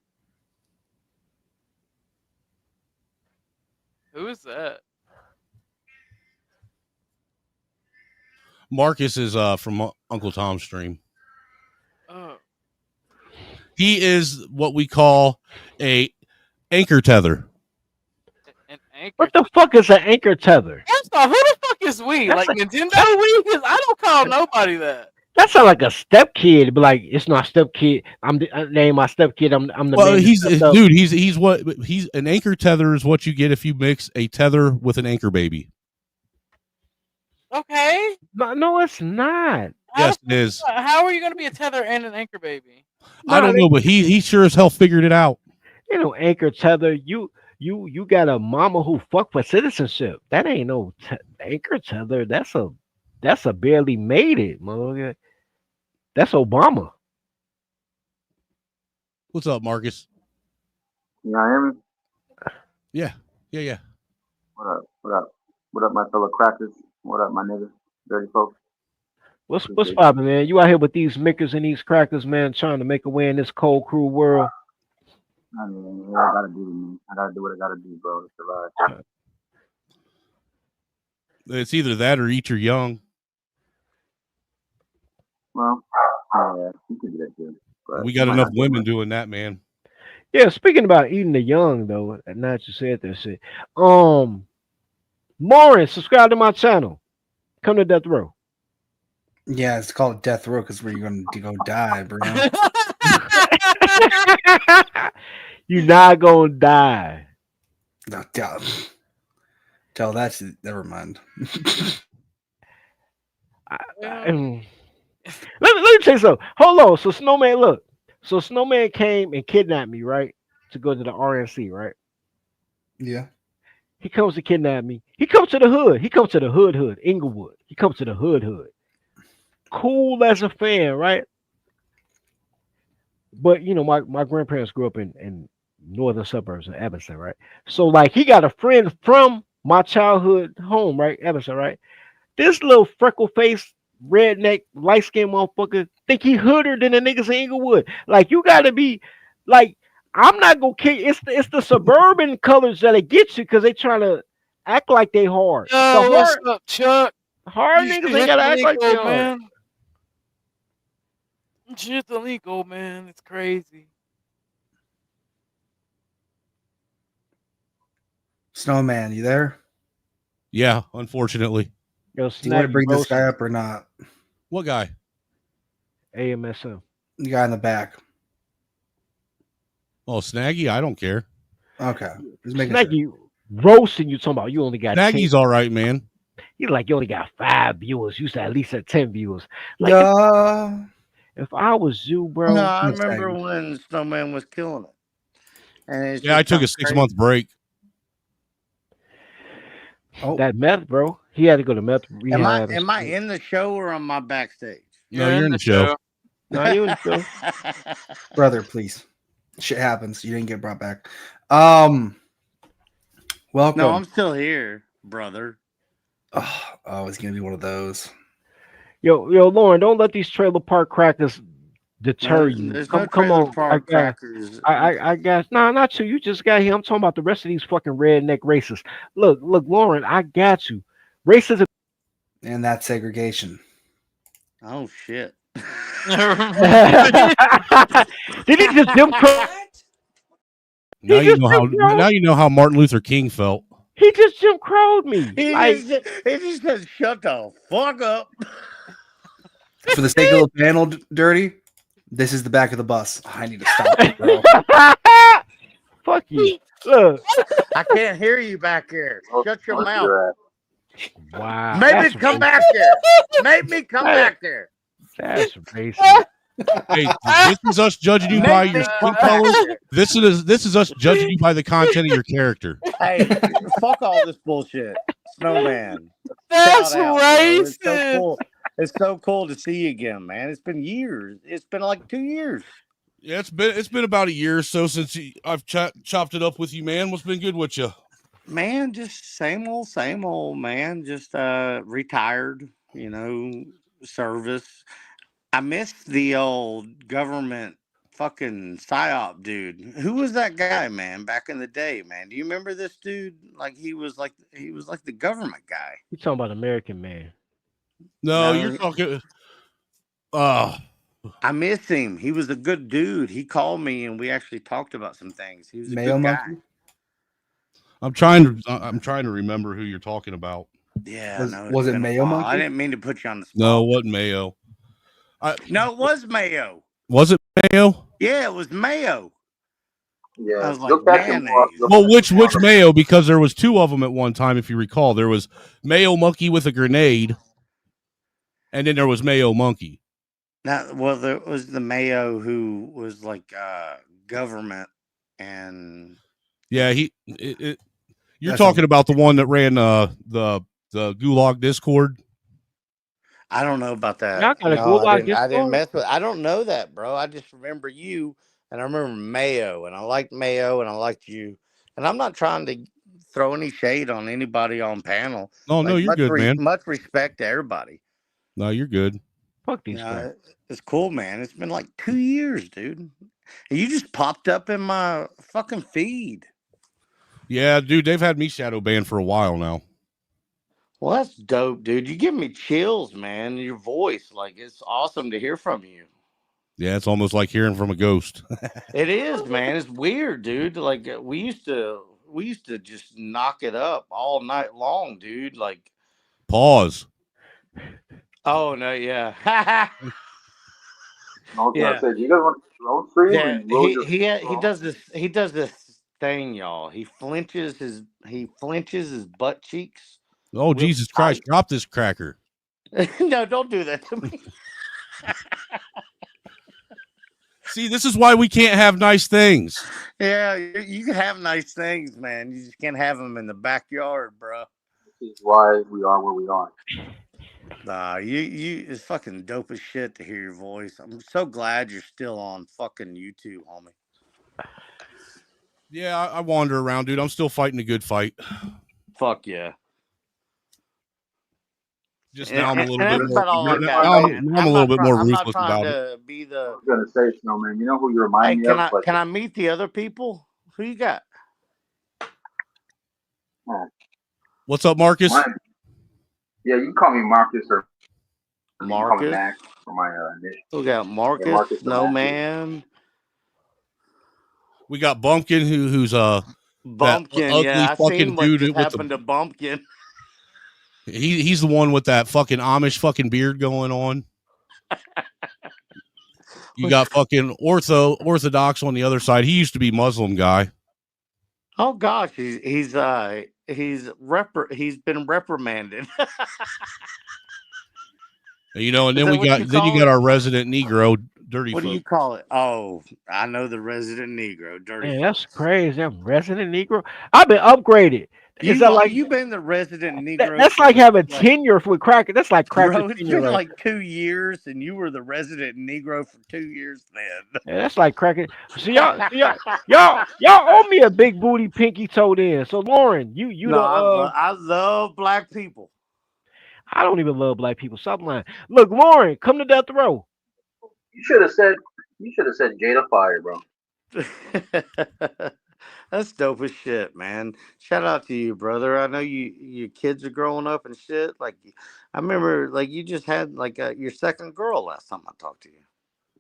F: Who is that?
G: Marcus is from Uncle Tom's stream.
F: Oh.
G: He is what we call a anchor tether.
F: An anchor.
L: What the fuck is an anchor tether?
F: First off, who the fuck is we?
L: That's
F: Like Nintendo Wii? Because I don't call nobody that.
L: That sounds like a step kid, but like it's not step kid. I name my step kid. I'm the
G: Well,
L: man
G: he's
L: that stepped up.
G: dude. He's an anchor tether is what you get if you mix a tether with an anchor baby.
F: Okay.
L: No, it's not.
G: Yes, it is.
F: How are you going to be a tether and an anchor baby?
G: I don't know, but he sure as hell figured it out.
L: You know, anchor tether. You got a mama who fuck for citizenship. That ain't no anchor tether. That's a barely made it, motherfucker. That's Obama.
G: What's up, Marcus?
E: You know, hear me?
G: Yeah.
E: What up, my fellow crackers? What up, my niggas? Dirty folks.
L: What's poppin', man? You out here with these mickers and these crackers, man, trying to make a way in this cold, cruel world.
E: I mean, I gotta do me. I gotta do what I gotta do, bro, to survive.
G: It's either that or eat your young.
E: Well, yeah, you can do that too. But
G: We got
E: you might
G: enough
E: not do
G: women
E: much.
G: doing that, man.
L: Yeah, speaking about eating the young though, and not you said that shit. Lauren, subscribe to my channel. Come to Death Row.
H: Yeah, it's called Death Row because where you're going to go die, bro.
L: You're not gonna die.
H: No, tell that's never mind.
L: Let me tell you something. Hold on. So Snowman, look. So Snowman came and kidnapped me, right? To go to the RNC, right?
H: Yeah.
L: He comes to kidnap me. He comes to the hood. He comes to the hood, Inglewood. He comes to the hood. Cool as a fan, right? But you know, my grandparents grew up in northern suburbs in Evanston, right? So like he got a friend from my childhood home, right? Evanston, right? This little freckle faced redneck light skinned motherfucker think he hooder than the niggas in Inglewood. Like you gotta be like, I'm not gonna kick. It's the suburban colors that it gets you because they trying to act like they hard.
F: Yo, what's up, Chuck?
L: Hard
F: You
L: niggas
F: should
L: ain't
F: hit
L: gotta
F: the
L: act like they
F: Nico,
L: hard.
F: man. You should hit the Nico, man. It's crazy.
H: Snowman, you there?
G: Yeah, unfortunately.
L: Yo,
H: Do you want to
L: Snappy
H: bring this
L: Roast,
H: guy up or not?
G: What guy?
L: AMSM.
H: The guy in the back.
G: Oh, Snaggy, I don't care.
H: Okay. Just making sure.
L: Snaggy roasting you talking about you only got
G: Snaggy's
L: 10.
G: all right, man.
L: He's like you only got 5 viewers. You said at least at 10 viewers. Like
H: Yeah.
L: if I was you, bro.
I: No, I remember when Snowman was killing it. And it's
G: Yeah, I
I: just
G: took a
I: something
G: 6-month break.
L: That meth, bro. He had to go to meth
I: crazy. Am
L: rehab.
I: am I in the show or am I backstage?
G: No, you're in the show.
L: No, you in the show.
H: Brother, please. Shit happens. You didn't get brought back. Welcome.
I: No, I'm still here, brother.
H: Oh, it's gonna be one of those.
L: Yo, Lauren, don't let these trailer park crackers deter you.
I: There's
L: Come
I: no trailer
L: on.
I: park crackers.
L: I guess. No, not you. You just got here. I'm talking about the rest of these fucking redneck racists. Look, Lauren, I got you. Racism.
H: And that's segregation.
I: Oh shit.
L: Did he just Jim Crow?
G: Now you know how Martin Luther King felt.
L: He just Jim Crowed me.
I: He just said, "Shut the fuck up."
H: For the sake of the panel, Dirty, this is the back of the bus. I need to stop it, bro.
L: Fuck you. Look.
I: I can't hear you back here. Shut your mouth.
L: Wow.
I: Maybe come back there. Make me come back there.
L: That's racist.
G: Hey, this is us judging you by your skin color. This is us judging you by the content of your character.
I: Hey, fuck all this bullshit, Snowman.
F: That's
I: Shout out, bro. It's so
F: racist.
I: cool. It's so cool to see you again, man. It's been years. It's been like 2 years.
G: Yeah, it's been about a year or so since I've chopped it up with you, man. What's been good with you?
I: Man, just same old, man. Just retired, service. I missed the old government fucking psyop dude. Who was that guy, man, back in the day, man? Do you remember this dude? Like he was like the government guy.
L: You talking about American Man?
G: No,
I: No.
G: you're talking.
I: I miss him. He was a good dude. He called me and we actually talked about some things. He was a
H: Mayo
I: good guy.
H: Monkey?
G: I'm trying to remember who you're talking about.
I: Yeah,
H: Was
I: it's
H: it
I: been a
H: Mayo
I: while.
H: Monkey?
I: I didn't mean to put you on the spot.
G: No, it wasn't Mayo.
I: No, it was Mayo.
G: Was it Mayo?
I: Yeah, it was Mayo. I
E: Yeah.
I: was like,
E: Look back and
I: mayonnaise.
G: Well, which Mayo? Because there was 2 of them at one time, if you recall. There was Mayo Monkey with a grenade, and then there was Mayo Monkey.
I: There was the Mayo who was like government, and
G: Yeah, you're
H: That's
G: talking about the one that ran the Gulag Discord.
I: I don't know about that.
L: Y'all gotta
I: No,
L: go
I: I
L: like
I: didn't, I
L: this,
I: didn't
L: bro.
I: mess with. I don't know that, bro. I just remember you, and I remember Mayo, and I liked Mayo, and I liked you, and I'm not trying to throw any shade on anybody on panel.
G: Oh, no, you're good, man.
I: Much respect to everybody.
G: No, you're good.
L: Fuck these
I: Yeah,
L: crackers.
I: it's cool, man. It's been like 2 years, dude. And you just popped up in my fucking feed.
G: Yeah, dude, they've had me shadow banned for a while now.
I: Well, that's dope, dude. You give me chills, man. Your voice, like, it's awesome to hear from you.
G: Yeah, it's almost like hearing from a ghost.
I: It is, man. It's weird, dude. Like we used to just knock it up all night long, dude. Like,
G: Pause.
I: oh no, yeah,
E: I was
I: yeah,
E: gonna say, do you guys want to roll stream?
I: yeah.
E: And roll your
I: He does this thing, y'all. He flinches his butt cheeks.
G: Oh, Jesus Christ. Drop this cracker.
I: No, don't do that to me.
G: See, this is why we can't have nice things.
I: Yeah, you can have nice things, man. You just can't have them in the backyard, bro.
E: This is why we are where we are.
I: Nah, you it's fucking dope as shit to hear your voice. I'm so glad you're still on fucking YouTube, homie.
G: Yeah, I wander around, dude. I'm still fighting a good fight.
I: Fuck yeah.
G: Just now I'm a little bit
I: that's
G: more.
I: about all I got,
G: Now
I: man.
G: I'm a little bit more
I: I'm not
G: ruthless
I: trying
G: about it.
I: to be the.
E: I was gonna say, Snowman. You know who you
I: Hey,
E: remind me of?
I: can I meet the other people? Who you got?
G: What's up, Marcus?
E: Yeah, you can call me Marcus or you can call me
I: Marcus.
E: Max for my initial.
I: We got Marcus,
E: Yeah, Marcus the
I: Snowman,
G: We got Bumpkin, who's that
I: Bumpkin.
G: ugly
I: Yeah, I
G: fucking
I: seen what
G: dude
I: just
G: with
I: happened to Bumpkin.
G: he's the one with that fucking Amish fucking beard going on. You got fucking Orthodox on the other side. He used to be Muslim guy.
I: Oh gosh, he's been reprimanded.
G: You know, and
I: Is
G: then
I: that
G: we
I: what
G: got
I: you
G: then you
I: call
G: got
I: it?
G: our resident Negro, Dirty
I: What do
G: Folk.
I: you call it? Oh, I know the resident Negro, Dirty.
L: Man, that's crazy. I'm resident Negro. I've been upgraded. Is that like
I: you've been the resident Negro?
L: that's like having tenure with cracker? That's like cracker
I: Bro, it's
L: tenure,
I: been
L: right?
I: like 2 years, and you were the resident Negro for 2 years. Then
L: Yeah, that's like cracking. So y'all owe me a big booty pinky toe then. So Lauren, you
I: no,
L: the
I: I love black people.
L: I don't even love black people. Stop lying. Look, Lauren, come to death row.
E: You should have said Jada Fire, bro.
I: That's dope as shit, man. Shout out to you, brother. I know your kids are growing up and shit. Like, I remember, like, you just had like your second girl last time I talked to you.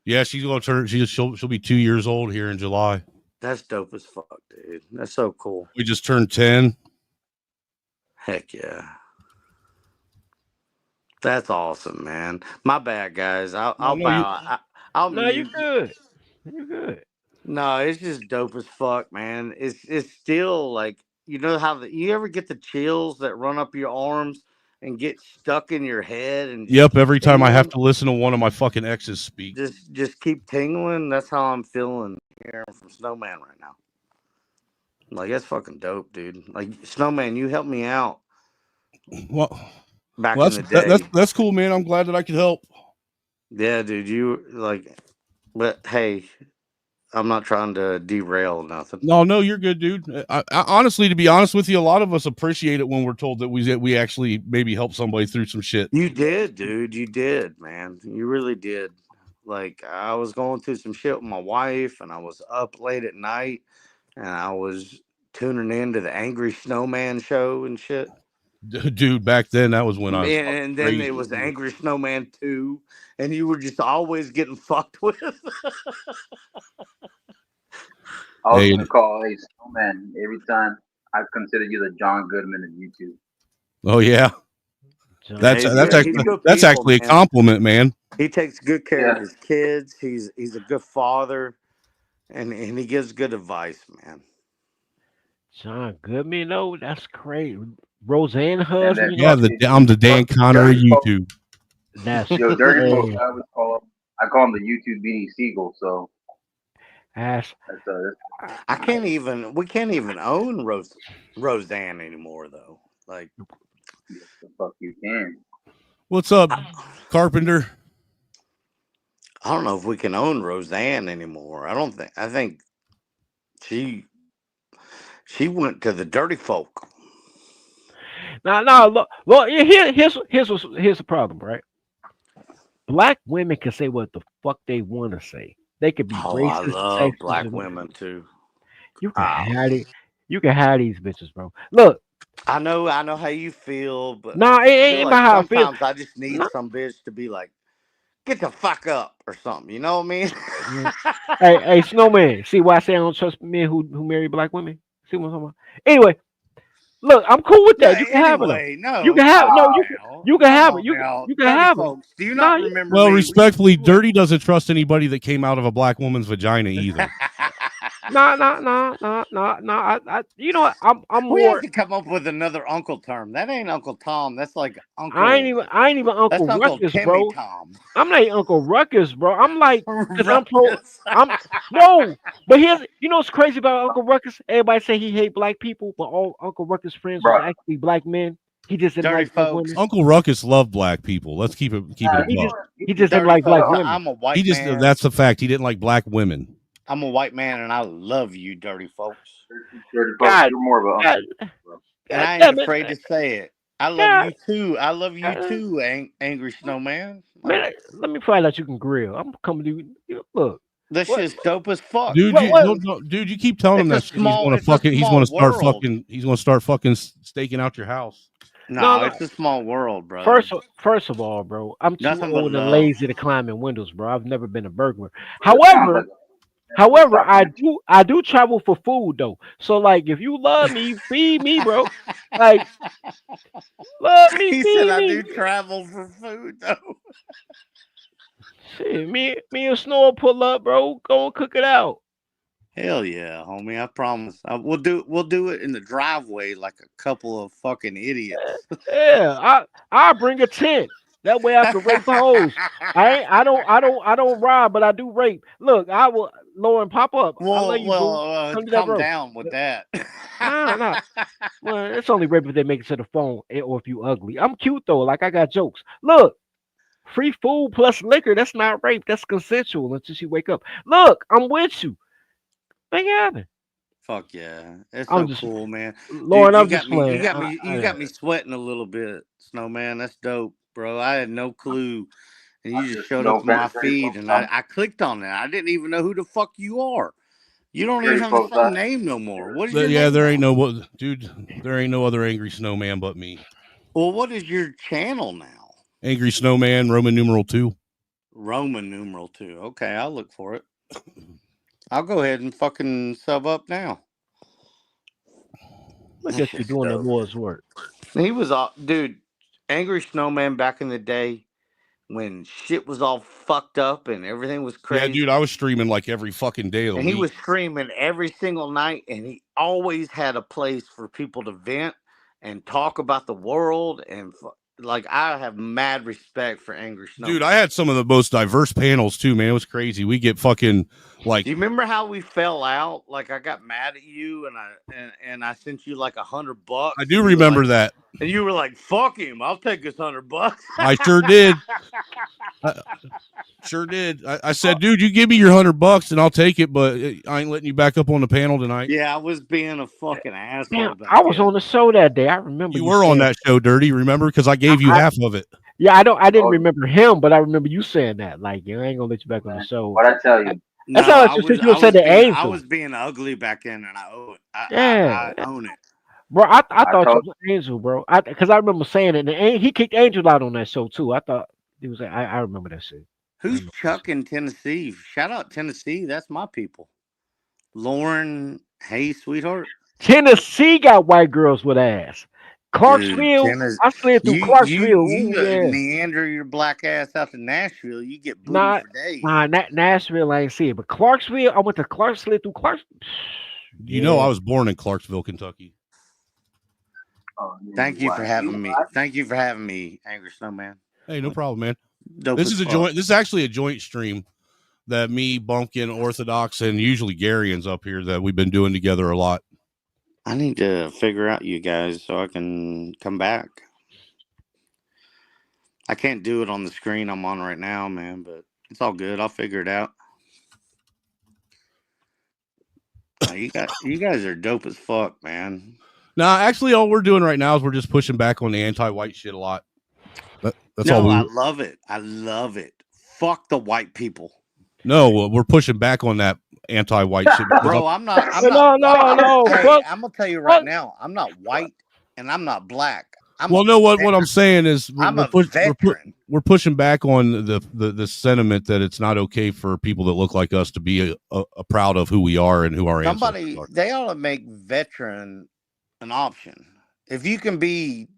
G: Yeah, she's gonna turn. She'll be 2 years old here in July.
I: That's dope as fuck, dude. That's so cool.
G: We just turned 10.
I: Heck yeah. That's awesome, man. My bad, guys. I'll bow. I'll
L: No, you good. You good.
I: No, it's just dope as fuck, man. It's still like, you know how you ever get the chills that run up your arms and get stuck in your head and
G: Yep. Every time I have to listen to one of my fucking exes speak.
I: just keep tingling. That's how I'm feeling here from Snowman right now. Like, that's fucking dope, dude. Like, Snowman, you helped me out
G: Well,
I: back
G: well,
I: in the day.
G: that's cool, man. I'm glad that I could help.
I: Yeah, dude. You like, but hey, I'm not trying to derail nothing.
G: No, you're good, dude. I honestly, to be honest with you, a lot of us appreciate it when we're told that we actually maybe help somebody through some shit.
I: You did, dude. You did, man. You really did. Like, I was going through some shit with my wife, and I was up late at night, and I was tuning into the Angry Snowman show and shit.
G: Dude, back then that was when I was
I: And then
G: crazy.
I: it was Angry Snowman 2, and you were just always getting fucked with.
E: I was
G: Hey.
E: gonna call Snowman every time. I consider you the John Goodman of YouTube.
G: Oh yeah, that's
I: He's
G: actually
I: good
G: that's
I: people,
G: actually a
I: man.
G: compliment, man.
I: He takes good care of his kids. He's a good father, and he gives good advice, man.
L: John Goodman, no, that's crazy. Roseanne husband, you
G: Yeah,
L: know,
G: I'm the Dan Connor of YouTube.
L: that's
E: Yo, Dirty Folk,
L: crazy.
E: I call him the YouTube Beanie Siegel. So
L: That's
I: We can't even own Roseanne anymore, though. Like,
E: the fuck you can.
G: What's up, Carpenter?
I: I don't know if we can own Roseanne anymore. I think she went to the Dirty Folk.
L: now look, here's the problem, right? black women can say what the fuck they want to say. They could be
I: Oh, I
L: racist,
I: love
L: sexist,
I: black
L: and
I: women too.
L: you can have it. You can have these bitches, bro. Look,
I: I know how you feel, but
L: nah, it
I: I feel
L: ain't
I: like
L: about how I feel.
I: sometimes I just need some bitch to be like, get the fuck up or something. You know what I mean?
L: Mm. Hey, Snowman. See why I say I don't trust men who marry black women? See what I'm talking about? Anyway, look, I'm cool with that.
I: Yeah,
L: You can have it though.
I: anyway, no,
L: You can have
I: come
L: no.
I: on
L: You
I: now.
L: you can
I: Come
L: have
I: on
L: it. You
I: now.
L: you can
I: Dirty
L: have it.
I: folks, do you
L: Nah,
I: not remember
G: Well,
I: me?
G: respectfully, Dirty doesn't trust anybody that came out of a black woman's vagina either.
L: Nah. You know what? I'm
I: We have
L: more.
I: to come up with another uncle term. That ain't Uncle Tom. That's like
L: I ain't even Uncle
I: That's Uncle
L: Ruckus,
I: Timmy
L: bro.
I: Tom.
L: I'm not Uncle Ruckus, bro. I'm like, cause I'm pro.
I: Ruckus.
L: I'm no, but here's you know what's crazy about Uncle Ruckus? Everybody say he hate black people, but all Uncle Ruckus friends was
E: Bruh.
L: actually black men. He just didn't
I: Dirty
L: like black
I: folks.
L: women.
G: Uncle Ruckus loved black people. Let's keep it a
L: He
G: buck.
L: just didn't
I: Dirty
L: like black
I: folks.
L: women.
I: I'm a white
G: He just
I: man.
G: that's the fact. He didn't like black women.
I: I'm a white man, and I love you, dirty folks.
E: Dirty folks,
L: God,
E: you're more of a
L: God,
I: And I
L: damn
I: ain't
L: it.
I: afraid to say it. I love
L: God,
I: you too. I love you too, Angry Snowman.
L: man, let me find out you can grill. I'm coming to you. Look,
I: This
L: what,
I: shit's dope as fuck.
G: Dude,
L: what?
G: dude, you keep telling him that shit. He's going to start fucking staking out your house.
I: No,
L: No.
I: it's a small world, brother.
L: First of all, bro, I'm too
I: Nothing but
L: old and
I: love.
L: lazy to climb in windows, bro. I've never been a burglar. However, I do travel for food though. So like, if you love me, feed me, bro. Like, love me,
I: He
L: feed
I: said I
L: me.
I: do travel for food though.
L: Shit, me and Snow will pull up, bro. Go and cook it out.
I: Hell yeah, homie! I promise. We'll do it in the driveway like a couple of fucking idiots.
L: Yeah, I bring a tent. That way I can rape hoes. I don't rob, but I do rape. Look, I will Lauren pop up. I love you, boo. Come to that
I: Calm
L: road.
I: down with that.
L: Nah. Well, it's only rape if they make it to the phone or if you ugly. I'm cute though. Like I got jokes. Look, free food plus liquor. That's not rape. That's consensual until she wake up. Look, I'm with you. Make it happen.
I: Fuck yeah, it's
L: I'm
I: so
L: just,
I: cool, man.
L: Lauren,
I: Dude,
L: I'm just playing.
I: You got me sweating a little bit, Snowman. That's dope, bro. I had no clue, and you just showed up on my feed, and I clicked on that. I didn't even know who the fuck you are. You don't even have the same name no more. What is your name?
G: There ain't there ain't no other Angry Snowman but me.
I: Well, what is your channel now?
G: Angry Snowman, Roman numeral 2.
I: Roman numeral 2. Okay, I'll look for it. I'll go ahead and fucking sub up now.
L: Look at you doing the Lord's work.
I: He was dude, Angry Snowman back in the day when shit was all fucked up and everything was crazy.
G: Yeah, dude, I was streaming like every fucking day of the
I: And
G: week.
I: he was streaming every single night, and he always had a place for people to vent and talk about the world. And like, I have mad respect for Angry Snowman.
G: Dude, I had some of the most diverse panels too, man. It was crazy. We get fucking like.
I: Do you remember how we fell out? Like, I got mad at you, and I sent you like $100.
G: I do remember that.
I: And you were like, "Fuck him! I'll take his $100."
G: I sure did. Sure did. I said, dude, you give me your $100 and I'll take it, but I ain't letting you back up on the panel tonight.
I: Yeah, I was being a fucking asshole.
L: Damn, I was on the show that day. I remember
G: You were on that show, Dirty. Remember? Because I gave you half of it.
L: Yeah, I didn't remember him, but I remember you saying that. Like, I ain't gonna let you back on the show.
E: What I tell you?
L: That's how I just you said the angel.
I: I was being ugly back then, and I owe it.
L: Yeah.
I: I own it.
L: Bro, I thought you was Angel, bro. Because I remember saying it, and he kicked Angel out on that show too. I thought he was. I remember that shit.
I: Who's Chuck in Tennessee? Shout out Tennessee. That's my people. Lauren, hey, sweetheart.
L: Tennessee got white girls with ass. Clarksville, I slid through Clarksville.
I: You
L: yeah.
I: meander your black ass out to Nashville. You get booty for days.
L: Nashville, I ain't see it, but Clarksville, I went to slid through Clarksville.
G: You know, I was born in Clarksville, Kentucky.
I: Thank you for having me. Thank you for having me, Angry Snowman.
G: Hey, no problem, man.
I: Dope
G: This
I: as
G: is a
I: fuck.
G: joint. This is actually a joint stream that me, Bumpkin, Orthodox, and usually Garyans up here that we've been doing together a lot.
I: I need to figure out you guys so I can come back. I can't do it on the screen I'm on right now, man, but it's all good. I'll figure it out. You guys are dope as fuck, man.
G: Nah, actually, all we're doing right now is we're just pushing back on the anti-white shit a lot. That's all.
I: I love it. I love it. fuck the white people.
G: No, we're pushing back on that anti-white shit. because
I: Bro, I'm not. I'm
L: No,
I: not.
L: no,
I: Hey,
L: fuck-
I: I'm gonna tell you right now. I'm not white and I'm not black. I'm
G: well,
I: a
G: no, what
I: veteran.
G: I'm saying is
I: I'm a
G: we're pushing back on the sentiment that it's not okay for people that look like us to be a proud of who we are and who our
I: Somebody,
G: ancestors are.
I: they ought to make veteran an option. If you can be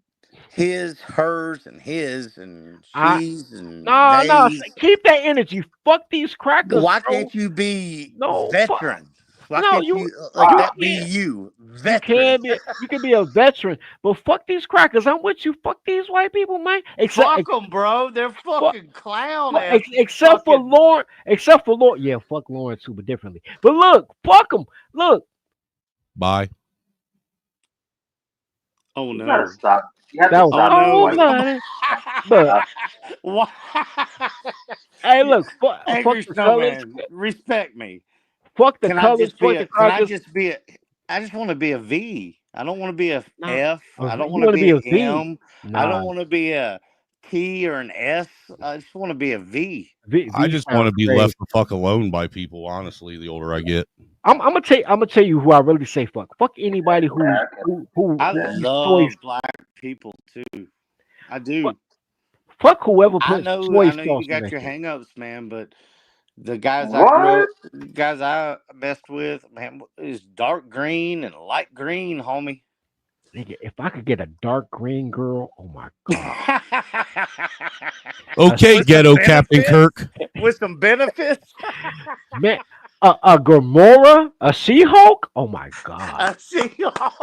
I: his, hers, and his, and she's, and
L: No,
I: they's,
L: keep that energy. Fuck these crackers.
I: why
L: bro.
I: can't you be
L: No,
I: veteran? Why
L: no,
I: can't
L: you-
I: you like
L: you
I: that be
L: can't.
I: you?
L: You
I: Veteran.
L: can be a veteran, but fuck these crackers. I'm with you. Fuck these white people, man.
I: Fuck them, bro. They're fucking clown ass.
L: Except for Lauren. Yeah, fuck Lauren too, but differently. But look, fuck them. Look,
G: Bye.
I: Oh
E: You
I: no.
E: gotta stop. You have
L: that
E: to
L: was
E: stop.
L: oh,
E: being white.
L: buddy. Look, hey, look, fuck
I: Angry
L: the colors.
I: Snowman, respect me.
L: Fuck the
I: Can I
L: colors.
I: just be
L: Fuck
I: a?
L: the
I: Can I
L: crackers.
I: just be a? I just want to be a V. I don't want to be a
L: Nah.
I: F.
L: Oh,
I: I don't
L: you
I: want to
L: wanna
I: be
L: be
I: an
L: a V.
I: M. I
L: Nah.
I: don't want to be a T or an S. I just want to be a V.
G: I just want to
L: sounds
G: be
L: crazy.
G: left the fuck alone by people. Honestly, the older I get.
L: I'm gonna tell you who I really say fuck. Fuck anybody who
I: I
L: destroys.
I: love black people too. I do.
L: Fuck whoever
I: I
L: puts
I: know.
L: soy
I: I know
L: sauce
I: you
L: in
I: got
L: that
I: your
L: shit.
I: hang-ups, man, but the guys
E: What?
I: guys I messed with, man, is dark green and light green, homie.
L: Nigga, if I could get a dark green girl, oh my god.
G: Okay,
I: With
G: ghetto
I: some
G: Captain
I: benefits?
G: Kirk.
I: With some benefits.
L: Man, a Gamora, a She-Hulk, oh my god.
I: I see y'all.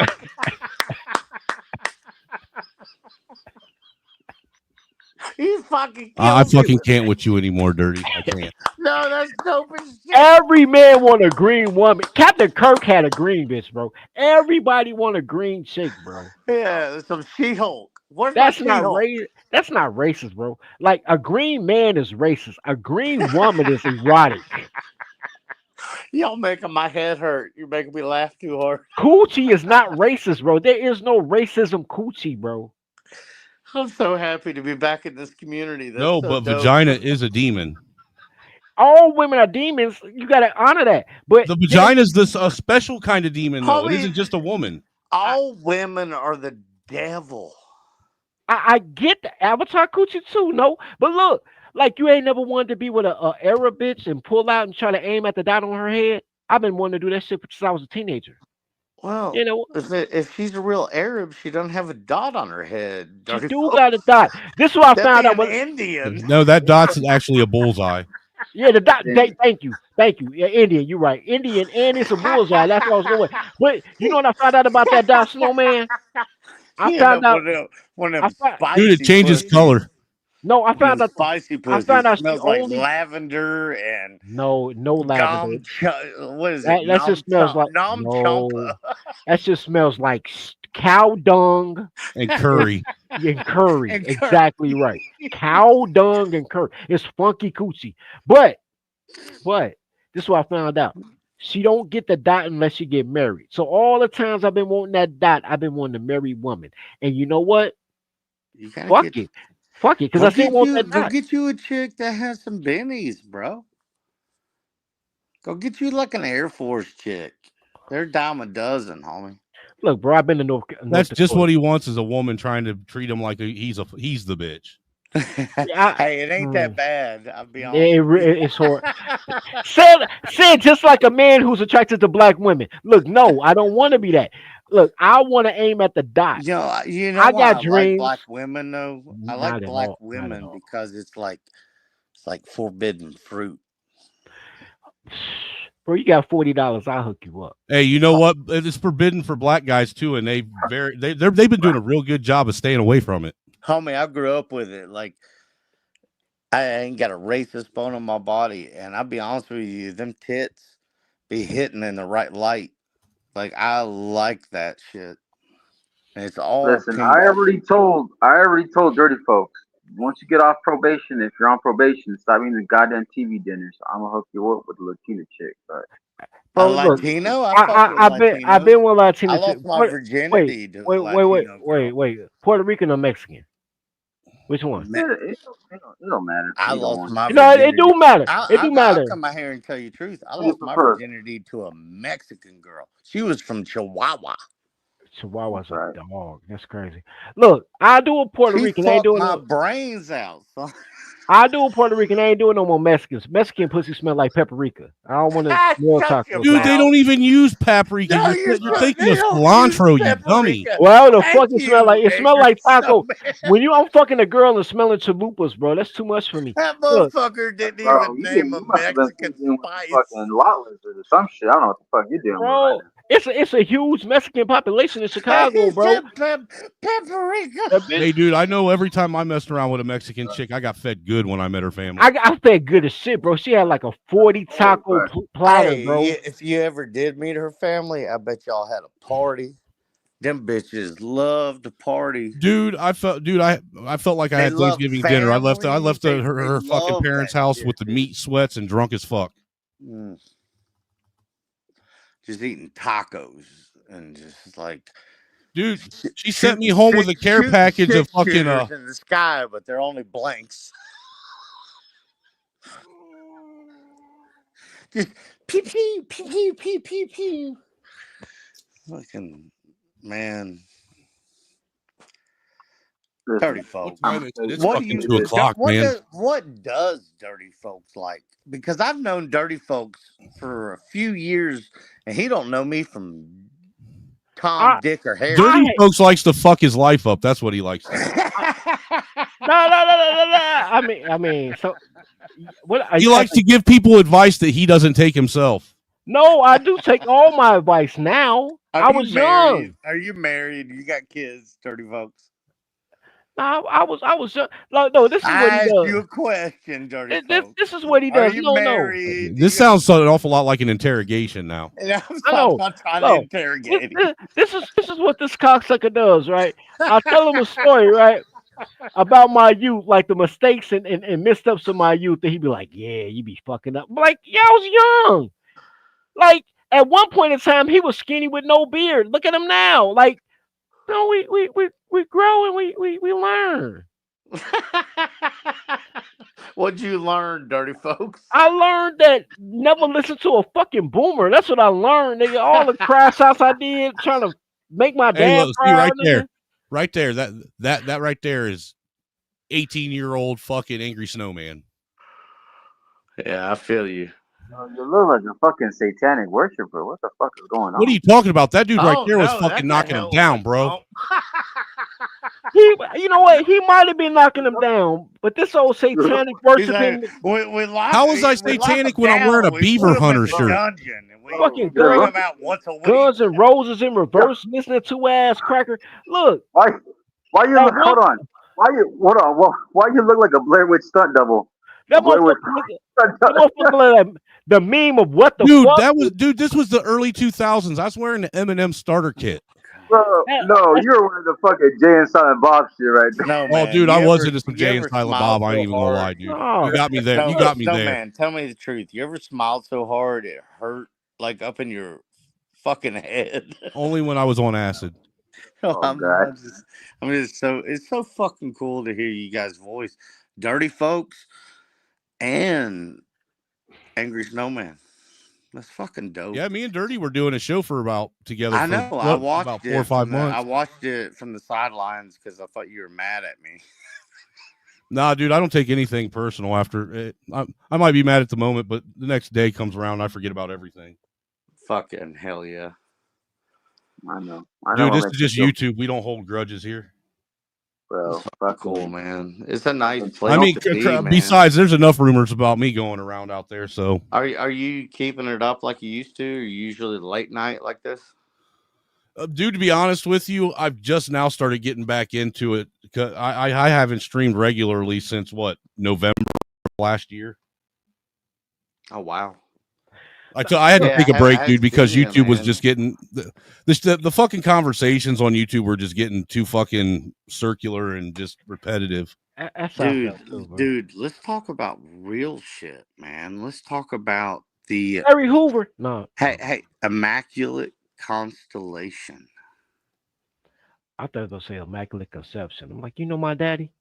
I: You fucking
G: I
I: killed me.
G: fucking can't with you anymore, Dirty. I can't.
I: No, that's dope as shit.
L: Every man want a green woman. Captain Kirk had a green bitch, bro. Everybody want a green chick, bro.
I: Yeah, there's some She-Hulk. Where's
L: That's
I: my
L: not
I: She-Hulk?
L: That's not racist, bro. Like a green man is racist. A green woman is erotic.
I: Y'all making my head hurt. You're making me laugh too hard.
L: Coochie is not racist, bro. There is no racism coochie, bro.
I: I'm so happy to be back in this community. That's
G: No,
I: so
G: but
I: dope.
G: vagina is a demon.
L: All women are demons. You gotta honor that. But
G: The vagina is this a special kind of demon, though. It
I: Homie,
G: isn't just a woman.
I: all women are the devil.
L: I get the Avatar coochie too, no. But look, like you ain't never wanted to be with a Arab bitch and pull out and try to aim at the dot on her head. I've been wanting to do that shit since I was a teenager.
I: Well,
L: You know,
I: if she's a real Arab, she doesn't have a dot on her head.
L: she
I: Dirty
L: do
I: folks.
L: got a dot. This is what I
I: That'd
L: found
I: be
L: out.
I: an
L: When,
I: Indian.
G: No, that dot's actually a bullseye.
L: yeah, the dot. Thank you. Yeah, Indian. You're right. Indian, and it's a bullseye. That's what I was going. But you know what I found out about that dot, Snowman? I
I: He
L: found
I: ended up
L: out.
I: one of
L: I
I: them
L: found,
I: spicy
G: Dude, it changes
I: pussies.
G: color.
L: no, I
I: One of
L: found
I: them
L: out.
I: spicy
L: I
I: pussies.
L: found out she
I: Smells like
L: only.
I: lavender and
L: No lavender.
I: what is
L: That,
I: it?
L: that just smells like
I: Nom
L: no.
I: chompa.
L: That just smells like cow dung
G: And curry.
L: and curry.
I: And curry.
L: Exactly right. Cow dung and curry. It's funky coochie. But this is what I found out. She don't get the dot unless she get married. So all the times I've been wanting that dot, I've been wanting a married woman. And you know what?
I: You gotta
L: Fuck
I: get,
L: it. Fuck it. Because
I: go
L: I still
I: get
L: want
I: you,
L: that
I: go
L: dot.
I: get you a chick that has some bennies, bro. Go get you like an Air Force chick. They're a dime a dozen, homie.
L: Look, bro, I've been to North
G: That's just
L: Dakota.
G: what he wants is a woman trying to treat him like he's the bitch.
I: Hey, it ain't that bad. I'll be honest.
L: It's hard. Said just like a man who's attracted to black women. Look, no, I don't want to be that. Look, I want to aim at the dot.
I: You know
L: I
I: why
L: got
I: I like
L: dreams.
I: black women though? I
L: Not
I: like
L: at
I: black
L: all. Not at
I: women
L: all.
I: because it's like forbidden fruit.
L: Bro, you got $40. I'll hook you up.
G: Hey, you know what? It's forbidden for black guys too, and they've been doing a real good job of staying away from it.
I: Homie, I grew up with it. Like, I ain't got a racist bone in my body. And I'll be honest with you, them tits be hitting in the right light. Like, I like that shit. And it's all
E: Listen,
I: pink.
E: I already told dirty folks. Once you get off probation, if you're on probation, stop eating the goddamn TV dinners. I'm gonna hook you up with a Latina chick. But
I: A
L: Bro, look,
I: Latino? I fuck with
L: I've
I: Latinos.
L: been with Latinos.
I: I lost my virginity to Latino.
L: Wait. Puerto Rican or Mexican? Which one?
E: It don't matter.
I: I
E: Either
I: lost
E: one.
I: my
L: No,
I: virginity.
L: it do matter. It do
I: I'll
L: matter.
I: come out here and tell you the truth. I
E: What do you
I: lost my
E: prefer?
I: virginity to a Mexican girl. She was from Chihuahua.
L: Chihuahua's a dog. That's crazy. Look, I do a Puerto
I: She
L: Rican. I ain't
I: fucked
L: doing
I: my
L: no.
I: brains out, son.
L: I do a Puerto Rican. I ain't doing no more Mexicans. Mexican pussy smell like paprika. I don't want to smell tacos.
G: Dude, they don't even use paprika.
I: No,
G: You're thinking of cilantro, you dummy.
L: Well, the
I: Thank
L: fucking smell like it
I: you,
L: smell like taco.
I: Snowman.
L: When I'm fucking a girl and smelling chalupas, bro, that's too much for me.
I: That
L: Look,
I: motherfucker didn't
E: Bro,
I: even name a
E: you must have been
I: Mexican
E: thinking with
I: spice.
E: fucking lot lizard or some shit. I don't know what the fuck you're doing
L: bro,
E: with right now.
L: it's a huge Mexican population in Chicago, bro.
I: Paprika.
G: Hey, dude, I know every time I messed around with a Mexican chick, I got fed good when I met her family.
L: I fed good as shit, bro. She had like a 40 taco platter,
I: Hey,
L: bro.
I: if you ever did meet her family, I bet y'all had a party. Them bitches love to party.
G: Dude, I felt like I
I: They
G: had
I: love
G: Thanksgiving dinner. I left
I: family.
G: her
I: They
G: fucking
I: love
G: parents'
I: that
G: house
I: shit,
G: with the meat sweats and drunk as fuck.
I: Just eating tacos and just like,
G: dude, she sent me home with a care package of fucking
I: shooters in the sky, but they're only blanks. Just pew pew pew pew pew pew pew. Fucking man. Dirty folks.
G: It's fucking 2 o'clock, man.
I: What does dirty folks like? Because I've known dirty folks for a few years, and he don't know me from Tom, Dick, or Harry.
G: Dirty folks likes to fuck his life up. That's what he likes.
L: No. I mean, so what?
G: He likes to give people advice that he doesn't take himself.
L: No, I do take all my advice now. I was young.
I: Are you married? You got kids, dirty folks?
L: No, I was young. No, this is what
I: I
L: he
I: asked
L: does.
I: you a question, dirty folks.
L: This is what he
I: Are
L: does.
I: you
L: No.
I: married?
G: This sounds an awful lot like an interrogation now.
I: I'm
L: I know.
I: not trying to interrogate him.
L: This is what this cocksucker does, right? I tell him a story, right, about my youth, like the mistakes and missteps of my youth, and he'd be like, "Yeah, you be fucking up." I'm like, yeah, I was young. Like at one point in time, he was skinny with no beard. Look at him now. Like, no, we grow and we learn.
I: What'd you learn, dirty folks?
L: I learned that never listen to a fucking boomer. That's what I learned. Nigga, all the crash outs I did trying to make my
G: Hey,
L: dad
G: look, see
L: proud.
G: right
L: nigga.
G: there. Right there. That right there is 18-year-old fucking angry snowman.
I: Yeah, I feel you.
E: You look like a fucking satanic worshiper. What the fuck is going on?
G: What are you talking about? That dude right
I: Oh,
G: there was
I: no,
G: fucking
I: that's a
G: knocking him
I: hell
G: down, bro.
L: You know what? He might have been knocking him down, but this old satanic worshiping,
G: How was I satanic when I'm wearing a beaver hunter shirt?
L: fucking
I: bring
L: guns,
I: him out once a week.
L: Guns and Roses in reverse, listening to ass cracker. Look,
E: Why you
L: That
E: look? Hold on. Why you look like a Blair Witch stunt double?
L: that
E: Blair Witch
L: motherfucker like the meme of what the fuck?
G: This was the early 2000s. I was wearing the Eminem starter kit.
E: Bro, no, you're wearing the fucking Jay and Silent Bob shit right there.
G: Oh, dude, I was into some Jay and Silent Bob. I ain't even gonna lie, dude. You got me there. You got me there.
I: Man, tell me the truth. You ever smiled so hard it hurt like up in your fucking head?
G: Only when I was on acid.
I: I'm just so it's so fucking cool to hear you guys' voice, dirty folks, and Angry Snowman. That's fucking dope.
G: Yeah, me and Dirty were doing a show together.
I: I know. I watched
G: about
I: it
G: 4 or 5
I: from the-
G: months.
I: I watched it from the sidelines because I thought you were mad at me.
G: Nah, dude, I don't take anything personal after it. I might be mad at the moment, but the next day comes around and I forget about everything.
I: Fucking hell yeah.
E: I know.
G: Dude, this is just YouTube. We don't hold grudges here.
E: Bro,
I: cool, man. It's a nice place.
G: I mean,
I: to be, man.
G: besides, there's enough rumors about me going around out there. So,
I: Are you keeping it up like you used to? Or you usually late night like this?
G: dude, to be honest with you, I've just now started getting back into it. Cause I haven't streamed regularly since November last year.
I: Oh wow.
G: I had to take a break, dude, because
I: seen you,
G: YouTube was
I: man.
G: just getting the fucking conversations on YouTube were just getting too fucking circular and just repetitive.
I: Dude, let's talk about real shit, man. Let's talk about the
L: Harry Hoover. No,
I: hey, Immaculate Constellation.
L: I thought they were gonna say Immaculate Conception. I'm like, you know my daddy.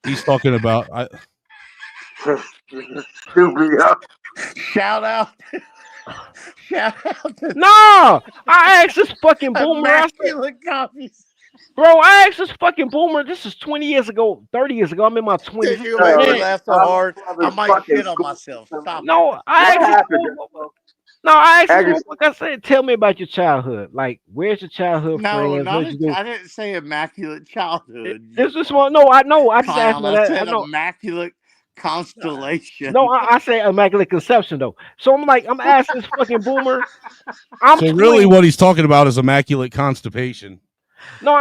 G: He's talking about.
E: Stupid, yo.
I: Shout out. Shout out to
L: No, I asked this fucking boomer. I said,
I: immaculate copies.
L: bro, I asked this fucking boomer. This is 20 years ago, 30 years ago. I'm in my 20s.
I: You make me laugh so hard. I might shit on myself. Stop.
L: No, I asked him, like I said, tell me about your childhood. Like, where's your childhood
I: No,
L: friends? What'd you do?
I: I didn't say immaculate childhood.
L: This is one. No, I know. I just asked
I: Clown,
L: him
I: I
L: that.
I: said
L: I know.
I: immaculate constellation.
L: No, I say immaculate conception though. So I'm like, I'm asking this fucking boomer.
G: So really, what he's talking about is immaculate constipation.
L: No,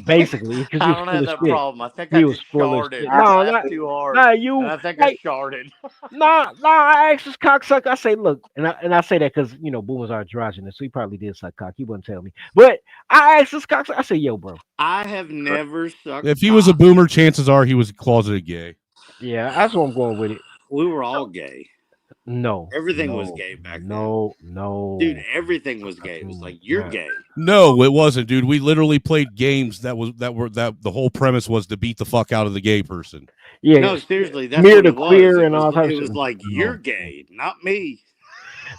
L: basically because
I: I
L: he
I: don't
L: was
I: have
L: full of
I: that
L: shit.
I: problem. I think
L: He
I: I
L: was
I: just
L: full of
I: sharded.
L: shit.
I: I
L: No,
I: laughed too hard.
L: nah, you.
I: And I think
L: like,
I: I sharded.
L: Nah, I asked this cocksucker. I say, look, and I say that because boomers are androgynous, so he probably did suck cock. He wouldn't tell me, but I asked this cocksucker. I say, yo, bro.
I: I have never sucked.
G: If he was a boomer, chances are he was closeted gay.
L: Yeah, that's what I'm going with it.
I: We were all gay.
L: No,
I: Everything was gay back then.
L: No,
I: Dude, everything was gay. It was like you're gay.
G: No, it wasn't, dude. We literally played games that the whole premise was to beat the fuck out of the gay person.
L: Yeah,
I: No, seriously, that's
L: smear
I: what
L: the
I: it was.
L: queer
I: It
L: and
I: was,
L: all types
I: it
L: of
I: was
L: shit.
I: like you're gay, not me.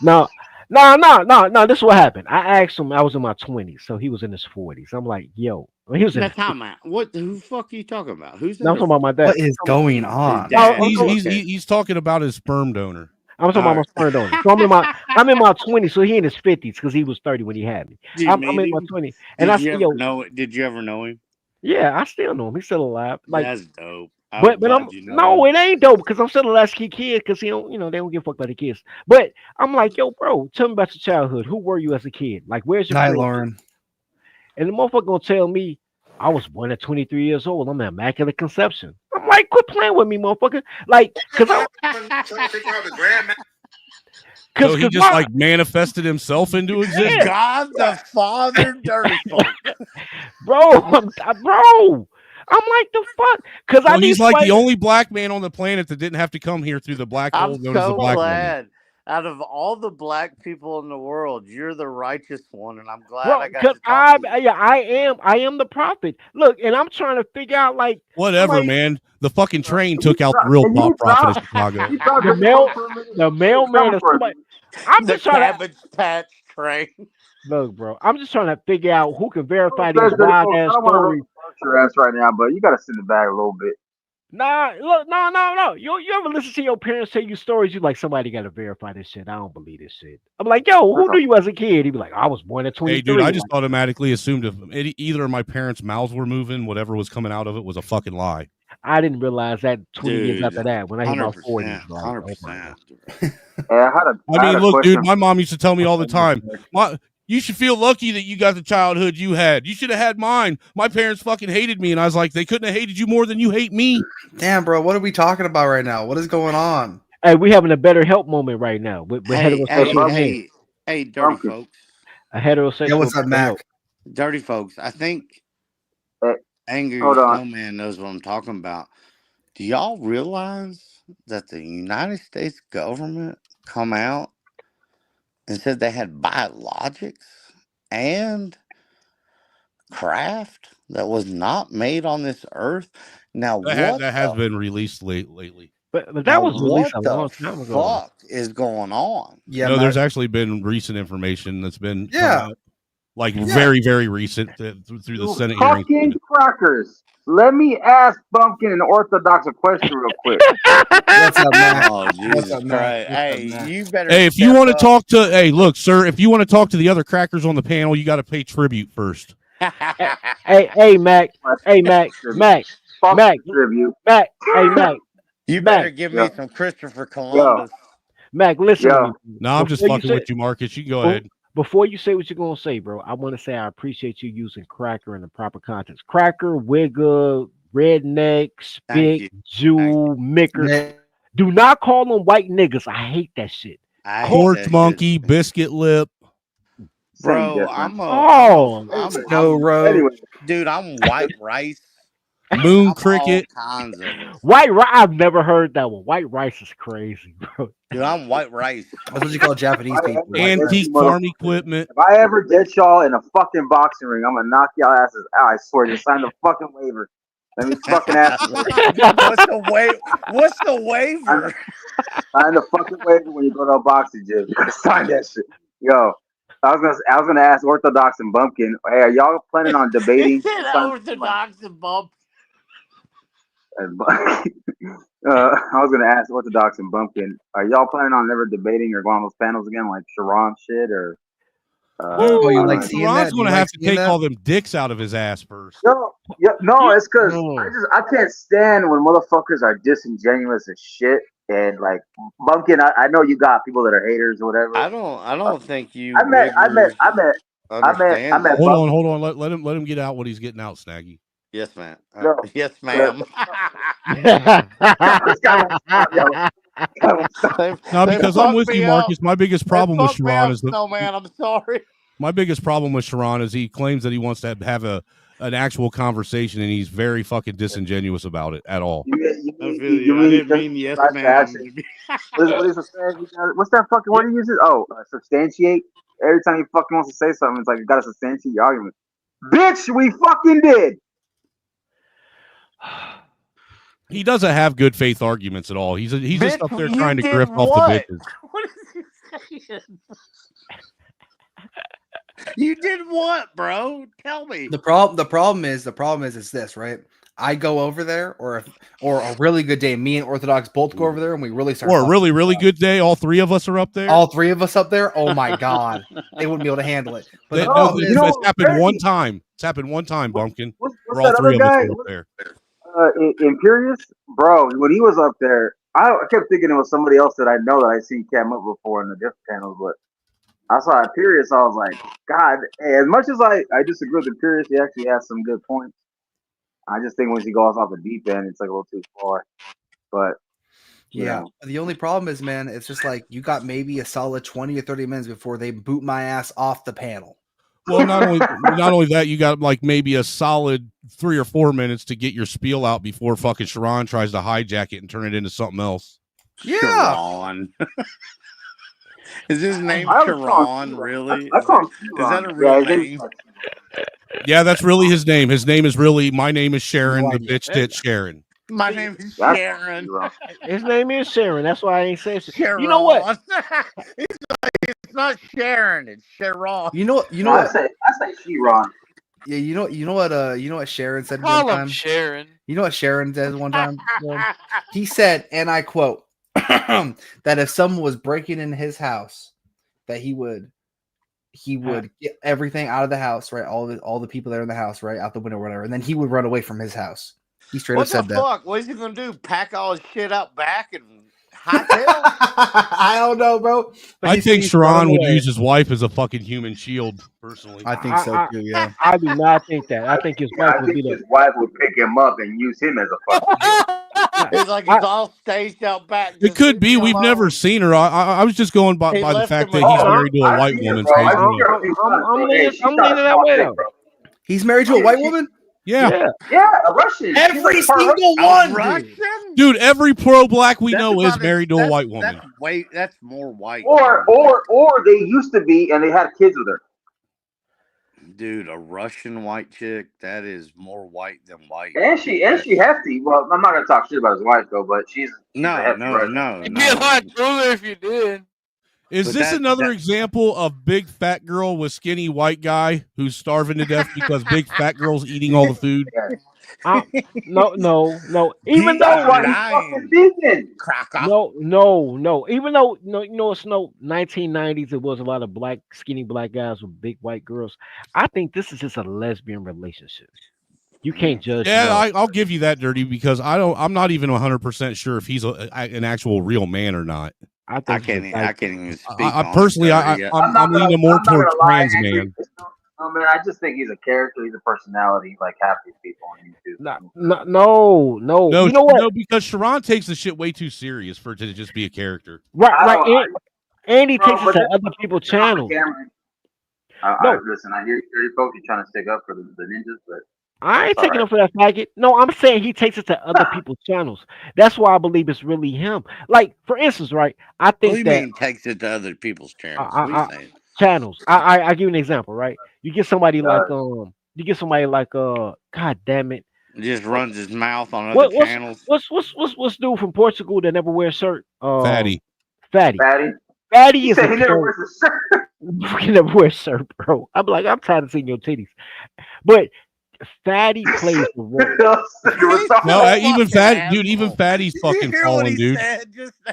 L: No. This is what happened. I asked him. I was in my 20s, so he was in his 40s. I'm like, yo, he was in.
I: Now, time out. What? Who the fuck are you talking about? Who's?
L: No, I'm talking about my dad.
H: What is going on?
G: He's talking about his sperm donor.
L: I'm talking about my sperm donor. So I'm in my 20s, so he in his 50s because he was 30 when he had me. I'm in my 20s, and I said, yo,
I: Did you ever know him?
L: yeah, I still know him. He's still alive. Like,
I: That's dope.
L: but I'm no, it ain't dope because I'm still the last kid because he don't, they don't give a fuck about the kids. But I'm like, yo, bro, tell me about your childhood. Who were you as a kid? Like, where's your
H: Hi,
L: friends?
H: Lauren.
L: And the motherfucker gonna tell me I was born at 23 years old. I'm an immaculate conception. I'm like, quit playing with me, motherfucker. Like, cause
G: So he just like manifested himself into existence.
I: God the Father, dirty folk.
L: bro. I'm like, the fuck? Because
G: So he's like the only black man on the planet that didn't have to come here through the black hole
I: I'm
G: known as the
I: so
G: black woman.
I: glad. Out of all the black people in the world, you're the righteous one, and I'm glad
L: Bro,
I: I got
L: because
I: to talk to you.
L: I am the prophet. Look, and I'm trying to figure out like
G: Whatever, man. The fucking train took out the real prophet of Chicago.
L: the mailman or somebody. I'm
I: The
L: just trying
I: Cabbage Patch train.
L: look, bro. I'm just trying to figure out who can verify these
E: I don't
L: wild ass
E: want to
L: stories.
E: your ass right now, but you gotta sit it back a little bit.
L: Nah, look, no. You ever listen to your parents tell you stories? You like somebody got to verify this shit. I don't believe this shit. I'm like, yo, who knew you as a kid? He'd be like, I was born at 23.
G: Hey, dude, I just automatically assumed if either of my parents' mouths were moving, whatever was coming out of it was a fucking lie.
L: I didn't realize that 20 years
I: Dude,
L: after that when I hit my
I: 100%,
L: 40s. Bro.
I: 100%.
G: I mean, look, dude, my mom used to tell me all the time, you should feel lucky that you got the childhood you had. You should have had mine. My parents fucking hated me. And I was like, they couldn't have hated you more than you hate me.
H: Damn, bro, what are we talking about right now? What is going on?
L: Hey, we having a better help moment right now with heterosexual men.
I: Hey, dirty folks.
L: A heterosexual.
H: Yeah, what's up, Mac?
I: Dirty folks. I think Angry
E: hold on.
I: Snowman knows what I'm talking about. Do y'all realize that the United States government come out and said they had biologics and craft that was not made on this earth? Now,
G: That has been released lately.
L: But that
I: now
L: was released a
I: what
L: long
I: the
L: time ago.
I: fuck is going on?
H: Yeah,
G: No, there's actually been recent information that's been
H: Yeah.
G: like very, very recent through the Senate hearing.
E: Fucking crackers. Let me ask Bumpkin an orthodox a question real quick.
H: What's up, Mac?
I: Oh, Jesus Christ. Hey, you better.
G: Hey, if you want to talk to, hey, look, sir, if you want to talk to the other crackers on the panel, you got to pay tribute first.
L: Hey, Mac. Hey, Mac. Mac.
E: Tribute.
L: Mac. Hey, Mac.
I: You better give me some Christopher Columbus.
L: Mac, listen to me.
G: No, I'm just
L: Before you
G: fucking
L: say-
G: with you, Marcus. You can go ahead.
L: Before you say what you're gonna say, bro, I want to say I appreciate you using cracker in the proper context. Cracker, wigger, redneck, spick, Jew, micker. Do not call them white niggas. I hate that shit.
G: Porch monkey, biscuit lip.
I: Bro, I'm
H: no road.
I: Dude, I'm white rice.
G: Moon cricket.
I: All kinds of it.
L: White rice. I've never heard that one. White rice is crazy, bro.
I: Dude, I'm white rice.
H: That's what you call Japanese people.
G: Antique farm equipment.
E: If I ever get y'all in a fucking boxing ring, I'm gonna knock y'all asses out. I swear. Just sign the fucking waiver. Let me fucking ask you.
I: What's the waiver?
E: Sign the fucking waiver when you go to a boxing gym. Sign that shit. Yo, I was gonna ask Orthodox and Bumpkin. Hey, are y'all planning on debating?
I: Orthodox and Bumpkin.
E: I was gonna ask Orthodox and Bumpkin. Are y'all planning on never debating or going on those panels again, like Sharon shit or?
G: Sharon's going to have to take all them dicks out of his ass first.
E: No, it's because I can't stand when motherfuckers are disingenuous as shit. And like Bumpkin, I know you got people that are haters or whatever.
I: I don't think you.
E: I met.
G: Hold on. Let him get out what he's getting out, Snaggy.
I: Yes, man.
E: No.
I: Yes, ma'am.
G: No, because I'm with you, Marcus. My biggest problem with Sharon is
I: no, man. I'm sorry.
G: My biggest problem with Sharon is he claims that he wants to have an actual conversation, and he's very fucking disingenuous about it at all.
I: I didn't mean yes, ma'am.
E: What's that fucking word he uses? Oh, substantiate. Every time he fucking wants to say something, it's like you gotta substantiate your argument. Bitch, we fucking did.
G: He doesn't have good faith arguments at all. He's just up there trying to grift off the bitches.
I: What is he saying? You did what, bro? Tell me.
H: The problem is this, right? I go over there, or a really good day, me and Orthodox both go over there, and we really start.
G: Or a really, really good day, all three of us are up there.
H: All three of us up there. Oh my god, they wouldn't be able to handle it. But
G: it's happened one time. It's happened one time, Bumpkin. Where all three of us were up there.
E: Imperious, bro. When he was up there, I kept thinking it was somebody else that I know that I seen cam up before in the different panels, but I saw Imperious. I was like, God. As much as I disagree with Imperious, he actually has some good points. I just think once he goes off the deep end, it's like a little too far. But
H: yeah, the only problem is, man, it's just like you got maybe a solid 20 or 30 minutes before they boot my ass off the panel.
G: Well, not only that, you got like maybe a solid 3 or 4 minutes to get your spiel out before fucking Sharon tries to hijack it and turn it into something else.
H: Yeah.
I: Sharon. Is his name Sharon, really? Is that a real name?
G: Yeah, that's really his name. His name is really, my name is Sharon, the bitch tit Sharon.
I: My name is Sharon.
L: His name is Sharon. That's why I ain't saying
I: Sharon.
L: You know what?
I: It's not Sharon. It's Sharon.
H: You know
E: I
H: what?
E: say Sharon.
H: Yeah, you know what Sharon said
F: Call
H: one
F: him
H: time.
F: Sharon.
H: You know what Sharon said one time? He said, and I quote, that if someone was breaking in his house, that he would get everything out of the house, right? All the people that are in the house, right, out the window or whatever, and then he would run away from his house. He straight up said that.
I: What the fuck? What is he gonna do? Pack all his shit out back and hightail?
H: I don't know, bro. But
G: I think Sharon would use his wife as a fucking human shield, personally.
H: I think so too, yeah.
L: I do not think that. I think his wife would be
E: his wife would pick him up and use him as a fucking
I: It's like he's all staged out back.
G: It could be. We've never seen her. I was just going by the fact that he's married to a white woman.
L: I'm leaning that way.
H: He's married to a white woman?
G: Yeah,
E: a Russian.
H: Every single one,
G: dude. Every pro-black we know is married to a white woman.
I: That's more white.
E: Or they used to be, and they had kids with her.
I: Dude, a Russian white chick, that is more white than white.
E: And she hefty. Well, I'm not gonna talk shit about his wife though, but she's
I: no.
F: It'd be a lot cooler if you did.
G: Is this another example of big fat girl with skinny white guy who's starving to death because big fat girl's eating all the food?
L: No. Even though no. Even though it's no 1990s, it was a lot of skinny black guys with big white girls. I think this is just a lesbian relationship. You can't judge.
G: Yeah, I'll give you that, Dirty, because I'm not even 100% sure if he's an actual real man or not.
I: I can't even speak.
G: I'm leaning more towards trans man.
E: No, man, I just think he's a character. He's a personality, like half these people on YouTube.
L: No. You know what?
G: No, because Sharon takes the shit way too serious for it to just be a character.
L: Right. And he takes it to other people's channels.
E: Listen, I hear you folks trying to stick up for the ninjas, but
L: I ain't taking him for that faggot. No, I'm saying he takes it to other people's channels. That's why I believe it's really him. Like, for instance, right? I think
I: what do you mean takes it to other people's channels?
L: Channels. I give you an example, right? You get somebody like God damn it.
I: Just runs his mouth on other
L: What,
I: channels.
L: what's dude from Portugal that never wears shirt?
G: Fatty.
L: Fatty.
E: Fatty.
L: Fatty
E: He
L: is
E: said
L: a
E: he never
L: troll.
E: wears a shirt.
L: He never wears shirt, bro. I'm like, I'm tired of seeing your titties. But Fatty plays the role.
G: No, even Fatty, dude. Even Fatty's fucking
I: Hear what
G: falling,
I: he
G: dude.
I: said just now?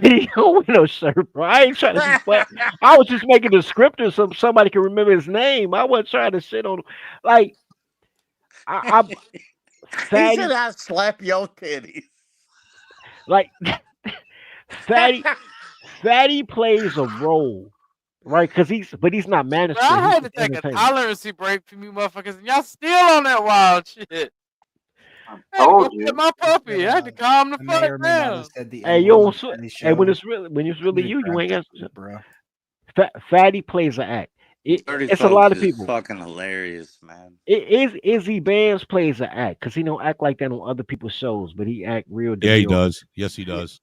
L: He don't wear no shirt, bro. I ain't trying to be funny. I was just making a descriptor so somebody can remember his name. I wasn't trying to shit on him. Like, I'm
I: He
L: Fatty.
I: said, "I slap your titties."
L: Like Fatty plays a role, right? Because he's not managed.
F: Bro, I had to take a tolerancy break from you motherfuckers, and y'all still on that wild shit. I had to go get my puppy. I had to calm the fuck down.
L: Hey, yo, hey, when it's really you ain't got
H: bro.
L: Fatty plays an act.
I: Dirty
L: It's a lot of
I: Folks is
L: people.
I: fucking hilarious, man.
L: Izzy Bands plays an act because he don't act like that on other people's shows, but he act real.
G: Yeah, he
L: demure.
G: does. Yes, he does.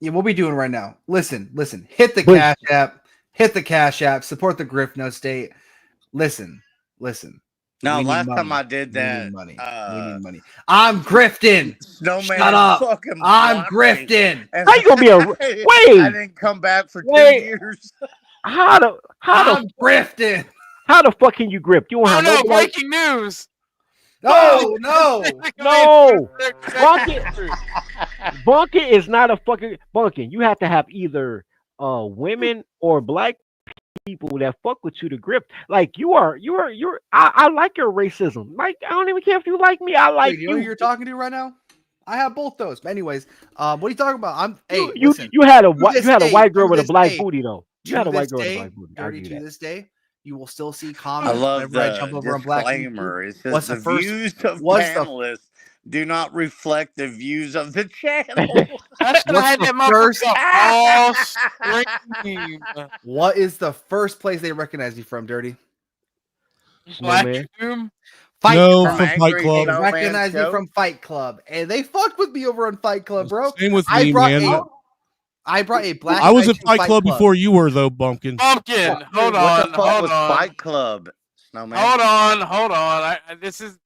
H: Yeah, what we doing right now? Listen. Hit the Cash App. Hit the Cash App. Support the Grift No State. Listen.
I: No,
H: We need
I: last
H: money.
I: time I did
H: We need
I: that,
H: money. We need money. I'm grifting.
I: Snowman
H: Shut up.
I: fucking
H: I'm
I: blocked me.
H: grifting.
I: And
L: How you gonna be a wait?
I: I didn't come back for 2
L: Wait.
I: years.
L: How
H: I'm grifting.
L: How the fuck can you grip? You don't
F: Oh
L: have
F: no!
L: nobody.
F: Breaking news.
H: No.
L: No, Bunkin is not a fucking Bunkin. You have to have either women or black people that fuck with you to grip. Like you're. I like your racism. Like I don't even care if you like me. I like
H: Wait, you know who you're talking to right now? I have both those. But anyways, what are you talking about?
L: You had a
H: To this
L: you had a
H: day,
L: white girl
H: to
L: with a
H: this
L: black
H: day,
L: booty though. You
H: to
L: had a white
H: this
L: girl with a
H: day,
L: black booty. I
H: Dirty
L: give
H: to
L: you that.
H: this day, you will still see
I: I
H: comments
I: love
H: whenever I
I: the
H: jump over on black
I: disclaimer.
H: YouTube.
I: It says
H: What's
I: the
H: the first?
I: views of
H: What's the
I: panelists do not reflect the views of the channel.
F: I should have
H: What's
F: had
H: the
F: that
H: first?
F: motherfucker all stream.
H: What is the first place they recognize you from, Dirty?
F: Black
L: Snowman.
F: Doom.
H: Fight
G: No,
H: Club.
G: from Fight Club.
H: They
I: Snowman
H: recognize me
I: Show?
H: from Fight Club, and they fucked with me over on Fight Club, bro.
G: Same with
H: I
G: me,
H: brought
G: man.
H: I brought a black.
G: I was
H: guy
G: at
H: to
G: Fight Club before you were, though, Bumpkin.
F: Pumpkin. Hold
I: What
F: on.
I: the fuck
F: Hold
I: was
F: on.
I: Fight Club, Snowman?
F: Hold on. I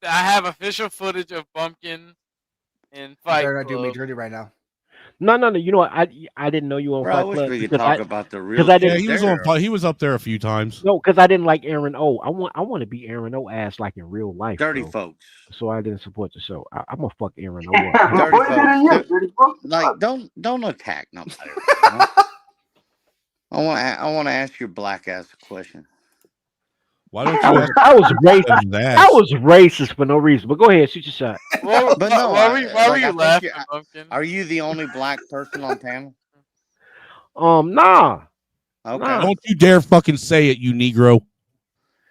F: have official footage of Pumpkin in
H: You
F: Fight
H: better not do me
F: Club.
H: dirty right now.
L: No. You know what? I didn't know you were on
I: Bro, I
L: Fight
I: wish
L: Club
I: we could
L: because
I: talk
L: I
I: about the real
L: I
G: Yeah,
L: didn't.
G: he was
I: there.
G: on. He was up there a few times.
L: No, because I didn't like Aaron O. I want to be Aaron O ass like in real life.
I: Dirty
L: bro.
I: Folks.
L: So I didn't support the show. I'm gonna fuck Aaron O. up.
I: Dirty
E: What did you
I: Folks.
E: do? Dirty Folks?
I: Like, don't attack nobody. Right now. I want to ask your black ass a question.
G: Why don't
L: I
G: you
L: was,
G: ask
L: I was racist.
G: him
L: I
G: that?
L: was racist for no reason. But go ahead, shoot your shot.
F: Well,
I: But no,
F: why were you
I: I think
F: laughing, Pumpkin?
I: are you the only black person on panel?
L: Nah.
I: Okay.
L: Nah.
G: Don't you dare fucking say it, you Negro.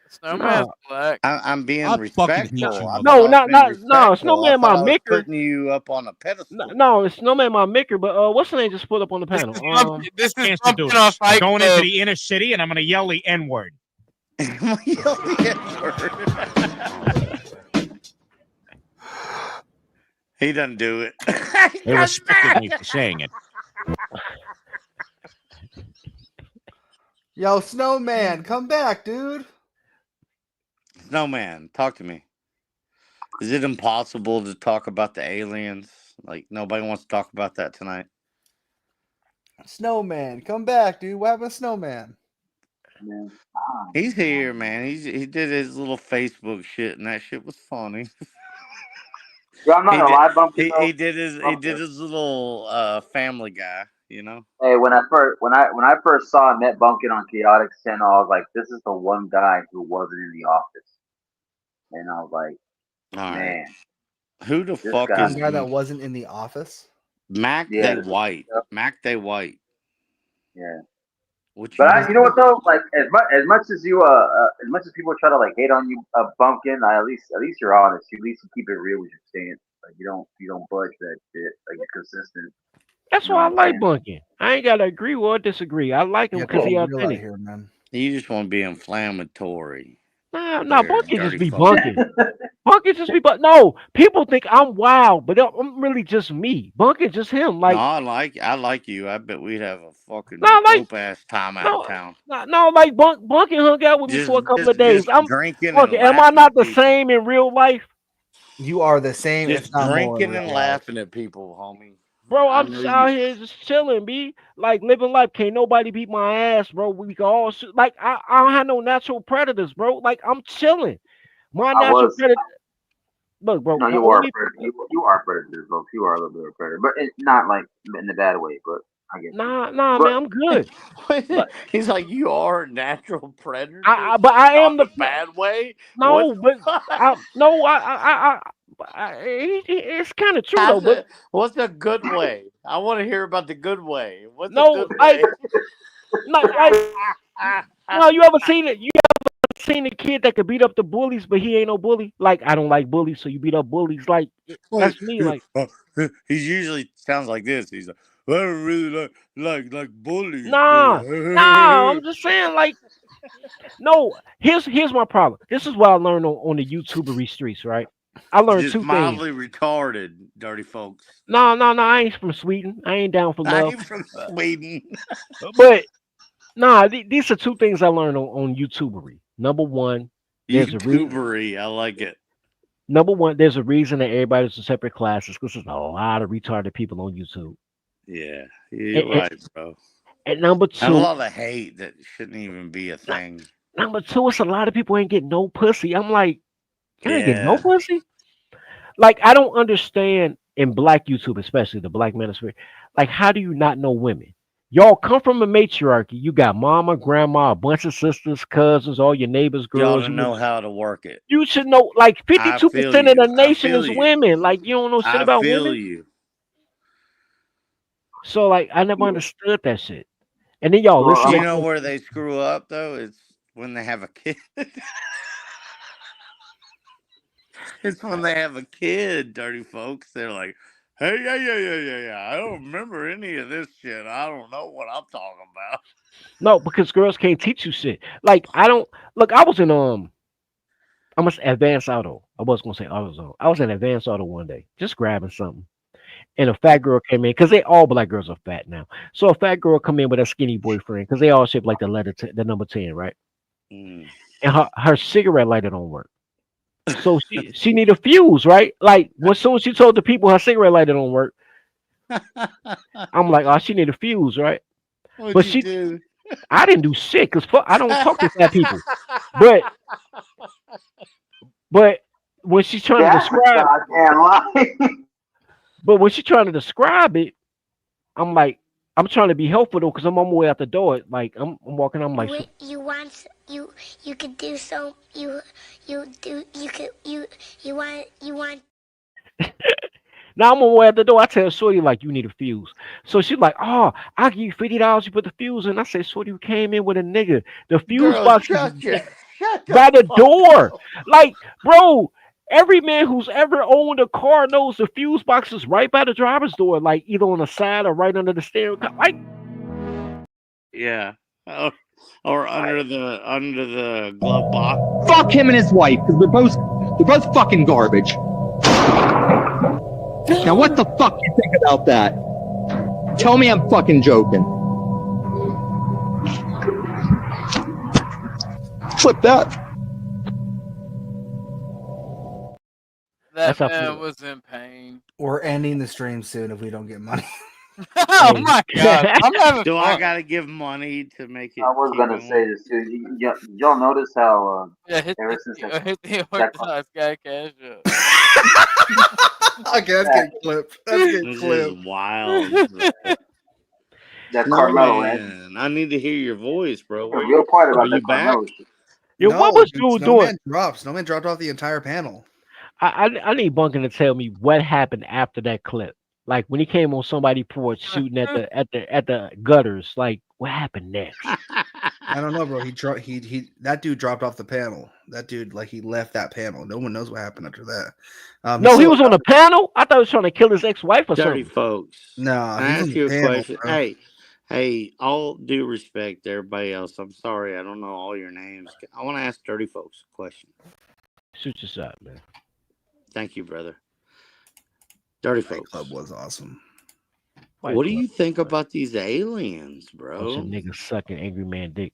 F: Snowman's
L: Nah.
F: black.
I: I'm being
G: I fucking hate
I: respectful.
G: you,
I: I
L: No,
I: thought I was being
L: no.
I: respectful. I
L: Snowman,
I: thought
L: my
I: I was
L: maker.
I: putting you up on a pedestal.
L: No, Snowman, my maker. But what's the name? Just put up on the panel.
F: This is
S: Chance to do
F: Pumpkin
S: it.
F: on
S: I'm
F: Fight
S: going
F: Club.
S: into the inner city and I'm going to yell the N word.
I: He doesn't do it.
S: They respected me for saying it.
H: Yo, Snowman, come back, dude.
I: Snowman, talk to me. Is it impossible to talk about the aliens? Like nobody wants to talk about that tonight.
H: Snowman, come back, dude. What happened to Snowman?
I: He's here, man. He did his little Facebook shit, and that shit was funny.
E: Yo, I'm not gonna lie, Bumpkin.
I: He did his little Family Guy, you know.
E: Hey, when I first saw Net Bunkin on Chaotix channel, I was like, this is the one guy who wasn't in the office, and I was like,
I: All right.
E: man,
I: Who the
E: this
I: fuck
E: guy-
I: is
H: The guy that wasn't in the office.
I: Mac
E: Yeah.
I: Day White? Mac Day White.
E: yeah.
I: What
E: But you know what though? Like as much as people try to like hate on you, Bumpkin, at least you're honest. At least you keep it real with your stance. Like you don't budge that shit. Like you're consistent.
L: That's why I like Bunkin. I ain't gotta agree or disagree. I like him because he authentic.
H: Here, man.
I: You just want to be inflammatory.
L: Nah,
I: You're
L: Bunkin
I: dirty
L: just be
I: fuck.
L: bunking. Bunkin just be, but no, people think I'm wild, but I'm really just me. Bunkin just him. Like,
I: no, I like you. I bet we'd have a fucking
L: no, like,
I: dope ass time out
L: no,
I: of town.
L: no, like Bunkin hung out with me for a couple of days.
I: Just
L: I'm
I: drinking and
L: Bunkin. Am I
I: laughing
L: not
I: at
L: the
I: people.
L: same in real life?
H: You are the same,
I: Just
H: if not more. in
I: drinking
H: real
I: and
H: life.
I: laughing at people, homie.
L: Bro,
I: I
L: I'm
I: know
L: just
I: you-
L: out here just chilling, b. Like living life. Can't nobody beat my ass, bro. We can all like I don't have no natural predators, bro. Like I'm chilling. My
E: I
L: natural
E: was.
L: predator. Look, bro.
E: No,
L: the
E: you are a
L: only
E: predator. You are a predator, folks. You are a little bit of a predator, but it's not like in the bad way. But I get you.
L: nah,
E: But
L: man, I'm good. But
I: He's like, you are a natural predator.
L: but I am
I: Not
L: the
I: the bad way.
L: no,
I: What?
L: but no, it's kind of true though. But
I: What's a good way? I want to hear about the good way. What's a
L: no,
I: good
L: like,
I: way?
L: no, you ever seen it? You ever seen a kid that could beat up the bullies, but he ain't no bully? Like, I don't like bullies, so you beat up bullies. Like, that's me. Like,
I: He usually sounds like this. He's like, I don't really like bullies.
L: nah, I'm just saying, like, no. Here's my problem. This is what I learned on the YouTubery streets, right? I learned
I: Just
L: two things.
I: mildly retarded, dirty folks.
L: No, I ain't from Sweden. I ain't down for
I: I
L: love.
I: ain't from Sweden.
L: But nah, these are two things I learned on YouTubery. Number one, there's a reason.
I: YouTubery, I like it.
L: Number one, there's a reason that everybody's in separate classes because there's a lot of retarded people on YouTube.
I: Yeah, you're
L: And-
I: right, bro.
L: And number
I: And a
L: two,
I: lot of hate that shouldn't even be a thing.
L: it's a lot of people ain't getting no pussy. I'm like, you ain't getting no
I: Yeah.
L: pussy. Like, I don't understand in black YouTube, especially the black manosphere. Like, how do you not know women? Y'all come from a matriarchy. You got mama, grandma, a bunch of sisters, cousins, all your neighbors,
I: You ought
L: girls.
I: to know how to work it.
L: You should know. Like,
I: I
L: 52%
I: feel
L: of the
I: you. I
L: nation
I: feel
L: is
I: you.
L: women. Like, you don't know shit
I: I
L: about
I: feel
L: women.
I: you.
L: So, like, I never understood that shit. And then y'all listen.
I: You
L: to-
I: know where they screw up though? It's when they have a kid. It's when they have a kid, dirty folks. They're like, hey, yeah. I don't remember any of this shit. I don't know what I'm talking about.
L: No, because girls can't teach you shit. Like, I don't look. I was in I must advanced auto. I was gonna say AutoZone. I was in advanced auto one day, just grabbing something, and a fat girl came in because they all black girls are fat now. So a fat girl come in with a skinny boyfriend because they all shaped like the number 10, right?
I: Mm.
L: And her cigarette lighter don't work. So she need a fuse, right? Like, as soon as she told the people her cigarette lighter don't work, I'm like, oh, she need a fuse, right?
I: What'd
L: But
I: you do?
L: I didn't do shit because I don't talk to fat people. But when she's trying to
E: That's a
L: describe,
E: goddamn lie.
L: but when she's trying to describe it, I'm like, I'm trying to be helpful though because I'm on my way out the door. Like, I'm walking. I'm like,
M: You want you could do so you want
L: now I'm on my way out the door. I tell Shorty like, you need a fuse. So she's like, oh, I'll give you $50. You put the fuse in. I say, Shorty, you came in with a nigga. The fuse
I: Girl,
L: box
I: shut
L: is by the door. Like, bro, every man who's ever owned a car knows the fuse box is right by the driver's door, like either on the side or right under the steering column. Like,
I: Yeah. Or under the glove box.
R: Fuck him and his wife, because they're both fucking garbage. Now what the fuck you think about that? Tell me I'm fucking joking. Flip that.
F: That
L: That's how
F: man
L: I feel.
F: was in pain.
H: We're ending the stream soon if we don't get money.
F: Oh my god, I'm having
I: Do
F: fun.
I: I gotta give money to make it?
E: I was
I: keep
E: gonna
I: going?
E: say this too. Y'all notice how
F: Yeah, hit
E: ever
F: the,
E: since
F: hit the
E: that
F: Orthodox guy cash up.
H: Okay, that's getting clipped. That's getting
I: This
H: clipped.
I: is wild.
E: that
I: No,
E: Carmelo, right?
I: man. I need to hear your voice, bro.
E: The real part about
I: Are
E: that
I: you back?
E: Carmelo shit.
L: yo, what was dude doing?
H: Snowman dropped off the entire panel.
L: I need Bunkin to tell me what happened after that clip. Like when he came on somebody's porch shooting at the gutters. Like, what happened next?
H: I don't know, bro. That dude dropped off the panel. That dude, like, he left that panel. No one knows what happened after that.
L: No, he was on the panel. I thought he was trying to kill his ex-wife or
I: Dirty
L: something.
I: folks.
H: No,
I: Can I ask you a question? Hey, all due respect to everybody else. I'm sorry, I don't know all your names. I want to ask Dirty Folks a question.
L: Shoot your shot, man.
I: Thank you, brother. Dirty
H: Fight
I: Folks.
H: Club was awesome.
I: What do you think about these aliens,
L: Bunch
I: bro?
L: of niggas sucking Angry Man dick.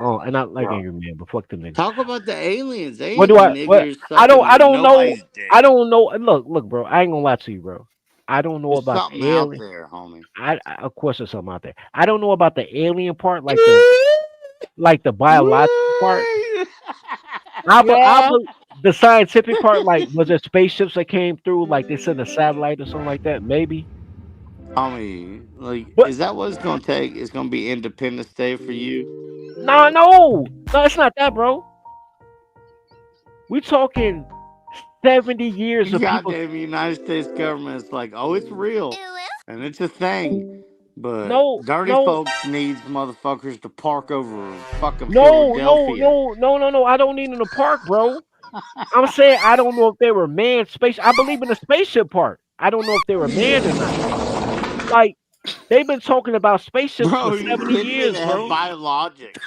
L: Oh, and I like Angry Man, but fuck them niggas.
I: Talk about the aliens. They
L: What
I: ain't
L: do I? What?
I: niggers
L: I don't
I: sucking
L: know.
I: nobody's dick.
L: I don't know. Look, bro. I ain't gonna lie to you, bro. I don't know
I: There's
L: about
I: something
L: the
I: out
L: alien.
I: there, homie.
L: Of course, there's something out there. I don't know about the alien part, like the biological part. The scientific part, like was there spaceships that came through, like they sent a satellite or something like that? Maybe.
I: Homie, like, is that what it's gonna take? It's gonna be Independence Day for you?
L: No, it's not that, bro. We talking 70 years of people.
I: Goddamn United States government is like, oh, it's real and it's a thing, but dirty folks needs motherfuckers to park over fucking Philadelphia.
L: No. I don't need them to park, bro. I'm saying I don't know if they were manned space. I believe in the spaceship part. I don't know if they were manned or not. Like they've been talking about spaceships for 70 years, bro.
I: Biologics.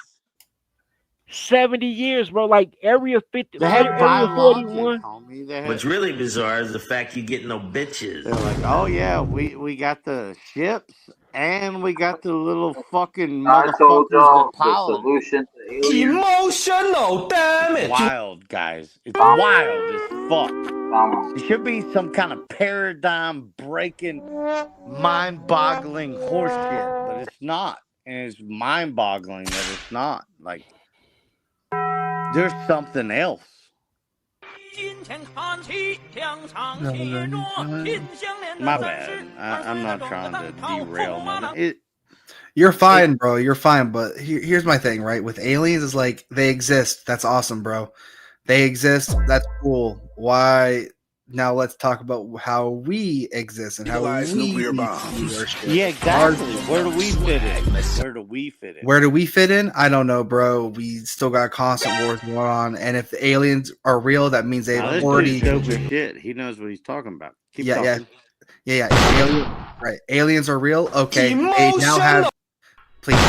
L: 70 years, bro. Like Area 50,
I: They have
L: Area 41.
I: homie. They have,
Q: What's really bizarre is the fact you get no bitches.
I: they're like, oh yeah, we got the ships and we got the little fucking
E: I told
I: motherfuckers
E: y'all
I: that
E: the
I: pilot.
E: solution to aliens.
I: Emotional damage. Wild, guys. It's wild as fuck. It should be some kind of paradigm breaking, mind boggling horseshit, but it's not. And it's mind boggling that it's not. Like, there's something else. My bad. I'm not trying to derail nothing.
H: You're fine, bro. You're fine. But here's my thing, right? With aliens, is like they exist. That's awesome, bro. They exist. That's cool. Why? Now let's talk about how we exist and how we
I: Yeah, exactly. Where do we fit in?
H: Where do we fit in? I don't know, bro. We still got constant wars going on, and if the aliens are real, that means they've already.
I: Shit. He knows what he's talking about. Keep talking.
H: Right. Aliens are real. Okay. They now have. Please,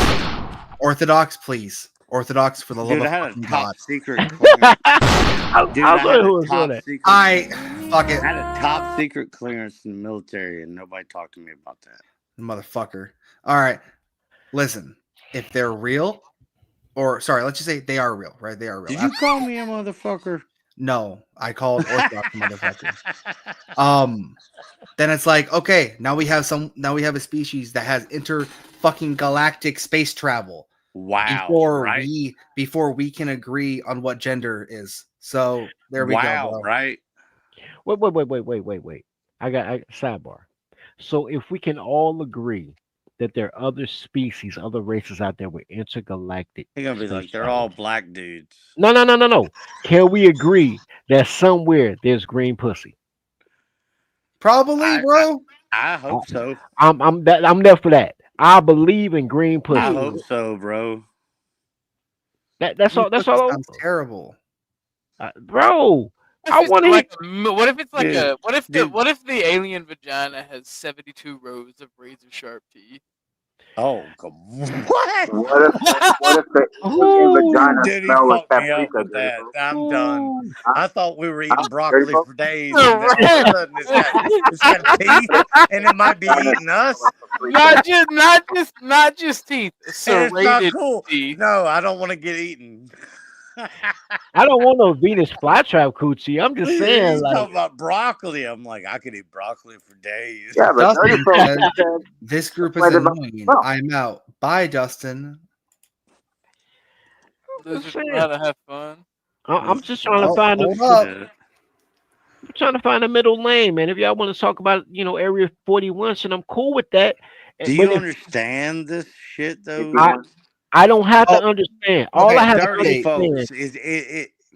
H: Orthodox, please. Orthodox, for the love of
I: I had a
H: fucking
I: top
H: God.
I: secret clearance. Dude, I had a top secret.
H: Fuck it.
I: I had a top secret clearance in the military, and nobody talked to me about that.
H: Motherfucker. All right. Listen, if they're real, or sorry, let's just say they are real, right? They are real.
I: Did you call me a motherfucker?
H: No, I called Orthodox motherfucker. Then it's like, okay, now we have a species that has fucking galactic space travel.
I: Wow.
H: Before we can agree on what gender is. So there we go. Bro.
I: Right.
L: Wait. I got sidebar. So if we can all agree that there are other species, other races out there with intergalactic,
I: They're gonna be like, they're all black dudes.
L: No. Can we agree that somewhere there's green pussy?
H: Probably, bro.
I: I hope so.
L: I'm there for that. I believe in green pussy.
I: I hope so, bro.
L: That's all. That's all.
H: Sounds terrible,
L: bro. I want to.
F: What if it's like a? What if the alien vagina has 72 rows of razor sharp teeth?
I: Oh, what?
E: What if the alien vagina
I: Dude, he
E: smell like
I: fucked me up
E: paprika?
I: with that. I'm done. I thought we were eating
E: Dirty
I: broccoli
E: Folks?
I: for days. And then all of a sudden it's got teeth, and it might be eating us.
F: Not just teeth.
I: And it's not
F: Serrated
I: cool.
F: teeth.
I: No, I don't want to get eaten.
L: I don't want no Venus flytrap coochie. I'm just saying,
I: He's
L: like,
I: talking about broccoli. I'm like, I could eat broccoli for days.
E: Yeah, but
H: Dustin
E: Dirty Folks
H: said,
E: said-
H: this group is
E: Wait, about-
H: annoying.
E: no.
H: I'm out. Bye, Dustin.
F: Those just trying to have fun.
L: I'm just trying to find I'm trying to find a middle lane, man. If y'all want to talk about, Area 41, shit, I'm cool with that.
I: Do you understand this shit though?
L: I don't have to understand. All I have to
I: Dirty
L: understand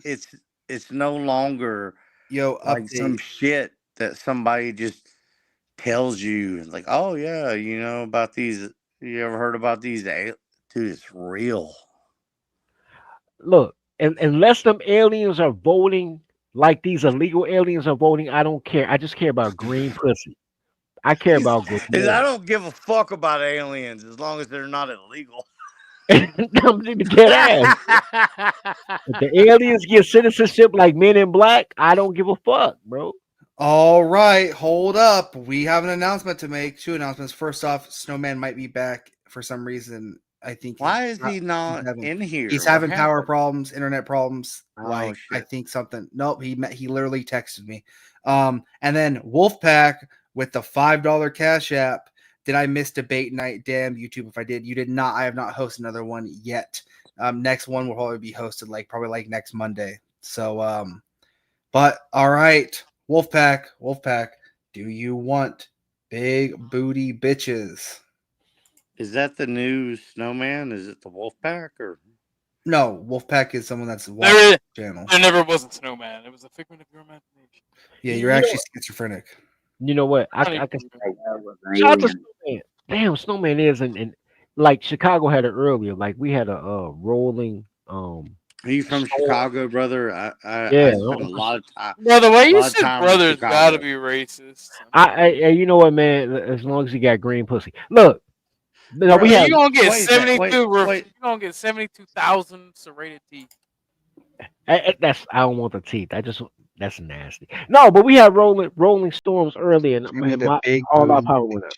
I: folks, it's no longer like
H: update.
I: some shit that somebody just tells you like, oh yeah, about these. You ever heard about these? Dude, it's real.
L: Look, unless them aliens are voting like these illegal aliens are voting, I don't care. I just care about green pussy. I care about good.
I: I don't give a fuck about aliens as long as they're not illegal.
L: I'm dead ass. If the aliens get citizenship like Men in Black, I don't give a fuck, bro.
H: All right, hold up. We have an announcement to make. 2 announcements. First off, Snowman might be back for some reason. I think.
I: Why is he not in here?
H: He's
I: What
H: having power
I: happened?
H: problems, internet problems.
I: Oh,
H: I think something. Nope, he literally texted me. And then Wolfpack with the $5 Cash App. Did I miss debate night? Damn YouTube if I did. You did not. I have not hosted another one yet. Next one will probably be hosted probably next Monday. So but all right, Wolfpack, do you want big booty bitches?
I: Is that the new Snowman? Is it the Wolfpack or?
H: No, Wolfpack is someone that's watching
F: There,
H: the channel.
F: there never was a snowman. It was a figment of your imagination.
H: Yeah, you're actually schizophrenic.
L: You know what? I can shout out to Snowman. Damn, Snowman is and like Chicago had it earlier. Like we had a rolling
I: Are you from Chicago, brother? I
L: Yeah.
I: spent a lot of time.
F: Bro, the way
I: a
F: you
I: lot of
F: said
I: time in
F: brother's
I: Chicago.
F: gotta be racist.
L: I you know what, man? As long as you got green pussy. Look, no, we
F: Bro,
L: have
F: you gonna get
I: Wait,
F: 72.
I: wait.
F: You gonna get 72,000 serrated teeth.
L: that's I don't want the teeth. That's nasty. No, but we had rolling storms early, and all our power went up.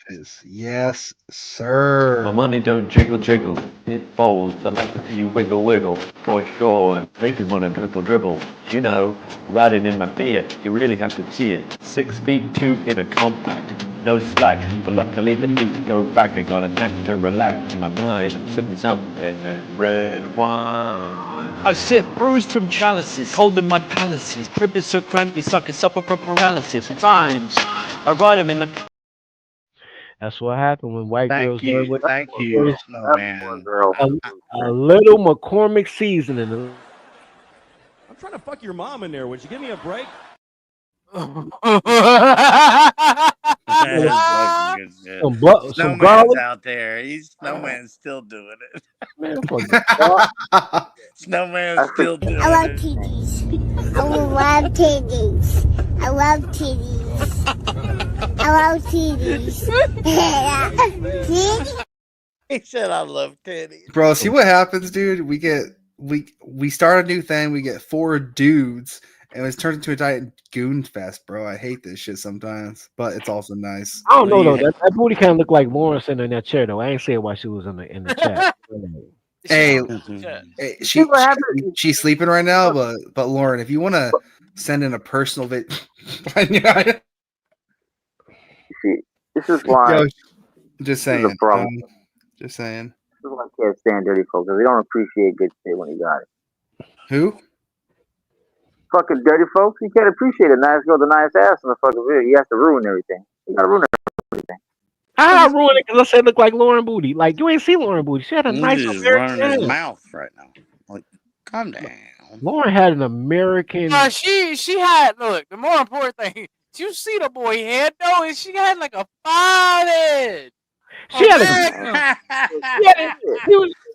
H: Yes, sir.
A: My money don't jiggle jiggle, it falls. I like to see you wiggle wiggle, for sure. And maybe when I dribble dribble, you know, riding in my Fiat, you really have to see it. 6'2" in a compact, no slack. But luckily the teeth go back. I got a knack to relax my mind. I'm sipping something red wine.
V: I sit bruised from chalices, holding my palaces. Crib is so cramped, we suck, suffer from paralysis. Times, I ride them in the.
L: That's what happened when white girls
I: Thank you,
L: with
I: thank you, Snowman.
L: a little McCormick seasoning.
B: I'm trying to fuck your mom in there. Would you give me a break?
L: Some
I: Snowman's
L: garlic.
I: out there. Snowman's still doing it.
L: Man,
I: Snowman's still doing
M: I love
I: it.
M: titties. I love titties. I love titties. I love titties. Titties.
I: He said, "I love titties."
H: Bro, see what happens, dude? We start a new thing. We get 4 dudes, and it's turned into a giant goon fest, bro. I hate this shit sometimes, but it's also nice.
L: I don't know though. That booty kind of looked like Lauren sitting in that chair though. I ain't saying why she was in the chat.
H: Hey, she's sleeping right now, but Lauren, if you want to send in a personal vid,
E: This is why.
H: Yo, just saying.
E: This is a problem.
H: Just saying.
E: This is why I can't stand dirty folks. They don't appreciate good shit when you got it.
H: Who?
E: Fucking dirty folks. You can't appreciate a nice girl with a nice ass in the fucking video. You have to ruin everything. You gotta ruin everything.
L: I ruined it because I said it looked like Lauren Booty. Like you ain't see Lauren Booty. She had a nice
I: He's just
L: American
I: running his
L: ass.
I: mouth right now. Like, calm down.
L: Lauren had an American.
F: She had look. The more important thing, you see the boy head though, and she had like a fine head.
L: She had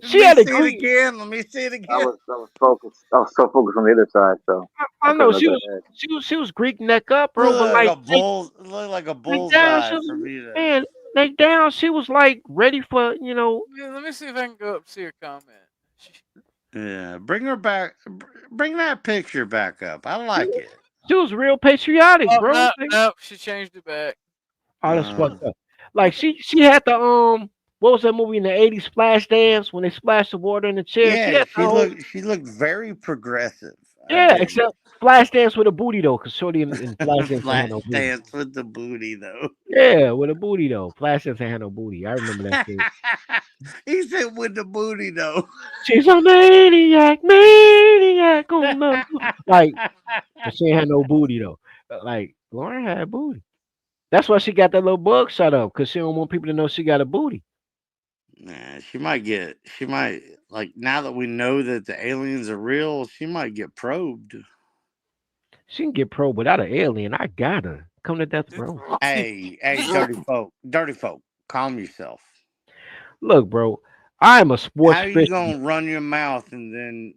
L: she had a
I: see
L: green.
I: it again. Let me see it again.
E: I was focused. I was so focused on the other side. So
L: I know
E: couldn't
L: she
E: look
L: was
E: at that.
L: she was Greek neck up, bro.
I: Look
L: But
I: like
L: like
I: a bull. Look like a bull's
L: down,
I: eye
L: she was-
I: for me to.
L: man, like down, she was like ready for
F: Yeah, let me see if I can go up see her comment.
I: Yeah, bring her back. Bring that picture back up. I like it.
L: She was real patriotic,
F: Oh,
L: bro.
F: no,
L: Like,
F: no, she changed it back.
L: oh, that's fucked up. Like she had the what was that movie in the 80s, Splash Dance, when they splashed the water in the chair?
I: Yeah,
L: She had
I: she looked very progressive.
L: yeah, except Splash Dance with a booty though, because Shorty in Splash Dance ain't
I: Flash
L: had no booty.
I: dance with the booty though.
L: Yeah, with a booty though. Flash Dance ain't had no booty. I remember that shit.
I: He said with the booty though.
L: She's a maniac on the like, but she ain't had no booty though. Like Lauren had booty. That's why she got that little bug shot up, because she don't want people to know she got a booty.
I: Nah, she might like now that we know that the aliens are real, she might get probed.
L: She can get probed without an alien. I gotta come to death, bro.
I: Hey, dirty folk, calm yourself.
L: Look, bro, I'm a sports
I: How you
L: fisherman.
I: gonna run your mouth and then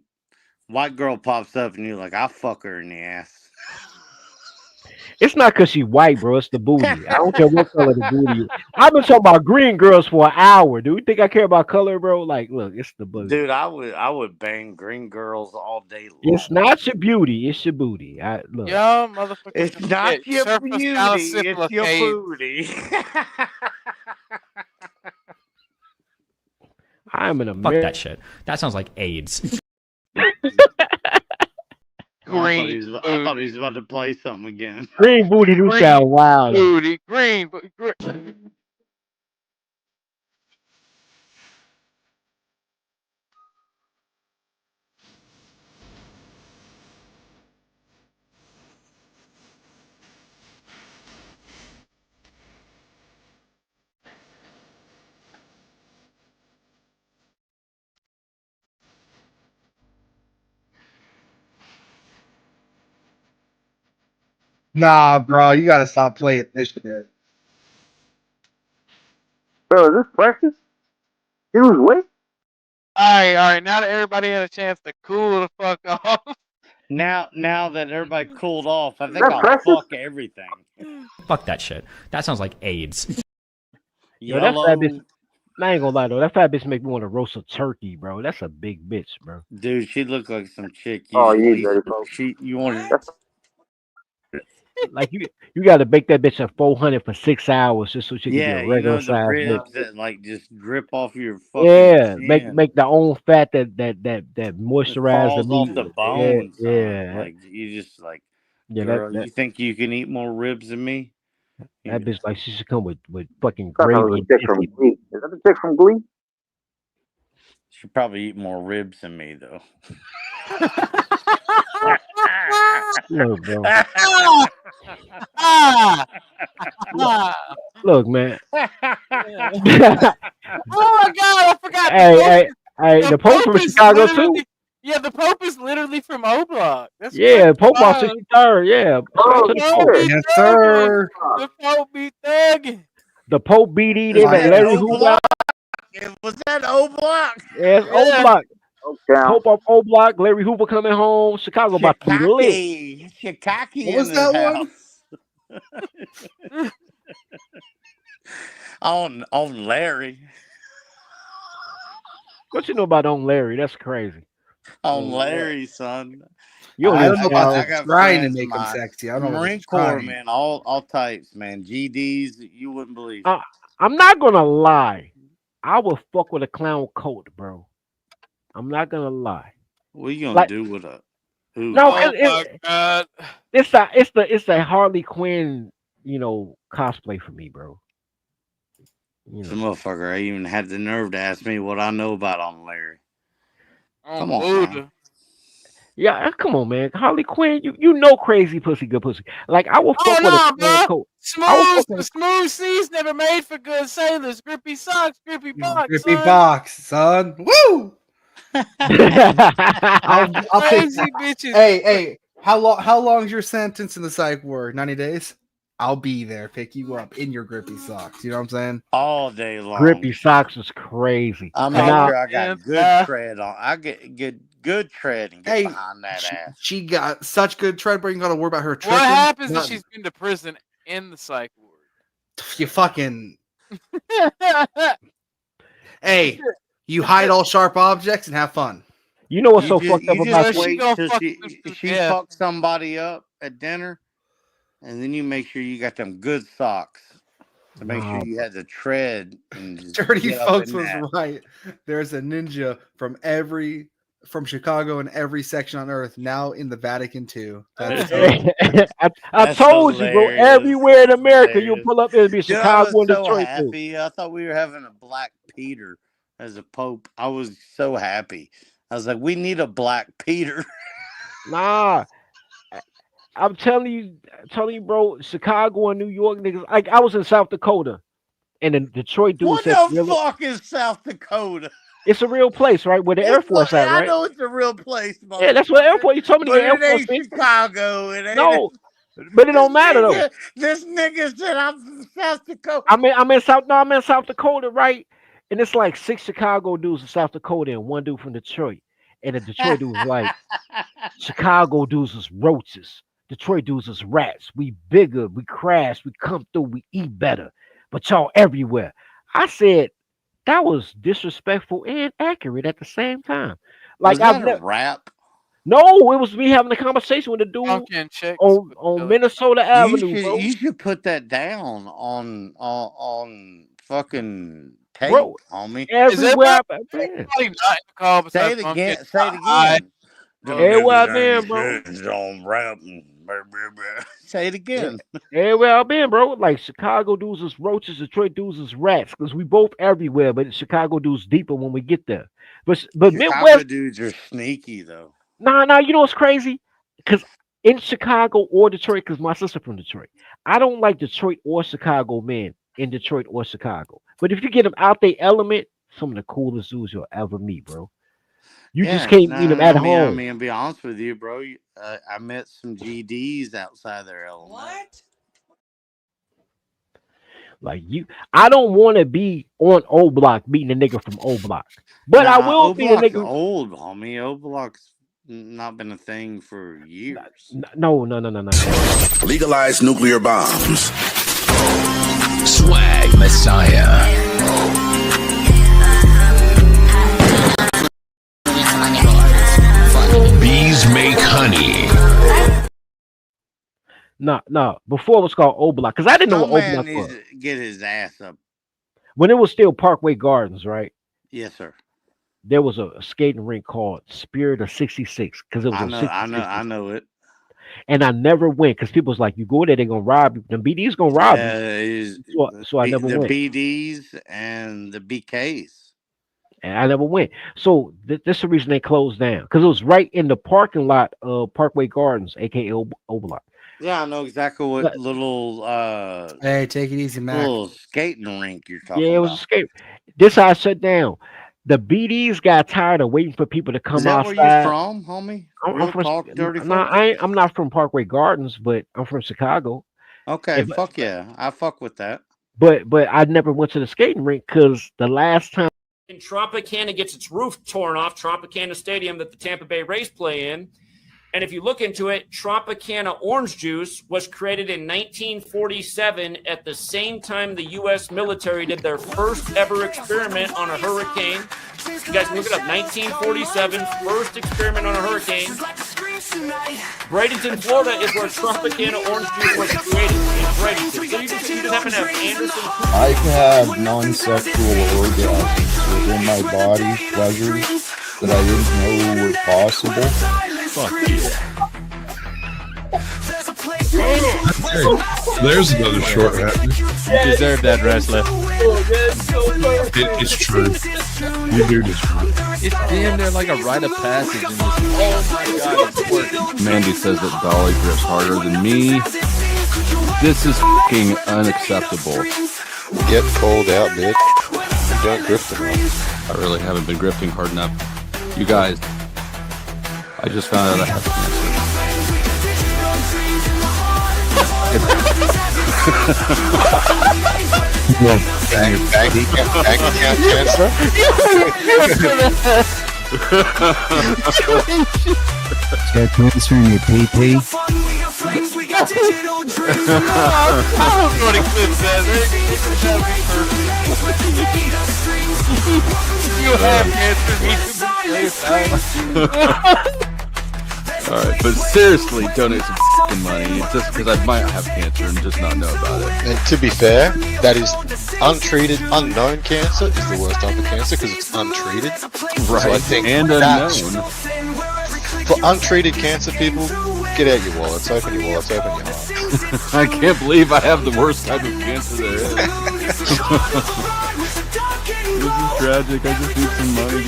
I: white girl pops up and you're like, I'll fuck her in the ass.
L: It's not because she white, bro. It's the booty. I don't care what color the booty is. I've been talking about green girls for an hour. Do you think I care about color, bro? Like, look, it's the booty.
I: Dude, I would bang green girls all day long.
L: It's not your beauty. It's your booty. Look.
F: Yo, motherfucker.
I: It's not your beauty. It's your booty.
L: I'm an
J: Fuck
L: American.
J: that shit. That sounds like AIDS.
F: Green.
I: I thought he was about to play something again.
L: Green booty do sound wild.
F: Booty, green, green.
H: Nah, bro, you gotta stop playing this shit.
E: Bro, is this practice? He was late.
F: All right. Now that everybody had a chance to cool the fuck off.
I: Now that everybody cooled off, I think
E: that
I: I'll
E: practice?
I: fuck everything.
J: Fuck that shit. That sounds like AIDS.
L: Yo, that fat bitch. I ain't gonna lie though. That fat bitch make me want to roast a turkey, bro. That's a big bitch, bro.
I: Dude, she looked like some chick.
E: Oh,
I: You
E: you dirty bro.
I: you wanted.
L: Like you got to bake that bitch at 400 for 6 hours just so she can
I: Yeah,
L: be a
I: you
L: regular
I: know the
L: size bitch.
I: ribs that like just drip off your fucking
L: Yeah,
I: skin.
L: make their own fat that moisturize the
I: falls off
L: meat.
I: the bones. son.
L: Yeah,
I: Like you just like,
L: yeah.
I: girl,
L: That
I: you think you can eat more ribs than me?
L: that bitch like she should come with fucking
E: I thought that
L: gravy.
E: was
L: and
E: a chick from
L: biscuit.
E: Glee. Is that the chick from Glee?
I: She probably eat more ribs than me though.
L: No, bro.
F: Oh
L: Look, man.
F: my god, I forgot.
L: Hey, the Pope from
F: is
L: Chicago too.
F: literally- Yeah, the Pope is literally from O Block. That's
L: Yeah,
F: crazy.
L: Pope on 63rd. Yeah, shout out to the
F: Pope
L: Pope.
F: be
H: Yes,
F: thugging.
H: sir.
F: The Pope be thugging.
L: The Pope BD. They
I: Was
L: let
I: that
L: Larry
I: O
L: Hoover.
I: Block? Was that O Block?
L: Yes, O
F: Yeah.
L: Block.
E: Okay.
L: Pope off O Block. Larry Hoover coming home. Chicago about to be lit.
I: Shikaki
H: What was
I: in
H: that
I: the
H: one?
I: house. on Larry.
L: What you know about on Larry? That's crazy.
I: On Larry, son.
L: You don't
H: I
L: even
H: don't know about
I: I
H: that.
I: got
H: Trying to
I: friends,
H: make them
I: my
H: sexy. I don't know.
I: Marine Corps, man, all types, man. GDs, you wouldn't believe.
L: I'm not gonna lie. I would fuck with a clown coat, bro. I'm not gonna lie.
I: What are you gonna
L: Like-
I: do with a? Who?
L: No,
F: Oh my god.
L: it's the Harley Quinn, cosplay for me, bro. You
I: The
L: know,
I: motherfucker, I even had the nerve to ask me what I know about on Larry. Come
F: Oh,
I: on,
F: Buddha.
I: man.
L: yeah, come on, man. Harley Quinn, you know crazy pussy, good pussy. Like I will
F: Oh
L: fuck with
F: no,
L: a clown
F: bro.
L: coat. I
F: Smooth,
L: will fuck
F: smooth seas never made for good sailors. Grippy socks, grippy box.
H: Grippy
F: son.
H: box, son. Woo! I'll take
F: Crazy bitches.
H: Hey, how long's your sentence in the psych ward? 90 days? I'll be there, pick you up in your grippy socks. You know what I'm saying?
I: All day long.
L: Grippy socks is crazy.
I: I
L: And
I: make
L: now-
I: sure I got good tread on. I get good tread and get
H: Hey,
I: behind that ass.
H: She got such good tread, but you gotta worry about her tripping.
F: What happens if
H: Nothing.
F: she's been to prison in the psych
H: You fucking hey, you hide all sharp objects and have fun.
L: You know what's so
I: You
L: fucked up
I: just
L: about
I: wait
F: gonna
I: till
F: fuck
I: she
F: yeah.
I: fucks somebody up at dinner, and then you make sure you got them good socks to make sure you had the tread. And just
H: Dirty
I: get up
H: folks
I: in
H: was
I: that.
H: right. There's a ninja from Chicago in every section on Earth now in the Vatican too. That's
L: I
I: That's
L: told you, bro.
I: hilarious.
L: Everywhere in America, you
I: Hilarious.
L: pull up, it'll be
I: Dude, I
L: Chicago
I: was
L: and
I: so
L: Detroit too.
I: happy. I thought we were having a Black Peter as a pope. I was so happy. I was like, we need a Black Peter.
L: Nah, I'm telling you, bro. Chicago and New York niggas. Like I was in South Dakota, and the Detroit dude
I: What
L: said,
I: the
L: really,
I: fuck is South Dakota?
L: "It's a real place, right? Where the Air Force at,
I: I
L: right?
I: know it's a real place,
L: Yeah, that's what Air Force. You told me
I: but
L: the Air
I: it
L: Force.
I: ain't
L: Base.
I: Chicago. It ain't.
L: No, but it don't matter though.
I: This nigga said I'm from South Dakota.
L: I'm in South Dakota, right? And it's like 6 Chicago dudes in South Dakota and 1 dude from Detroit. And the Detroit dude was like, Chicago dudes is roaches. Detroit dudes is rats. We bigger, we crash, we come through, we eat better. But y'all everywhere. I said that was disrespectful and accurate at the same time. Like
I: Was
L: I've
I: that a
L: never.
I: rap?
L: No, it was me having a conversation with a dude
F: Pumpkin chicks
L: on Minnesota Avenue, bro.
I: You should put that down on fucking tape,
L: Bro,
I: homie.
L: everywhere I've been.
I: Say it again. Say it again.
L: Everywhere I've been, bro.
I: On rap. Say it again.
L: Everywhere I've been, bro. Like Chicago dudes is roaches, Detroit dudes is rats. Because we both everywhere, but Chicago dudes deeper when we get there. But
I: Chicago
L: Midwest
I: dudes are sneaky though.
L: Nah, you know what's crazy? Because in Chicago or Detroit, because my sister from Detroit, I don't like Detroit or Chicago men in Detroit or Chicago. But if you get them out their element, some of the coolest dudes you'll ever meet, bro. You just can't meet them at home.
I: I mean, to be honest with you, bro, I met some GDs outside their element. What?
L: Like I don't want to be on O Block beating a nigga from O Block, but I will be a nigga.
I: Old homie, O Block's not been a thing for years.
L: No.
D: Legalize nuclear bombs.
C: Swag Messiah. Bees make honey.
L: No. Before it was called O Block, because I didn't know what O Block was.
I: To get his ass up.
L: When it was still Parkway Gardens, right?
I: Yes, sir.
L: There was a skating rink called Spirit of 66 because it was
I: I know it.
L: And I never went because people was like, "You go there, they're gonna rob you. The BD's gonna rob you." So I never went.
I: The BDs and the BKs.
L: And I never went. So this is the reason they closed down because it was right in the parking lot of Parkway Gardens, aka Overlock.
I: Yeah, I know exactly what little
H: hey, take it easy, man.
I: Little skating rink you're talking about.
L: Yeah, it was a skate. This how I shut down. The BDs got tired of waiting for people to come
I: Is that
L: outside.
I: where you're from, homie?
L: I'm from, I'm not from Parkway Gardens, but I'm from Chicago.
I: Okay, fuck yeah. I fuck with that.
L: But I never went to the skating rink because the last time
K: Tropicana gets its roof torn off, Tropicana Stadium that the Tampa Bay Rays play in. And if you look into it, Tropicana orange juice was created in 1947 at the same time the U.S. military did their first ever experiment on a hurricane. You guys look it up, 1947, first experiment on a hurricane. Bradenton, Florida is where Tropicana orange juice was created, in Bradenton. So you just happen to have Anderson.
W: I can have non-sexual orgasms within my body, pleasures that I didn't know were possible.
G: Fuck you. There's another short hat.
S: You deserve that, wrestler.
G: It's true. You do this.
X: It's damn near like a rite of passage in this. Oh my god, it's working.
Y: Mandy says that Dolly grips harder than me. This is fucking unacceptable.
W: Get cold out, bitch. Don't grip enough.
Y: I really haven't been grifting hard enough. You guys, I just found out I have cancer.
W: Bank account cancer?
Z: Got cancer in your pee-pee?
F: You have cancer.
Y: All right, but seriously, donate some fucking money just because I might have cancer and just not know about it.
W: And to be fair, that is untreated, unknown cancer is the worst type of cancer because it's untreated.
Y: Right,
W: so I think
Y: and unknown.
W: For untreated cancer people, get out your wallets, open your wallets, open your heart.
Y: I can't believe I have the worst type of cancer there is. This is tragic. I just need some money.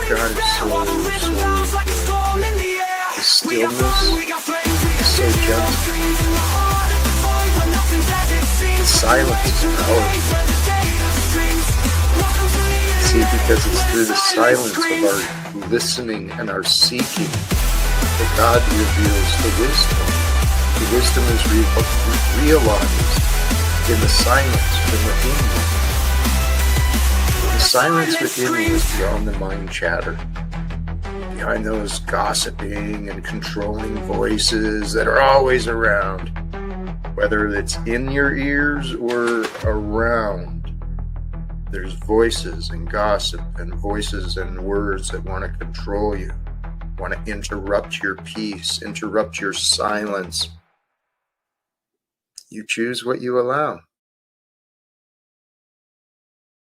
W: God is so good. The stillness is so gentle. The silence is powerful. See, because it's through the silence of our listening and our seeking that God reveals the wisdom. The wisdom is realized in the silence from within you. The silence within you is beyond the mind chatter, beyond behind those gossiping and controlling voices that are always around, whether it's in your ears or around. There's voices and gossip and voices and words that want to control you, want to interrupt your peace, interrupt your silence. You choose what you allow.